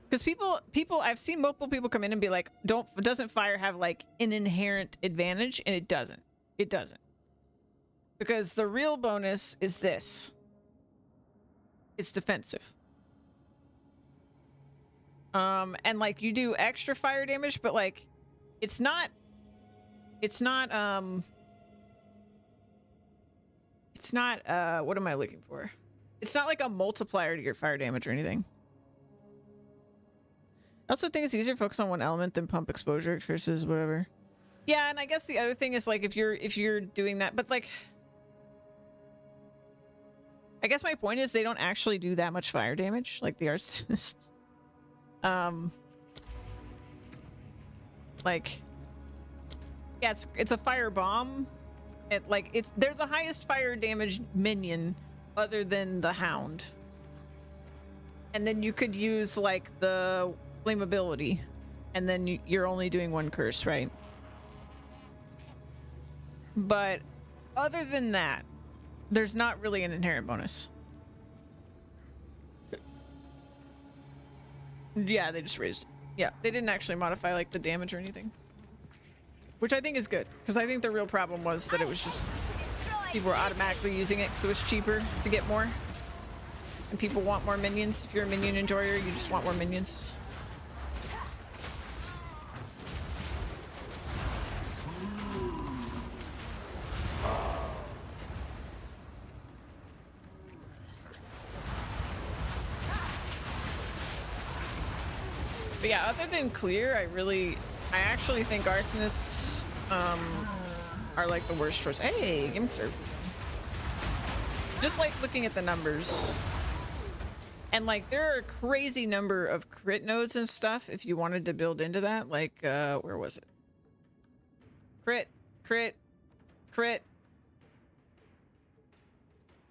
Because people, I've seen multiple people come in and be like, doesn't fire have like an inherent advantage? And it doesn't. It doesn't. Because the real bonus is this. It's defensive. And like you do extra fire damage, but like it's not what am I looking for? It's not like a multiplier to your fire damage or anything. I also think it's easier to focus on one element than pump exposure versus whatever. Yeah, and I guess the other thing is like if you're doing that, but like I guess my point is they don't actually do that much fire damage, like the Arsonists. Like yeah, it's a fire bomb. They're the highest fire damage minion other than the Hound. And then you could use like the flammability, and then you're only doing one curse, right? But other than that, there's not really an inherent bonus. Yeah, they just raised. Yeah, they didn't actually modify like the damage or anything, which I think is good, because I think the real problem was that it was just people were automatically using it because it was cheaper to get more, and people want more minions. If you're a minion enjoyer, you just want more minions. But yeah, other than clear, I actually think Arsonists are like the worst choice. Hey, give me turf. Just like looking at the numbers. And like there are a crazy number of crit nodes and stuff if you wanted to build into that. Like where was it? Crit, crit, crit.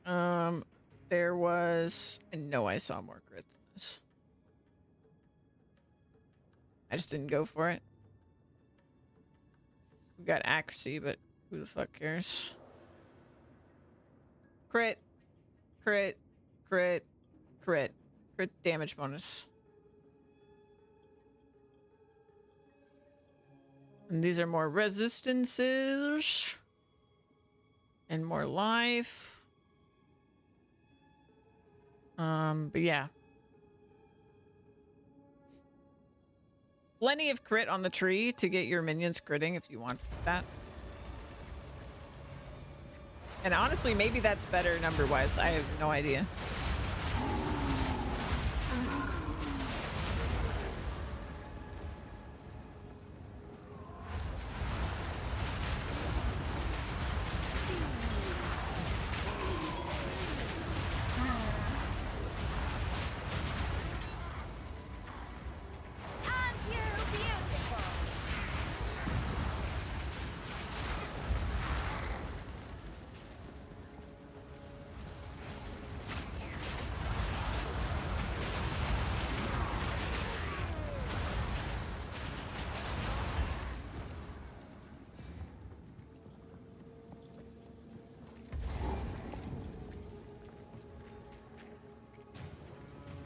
There was, I know I saw more crit than this. I just didn't go for it. We got accuracy, but who the fuck cares? Crit, crit, crit, crit, crit damage bonus. And these are more resistances and more life. But yeah. Plenty of crit on the tree to get your minions critting if you want that. And honestly, maybe that's better number-wise. I have no idea.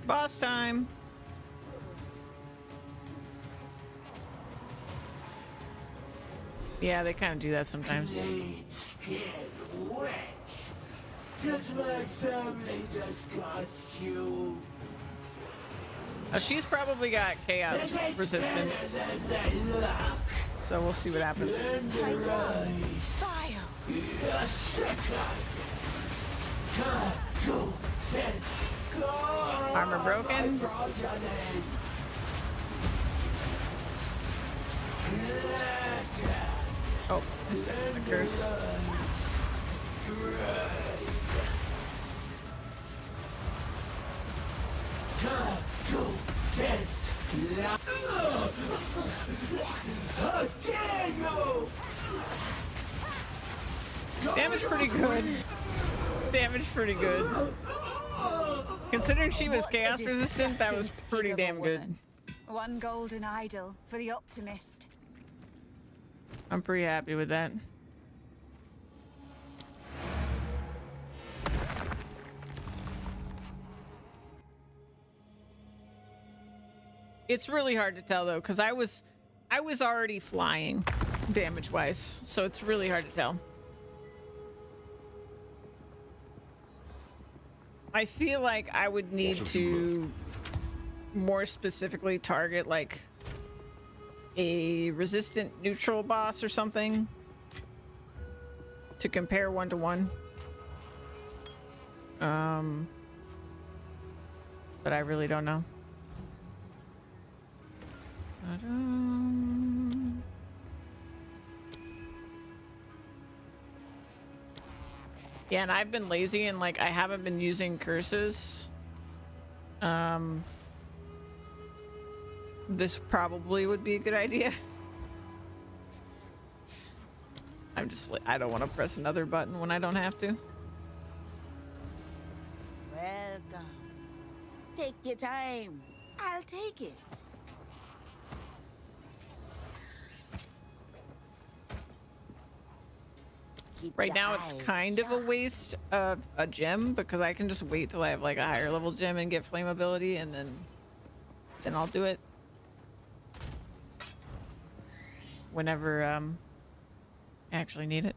Boss time. Yeah, they kind of do that sometimes. Does my family disgust you? She's probably got chaos resistance, so we'll see what happens. Armor broken. Oh, missed it. The curse. Damage pretty good. Damage pretty good. Considering she was chaos resistant, that was pretty damn good. One golden idol for the optimist. I'm pretty happy with that. It's really hard to tell though, because I was already flying damage wise, so it's really hard to tell. I feel like I would need to more specifically target like a resistant neutral boss or something to compare 1-to-1. But I really don't know. Yeah, and I've been lazy and like I haven't been using curses. This probably would be a good idea. I don't want to press another button when I don't have to. Welcome. Take your time. I'll take it. Right now it's kind of a waste of a gem because I can just wait till I have like a higher level gem and get flame ability, and then I'll do it whenever I actually need it.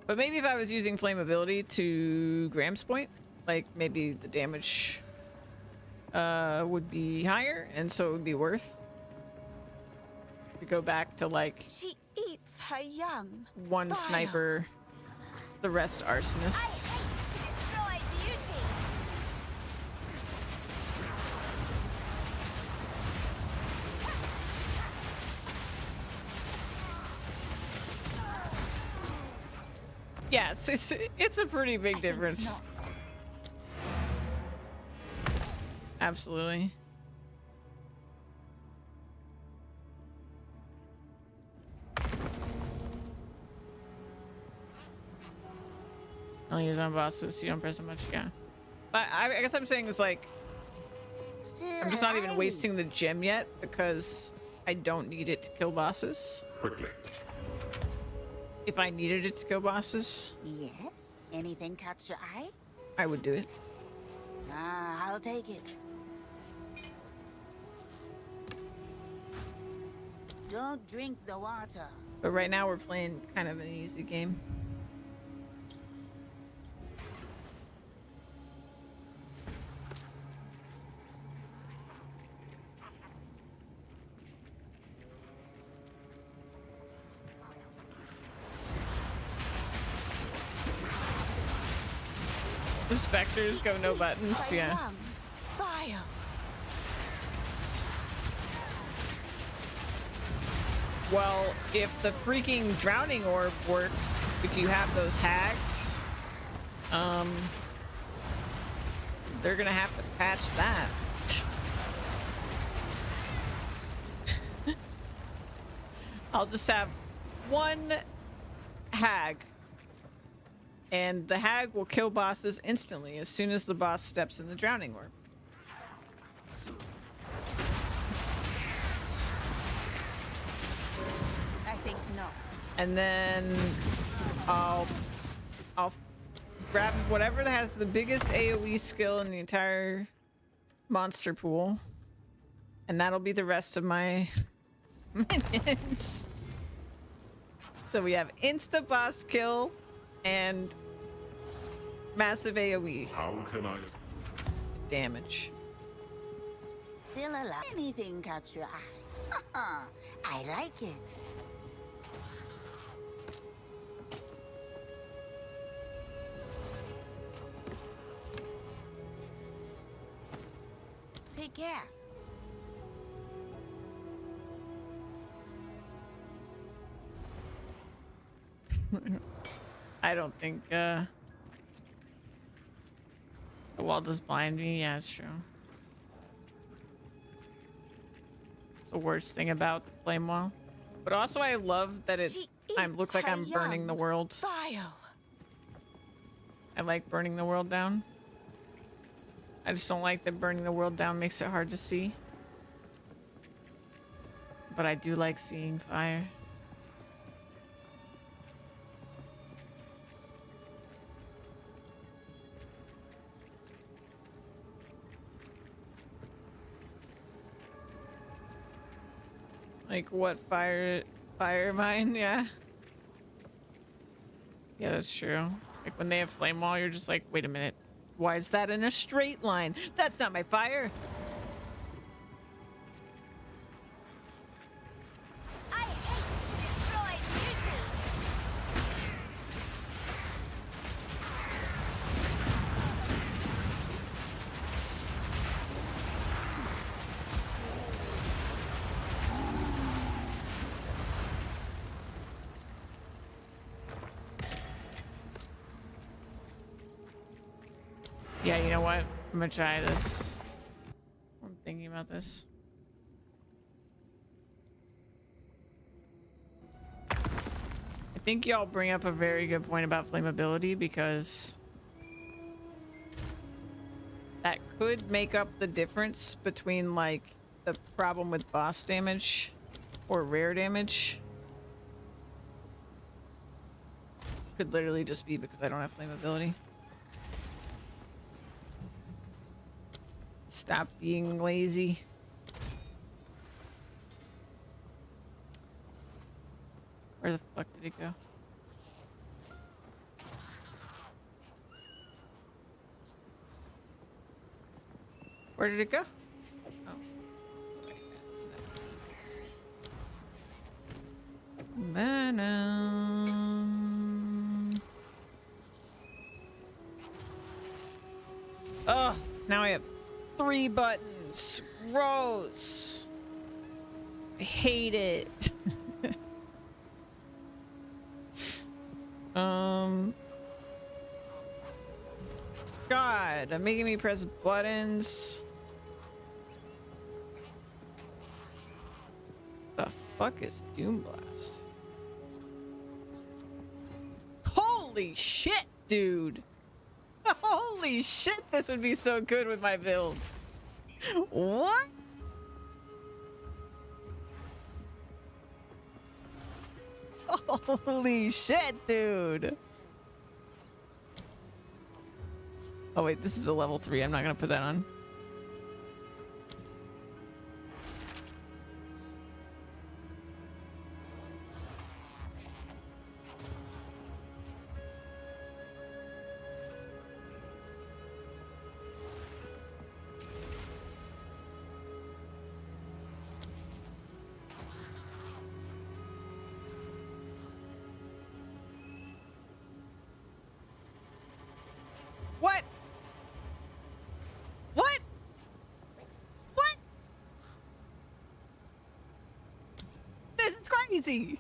But maybe if I was using flame ability to Graham's point, like maybe the damage would be higher, and so it would be worth to go back to like She eats her young. one sniper, the rest arsonists. Yeah, it's a pretty big difference. Absolutely. I'll use on bosses so you don't press so much, yeah. But I guess I'm saying is like I'm just not even wasting the gem yet because I don't need it to kill bosses. Quickly. If I needed it to kill bosses, Yes? Anything catch your eye? I would do it. I'll take it. Don't drink the water. But right now we're playing kind of an easy game. The specters go no buttons, yeah. Fire. Well, if the freaking drowning orb works, if you have those hags, they're gonna have to patch that. I'll just have one hag, and the hag will kill bosses instantly as soon as the boss steps in the drowning orb. I think not. And then I'll grab whatever that has the biggest AoE skill in the entire monster pool. And that'll be the rest of my minions. So we have insta boss kill and massive AoE How can I? damage. Still alive. Anything catch your eye? I like it. Take care. I don't think the wall does blind me. Yeah, it's true. It's the worst thing about the flame wall. But also I love that I look like I'm burning the world. Vile. I like burning the world down. I just don't like that burning the world down makes it hard to see. But I do like seeing fire. Like what fire mine? Yeah. Yeah, that's true. Like when they have flame wall, you're just like, wait a minute. Why is that in a straight line? That's not my fire. I hate to destroy beauty. Yeah, you know what? I'm gonna try this. I'm thinking about this. I think y'all bring up a very good point about flammability because that could make up the difference between like the problem with boss damage or rare damage. Could literally just be because I don't have flammability. Stop being lazy. Where the fuck did it go? Where did it go? Oh. Okay, that's enough. Oh, now I have 3 buttons. Gross. I hate it. God, I'm making me press buttons. The fuck is Doom Blast? Holy shit, dude. Holy shit, this would be so good with my build. What? Holy shit, dude. Oh wait, this is a level 3. I'm not gonna put that on. What? What? What? This is crazy.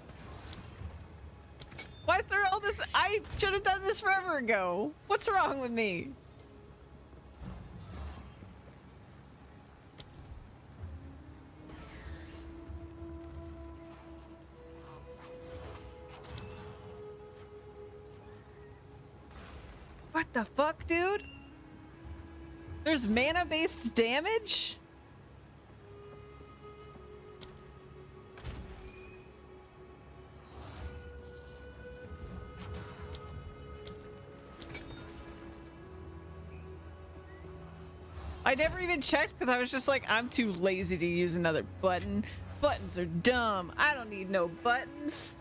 Why is there all this? I should have done this forever ago. What's wrong with me? What the fuck, dude? There's mana-based damage? I never even checked because I was just like, I'm too lazy to use another button. Buttons are dumb. I don't need no buttons.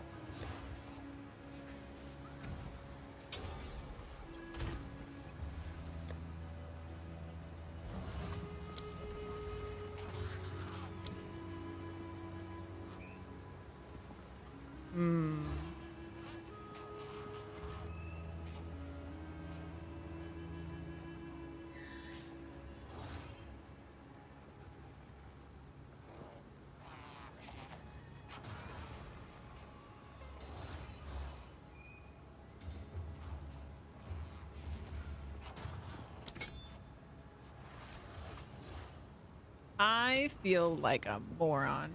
I feel like a moron.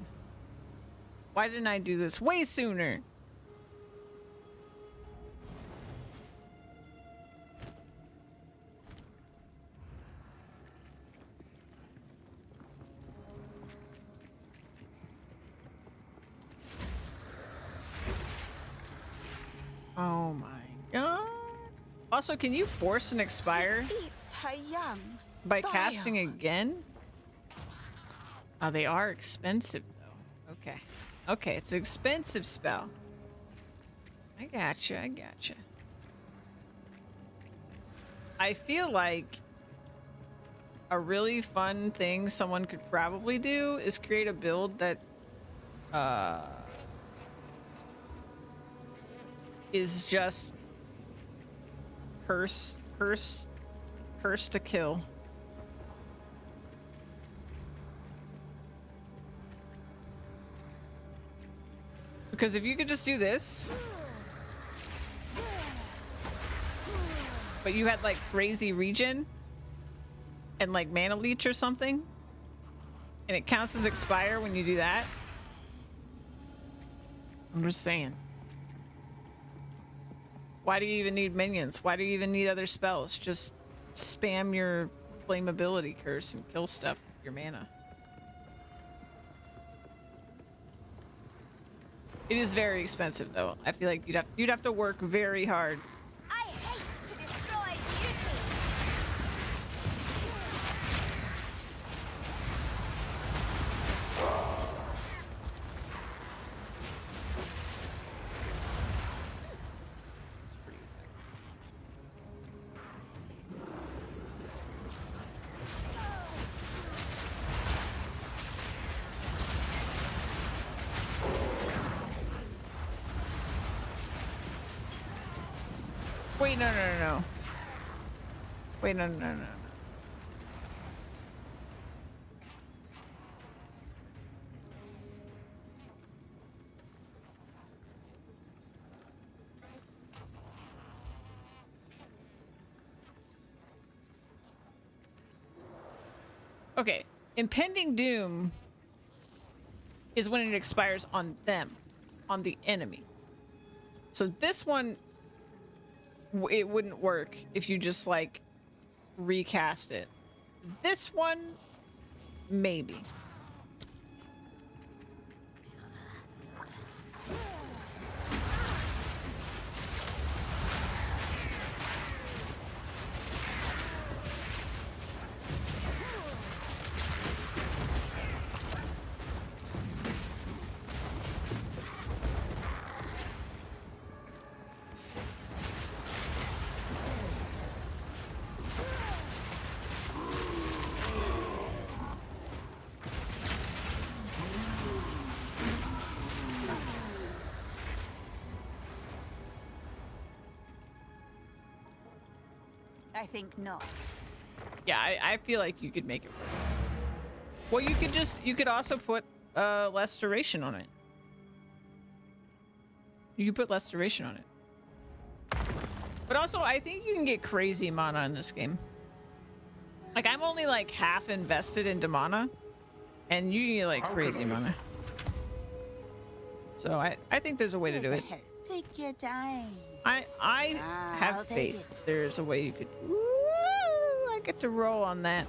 Why didn't I do this way sooner? Oh my god. Also, can you force an expire She eats her young. by Vile. casting again? Oh, they are expensive though. Okay. Okay, it's an expensive spell. I gotcha, I gotcha. I feel like a really fun thing someone could probably do is create a build that is just curse to kill. Because if you could just do this, but you had like crazy regen and like mana leech or something, and it counts as expire when you do that. I'm just saying. Why do you even need minions? Why do you even need other spells? Just spam your flammability curse and kill stuff with your mana. It is very expensive though. I feel like you'd have to work very hard. I hate to destroy beauty. Wait, no. Wait, no. Okay, impending doom is when it expires on them, on the enemy. So this one, it wouldn't work if you just like recast it. This one, maybe. I think not. Yeah, I feel like you could make it work. Well, you could also put less duration on it. You could put less duration on it. But also, I think you can get crazy mana in this game. Like, I'm only like half invested into mana, and you can get like crazy mana. So I think there's a way to do it. Take your time. I have I'll take faith. it. There's a way you could. Ooh, I get to roll on that.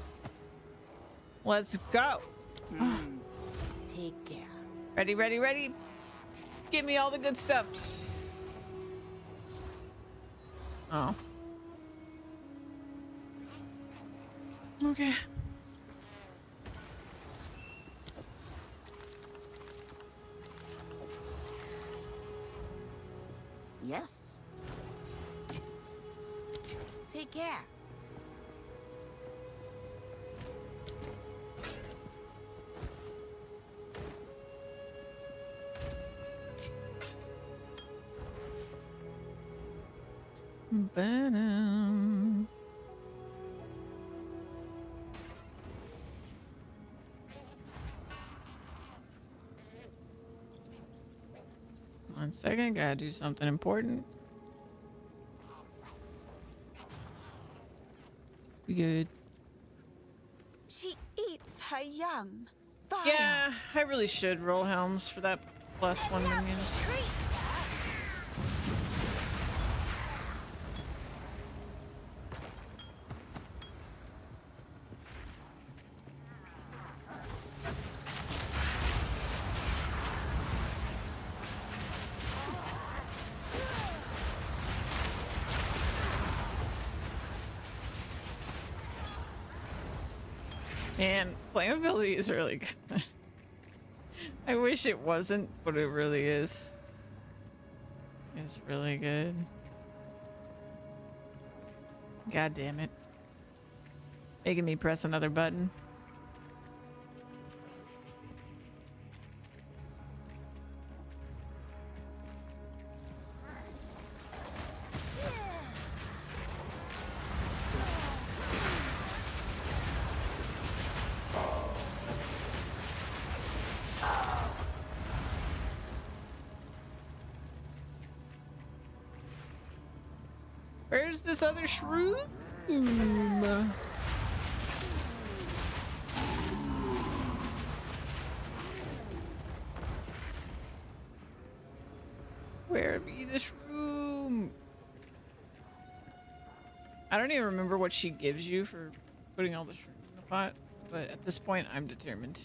Let's go. Take care. Ready. Give me all the good stuff. Oh. Okay. Yes. Take care. Ba-dum. One second, gotta do something important. We good. She eats her young. Vile. Yeah, I really should roll helms for that +1 minion. And flammability is really good. I wish it wasn't, but it really is. It's really good. God damn it. Making me press another button. Where's this other shroom? Where be the shroom? I don't even remember what she gives you for putting all the shrooms in the pot, but at this point, I'm determined.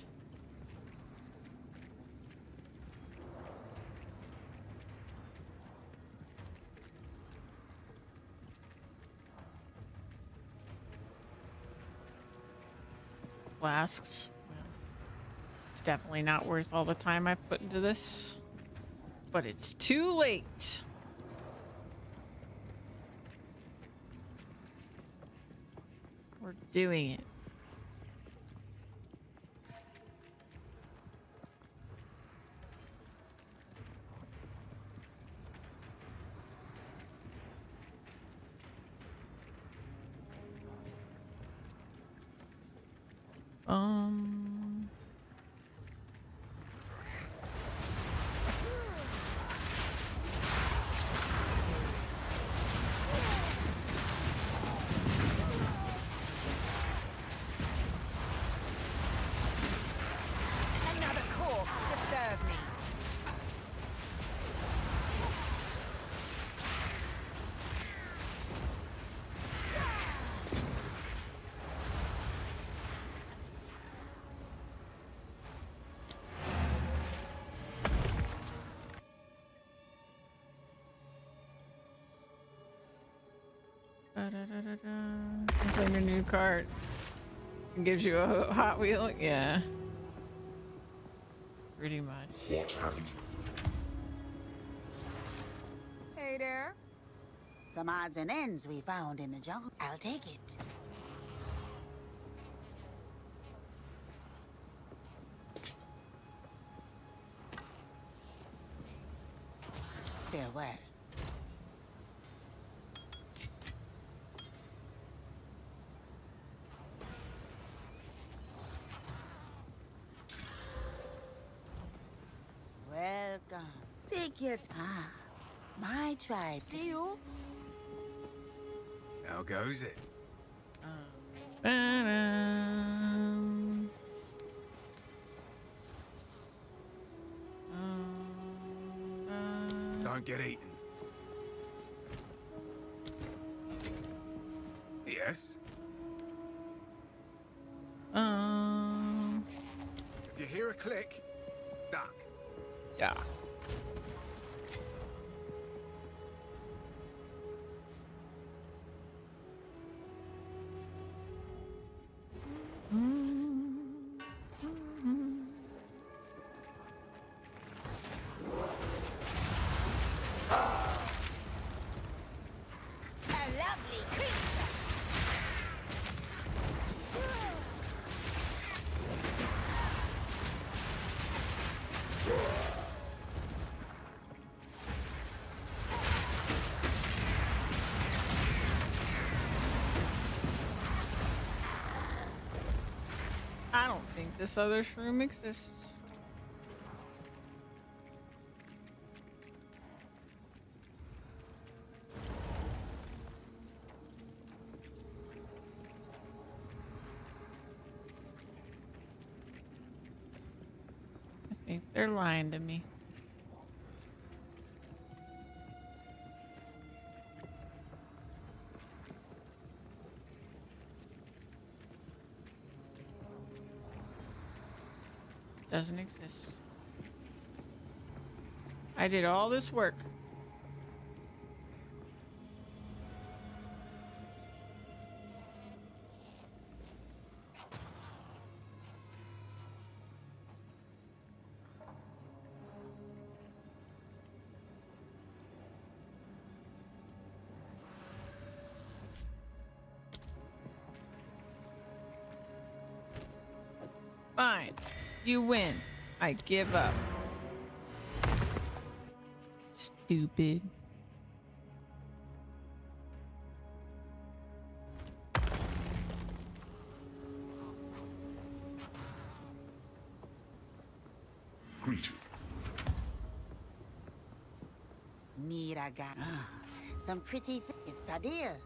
Flasks. Well, it's definitely not worth all the time I've put into this. But it's too late. We're doing it. Another corpse to serve me. Claim your new cart. It gives you a Hot Wheel. Yeah. Pretty much. What have you? Hey there. Some odds and ends we found in the jungle. I'll take it. Farewell. Welcome. Take your time. My tribe. See you. How goes it? Don't get eaten. Yes? If you hear a click, duck. Yeah. this other shroom exists. I think they're lying to me. Doesn't exist. I did all this work. Fine. You win. I give up. Stupid. Greeting. Need I got some pretty it's a deal.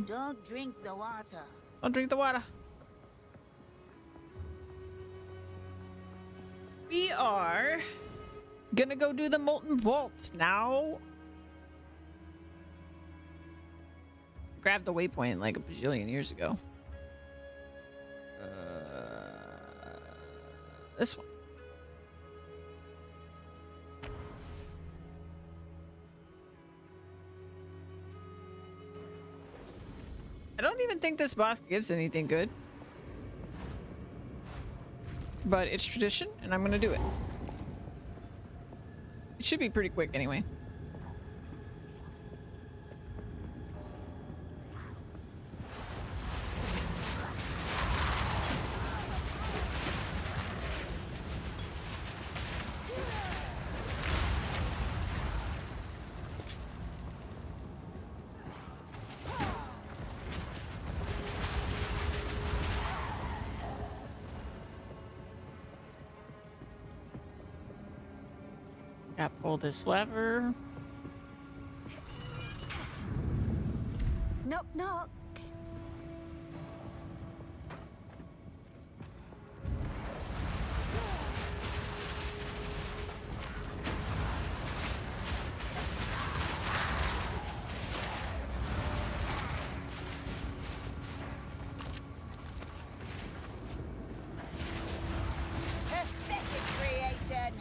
Don't drink the water. Don't drink the water. We are gonna go do the Molten Vault now. Grabbed the waypoint like a bajillion years ago. This one. I don't even think this boss gives anything good. But it's tradition, and I'm gonna do it. It should be pretty quick anyway. Gotta pull this lever. Knock, knock. Pathetic creation.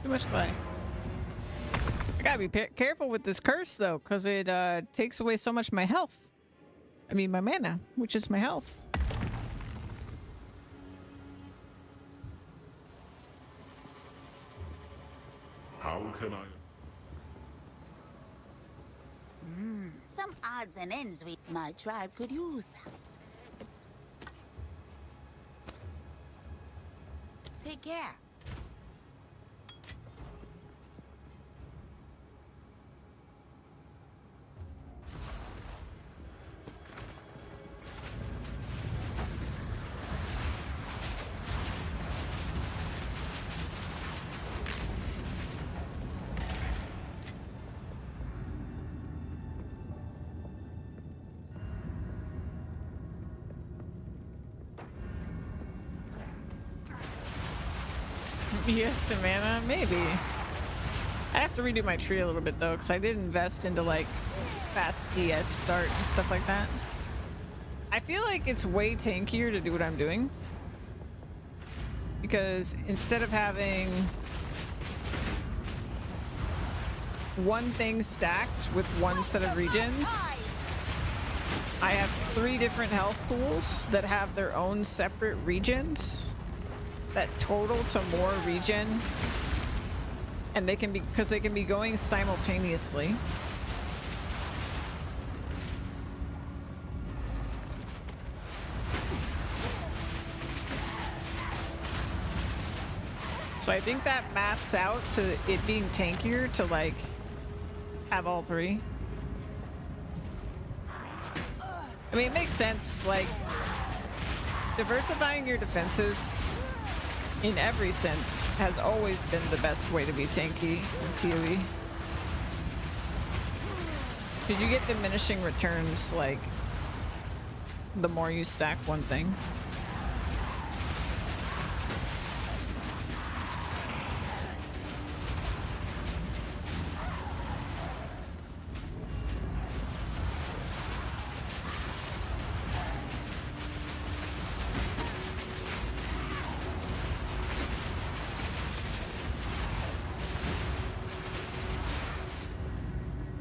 Too much clay. I gotta be careful with this curse though, because it takes away so much of my health. I mean my mana, which is my health. How can I? Some odds and ends my tribe could use that. Take care. Yes to mana? Maybe. I have to redo my tree a little bit though, because I did invest into like fast ES start and stuff like that. I feel like it's way tankier to do what I'm doing. Because instead of having one thing stacked with one set of regens, I have 3 different health pools that have their own separate regens that total to more regen, and they can be, because they can be going simultaneously. So I think that maths out to it being tankier to like have all 3. I mean, it makes sense, like diversifying your defenses in every sense has always been the best way to be tanky in PoE. Because you get diminishing returns, like, the more you stack one thing.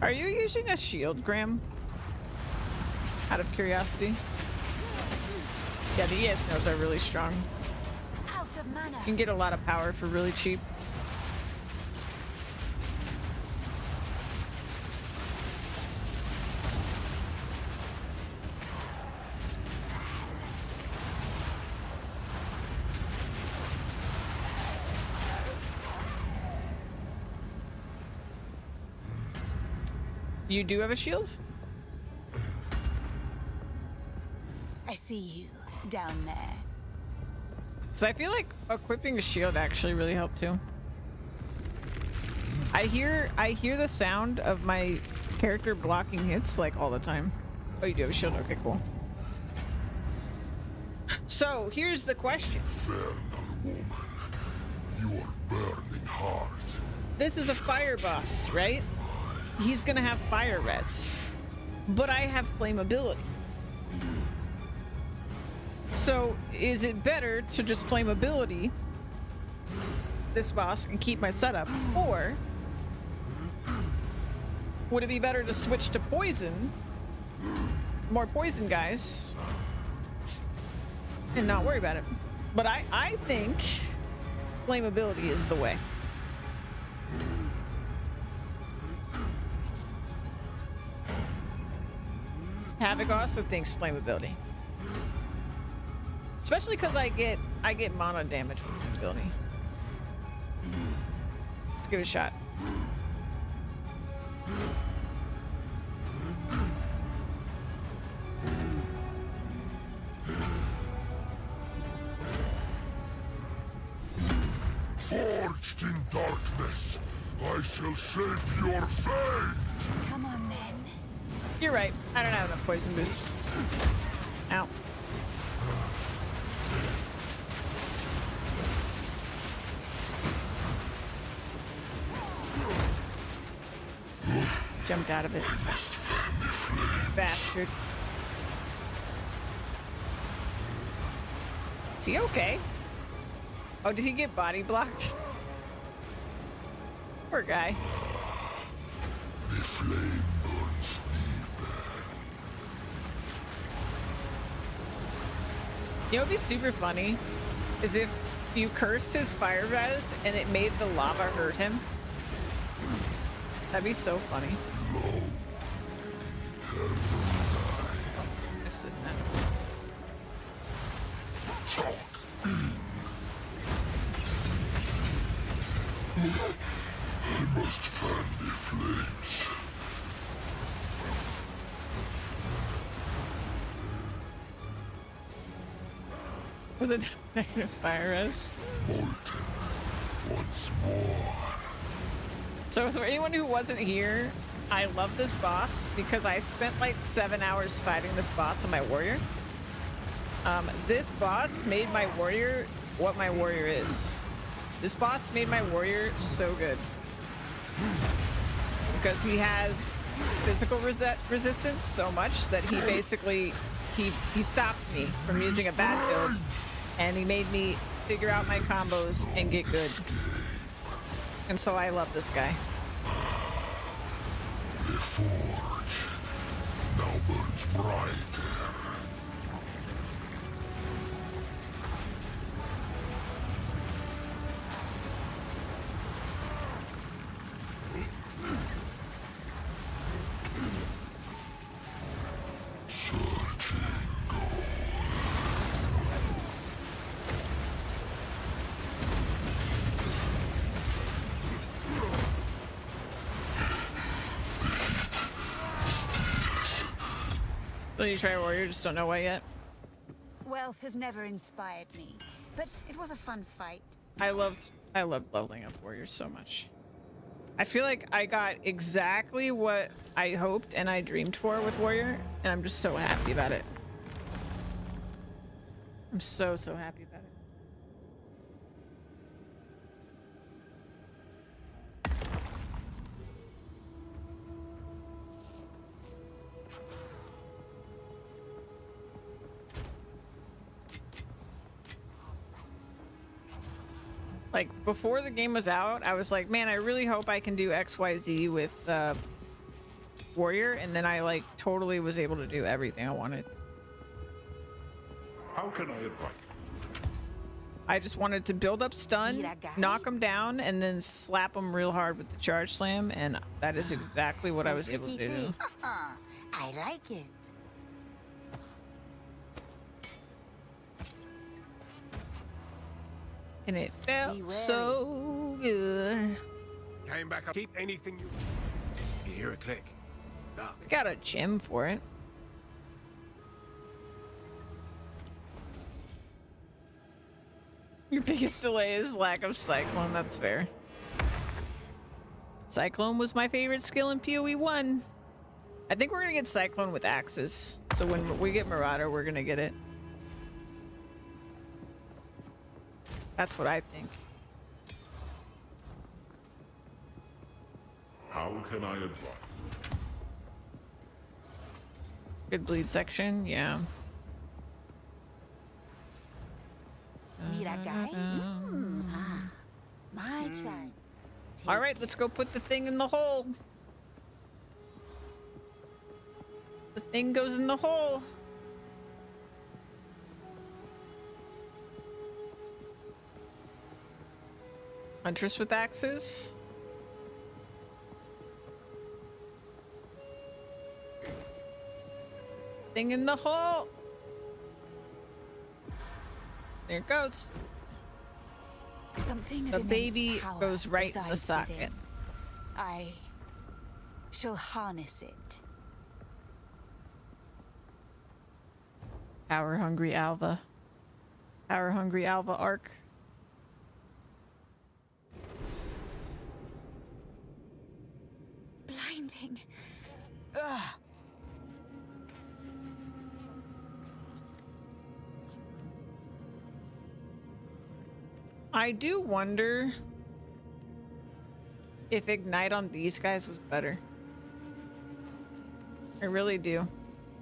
Are you using a shield, Graham? Out of curiosity? Yeah, the ES nodes are really strong. Out of mana. You can get a lot of power for really cheap. You do have a shield? I see you down there. Because I feel like equipping a shield actually really helped too. I hear the sound of my character blocking hits like all the time. Oh, you do have a shield? Okay, cool. So here's the question. Infernal woman, you are burning hard. This is a fire boss, right? He's gonna have fire res, but I have flammability. So is it better to just flammability this boss and keep my setup, or would it be better to switch to poison, more poison guys, and not worry about it? But I think flammability is the way. Havoc also thinks flammability, especially because I get mana damage with flammability. Let's give it a shot. Forged in darkness, I shall shape your fate. Come on then. You're right. I don't have enough poison boosts. Ow. Jumped out of it. Bastard. Is he okay? Oh, did he get body blocked? Poor guy. The flame burns deeper. You know what'd be super funny is if you cursed his fire res and it made the lava hurt him. That'd be so funny. Missed it, man. I must fan the flames. Was it negative fire res? Molten once more. So for anyone who wasn't here, I love this boss because I spent like 7 hours fighting this boss on my warrior. This boss made my warrior what my warrior is. This boss made my warrior so good. Because he has physical resistance so much that he basically, he stopped me from using a bad build. And he made me figure out my combos and get good. And so I love this guy. The forge now burns bright. So you try warrior, just don't know why yet. Wealth has never inspired me, but it was a fun fight. I loved leveling up warriors so much. I feel like I got exactly what I hoped and I dreamed for with warrior, and I'm just so happy about it. I'm so happy about it. Like, before the game was out, I was like, man, I really hope I can do XYZ with warrior, and then I like totally was able to do everything I wanted. How can I advise? I just wanted to build up stun, knock him down, and then slap him real hard with the charge slam, and that is exactly what I was able to do. I like it. And it felt so good. Came back up. Keep anything you. You hear a click. Duck. I got a gem for it. Your biggest delay is lack of Cyclone. That's fair. Cyclone was my favorite skill in PoE 1. I think we're gonna get Cyclone with axes. So when we get Marauder, we're gonna get it. That's what I think. How can I advise? Good bleed section, yeah. Need a guy? My turn. All right, let's go put the thing in the hole. The thing goes in the hole. Huntress with axes. Thing in the hole. There it goes. Something of The immense baby power goes right in the resides socket. within. I shall harness it. Power hungry Alva. Power hungry Alva arc. Blinding. Ugh. I do wonder if Ignite on these guys was better. I really do.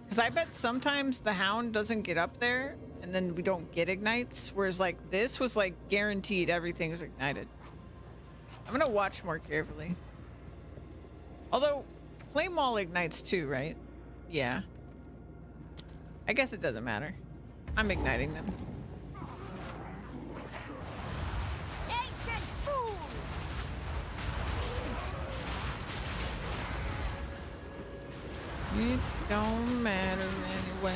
Because I bet sometimes the Hound doesn't get up there and then we don't get Ignites. Whereas like this was like guaranteed everything's ignited. I'm going to watch more carefully. Although Flame Wall ignites too, right? Yeah. I guess it doesn't matter. I'm igniting them. Ancient fools! It don't matter anyway.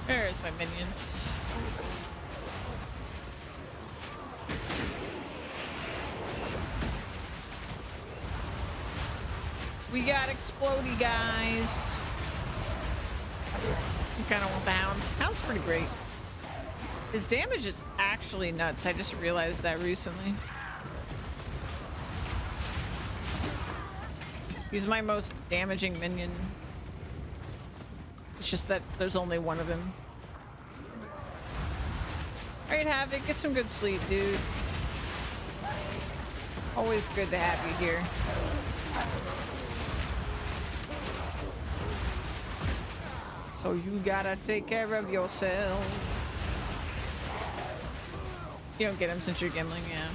There's my minions. We got explodey guys. You kind of want the Hound. Hound's pretty great. His damage is actually nuts. I just realized that recently. He's my most damaging minion. It's just that there's only one of him. Alright, Havoc, get some good sleep, dude. Always good to have you here. So you gotta take care of yourself. You don't get him since you're gambling, yeah.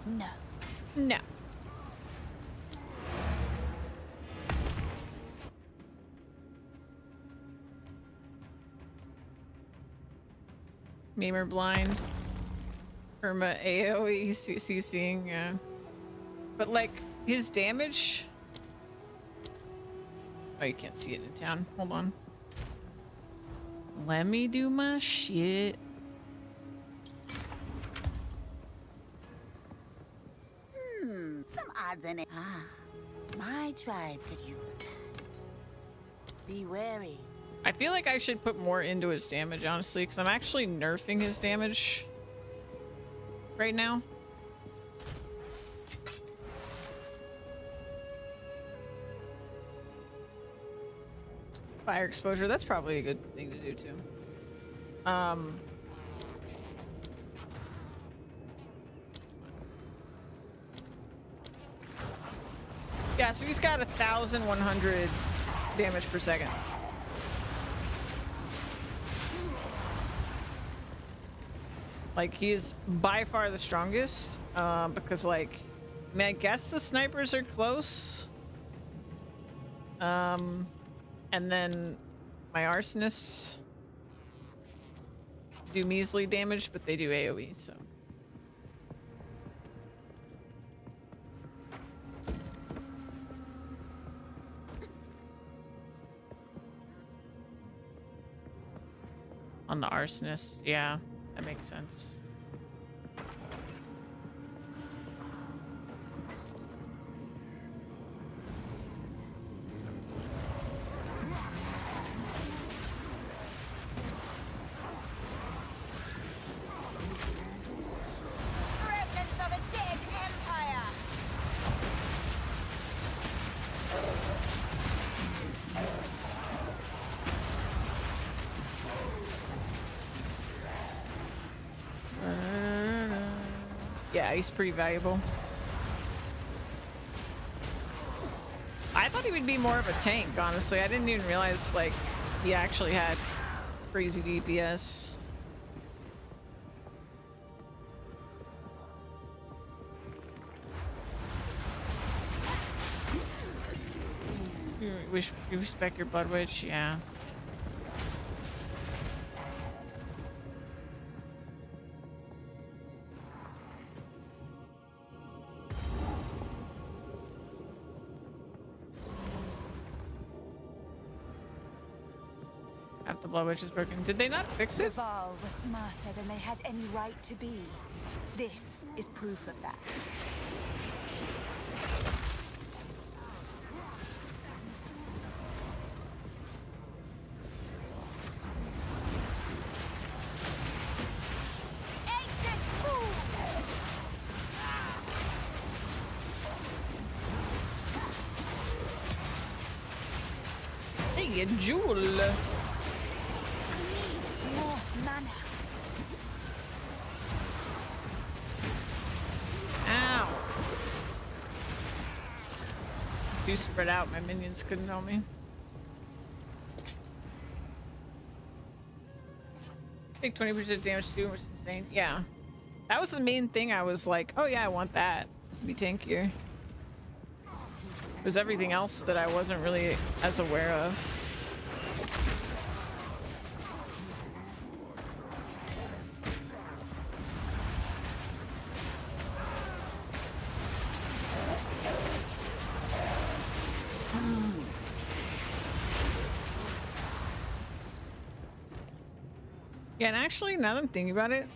No. No. Memer blind. Irma AoE CCing, yeah. But like his damage. Oh, you can't see it in town. Hold on. Let me do my shit. Some odds in it. Ah, my tribe could use that. Be wary. I feel like I should put more into his damage, honestly, because I'm actually nerfing his damage right now. Fire exposure, that's probably a good thing to do too. Yeah, so he's got 1,100 damage per second. Like, he's by far the strongest, because, like, I mean, I guess the snipers are close. And then my arsonists do measly damage, but they do AoE, so. On the arsonists, yeah. That makes sense. Remnants of a dead empire. Yeah, he's pretty valuable. I thought he would be more of a tank, honestly. I didn't even realize, like, he actually had crazy DPS. You respect your Blood Witch? Yeah. The Blood Witch is broken. Did they not fix it? Val was smarter than they had any right to be. This is proof of that. Ancient fool! Hey, a jewel. More mana. Ow. Too spread out, my minions couldn't know me. Take 20% damage too, which is insane. Yeah. That was the main thing. I was like, oh yeah, I want that to be tankier. It was everything else that I wasn't really as aware of. Yeah, and actually, now that I'm thinking about it,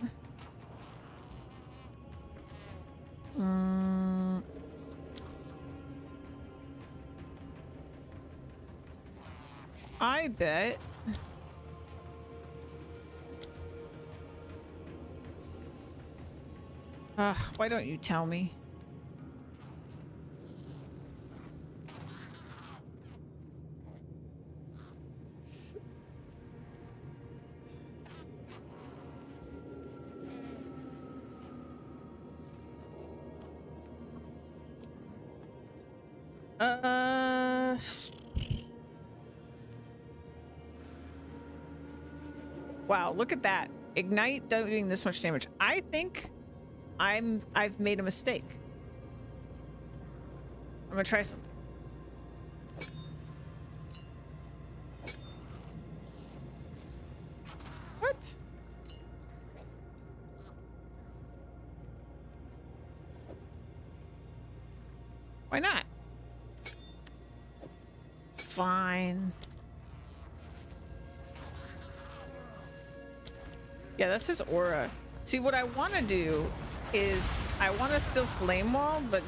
I bet why don't you tell me? Wow, look at that. Ignite doing this much damage. I think I've made a mistake. I'm gonna try something. What? Why not? Fine. Yeah, that's his aura. See, what I want to do is I want to still flame wall, but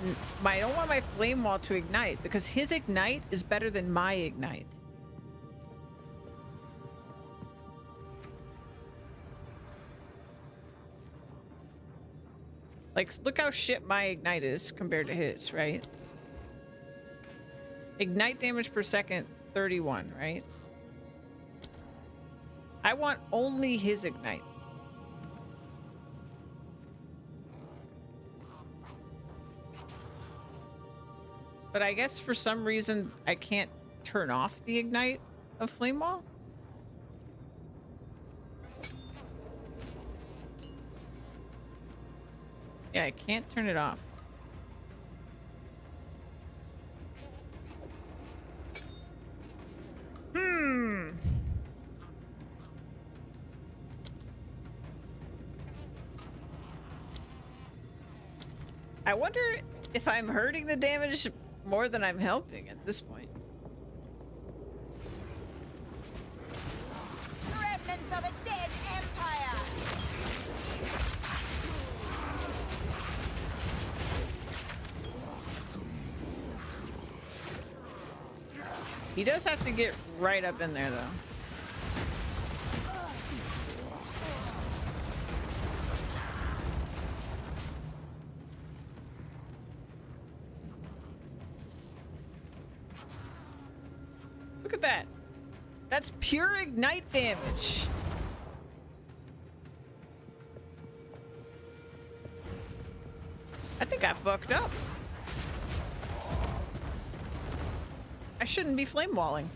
I don't want my flame wall to ignite because his ignite is better than my ignite. Like, look how shit my ignite is compared to his, right? Ignite damage per second, 31, right? I want only his ignite. But I guess for some reason I can't turn off the ignite of Flame Wall. Yeah, I can't turn it off. I wonder if I'm hurting the damage more than I'm helping at this point. Remnants of a dead empire! He does have to get right up in there, though. Look at that. That's pure ignite damage. I think I fucked up. I shouldn't be flame walling.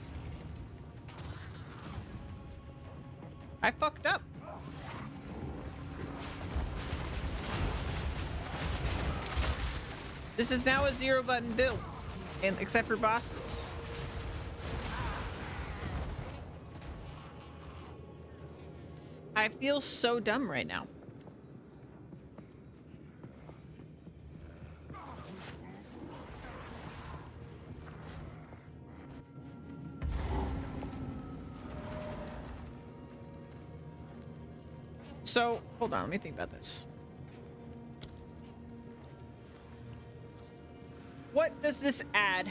I fucked up. This is now a 0-button build, and except for bosses. I feel so dumb right now. So, hold on, let me think about this. What does this add?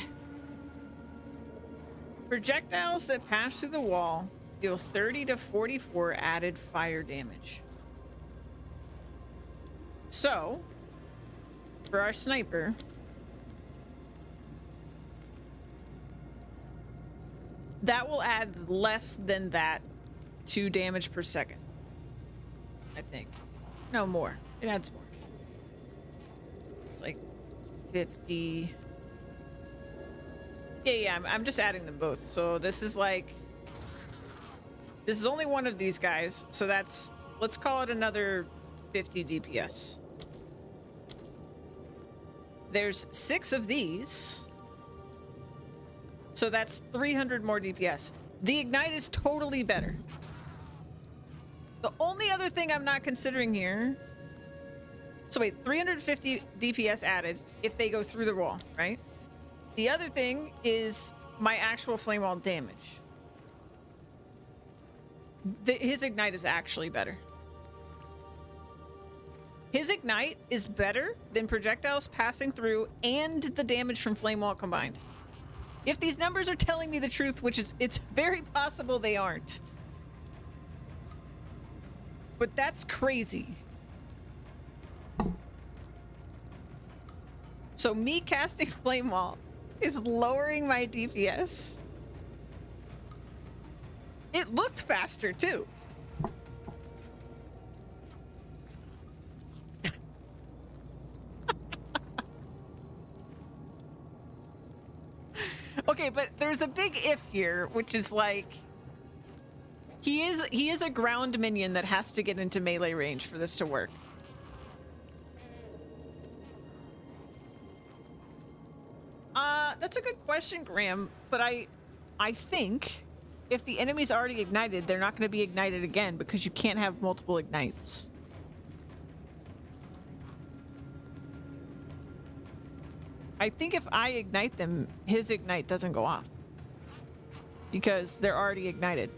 Projectiles that pass through the wall deal 30 to 44 added fire damage. So, for our sniper, that will add less than that 2 damage per second. I think. No, more. It adds more. It's like 50. Yeah, I'm just adding them both. So this is like... This is only one of these guys. So that's... Let's call it another 50 DPS. There's 6 of these. So that's 300 more DPS. The Ignite is totally better. The only other thing I'm not considering here... So wait, 350 DPS added if they go through the wall, right? The other thing is my actual flame wall damage. his ignite is actually better. His ignite is better than projectiles passing through and the damage from flame wall combined. If these numbers are telling me the truth, which is, it's very possible they aren't. But that's crazy. So me casting flame wall is lowering my DPS. It looked faster too. Okay, but there's a big if here, which is like he is a ground minion that has to get into melee range for this to work. That's a good question, Graham, but I think if the enemy's already ignited, they're not going to be ignited again because you can't have multiple ignites. I think if I ignite them, his ignite doesn't go off because they're already ignited.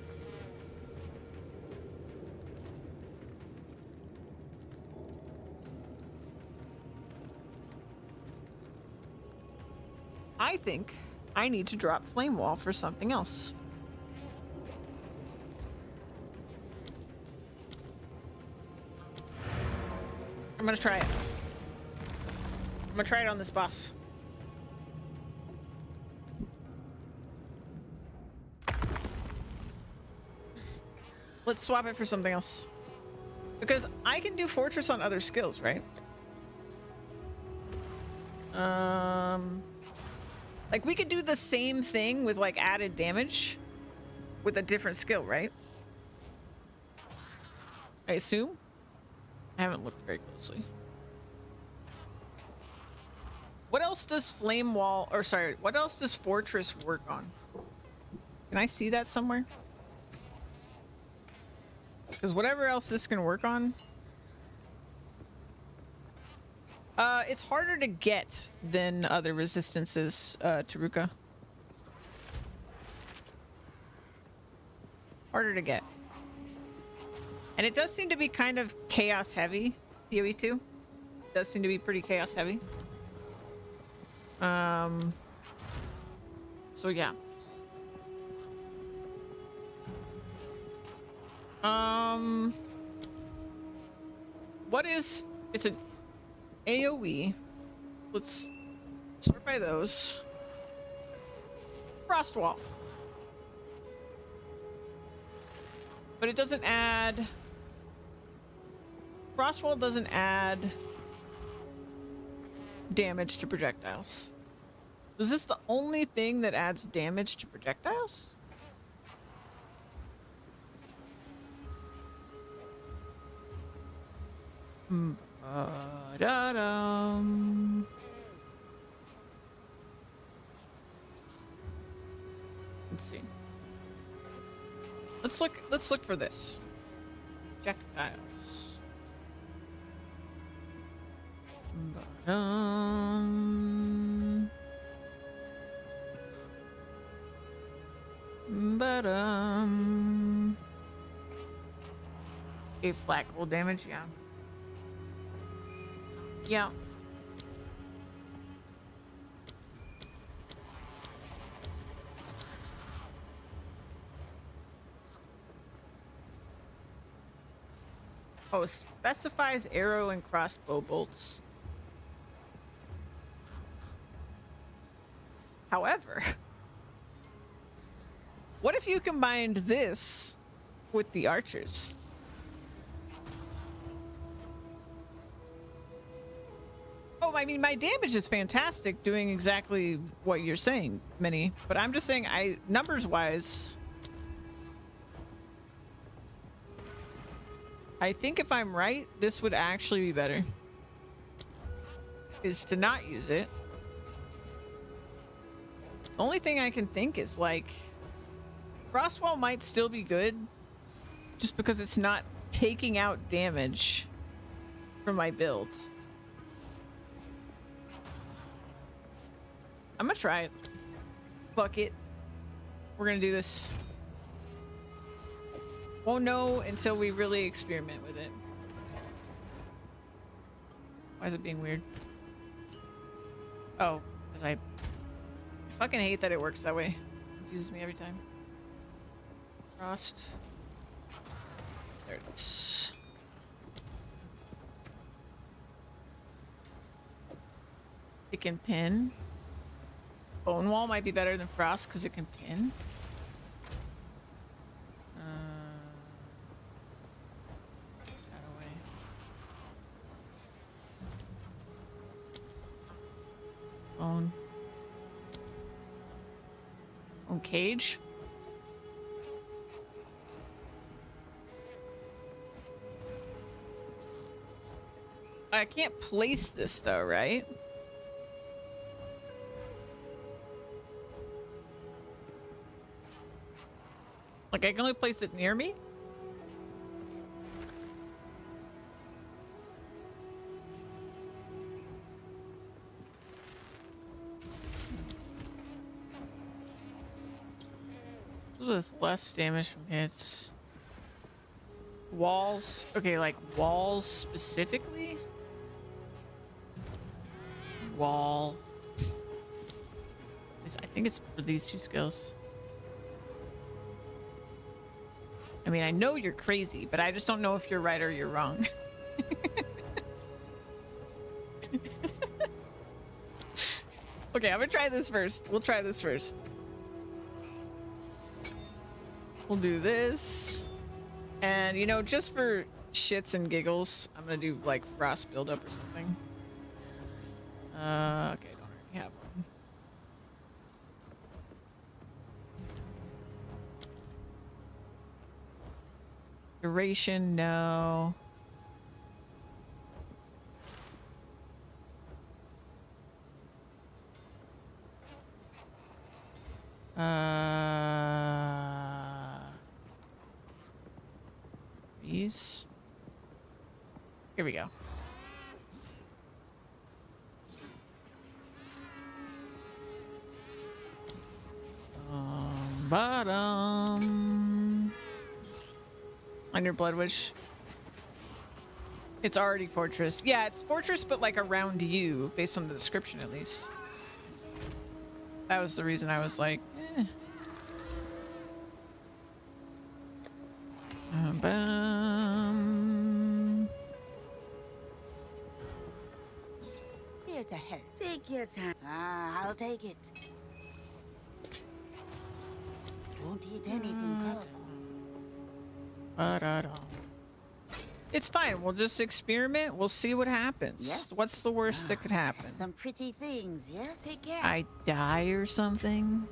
I think I need to drop Flame Wall for something else. I'm gonna try it. I'm gonna try it on this boss. Let's swap it for something else. Because I can do Fortress on other skills, right? Like we could do the same thing with like added damage with a different skill, right? I assume? I haven't looked very closely. What else does Flame Wall, or sorry, what else does Fortress work on? Can I see that somewhere? Because whatever else this can work on, it's harder to get than other resistances, Taruka. Harder to get. And it does seem to be kind of chaos heavy, PoE 2. It does seem to be pretty chaos heavy. So yeah. What is, it's an AoE. Let's sort by those. Frost Wall. But it doesn't add, Frost Wall doesn't add damage to projectiles. Is this the only thing that adds damage to projectiles? Da-dum. Let's see. Let's look for this. Projectiles. Ba-dum. Ba-dum. A flat roll damage, yeah. Yeah. Oh, specifies arrow and crossbow bolts. However, what if you combined this with the archers? Oh, I mean, my damage is fantastic doing exactly what you're saying, Minnie. But I'm just saying, numbers-wise, I think if I'm right, this would actually be better. Is to not use it. The only thing I can think is, like, Frostwall might still be good, just because it's not taking out damage from my build. I'm gonna try it. Fuck it. We're gonna do this. Won't know until we really experiment with it. Why is it being weird? Oh, because I fucking hate that it works that way. Confuses me every time. Frost. There it is. It can pin. Bone Wall might be better than Frost because it can pin. That away. Bone. Bone Cage. I can't place this though, right? Like I can only place it near me? With less damage from hits. Walls. Okay, like walls specifically? Wall. I think it's for these two skills. I mean, I know you're crazy, but I just don't know if you're right or you're wrong. Okay, I'm gonna try this first. We'll try this first. We'll do this. And, you know, just for shits and giggles, I'm gonna do, like, Frost buildup or something. Okay, I don't already have one. Duration, no. These. Here we go. Bottom. On your Blood Witch. It's already Fortress. Yeah, it's Fortress, but like around you, based on the description at least. That was the reason I was like, eh. Here to help. Take your time. I'll take it. Won't eat anything colorful. It's fine. We'll just experiment. We'll see what happens. Yes. What's the worst that could happen? Some pretty things, yes? Take care. I die or something?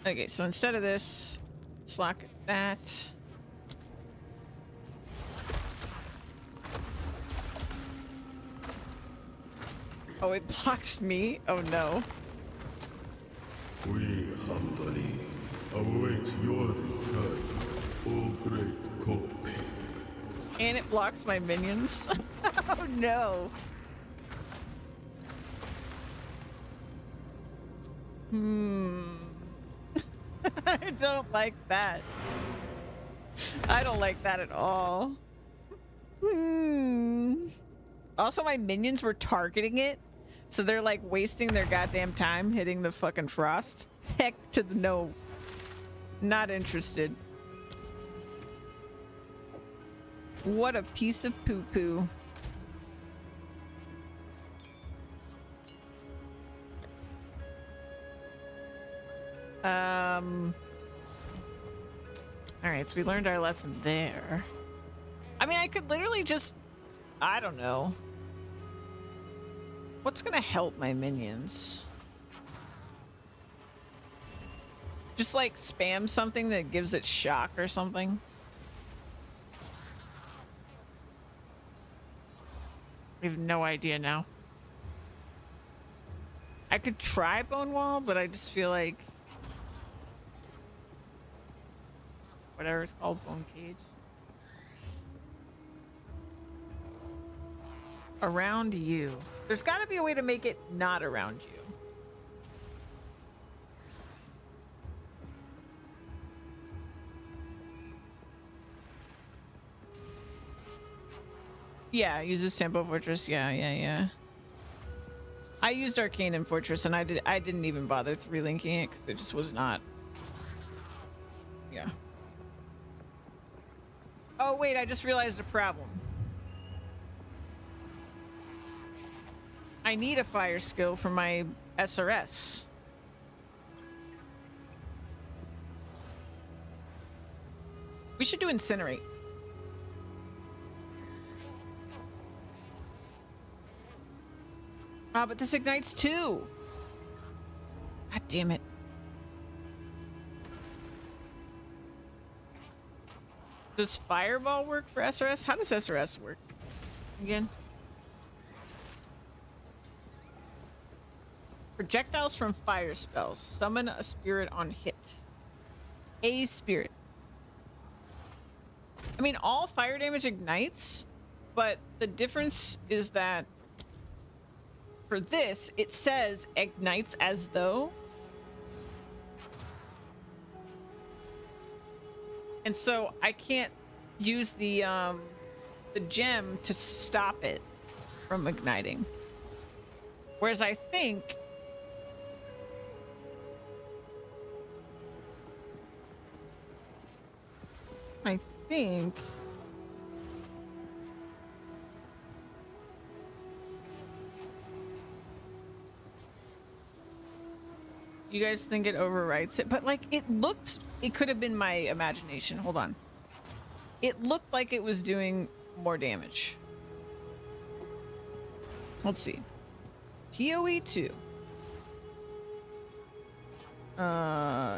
Okay, so instead of this, slack that. Oh, it blocks me? Oh no. We humbly await your return, O great Copic. And it blocks my minions. Oh no. I don't like that. I don't like that at all. Also, my minions were targeting it, so they're like wasting their goddamn time hitting the fucking Frost. Heck to the no. Not interested. What a piece of poo-poo. Alright, so we learned our lesson there. I mean, I could literally just... I don't know. What's gonna help my minions? Just like spam something that gives it shock or something? I have no idea now. I could try Bone Wall, but I just feel like... whatever it's called, Bone Cage. Around you. There's got to be a way to make it not around you. Yeah, uses Tempo Fortress. Yeah. I used Arcane and Fortress, and I didn't even bother relinking it because it just was not. Yeah. Oh wait, I just realized a problem. I need a fire skill for my SRS. We should do Incinerate. Ah, but this ignites too. God damn it. Does Fireball work for SRS? How does SRS work? Again? Projectiles from fire spells. Summon a spirit on hit. A spirit. I mean, all fire damage ignites, but the difference is that for this, it says ignites as though. And so I can't use the gem to stop it from igniting. Whereas I think you guys think it overwrites it, but like it could have been my imagination. Hold on. It looked like it was doing more damage. Let's see. PoE 2.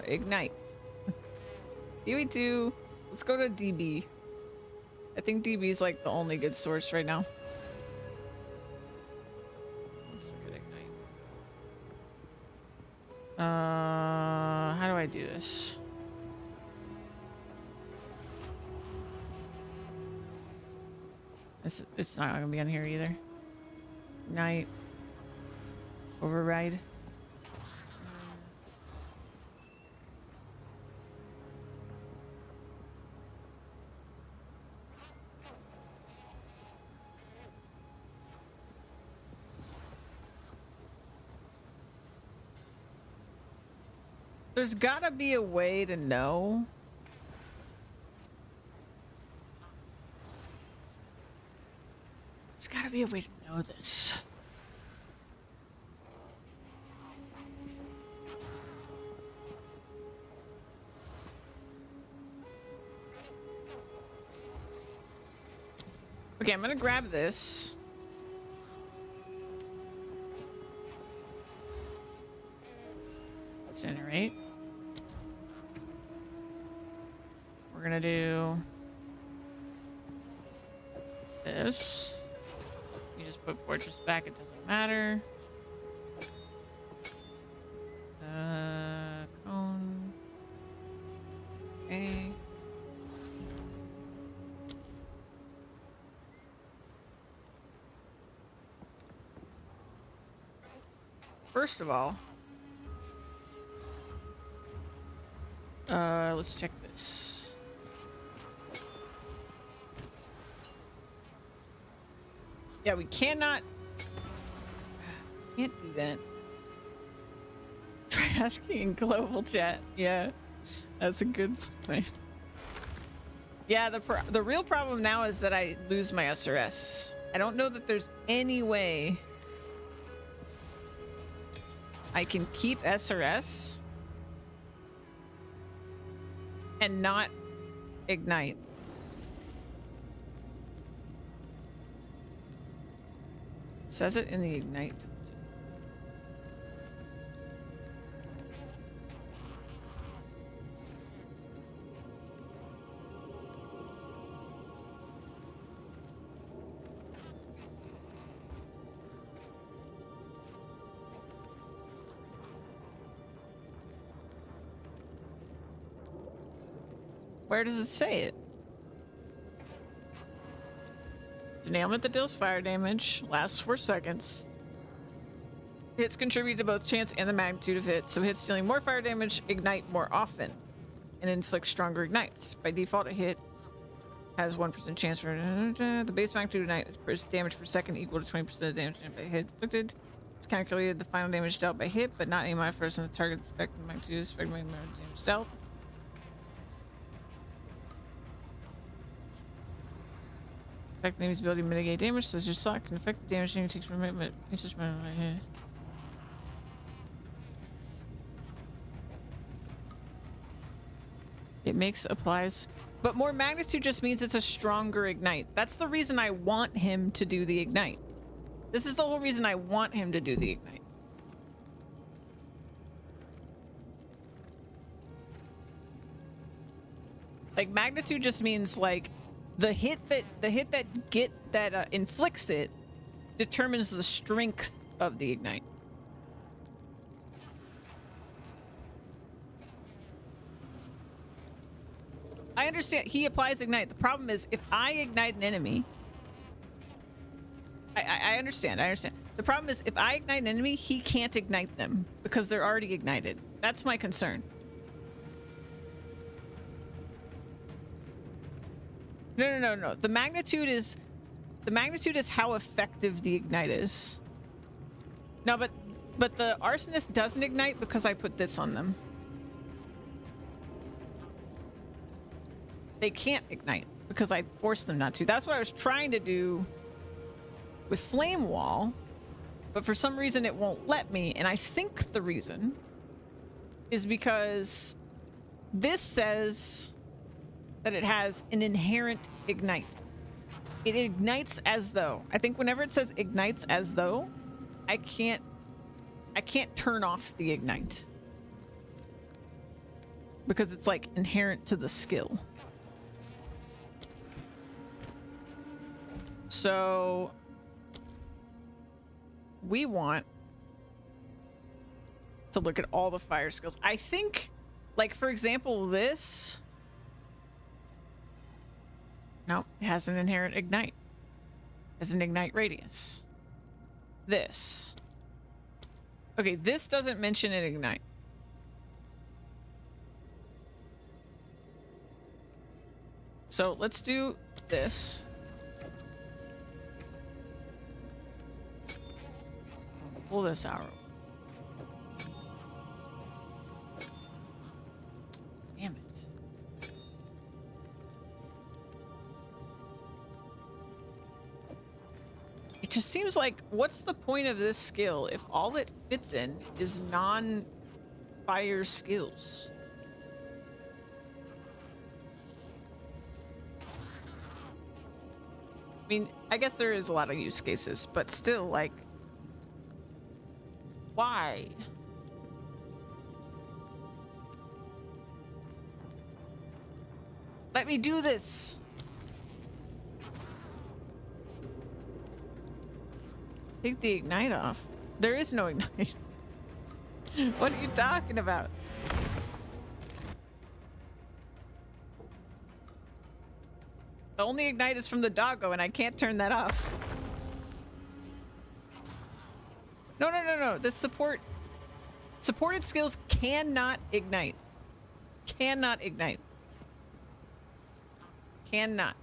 Ignite. PoE 2. Let's go to DB. I think DB is like the only good source right now. Let's look at Ignite. How do I do this? It's not gonna be on here either. Ignite. Override. There's gotta be a way to know. There's gotta be a way to know this. Okay, I'm gonna grab this. Incinerate. We're gonna do this. You just put Fortress back, it doesn't matter. Cone. Okay. First of all, let's check this. Yeah, we cannot. Can't do that. Try asking in global chat. Yeah, that's a good plan. Yeah, the real problem now is that I lose my SRS. I don't know that there's any way I can keep SRS and not ignite. Says it in the ignite. Where does it say it? It's an ailment that deals fire damage, lasts 4 seconds. Hits contribute to both chance and the magnitude of hits, so hits dealing more fire damage ignite more often and inflict stronger ignites. By default, a hit has 1% chance for the base magnitude of ignite is damage per second equal to 20% of damage by hit inflicted. It's calculated the final damage dealt by hit, but not any modifiers on the target's effective magnitude is effective damage dealt. Effect enemy's ability to mitigate damage, says your slot can affect the damage you takes from it, but such hit. It makes applies, but more magnitude just means it's a stronger ignite. That's the reason I want him to do the ignite. This is the whole reason I want him to do the ignite. Like magnitude just means like the hit that inflicts it determines the strength of the ignite. I understand he applies ignite. The problem is if I ignite an enemy, I understand. The problem is if I ignite an enemy, he can't ignite them because they're already ignited. That's my concern. No. The magnitude is how effective the ignite is. No, but the arsonist doesn't ignite because I put this on them. They can't ignite because I forced them not to. That's what I was trying to do with Flame Wall, but for some reason it won't let me, and I think the reason is because this says that it has an inherent ignite. It ignites as though. I think whenever it says ignites as though, I can't turn off the ignite because it's like inherent to the skill. So we want to look at all the fire skills. I think, like, for example, this. No, it has an inherent ignite. It has an ignite radius. This. Okay, this doesn't mention an ignite. So let's do this. Pull this out. Damn it. It just seems like, what's the point of this skill if all it fits in is non-fire skills? I mean, I guess there is a lot of use cases, but still, like, why? Let me do this. Take the ignite off. There is no ignite. What are you talking about? The only ignite is from the doggo, and I can't turn that off. No. The supported skills cannot ignite. Cannot ignite. Cannot.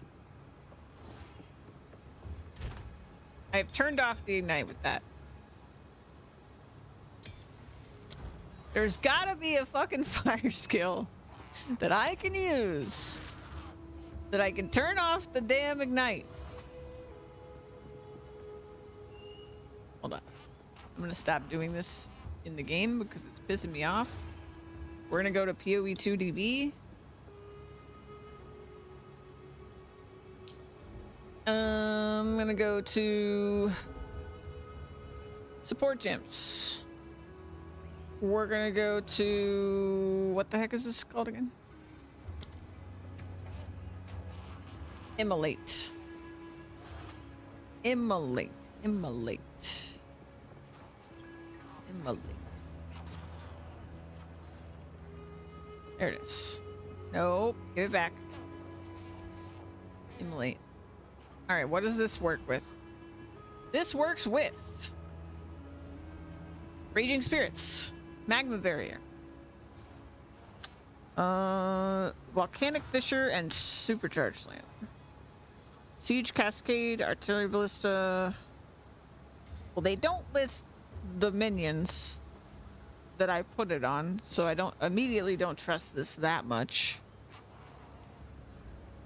I've turned off the ignite with that. There's gotta be a fucking fire skill that I can use that I can turn off the damn ignite. Hold on. I'm gonna stop doing this in the game because it's pissing me off. We're gonna go to PoE 2DB. I'm gonna go to support gyms. We're gonna go to, what the heck is this called again? Immolate. Immolate. There it is. Nope. Give it back. Immolate. Alright, what does this work with? This works with Raging Spirits, Magma Barrier, Volcanic Fissure, and Supercharged Slam. Siege, Cascade, Artillery, Ballista. Well, they don't list the minions that I put it on, so I don't immediately don't trust this that much.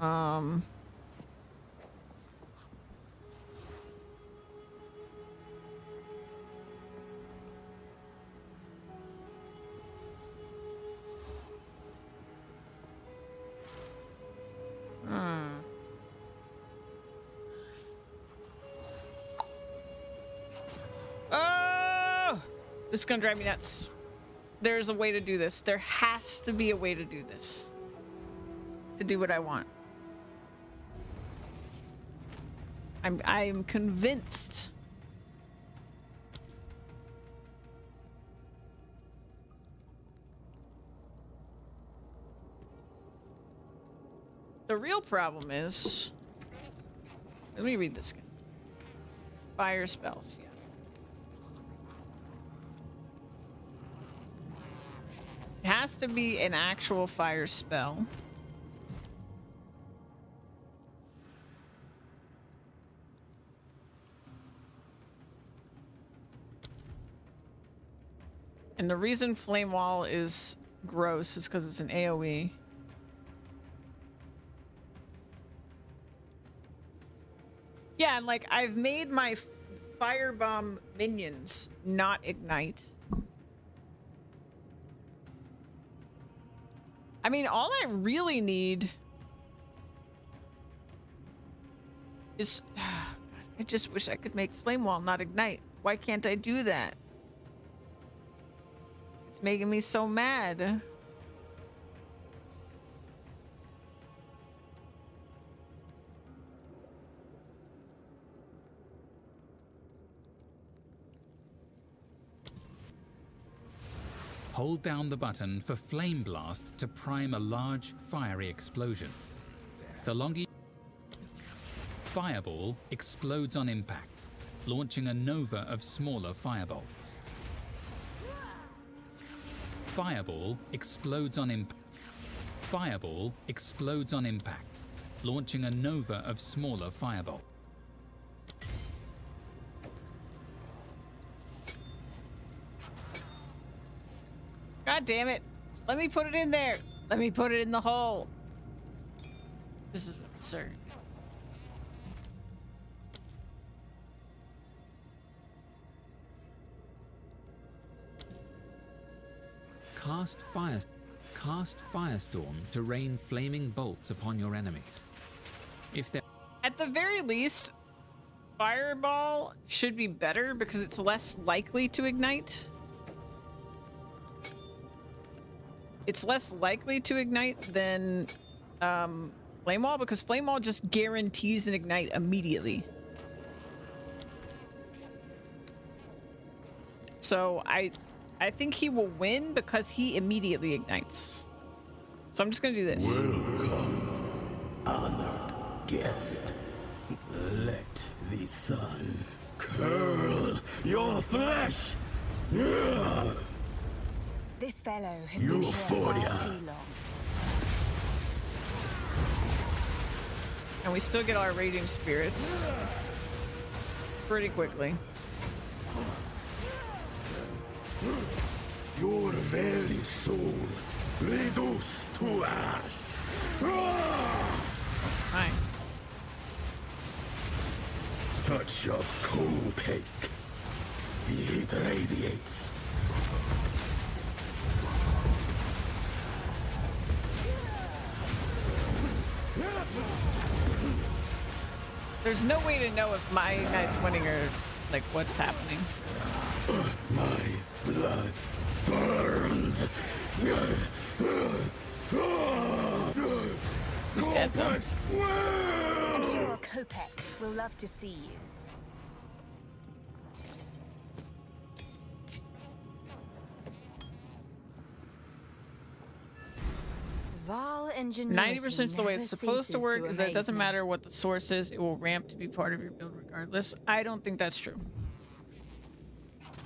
Oh! This is gonna drive me nuts. There's a way to do this. There has to be a way to do this. To do what I want. I'm convinced. The real problem is... Let me read this again. Fire spells, yeah. It has to be an actual fire spell. And the reason Flame Wall is gross is because it's an AoE. Yeah, and like I've made my firebomb minions not ignite. I mean, all I really need is... I just wish I could make Flame Wall not ignite. Why can't I do that? It's making me so mad. Hold down the button for Flame Blast to prime a large, fiery explosion. The longer you... Fireball explodes on impact, launching a nova of smaller firebolts. Fireball explodes on impact. Fireball explodes on impact, launching a nova of smaller fireball. God damn it. Let me put it in there. Let me put it in the hole. This is absurd. Cast Firestorm to rain flaming bolts upon your enemies. If they're... At the very least, Fireball should be better because it's less likely to ignite. It's less likely to ignite than Flame Wall because Flame Wall just guarantees an ignite immediately. So I think he will win because he immediately ignites. So I'm just gonna do this. Welcome, honored guest. Let the sun curl your flesh. This fellow has been here far too long. And we still get our raging spirits pretty quickly. Your very soul reduced to ash. Fine. Touch of Copac. The heat radiates. There's no way to know if my ignite's winning or like what's happening. My blood burns. He's dead though. I'm sure Copac will love to see you. Val ingenuity 90% of the way it's supposed to never work ceases is that it doesn't amaze me. matter what the source is, it will ramp to be part of your build regardless. I don't think that's true.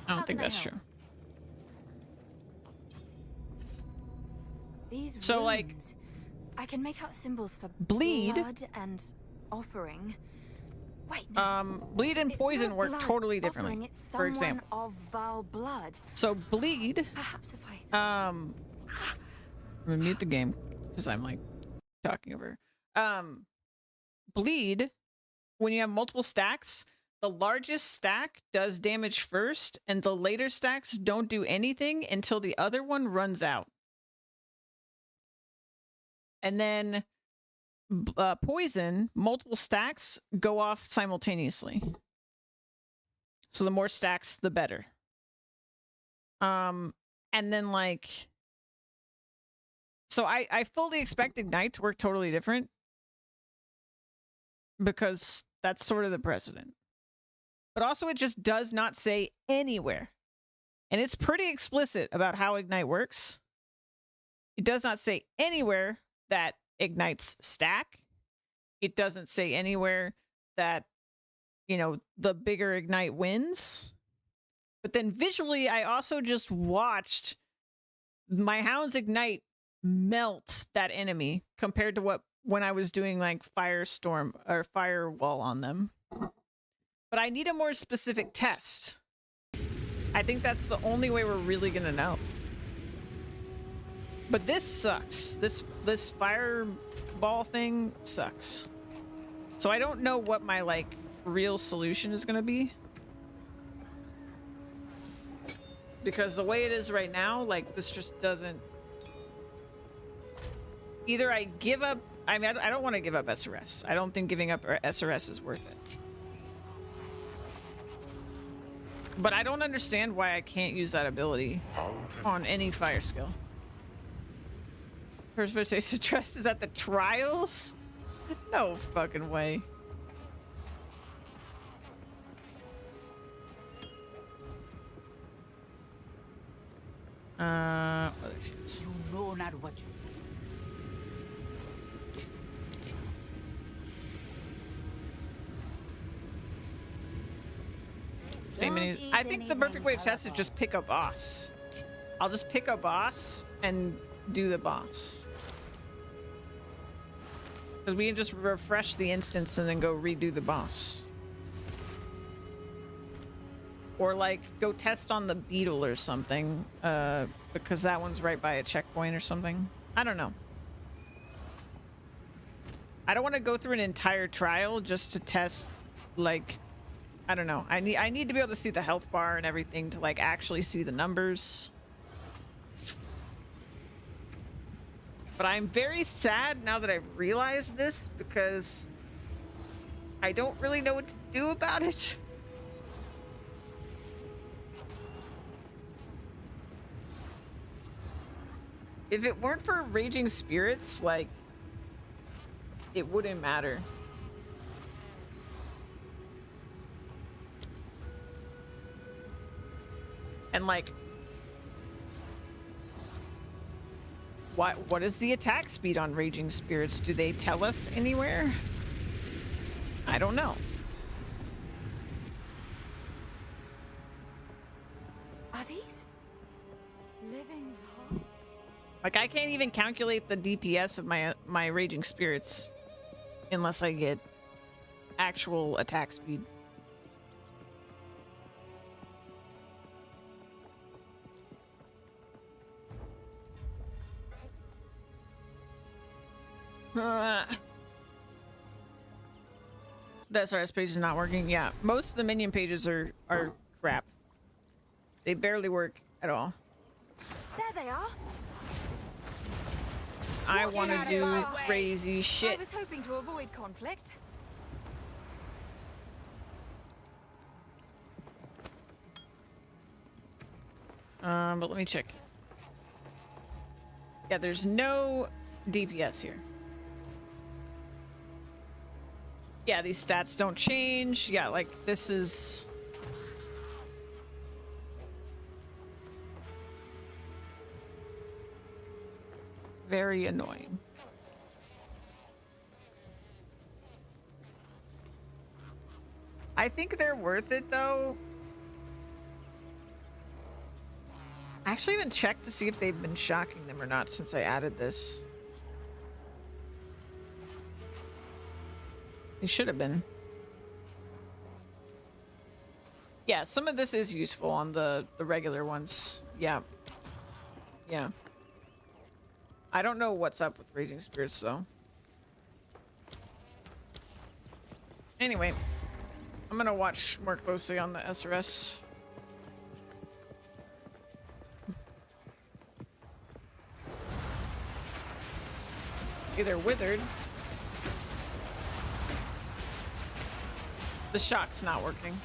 I don't think that's true. These So, like, runes, I can make out symbols for bleed blood and offering. Wait, no. Bleed and It's poison not work blood totally offering, differently. it's For someone example, of vile blood. so bleed. Perhaps if I. I'm gonna mute the game because I'm like talking over. Bleed. When you have multiple stacks, the largest stack does damage first, and the later stacks don't do anything until the other one runs out. And then poison, multiple stacks go off simultaneously. So the more stacks, the better. And then like, so I fully expect Ignite to work totally different because that's sort of the precedent. But also it just does not say anywhere. And it's pretty explicit about how Ignite works. It does not say anywhere that Ignites stack. It doesn't say anywhere that, you know, the bigger Ignite wins. But then visually, I also just watched my Hound's Ignite melt that enemy compared to what when I was doing like Firestorm or Firewall on them. But I need a more specific test. I think that's the only way we're really gonna know. But this sucks. This fireball thing sucks. So I don't know what my like real solution is gonna be. Because the way it is right now, like this just doesn't. Either I give up. I mean, I don't want to give up SRS. I don't think giving up SRS is worth it. But I don't understand why I can't use that ability on any fire skill. First taste of trust is at the trials? No fucking way. Other chance. You know not what you. Same menu. I think the perfect way to test is just pick a boss. I'll just pick a boss and do the boss. Because we can just refresh the instance and then go redo the boss. Or like go test on the beetle or something. Because that one's right by a checkpoint or something. I don't know. I don't want to go through an entire trial just to test like, I don't know. I need to be able to see the health bar and everything to like actually see the numbers. But I'm very sad now that I've realized this because I don't really know what to do about it. If it weren't for Raging Spirits, like, it wouldn't matter. And like, what is the attack speed on Raging Spirits? Do they tell us anywhere? I don't know. Are these living? Like, I can't even calculate the DPS of my Raging Spirits unless I get actual attack speed. The SRS page is not working. Yeah, most of the minion pages are crap. They barely work at all. There they are. I want to do crazy shit. I was hoping to avoid conflict. But let me check. Yeah, there's no DPS here. Yeah, these stats don't change. Yeah, like this is... very annoying. I think they're worth it though. I actually haven't checked to see if they've been shocking them or not since I added this. He should have been. Yeah, some of this is useful on the regular ones. Yeah. Yeah. I don't know what's up with Raging Spirits, though. Anyway, I'm gonna watch more closely on the SRS. Either withered. The shock's not working.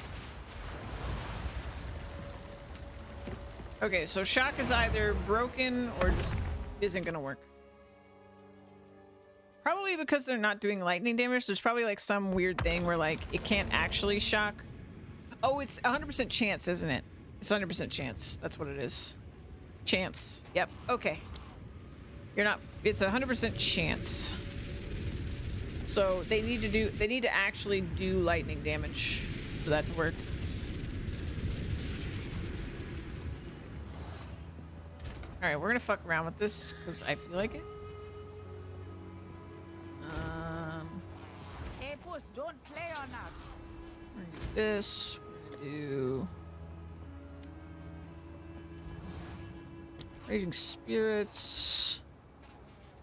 Okay, so shock is either broken or just isn't gonna work. Probably because they're not doing lightning damage. There's probably like some weird thing where like it can't actually shock. Oh, it's 100% chance, isn't it? It's 100% chance. That's what it is. Chance. Yep. Okay. You're not. It's 100% chance. So they need to actually do lightning damage for that to work. All right, we're gonna fuck around with this because I feel like it. Hey, boss, don't play on that. We're gonna do this. We're gonna do Raging Spirits.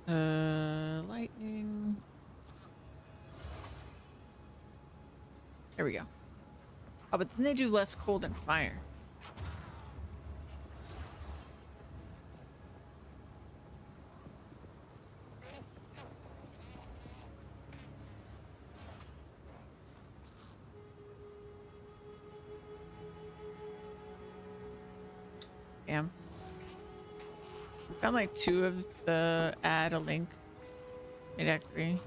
Lightning. There we go. Oh, but then they do less cold and fire. Damn. Found like 2 of the add a link. Mid Act 3.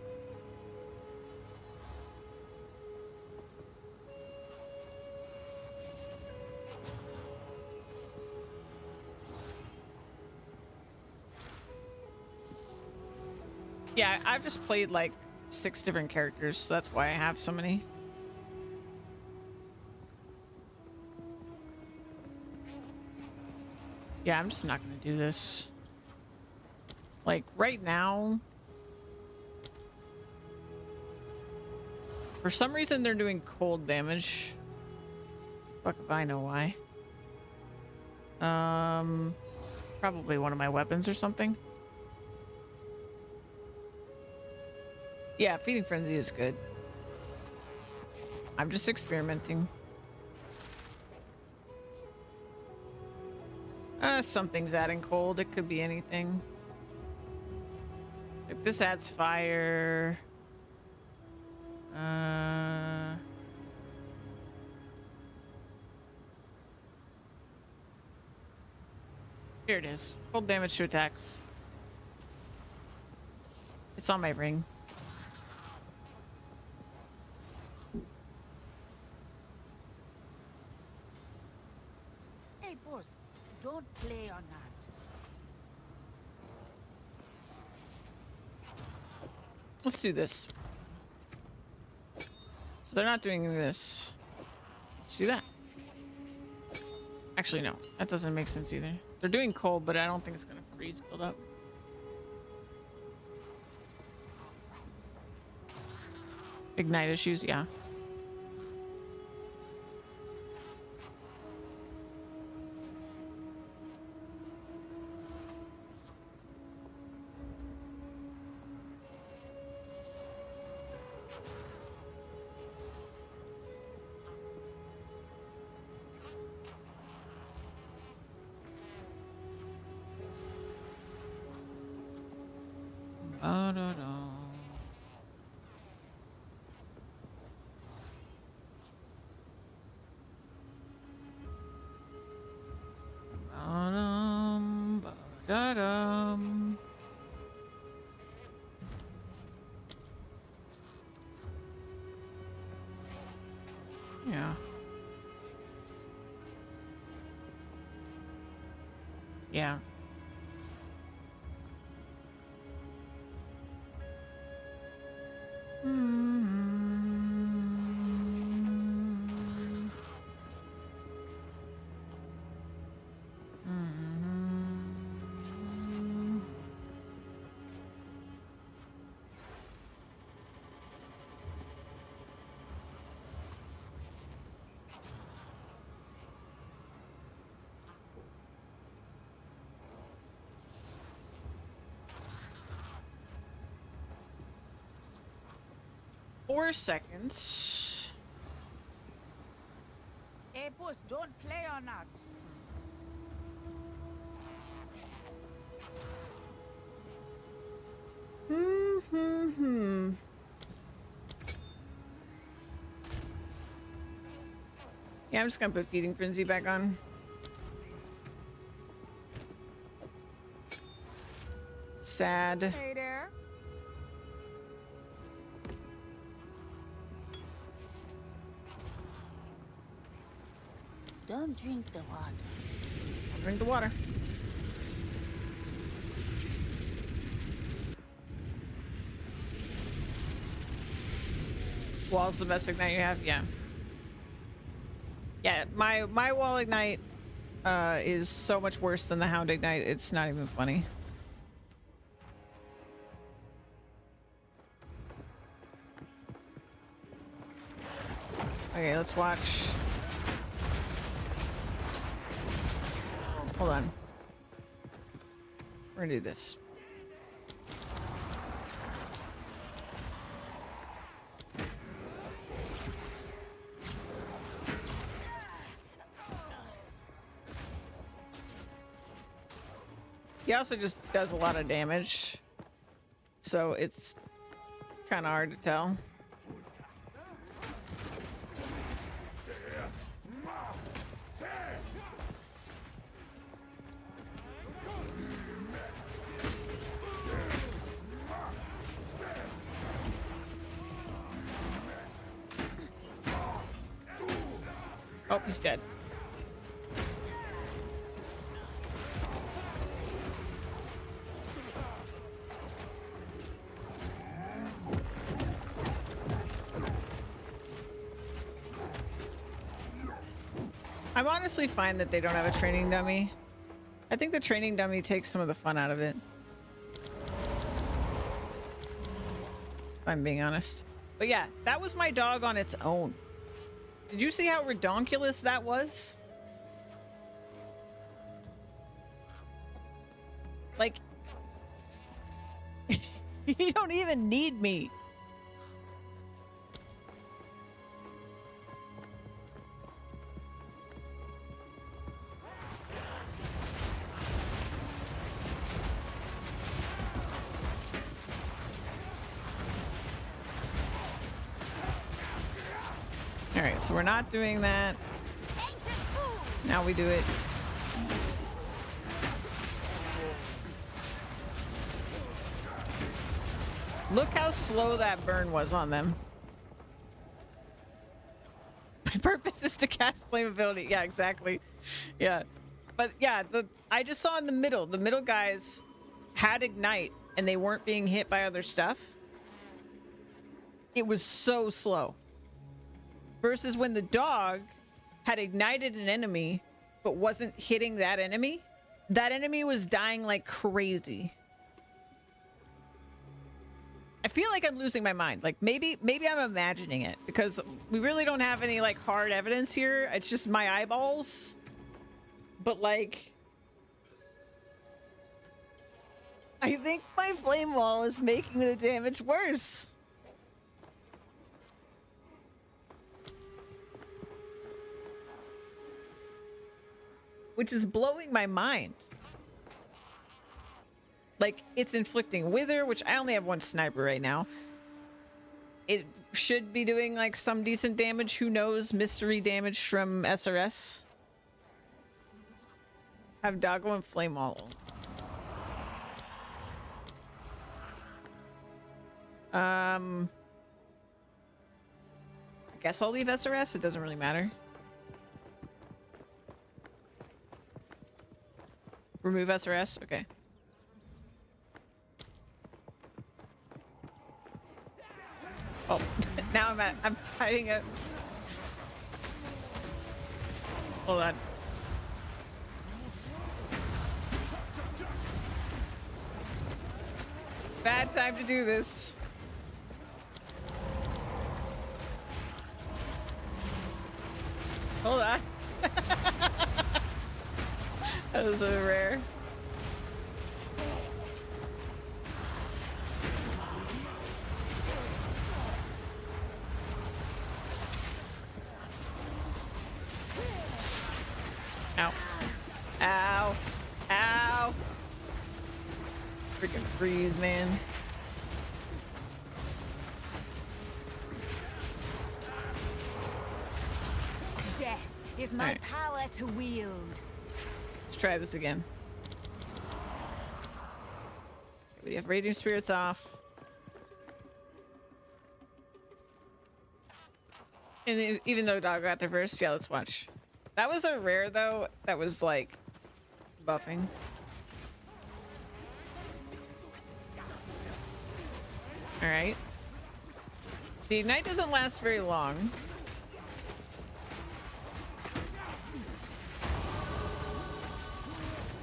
Yeah, I've just played like 6 different characters, so that's why I have so many. Yeah, I'm just not gonna do this. Like, right now... For some reason, they're doing cold damage. Fuck if I know why. Probably one of my weapons or something. Yeah, Feeding Frenzy is good. I'm just experimenting. Something's adding cold. It could be anything. Like this adds fire. Here it is. Cold damage to attacks. It's on my ring. Hey, boss, don't play on that. Let's do this. So they're not doing this. Let's do that. Actually, no. That doesn't make sense either. They're doing cold, but I don't think it's going to freeze build up. Ignite issues, yeah. Yeah. Yeah. 4 seconds. Hey, boss, don't play on that. Yeah, I'm just gonna put Feeding Frenzy back on. Sad. Hey there. Don't drink the water. I'll drink the water. Wall's the best ignite you have? Yeah. Yeah, my wall ignite is so much worse than the hound ignite, it's not even funny. Okay, let's watch. Hold on. We're gonna do this. He also just does a lot of damage, so it's kind of hard to tell. Oh, he's dead. I'm honestly fine that they don't have a training dummy. I think the training dummy takes some of the fun out of it. If I'm being honest. But yeah, that was my dog on its own. Did you see how redonkulous that was? Like, you don't even need me. All right, so we're not doing that. Now we do it. Look how slow that burn was on them. My purpose is to cast flame ability. Yeah, exactly. Yeah. But yeah, I just saw in the middle guys had ignite and they weren't being hit by other stuff. It was so slow. Versus when the dog had ignited an enemy but wasn't hitting that enemy was dying like crazy. I feel like I'm losing my mind. Like maybe I'm imagining it because we really don't have any like hard evidence here. It's just my eyeballs. But like I think my flame wall is making the damage worse. Which is blowing my mind. Like, it's inflicting wither, which I only have one sniper right now. It should be doing, like, some decent damage. Who knows? Mystery damage from SRS. Have Doggo and Flame Wall. I guess I'll leave SRS. It doesn't really matter. Remove SRS? Okay. Oh, now I'm fighting it. Hold on. Bad time to do this. Hold on. That was so rare. Ow. Ow. Ow. Freaking freeze, man. Death is my Alright. power to wield. Let's try this again. We have Raging Spirits off. And even though Dog got there first, yeah, let's watch. That was a rare, though, that was, like, buffing. Alright. The Ignite doesn't last very long.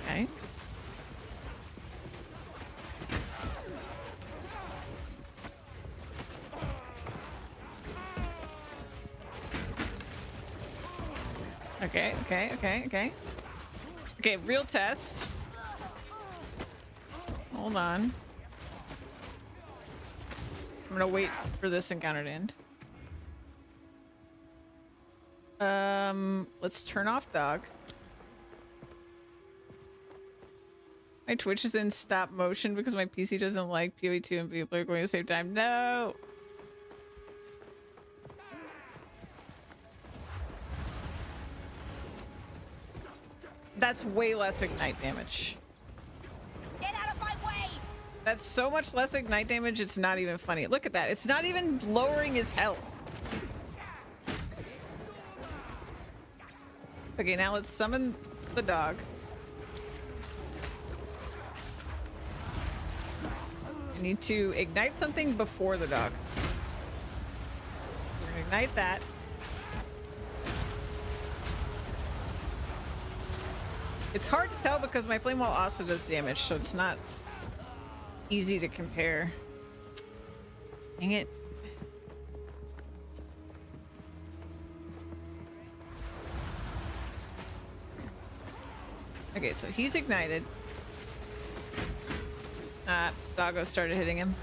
Okay. Okay. Okay, real test. Hold on. I'm gonna wait for this encounter to end. Let's turn off Dog. My Twitch is in stop motion because my PC doesn't like PoE2 and PoE player going at the same time. No! That's way less Ignite damage. Get out of my way! That's so much less Ignite damage, it's not even funny. Look at that. It's not even lowering his health. Okay, now let's summon the Dog. I need to ignite something before the Dog. We're gonna ignite that. It's hard to tell because my Flame Wall also does damage, so it's not easy to compare. Dang it. Okay, so he's ignited. Doggo started hitting him.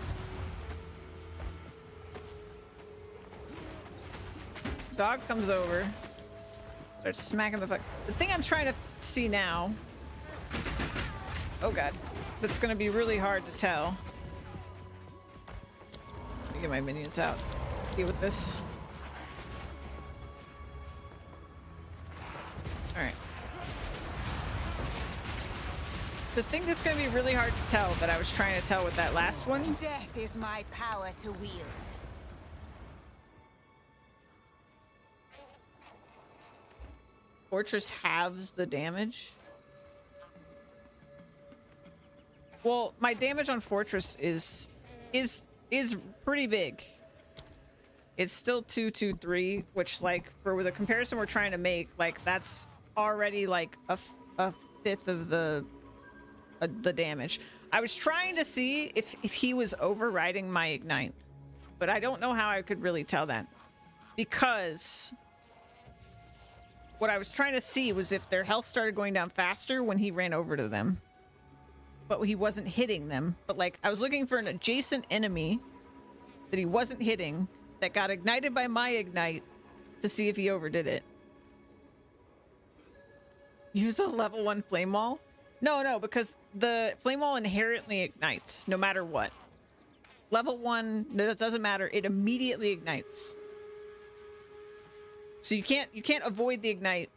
Dog comes over. Starts smacking the fuck. The thing I'm trying to see now. Oh god. That's gonna be really hard to tell. Let me get my minions out. Deal with this. Alright. The thing that's gonna be really hard to tell that I was trying to tell with that last one. Death is my power to wield. Fortress halves the damage. Well, my damage on Fortress is pretty big. It's still 223, which, like, for the comparison we're trying to make, like, that's already like a fifth of the damage. I was trying to see if he was overriding my Ignite, but I don't know how I could really tell that, because what I was trying to see was if their health started going down faster when he ran over to them, but he wasn't hitting them. But, like, I was looking for an adjacent enemy that he wasn't hitting that got ignited by my Ignite to see if he overdid it. Use a level 1 Flame Wall? No, because the Flame Wall inherently ignites no matter what. Level 1, it doesn't matter. It immediately ignites. So you can't avoid the Ignite.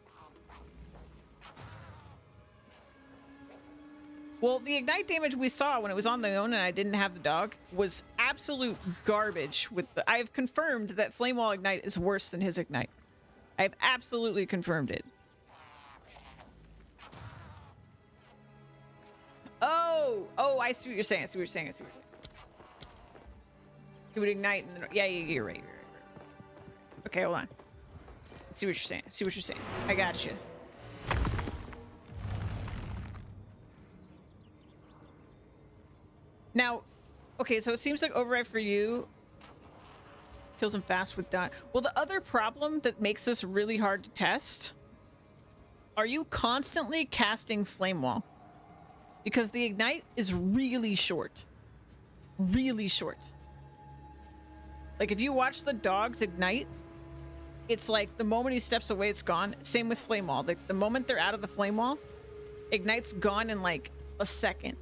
Well, the Ignite damage we saw when it was on the own and I didn't have the Dog was absolute garbage. I have confirmed that Flame Wall Ignite is worse than his Ignite. I have absolutely confirmed it. Oh, I see what you're saying. He would ignite and then, yeah, you're right. Okay, hold on. See what you're saying. I got you. Now, okay, so it seems like Override for you kills him fast with dot. Well, the other problem that makes this really hard to test, are you constantly casting Flame Wall? Because the Ignite is really short. Really short. Like, if you watch the Dog's Ignite, it's like the moment he steps away, it's gone. Same with Flame Wall. The moment they're out of the Flame Wall, Ignite's gone in like a second.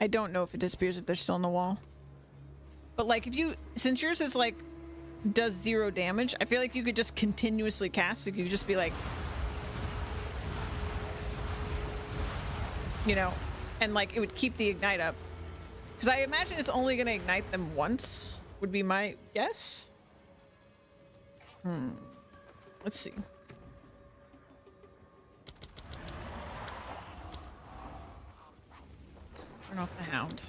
I don't know if it disappears if they're still in the wall. But like if you, since yours is like, does 0 damage, I feel like you could just continuously cast. You could just be like, you know, and like it would keep the ignite up. Because I imagine it's only going to ignite them once, would be my guess. Let's see. Turn off the Hound.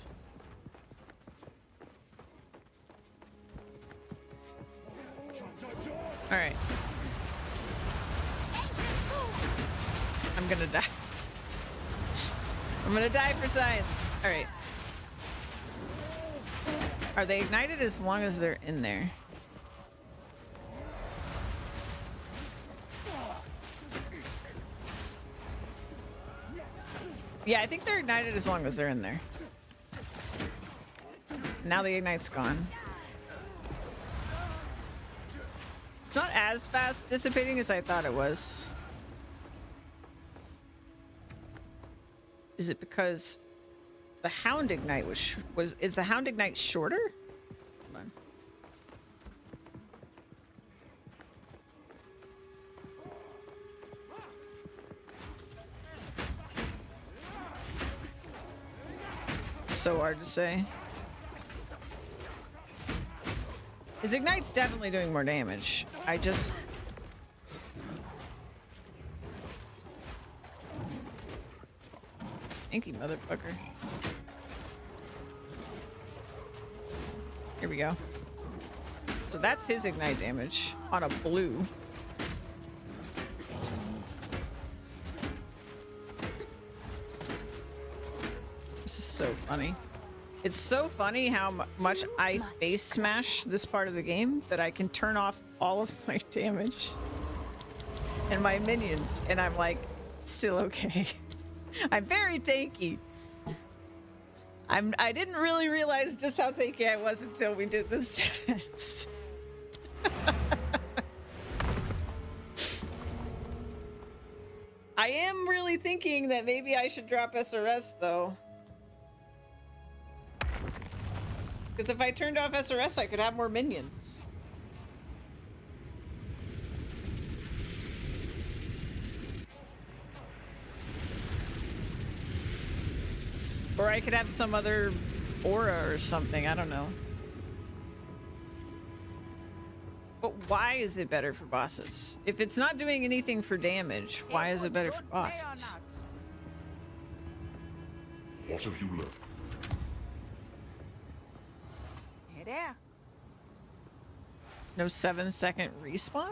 All right. I'm gonna die. I'm gonna die for science. All right. Are they ignited as long as they're in there? Yeah, I think they're ignited as long as they're in there. Now the ignite's gone. It's not as fast dissipating as I thought it was. Is it because the Hound Ignite is the Hound Ignite shorter? Hold on. So hard to say. His Ignite's definitely doing more damage. I just... Thank you, motherfucker. Here we go. So that's his Ignite damage on a blue. This is so funny. It's so funny how much I face smash this part of the game that I can turn off all of my damage and my minions, and I'm like, still okay. I'm very tanky. I didn't really realize just how tanky I was until we did this test. I am really thinking that maybe I should drop SRS though. Because if I turned off SRS, I could have more minions. Or I could have some other aura or something, I don't know. But why is it better for bosses? If it's not doing anything for damage, why is it better for bosses? What have you learned? Hey there. No 7-second respawn?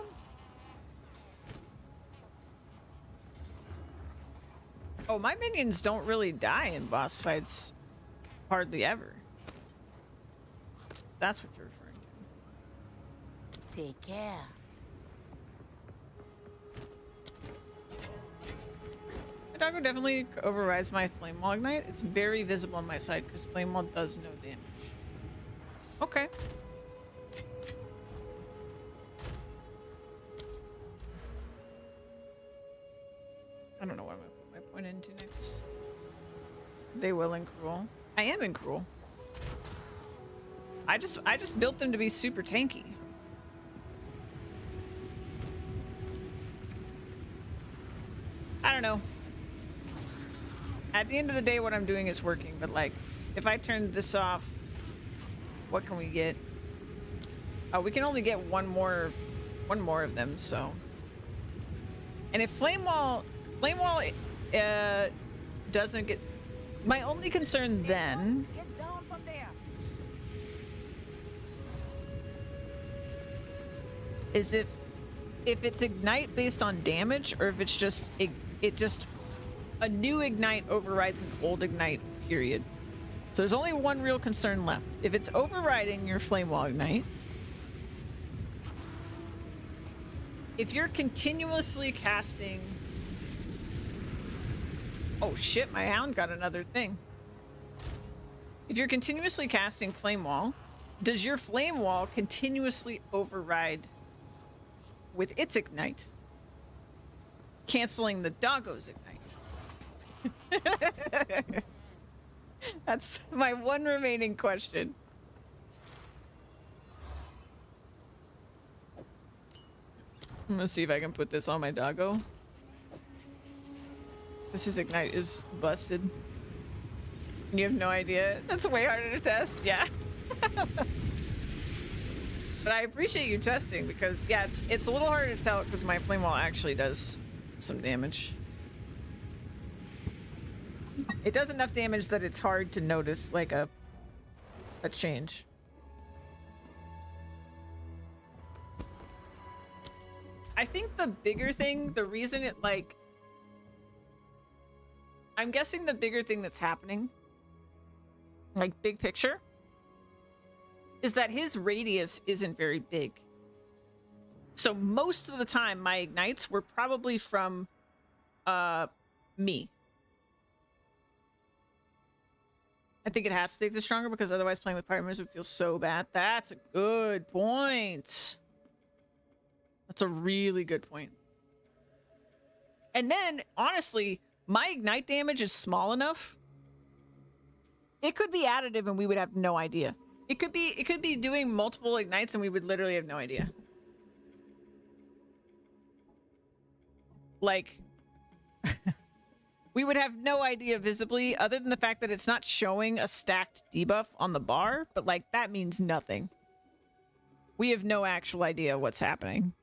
Oh, my minions don't really die in boss fights. Hardly ever. That's what you're referring to. Take care. My doggo definitely overrides my Flame Wall Ignite. It's very visible on my side because Flame Wall does no damage. Okay. I don't know what I'm gonna put my point into next. They will in Cruel. I am in Cruel. I just built them to be super tanky. I don't know. At the end of the day, what I'm doing is working, but like, if I turn this off, what can we get? Oh, we can only get one more of them, so. And if Flame Wall doesn't get, my only concern then Get down from there. is if it's Ignite based on damage, or if it's just it just a new Ignite overrides an old Ignite, period. So there's only one real concern left. If it's overriding your Flame Wall Ignite, if you're continuously casting... Oh shit, my Hound got another thing. If you're continuously casting Flame Wall, does your Flame Wall continuously override with its Ignite, canceling the Doggo's Ignite? That's my one remaining question. I'm gonna see if I can put this on my Doggo. His Ignite is busted. You have no idea? That's way harder to test. Yeah. But I appreciate you testing because, yeah, it's a little harder to tell because my Flame Wall actually does some damage. It does enough damage that it's hard to notice, like, a change. I think the bigger thing, the reason it, like... I'm guessing the bigger thing that's happening, like, big picture, is that his radius isn't very big. So most of the time, my Ignites were probably from, me. I think it has to take the stronger because otherwise playing with partners would feel so bad. That's a good point. That's a really good point. And then, honestly, my Ignite damage is small enough. It could be additive and we would have no idea. It could be doing multiple Ignites and we would literally have no idea. Like... we would have no idea visibly, other than the fact that it's not showing a stacked debuff on the bar, but, like, that means nothing. We have no actual idea what's happening.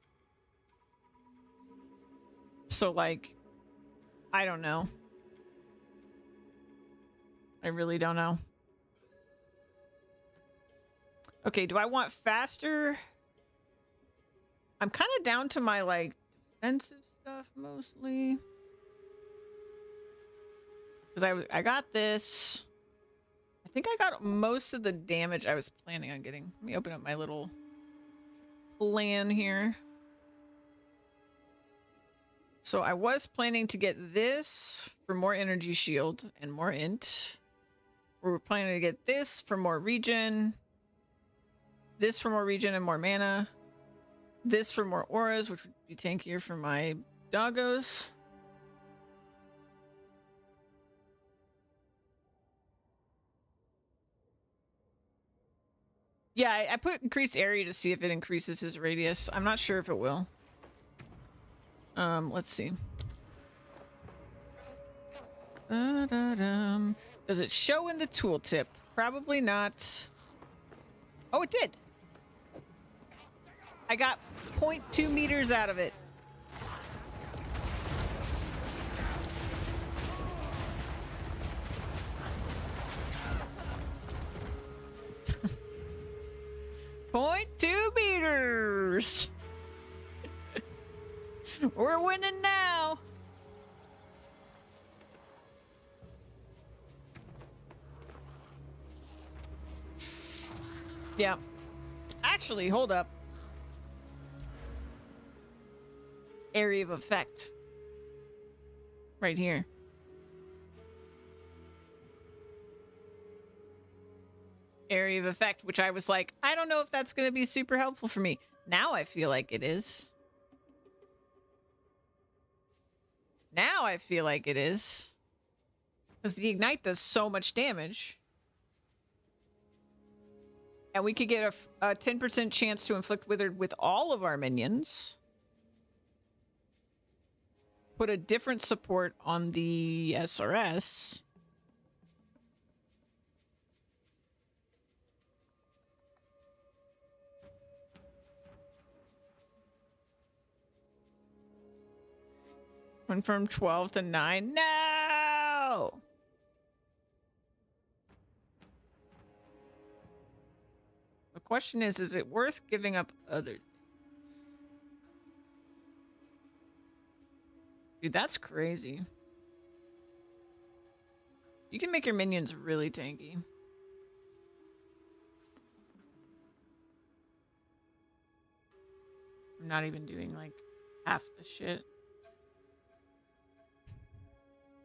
So, like, I don't know. I really don't know. Okay, do I want faster? I'm kind of down to my, like, defensive stuff mostly. Because I got this. I think I got most of the damage I was planning on getting. Let me open up my little plan here. So I was planning to get this for more energy shield and more int. We were planning to get this for more regen. This for more regen and more mana. This for more auras, which would be tankier for my doggos. Yeah, I put increased area to see if it increases his radius. I'm not sure if it will. Let's see. Does it show in the tooltip? Probably not. Oh, it did. I got 0.2 meters out of it. Point 0.2 meters. We're winning now. Yeah. Actually, hold up. Area of effect. Right here. Area of effect, which I was like, I don't know if that's going to be super helpful for me. Now I feel like it is. Now I feel like it is. Because the Ignite does so much damage. And we could get a 10% chance to inflict Withered with all of our minions. Put a different support on the SRS. Went from 12 to 9. No! The question is it worth giving up other things? Dude, that's crazy. You can make your minions really tanky. I'm not even doing like half the shit.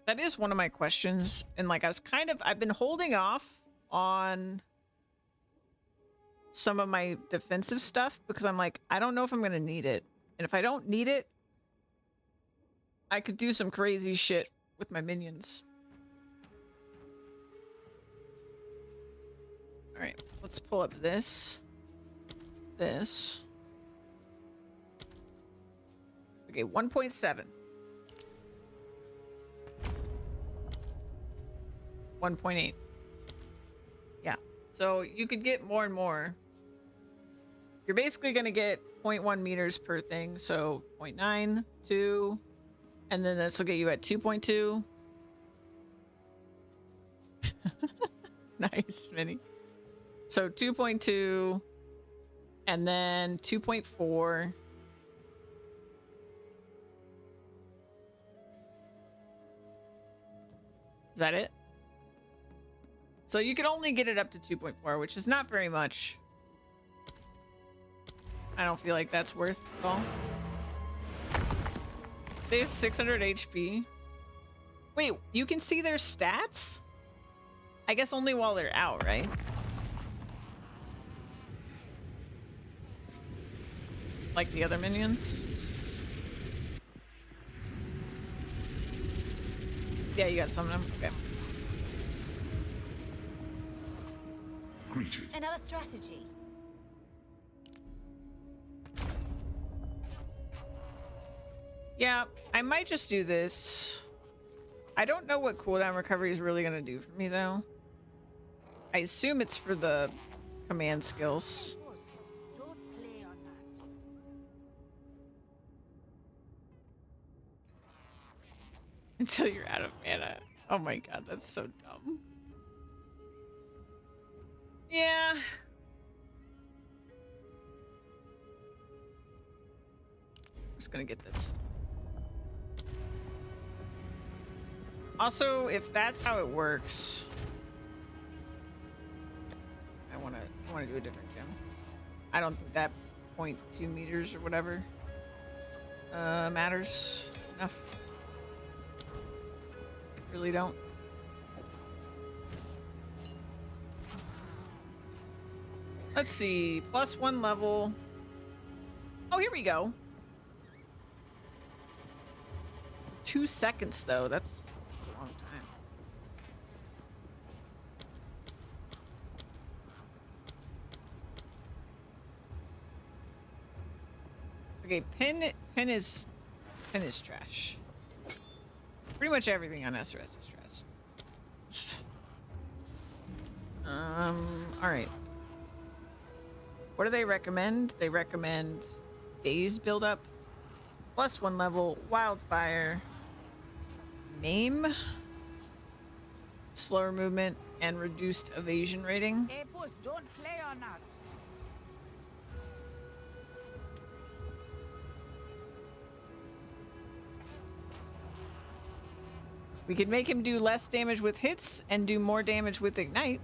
That is one of my questions. And like I've been holding off on some of my defensive stuff because I'm like, I don't know if I'm going to need it. And if I don't need it, I could do some crazy shit with my minions. All right, let's pull up this. This. Okay, 1.7. 1.8. Yeah. So you could get more and more. You're basically going to get 0.1 meters per thing. So 0.9, 2, and then this will get you at 2.2. Nice, Minnie. So 2.2, and then 2.4. Is that it? So you can only get it up to 2.4, which is not very much. I don't feel like that's worth it all. They have 600 HP. Wait, you can see their stats? I guess only while they're out, right? Like the other minions? Yeah, you got some of them. Okay. Greeted. Another strategy. Yeah, I might just do this. I don't know what cooldown recovery is really going to do for me, though. I assume it's for the command skills. Don't play on that. Until you're out of mana. Oh my god, that's so dumb. Yeah. Just gonna get this. Also, if that's how it works, I wanna do a different gem. I don't think that 0.2 meters or whatever matters enough. Really don't. Let's see. +1 level. Oh, here we go. 2 seconds though. That's a long time. Okay, pin is trash. Pretty much everything on SRS is trash. All right. What do they recommend? They recommend days build up, +1 level, wildfire, maim, slower movement, and reduced evasion rating. Hey, boss, don't play on that. We could make him do less damage with hits and do more damage with ignite.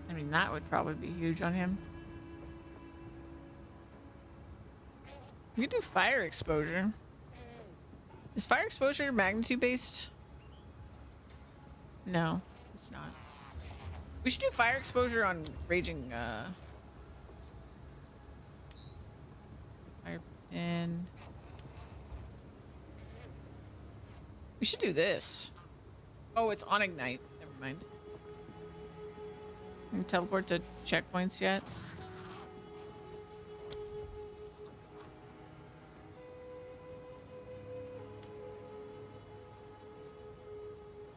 I mean, that would probably be huge on him. You could do fire exposure. Is fire exposure magnitude based? No, it's not. We should do fire exposure on raging fire pin. We should do this. Oh, it's on ignite. Never mind. Can you teleport to checkpoints yet?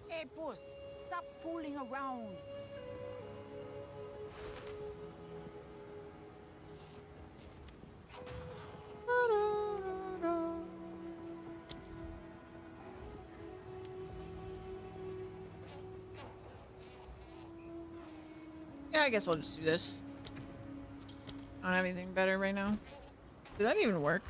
Hey, boss, stop fooling around. Yeah, I guess I'll just do this. I don't have anything better right now. Did that even work?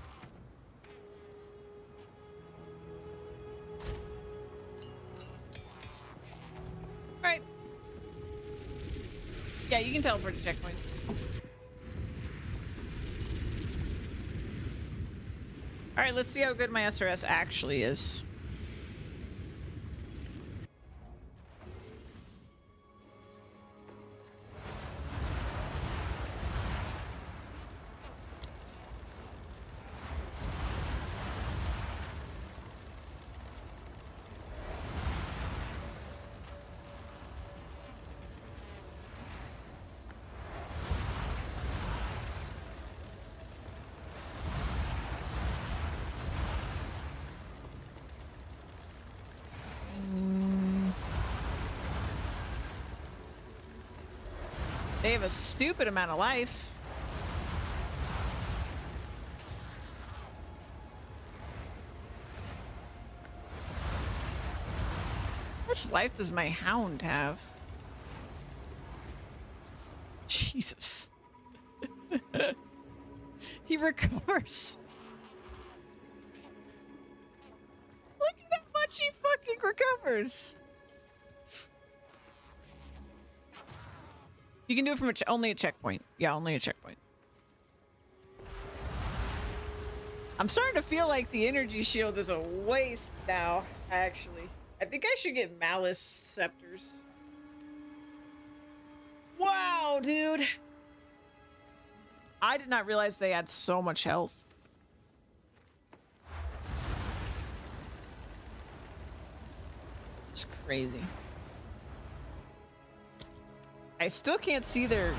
Yeah, you can teleport to checkpoints. All right, let's see how good my SRS actually is. They have a stupid amount of life. How much life does my hound have? Jesus. He recovers. Look at how much he fucking recovers. You can do it from only a checkpoint. Yeah, only a checkpoint. I'm starting to feel like the energy shield is a waste now, actually. I think I should get Malice Scepters. Wow, dude. I did not realize they had so much health. It's crazy. I still can't see their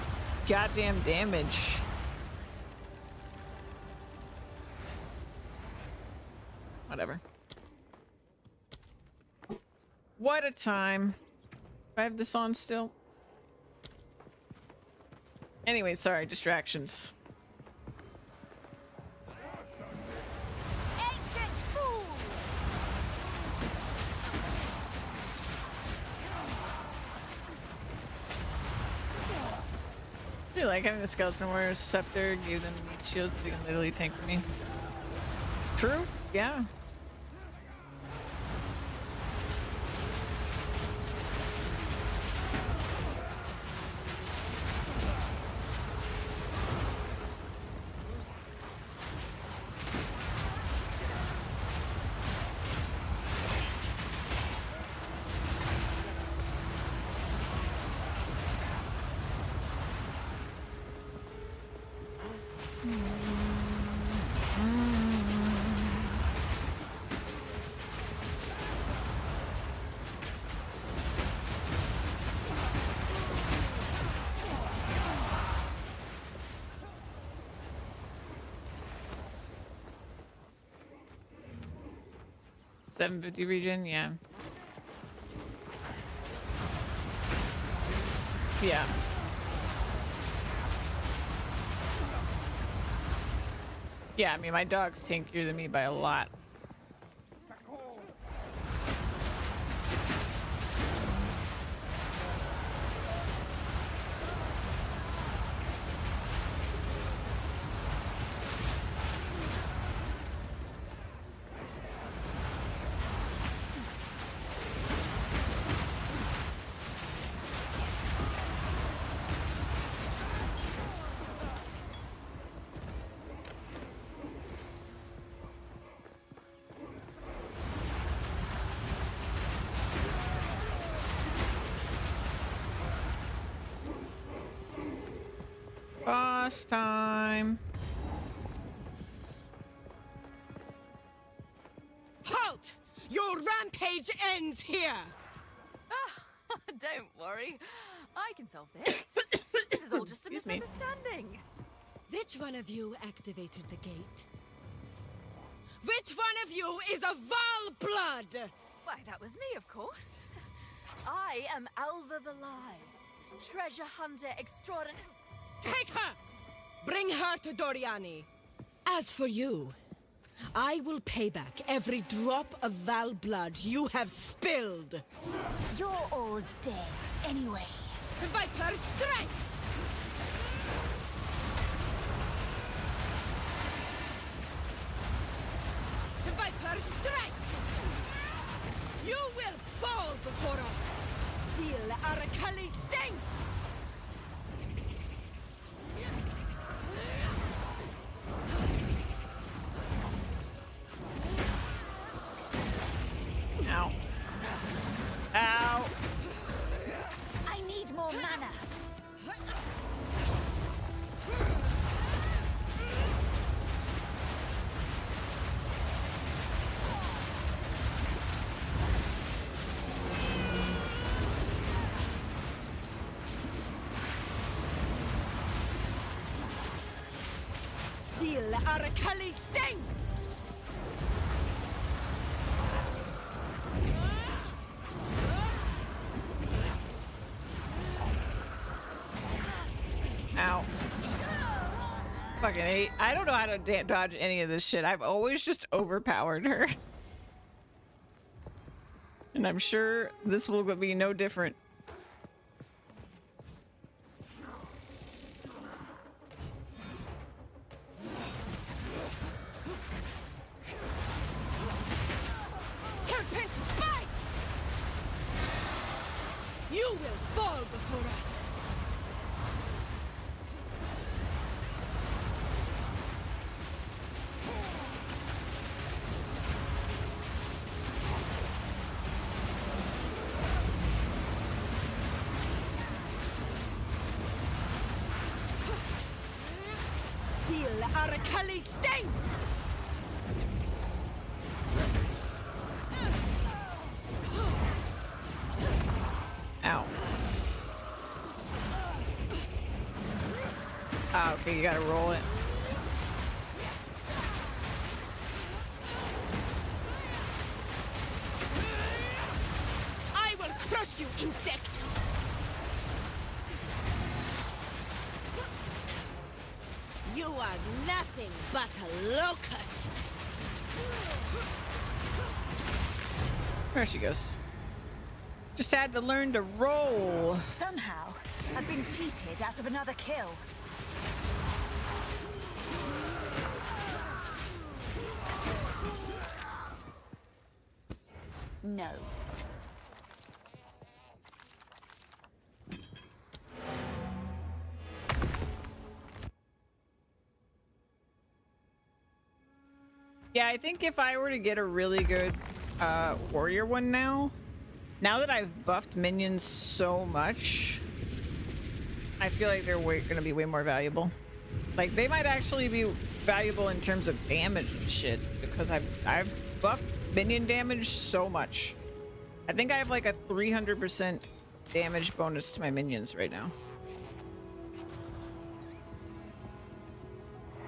goddamn damage. Whatever. What a time. Do I have this on still? Anyway, sorry, distractions. I do like having the skeleton warrior scepter, give them meat shields so they can literally tank for me. True, yeah. $750 region, yeah. Yeah. Yeah, I mean, my dog's tankier than me by a lot. Boss time. Halt! Your rampage ends here! Oh, don't worry. I can solve this. This is all just a misunderstanding. Which one of you activated the gate? Which one of you is a Val blood? Why, that was me, of course. I am Alva the Live, treasure hunter extraordinary. Take her! Bring her to Doriani. As for you, I will pay back every drop of Val blood you have spilled. You're all dead anyway. Viper strikes! Viper strikes! You will fall before us! Feel our Achilles sting! Arakali Sting! Ow. Fucking hate. I don't know how to dodge any of this shit. I've always just overpowered her. And I'm sure this will be no different. Serpent bite! You will fall before us. Feel Arakali Sting! Ow. Oh, okay, you gotta roll it. I will crush you, insect! You are nothing but a locust! There she goes. Just had to learn to roll. Somehow, I've been cheated out of another kill. No. Yeah, I think if I were to get a really good warrior one now that I've buffed minions so much, I feel like they're gonna be way more valuable. Like, they might actually be valuable in terms of damage and shit, because I've buffed minion damage so much. I think I have like a 300% damage bonus to my minions right now.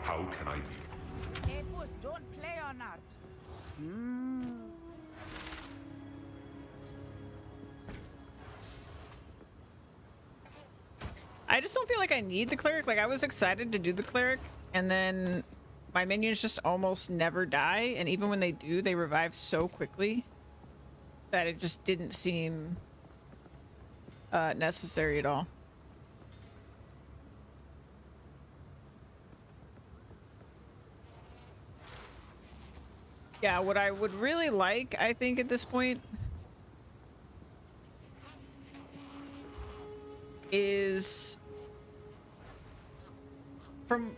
How can I be? Epos, don't play on art. I just don't feel like I need the cleric. Like, I was excited to do the cleric, and then my minions just almost never die, and even when they do, they revive so quickly that it just didn't seem necessary at all. Yeah, what I would really like, I think, at this point is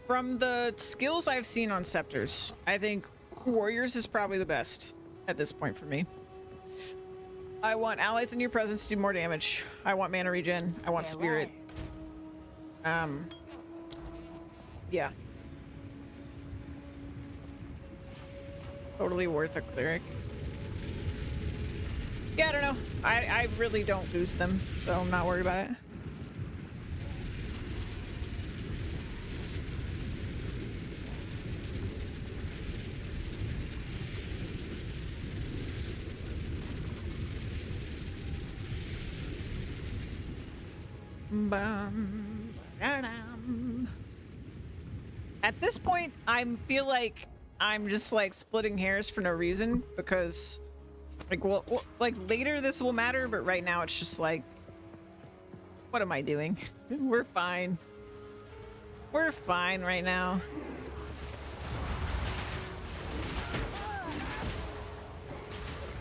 from the skills I've seen on scepters, I think warriors is probably the best at this point for me. I want allies in your presence to do more damage. I want mana regen. I want spirit. Yeah. Totally worth a cleric. Yeah, I don't know. I really don't lose them, so I'm not worried about it. At this point, I feel like I'm just like splitting hairs for no reason, because like, well, like later this will matter, but right now it's just like, what am I doing? We're fine. We're fine right now.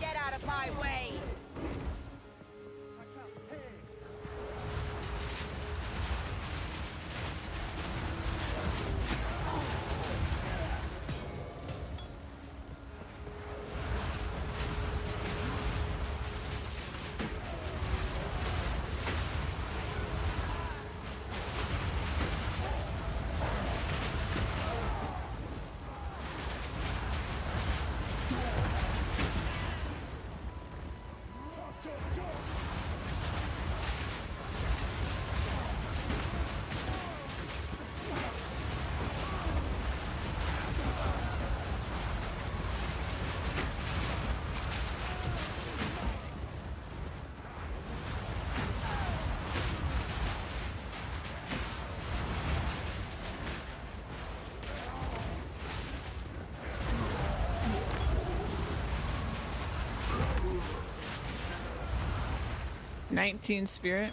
Get out of my way! 19 spirit.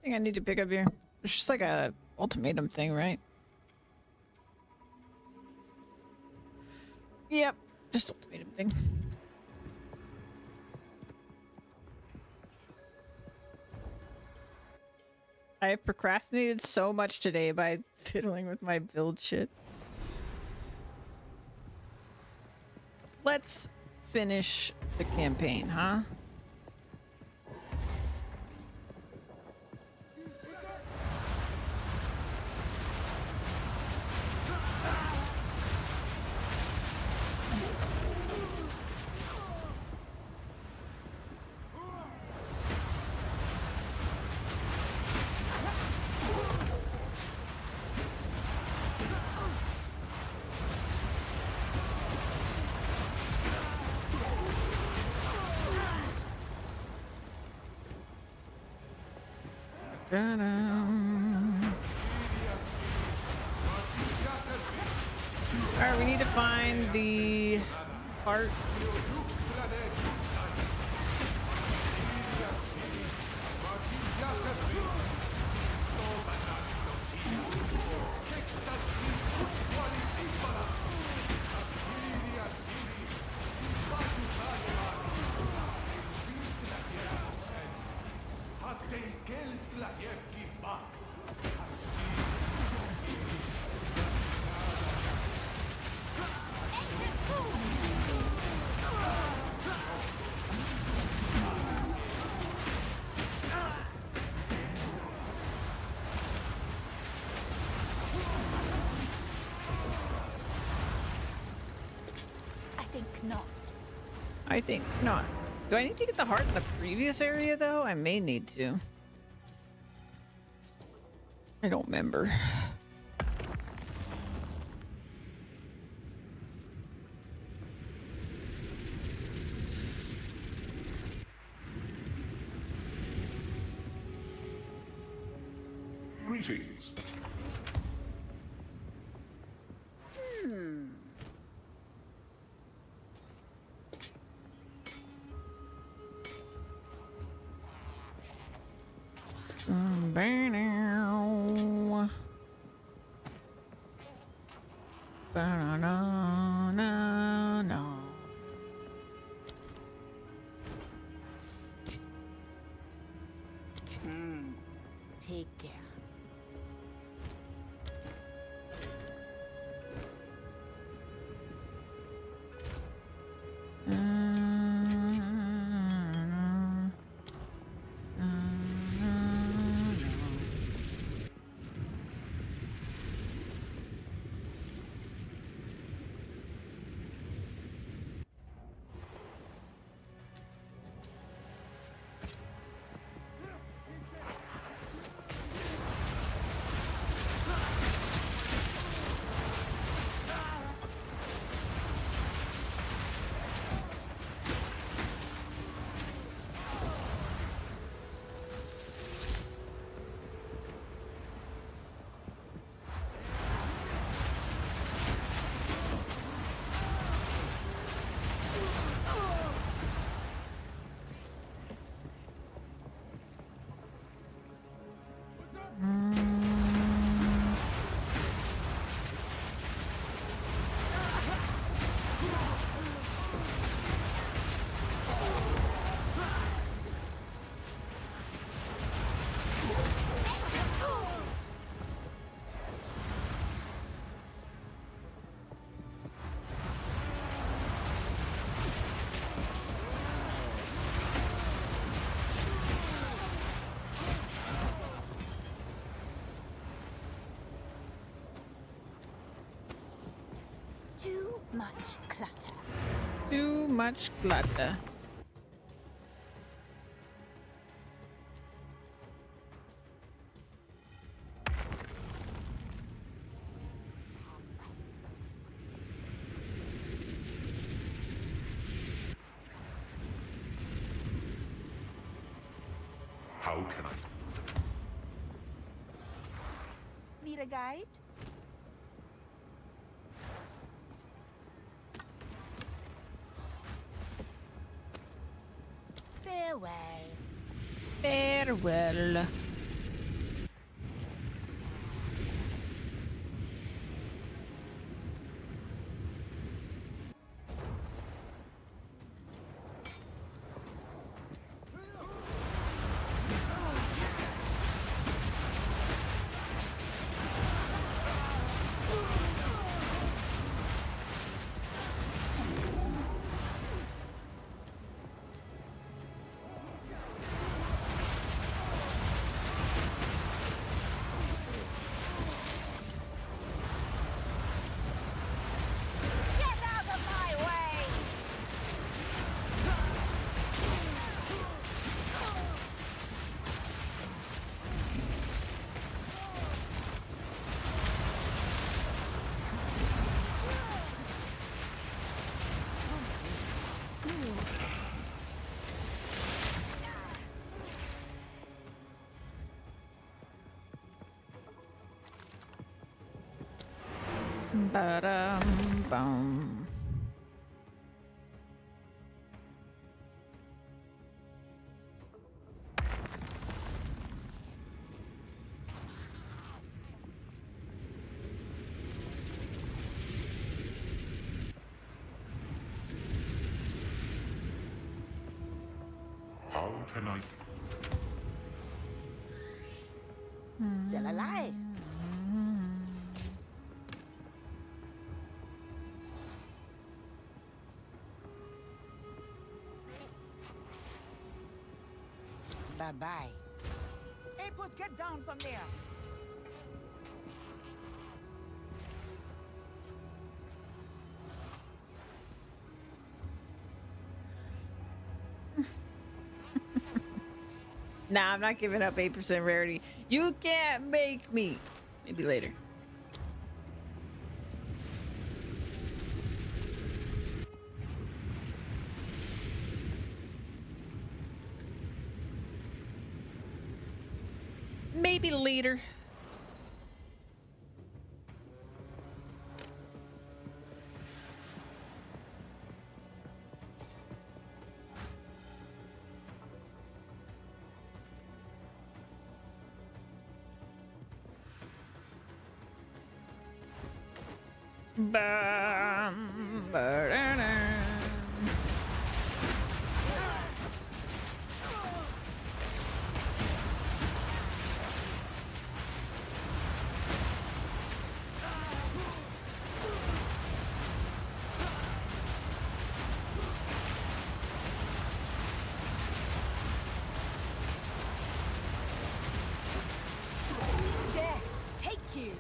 Anything I need to pick up here? It's just like a ultimatum thing, right? Yep, just ultimatum thing. I procrastinated so much today by fiddling with my build shit. Let's finish the campaign, huh? Alright, we need to find the heart. I think not. Do I need to get the heart in the previous area, though? I may need to. I don't remember. Greetings. Take care. Too much clutter. Too much clutter. How can I? Need a guide? Farewell. Farewell. Ba-dum-bum. How can I? Still alive. Bye-bye. Hey, puss, get down from there. Nah, I'm not giving up 8% rarity. You can't make me. Maybe later. Maybe later. Bum, ba-da-da. Death, take you.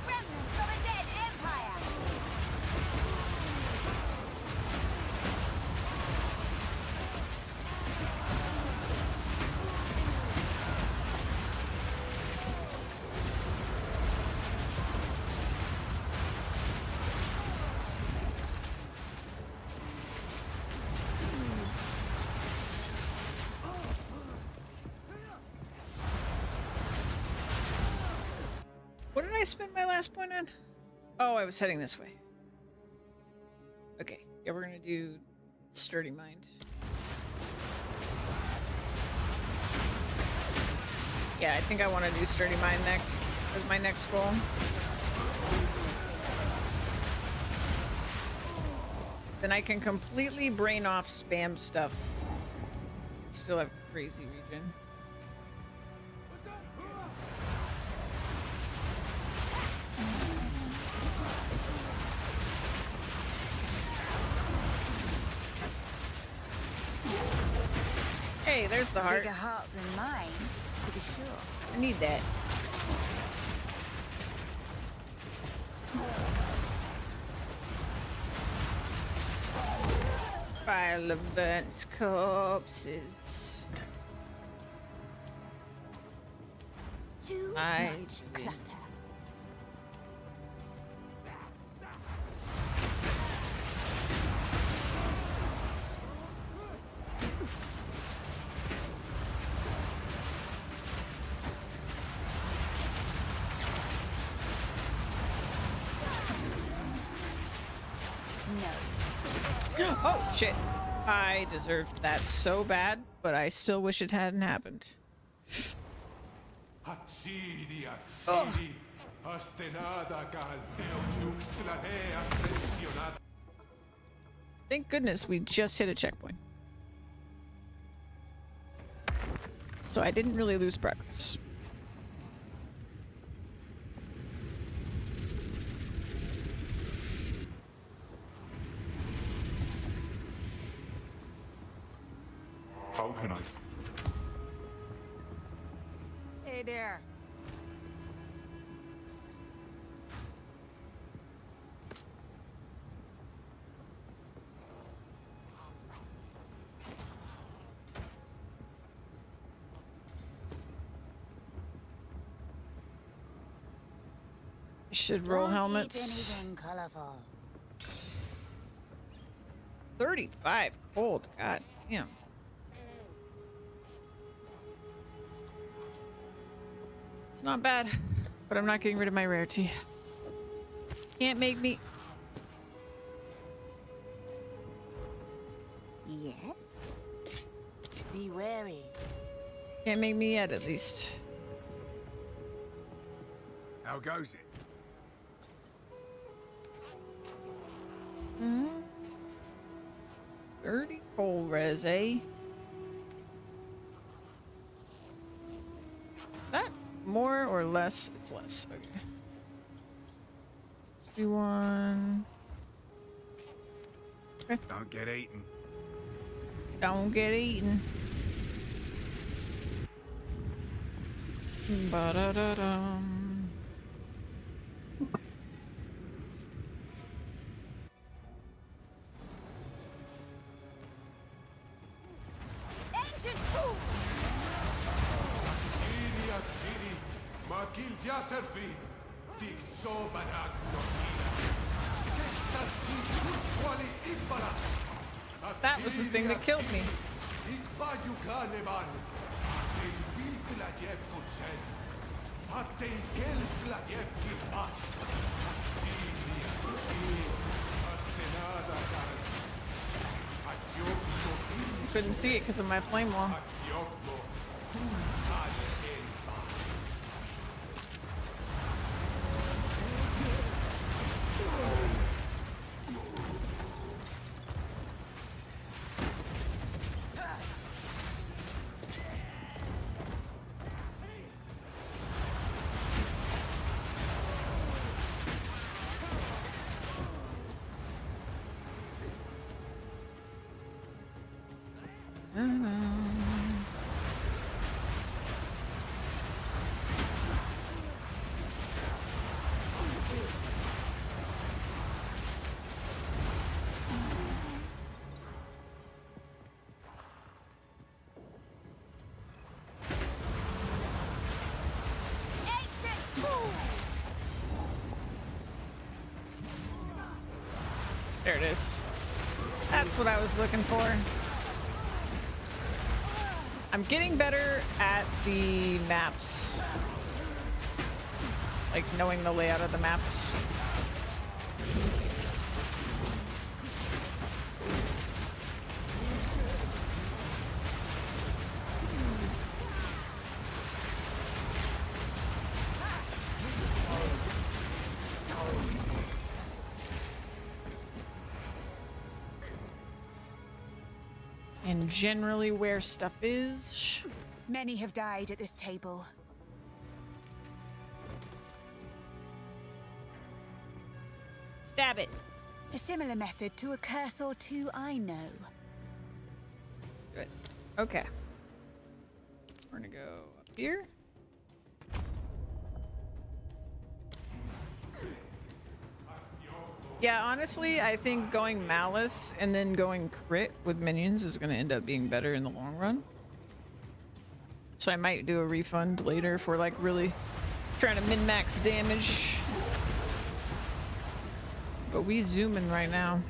Remnants of a dead empire. What did I spend my last point on? Oh, I was heading this way. Okay, yeah, we're gonna do Sturdy Mind. Yeah, I think I want to do Sturdy Mind next as my next goal. Then I can completely brain off spam stuff. Still have crazy regen. Hey, there's the heart. Bigger heart than mine, to be sure. I need that. Pile of burnt corpses. Too I much clutter. Oh shit. I deserved that so bad, but I still wish it hadn't happened. Thank goodness we just hit a checkpoint. So I didn't really lose progress. How can I? Hey there. Should roll Don't eat helmets. anything colorful. 35 cold. God damn. It's not bad, but I'm not getting rid of my rarity. Can't make me. Yes. Be wary. Can't make me yet, at least. How goes it? 30 cold res, eh? That more or less? It's less. Okay. 51. Okay. Don't get eaten. Don't get eaten. Ba-da-da-dum. That was the thing that killed me. Couldn't see it because of my flame wall. There it is. That's what I was looking for. I'm getting better at the maps. Like knowing the layout of the maps. And generally where stuff is. Many have died at this table. Stab it. A similar method to a curse or two I know. Good. Okay. We're gonna go up here. Yeah, honestly, I think going Malice and then going Crit with minions is going to end up being better in the long run. So I might do a refund later if we're like really trying to min-max damage. But we zooming right now.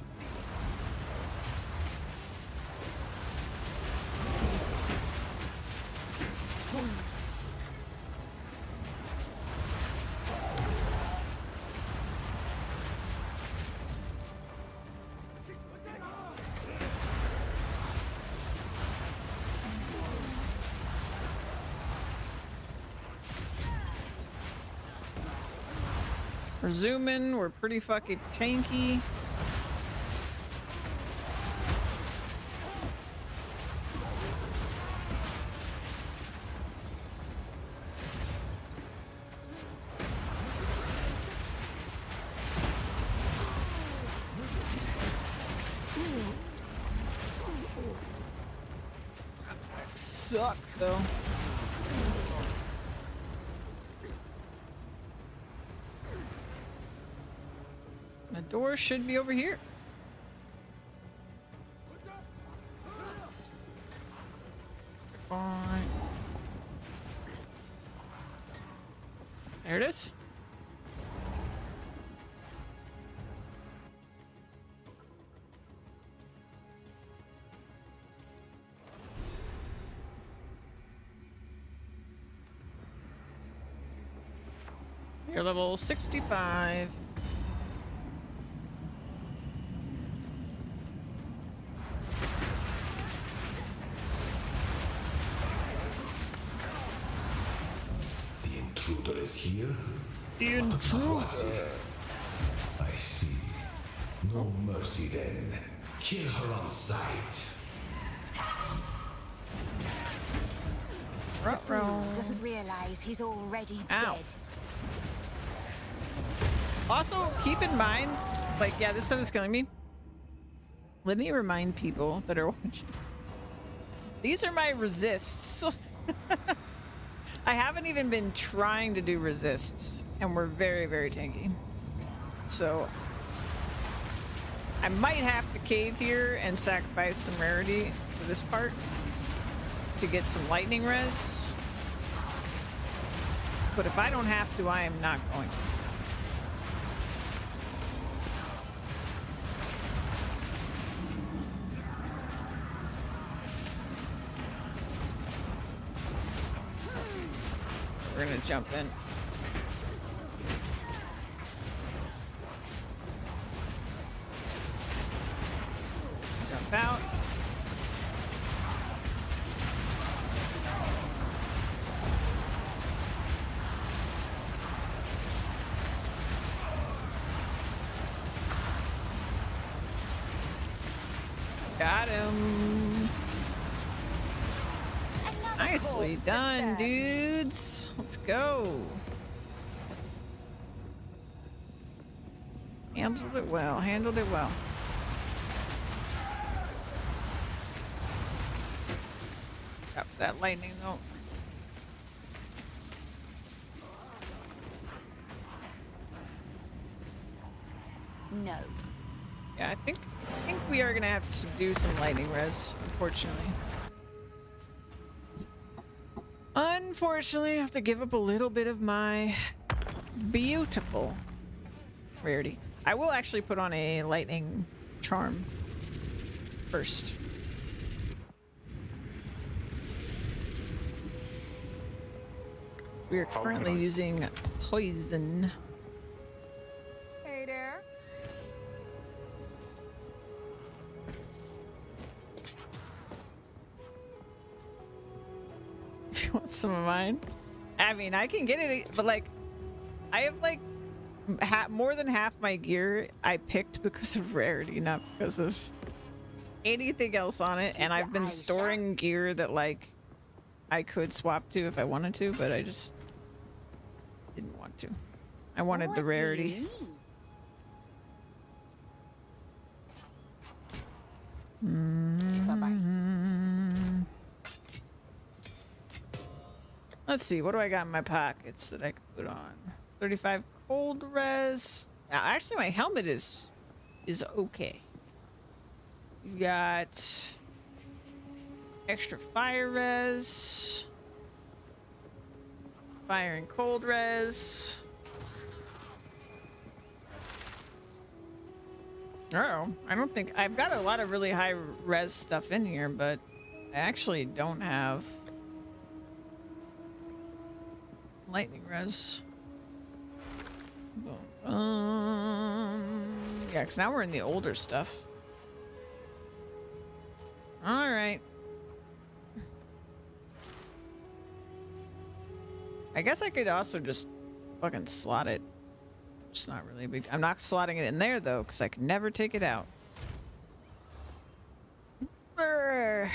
We're zooming, we're pretty fucking tanky. Suck though. The door should be over here. Fine. There it is. You're level 65. The intruder is here? The intruder. I see. No mercy then. Kill her on sight. The fool doesn't realize he's already Ow. dead. Also, keep in mind, like, yeah, this stuff is killing me. Let me remind people that are watching. These are my resists. I haven't even been trying to do resists, and we're very, very tanky. So, I might have to cave here and sacrifice some rarity for this part to get some lightning res. But if I don't have to, I am not going to. We're gonna jump in. Jump out. Got him. Nicely done, dudes. Let's go. Handled it well. Handled it well. Got that lightning though. No. Yeah, I think we are gonna have to do some lightning res, unfortunately. Unfortunately, I have to give up a little bit of my beautiful rarity. I will actually put on a lightning charm first. We are currently using poison. Hey there. If you want some of mine, I mean, I can get it, but like, I have like more than half my gear I picked because of rarity, not because of anything else on it. And I've been storing gear that like I could swap to if I wanted to, but I just didn't want to. I wanted the rarity. Let's see, what do I got in my pockets that I can put on? 35 cold res. Actually, my helmet is okay. You got extra fire res. Fire and cold res. Oh, I don't think I've got a lot of really high res stuff in here, but I actually don't have lightning res. Yeah, because now we're in the older stuff. All right. I guess I could also just fucking slot it. It's not really a big. I'm not slotting it in there though, because I can never take it out. Brr.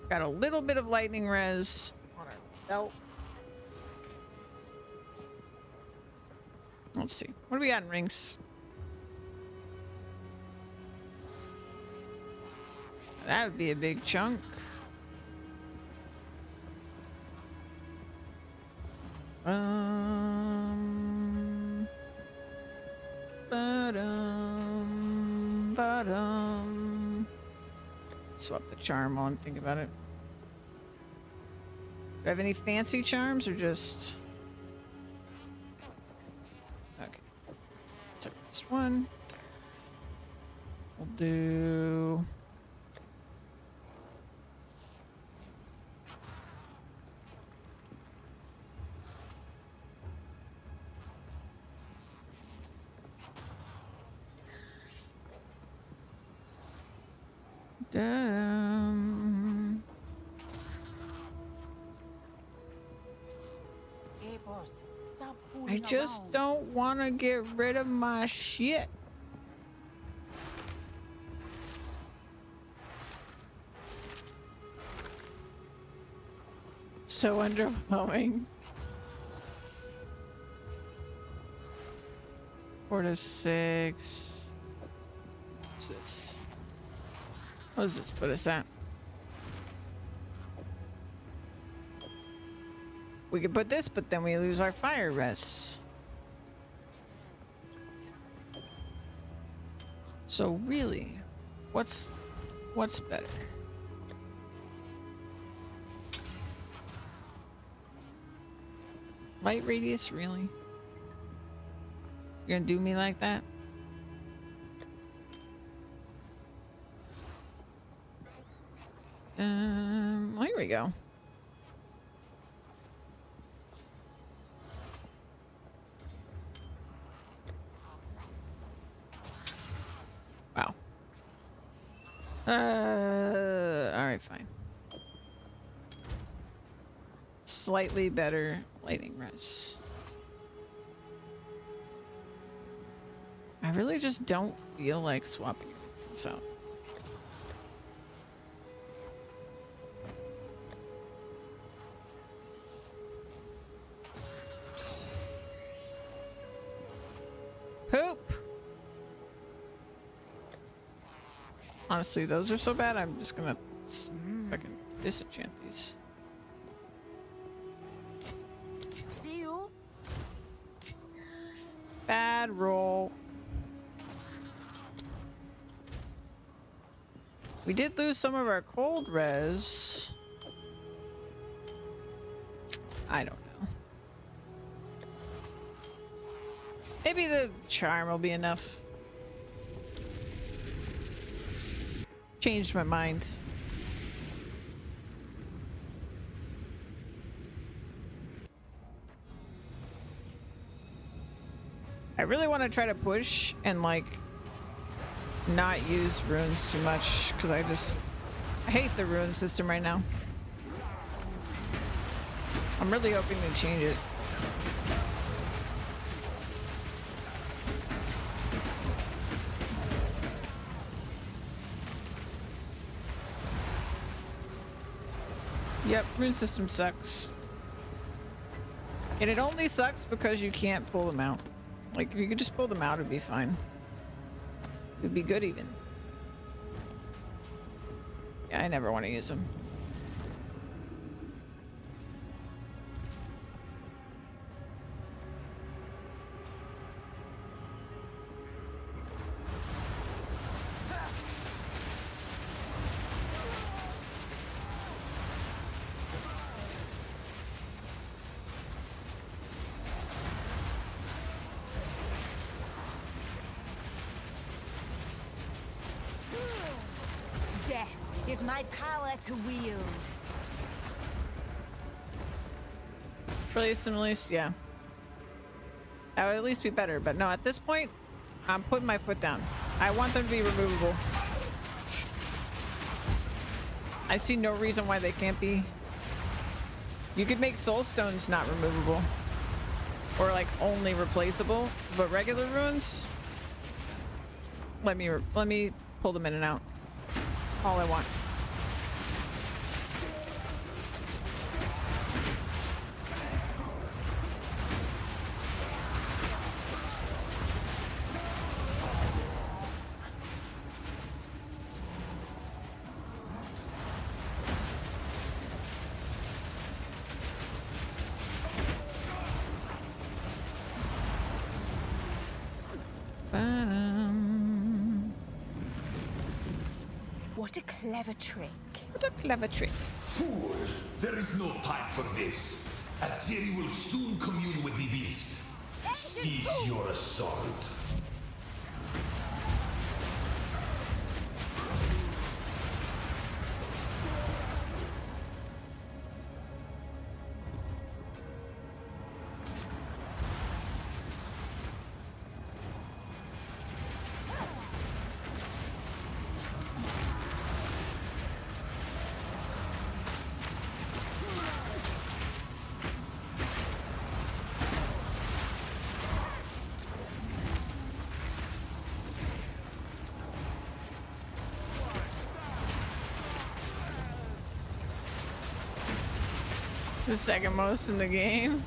Got a little bit of lightning res on our belt. Let's see. What do we got in rings? That would be a big chunk. Swap the charm while I'm thinking about it. Do I have any fancy charms or just... Okay. Take this one. We'll do... Hey, boss, stop I fooling just around. don't want to get rid of my shit. So underwhelming. 4 to 6. What's this? What does this put us at? We could put this, but then we lose our fire rests. So really, what's better? Light radius, really? You're gonna do me like that? Here we go. Wow. Alright, fine. Slightly better lighting res. I really just don't feel like swapping this out. Poop! Honestly, those are so bad, I'm just gonna fucking disenchant these. See you. Bad roll. We did lose some of our cold res. I don't know. Maybe the charm will be enough. Changed my mind. I really want to try to push and like not use runes too much because I hate the rune system right now. I'm really hoping to change it. Yep, rune system sucks. And it only sucks because you can't pull them out. Like, if you could just pull them out, it'd be fine. It'd be good even. Yeah, I never want to use them. My power to wield. Release and release, yeah. That would at least be better, but no, at this point, I'm putting my foot down. I want them to be removable. I see no reason why they can't be. You could make soul stones not removable. Or like only replaceable, but regular runes, let me pull them in and out. All I want. What a clever trick. What a clever trick. Fool! There is no time for this. Atziri will soon commune with the beast. Cease your assault. The second most in the game.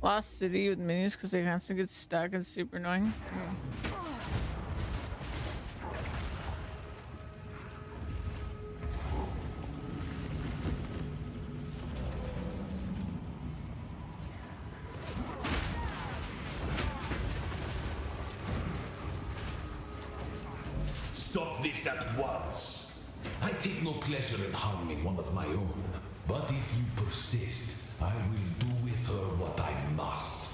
Lost city with minions because they constantly get stuck and super annoying. Stop this at once. I take no pleasure in harming one of my own, but if you persist, I will do with her what I must.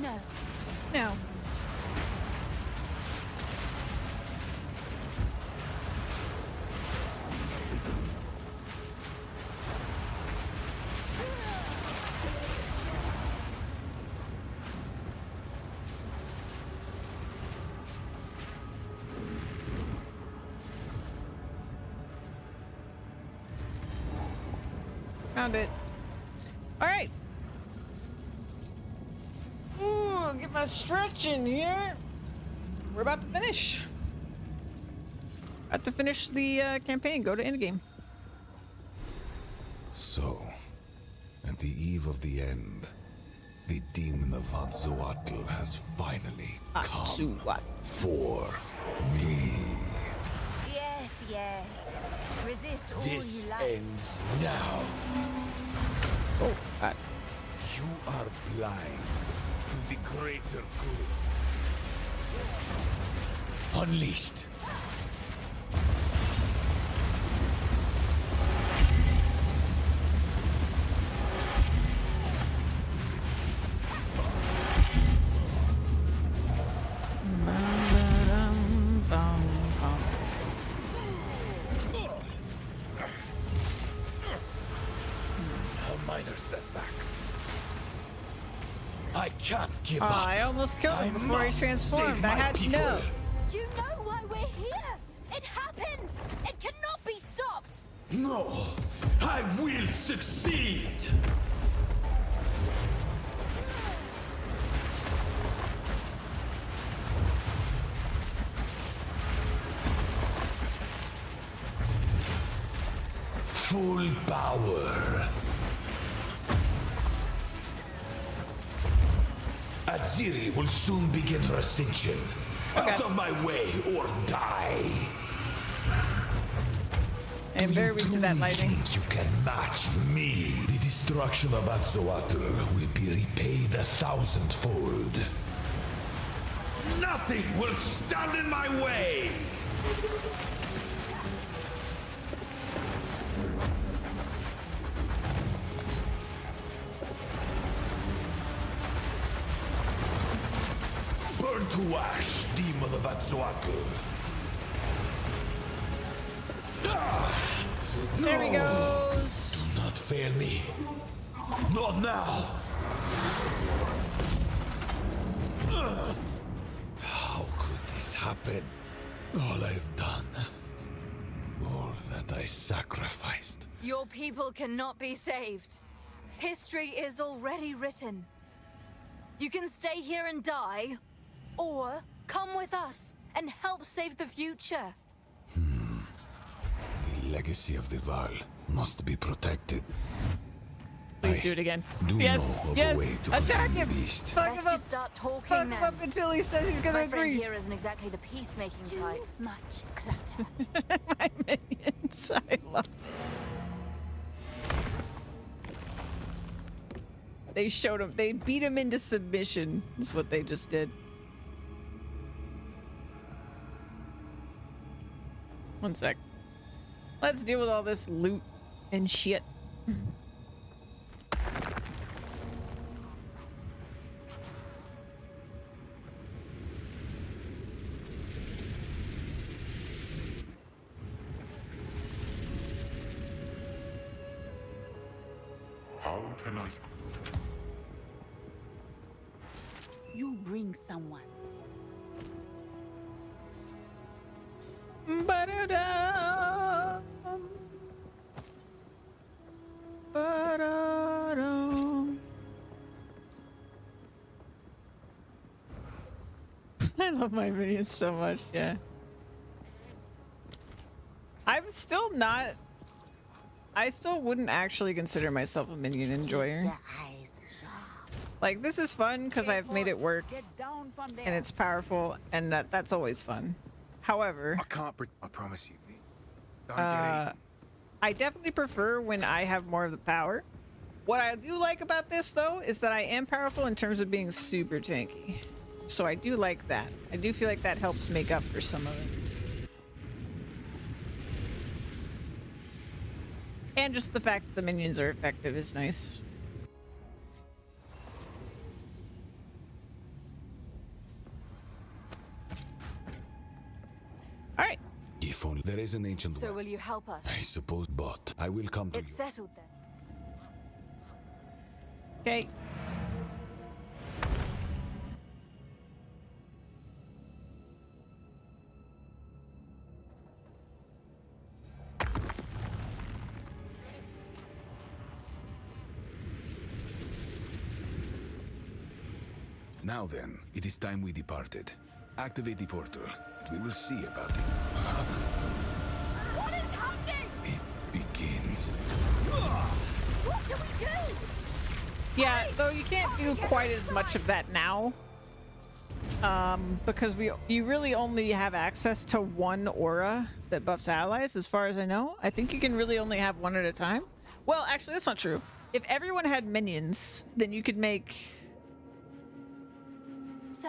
No. No. Found it. All right. Ooh, get my stretch in here. We're about to finish. About to finish the campaign. Go to Endgame. So, at the eve of the end, the demon of Atzoatl has finally come for me. Yes, yes. Resist all This you like. ends now. Oh, God. You are blind to the greater good. Unleashed. A minor setback. I can't give up. I almost killed him before he transformed. I had to know. You know why we're here? It happened! It cannot be stopped! No, I will succeed. full power. Aziri will soon begin her ascension. Out of my way or die. I am very weak to that lighting. Think you can match me? The destruction of Azzoatl will be repaid 1,000-fold. Nothing will stand in my way! Burn to ash, demon of Azzoatl. There he goes. Do not fail me. Not now. How could this happen? All I've done. All that I sacrificed. Your people cannot be saved. History is already written. You can stay here and die, or come with us and help save the future. The legacy of the Val must be protected. Please do it again. Do Yes, know of yes. a way to Attack contain him. the beast. Fuck him Let's up. just start talking Fuck then. him up until he says he's gonna My friend agree. here isn't exactly the peacemaking type. Too much clutter. My minions. I love it. They showed him. They beat him into submission. Is what they just did. One sec. Let's deal with all this loot and shit. How can I? You bring someone. Ba-da-dum. Ba-da-dum. I love my minions so much, yeah. I'm still not... I still wouldn't actually consider myself a minion enjoyer. Your eyes sharp. Like, this is fun because I've made it work Get down from there. and it's powerful and that's always fun. However, I can't. I promise you. Don't get it. I definitely prefer when I have more of the power. What I do like about this, though, is that I am powerful in terms of being super tanky. So I do like that. I do feel like that helps make up for some of it. And just the fact that the minions are effective is nice. All right. If only there is an ancient So one, will you help us? I suppose, but I will come to It's you. settled then. Okay. Now then, it is time we departed. Activate the portal, and we will see about it. What is happening? It begins. What do we do? Yeah, though you can't do quite as much of that now. Because you really only have access to one aura that buffs allies, as far as I know. I think you can really only have one at a time. Well, actually, that's not true. If everyone had minions, then you could make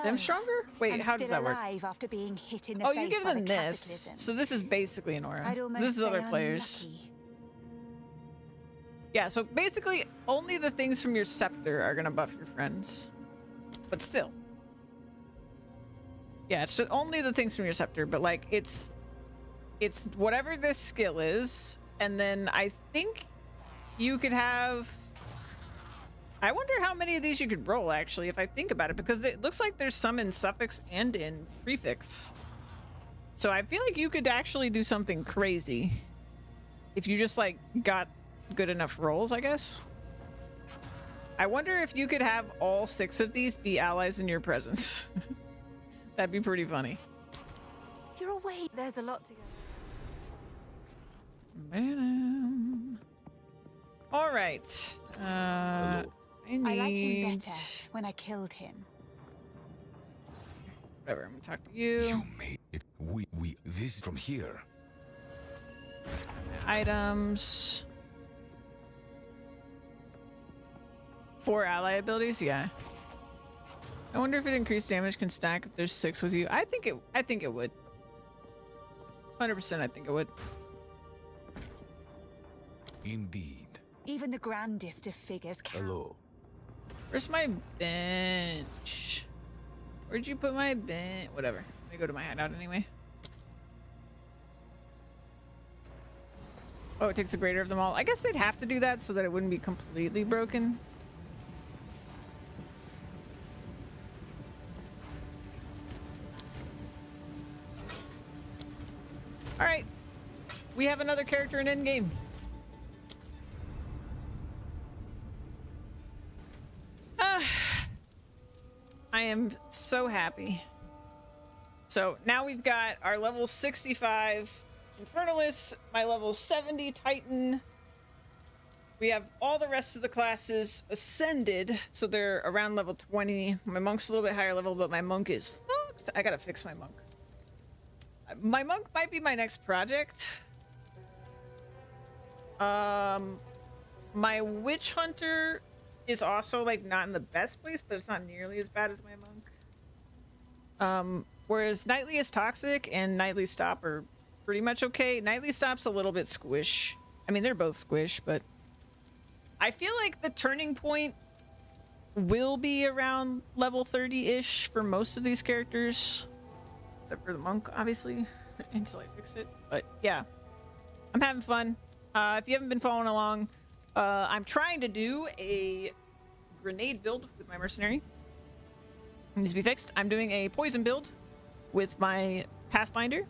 them stronger? Wait, I'm how does that work? alive after being hit in the Oh, face you give by them the this. cataclysm. So this is basically an aura. I'd almost This is say other I'm players. lucky. Yeah, so basically only the things from your scepter are gonna buff your friends. But still. Yeah, it's just only the things from your scepter, but like it's whatever this skill is, and then I think you could have, I wonder how many of these you could roll actually if I think about it, because it looks like there's some in suffix and in prefix. So I feel like you could actually do something crazy if you just like got good enough rolls, I guess. I wonder if you could have all 6 of these be allies in your presence. That'd be pretty funny. You're away. There's a lot to go. Ba-dum. All right. I need... I liked him better when I killed him. Whatever, I'm gonna talk to you. You made it. This from here. Items. 4 ally abilities, yeah. I wonder if it increased damage can stack if there's 6 with you. I think it would. 100% I think it would. Indeed. Even the grandest of figures count. Hello. Where's my bench? Where'd you put my bench? Whatever. Let me go to my hideout anyway. Oh, it takes the greater of them all. I guess they'd have to do that so that it wouldn't be completely broken. All right. We have another character in Endgame. I am so happy. So now we've got our level 65 Infernalist, my level 70 Titan. We have all the rest of the classes ascended, so they're around level 20. My monk's a little bit higher level, but my monk is fucked. I gotta fix my monk. My monk might be my next project. My witch hunter is also like not in the best place, but it's not nearly as bad as my monk. Whereas Nightly is toxic and Nightly Stop are pretty much okay. Nightly Stop's a little bit squish. I mean, they're both squish, but I feel like the turning point will be around level 30-ish for most of these characters. Except for the monk, obviously, until I fix it. But yeah, I'm having fun. If you haven't been following along, I'm trying to do a grenade build with my mercenary. It needs to be fixed. I'm doing a poison build with my Pathfinder.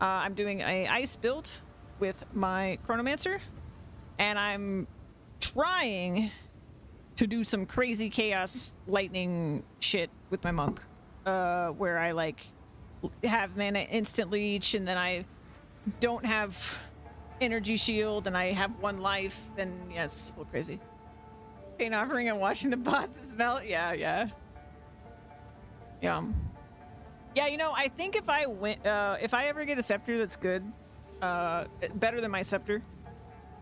I'm doing a ice build with my Chronomancer. And I'm trying to do some crazy chaos lightning shit with my monk. Where I like have mana instant leech and then I don't have energy shield and I have 1 life, and yeah, it's a little crazy. Pain offering and watching the bots melt. Yeah. Yeah, you know, I think if I win, if I ever get a scepter that's good, better than my scepter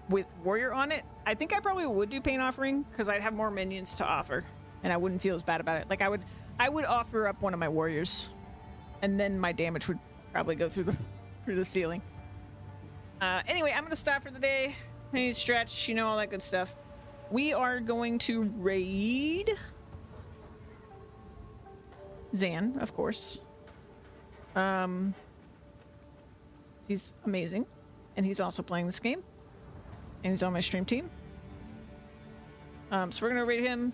with warrior on it, I think I probably would do pain offering because I'd have more minions to offer and I wouldn't feel as bad about it. Like I would offer up one of my warriors and then my damage would probably go through the ceiling. Anyway, I'm gonna stop for the day. I need to stretch, you know, all that good stuff. We are going to raid Zan, of course. He's amazing, and he's also playing this game, and he's on my stream team. So we're gonna raid him.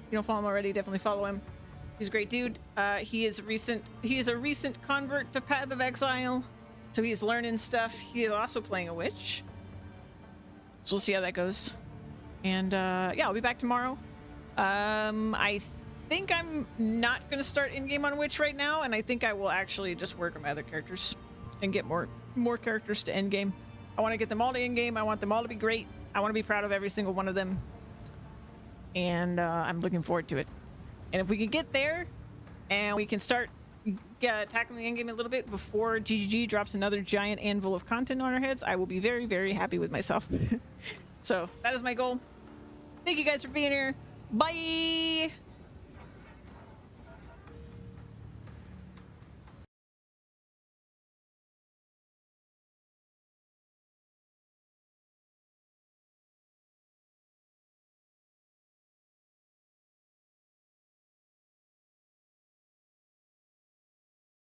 If you don't follow him already, definitely follow him. He's a great dude. He is a recent convert to Path of Exile, so he's learning stuff. He is also playing a witch, so we'll see how that goes. And yeah, I'll be back tomorrow. I think I'm not gonna start in-game on witch right now, and I think I will actually just work on my other characters and get more characters to endgame. I want to get them all to endgame. I want them all to be great. I want to be proud of every single one of them, and I'm looking forward to it. And if we can get there and we can start tackling the endgame a little bit before GGG drops another giant anvil of content on our heads, I will be very, very happy with myself. So that is my goal. Thank you guys for being here. Bye.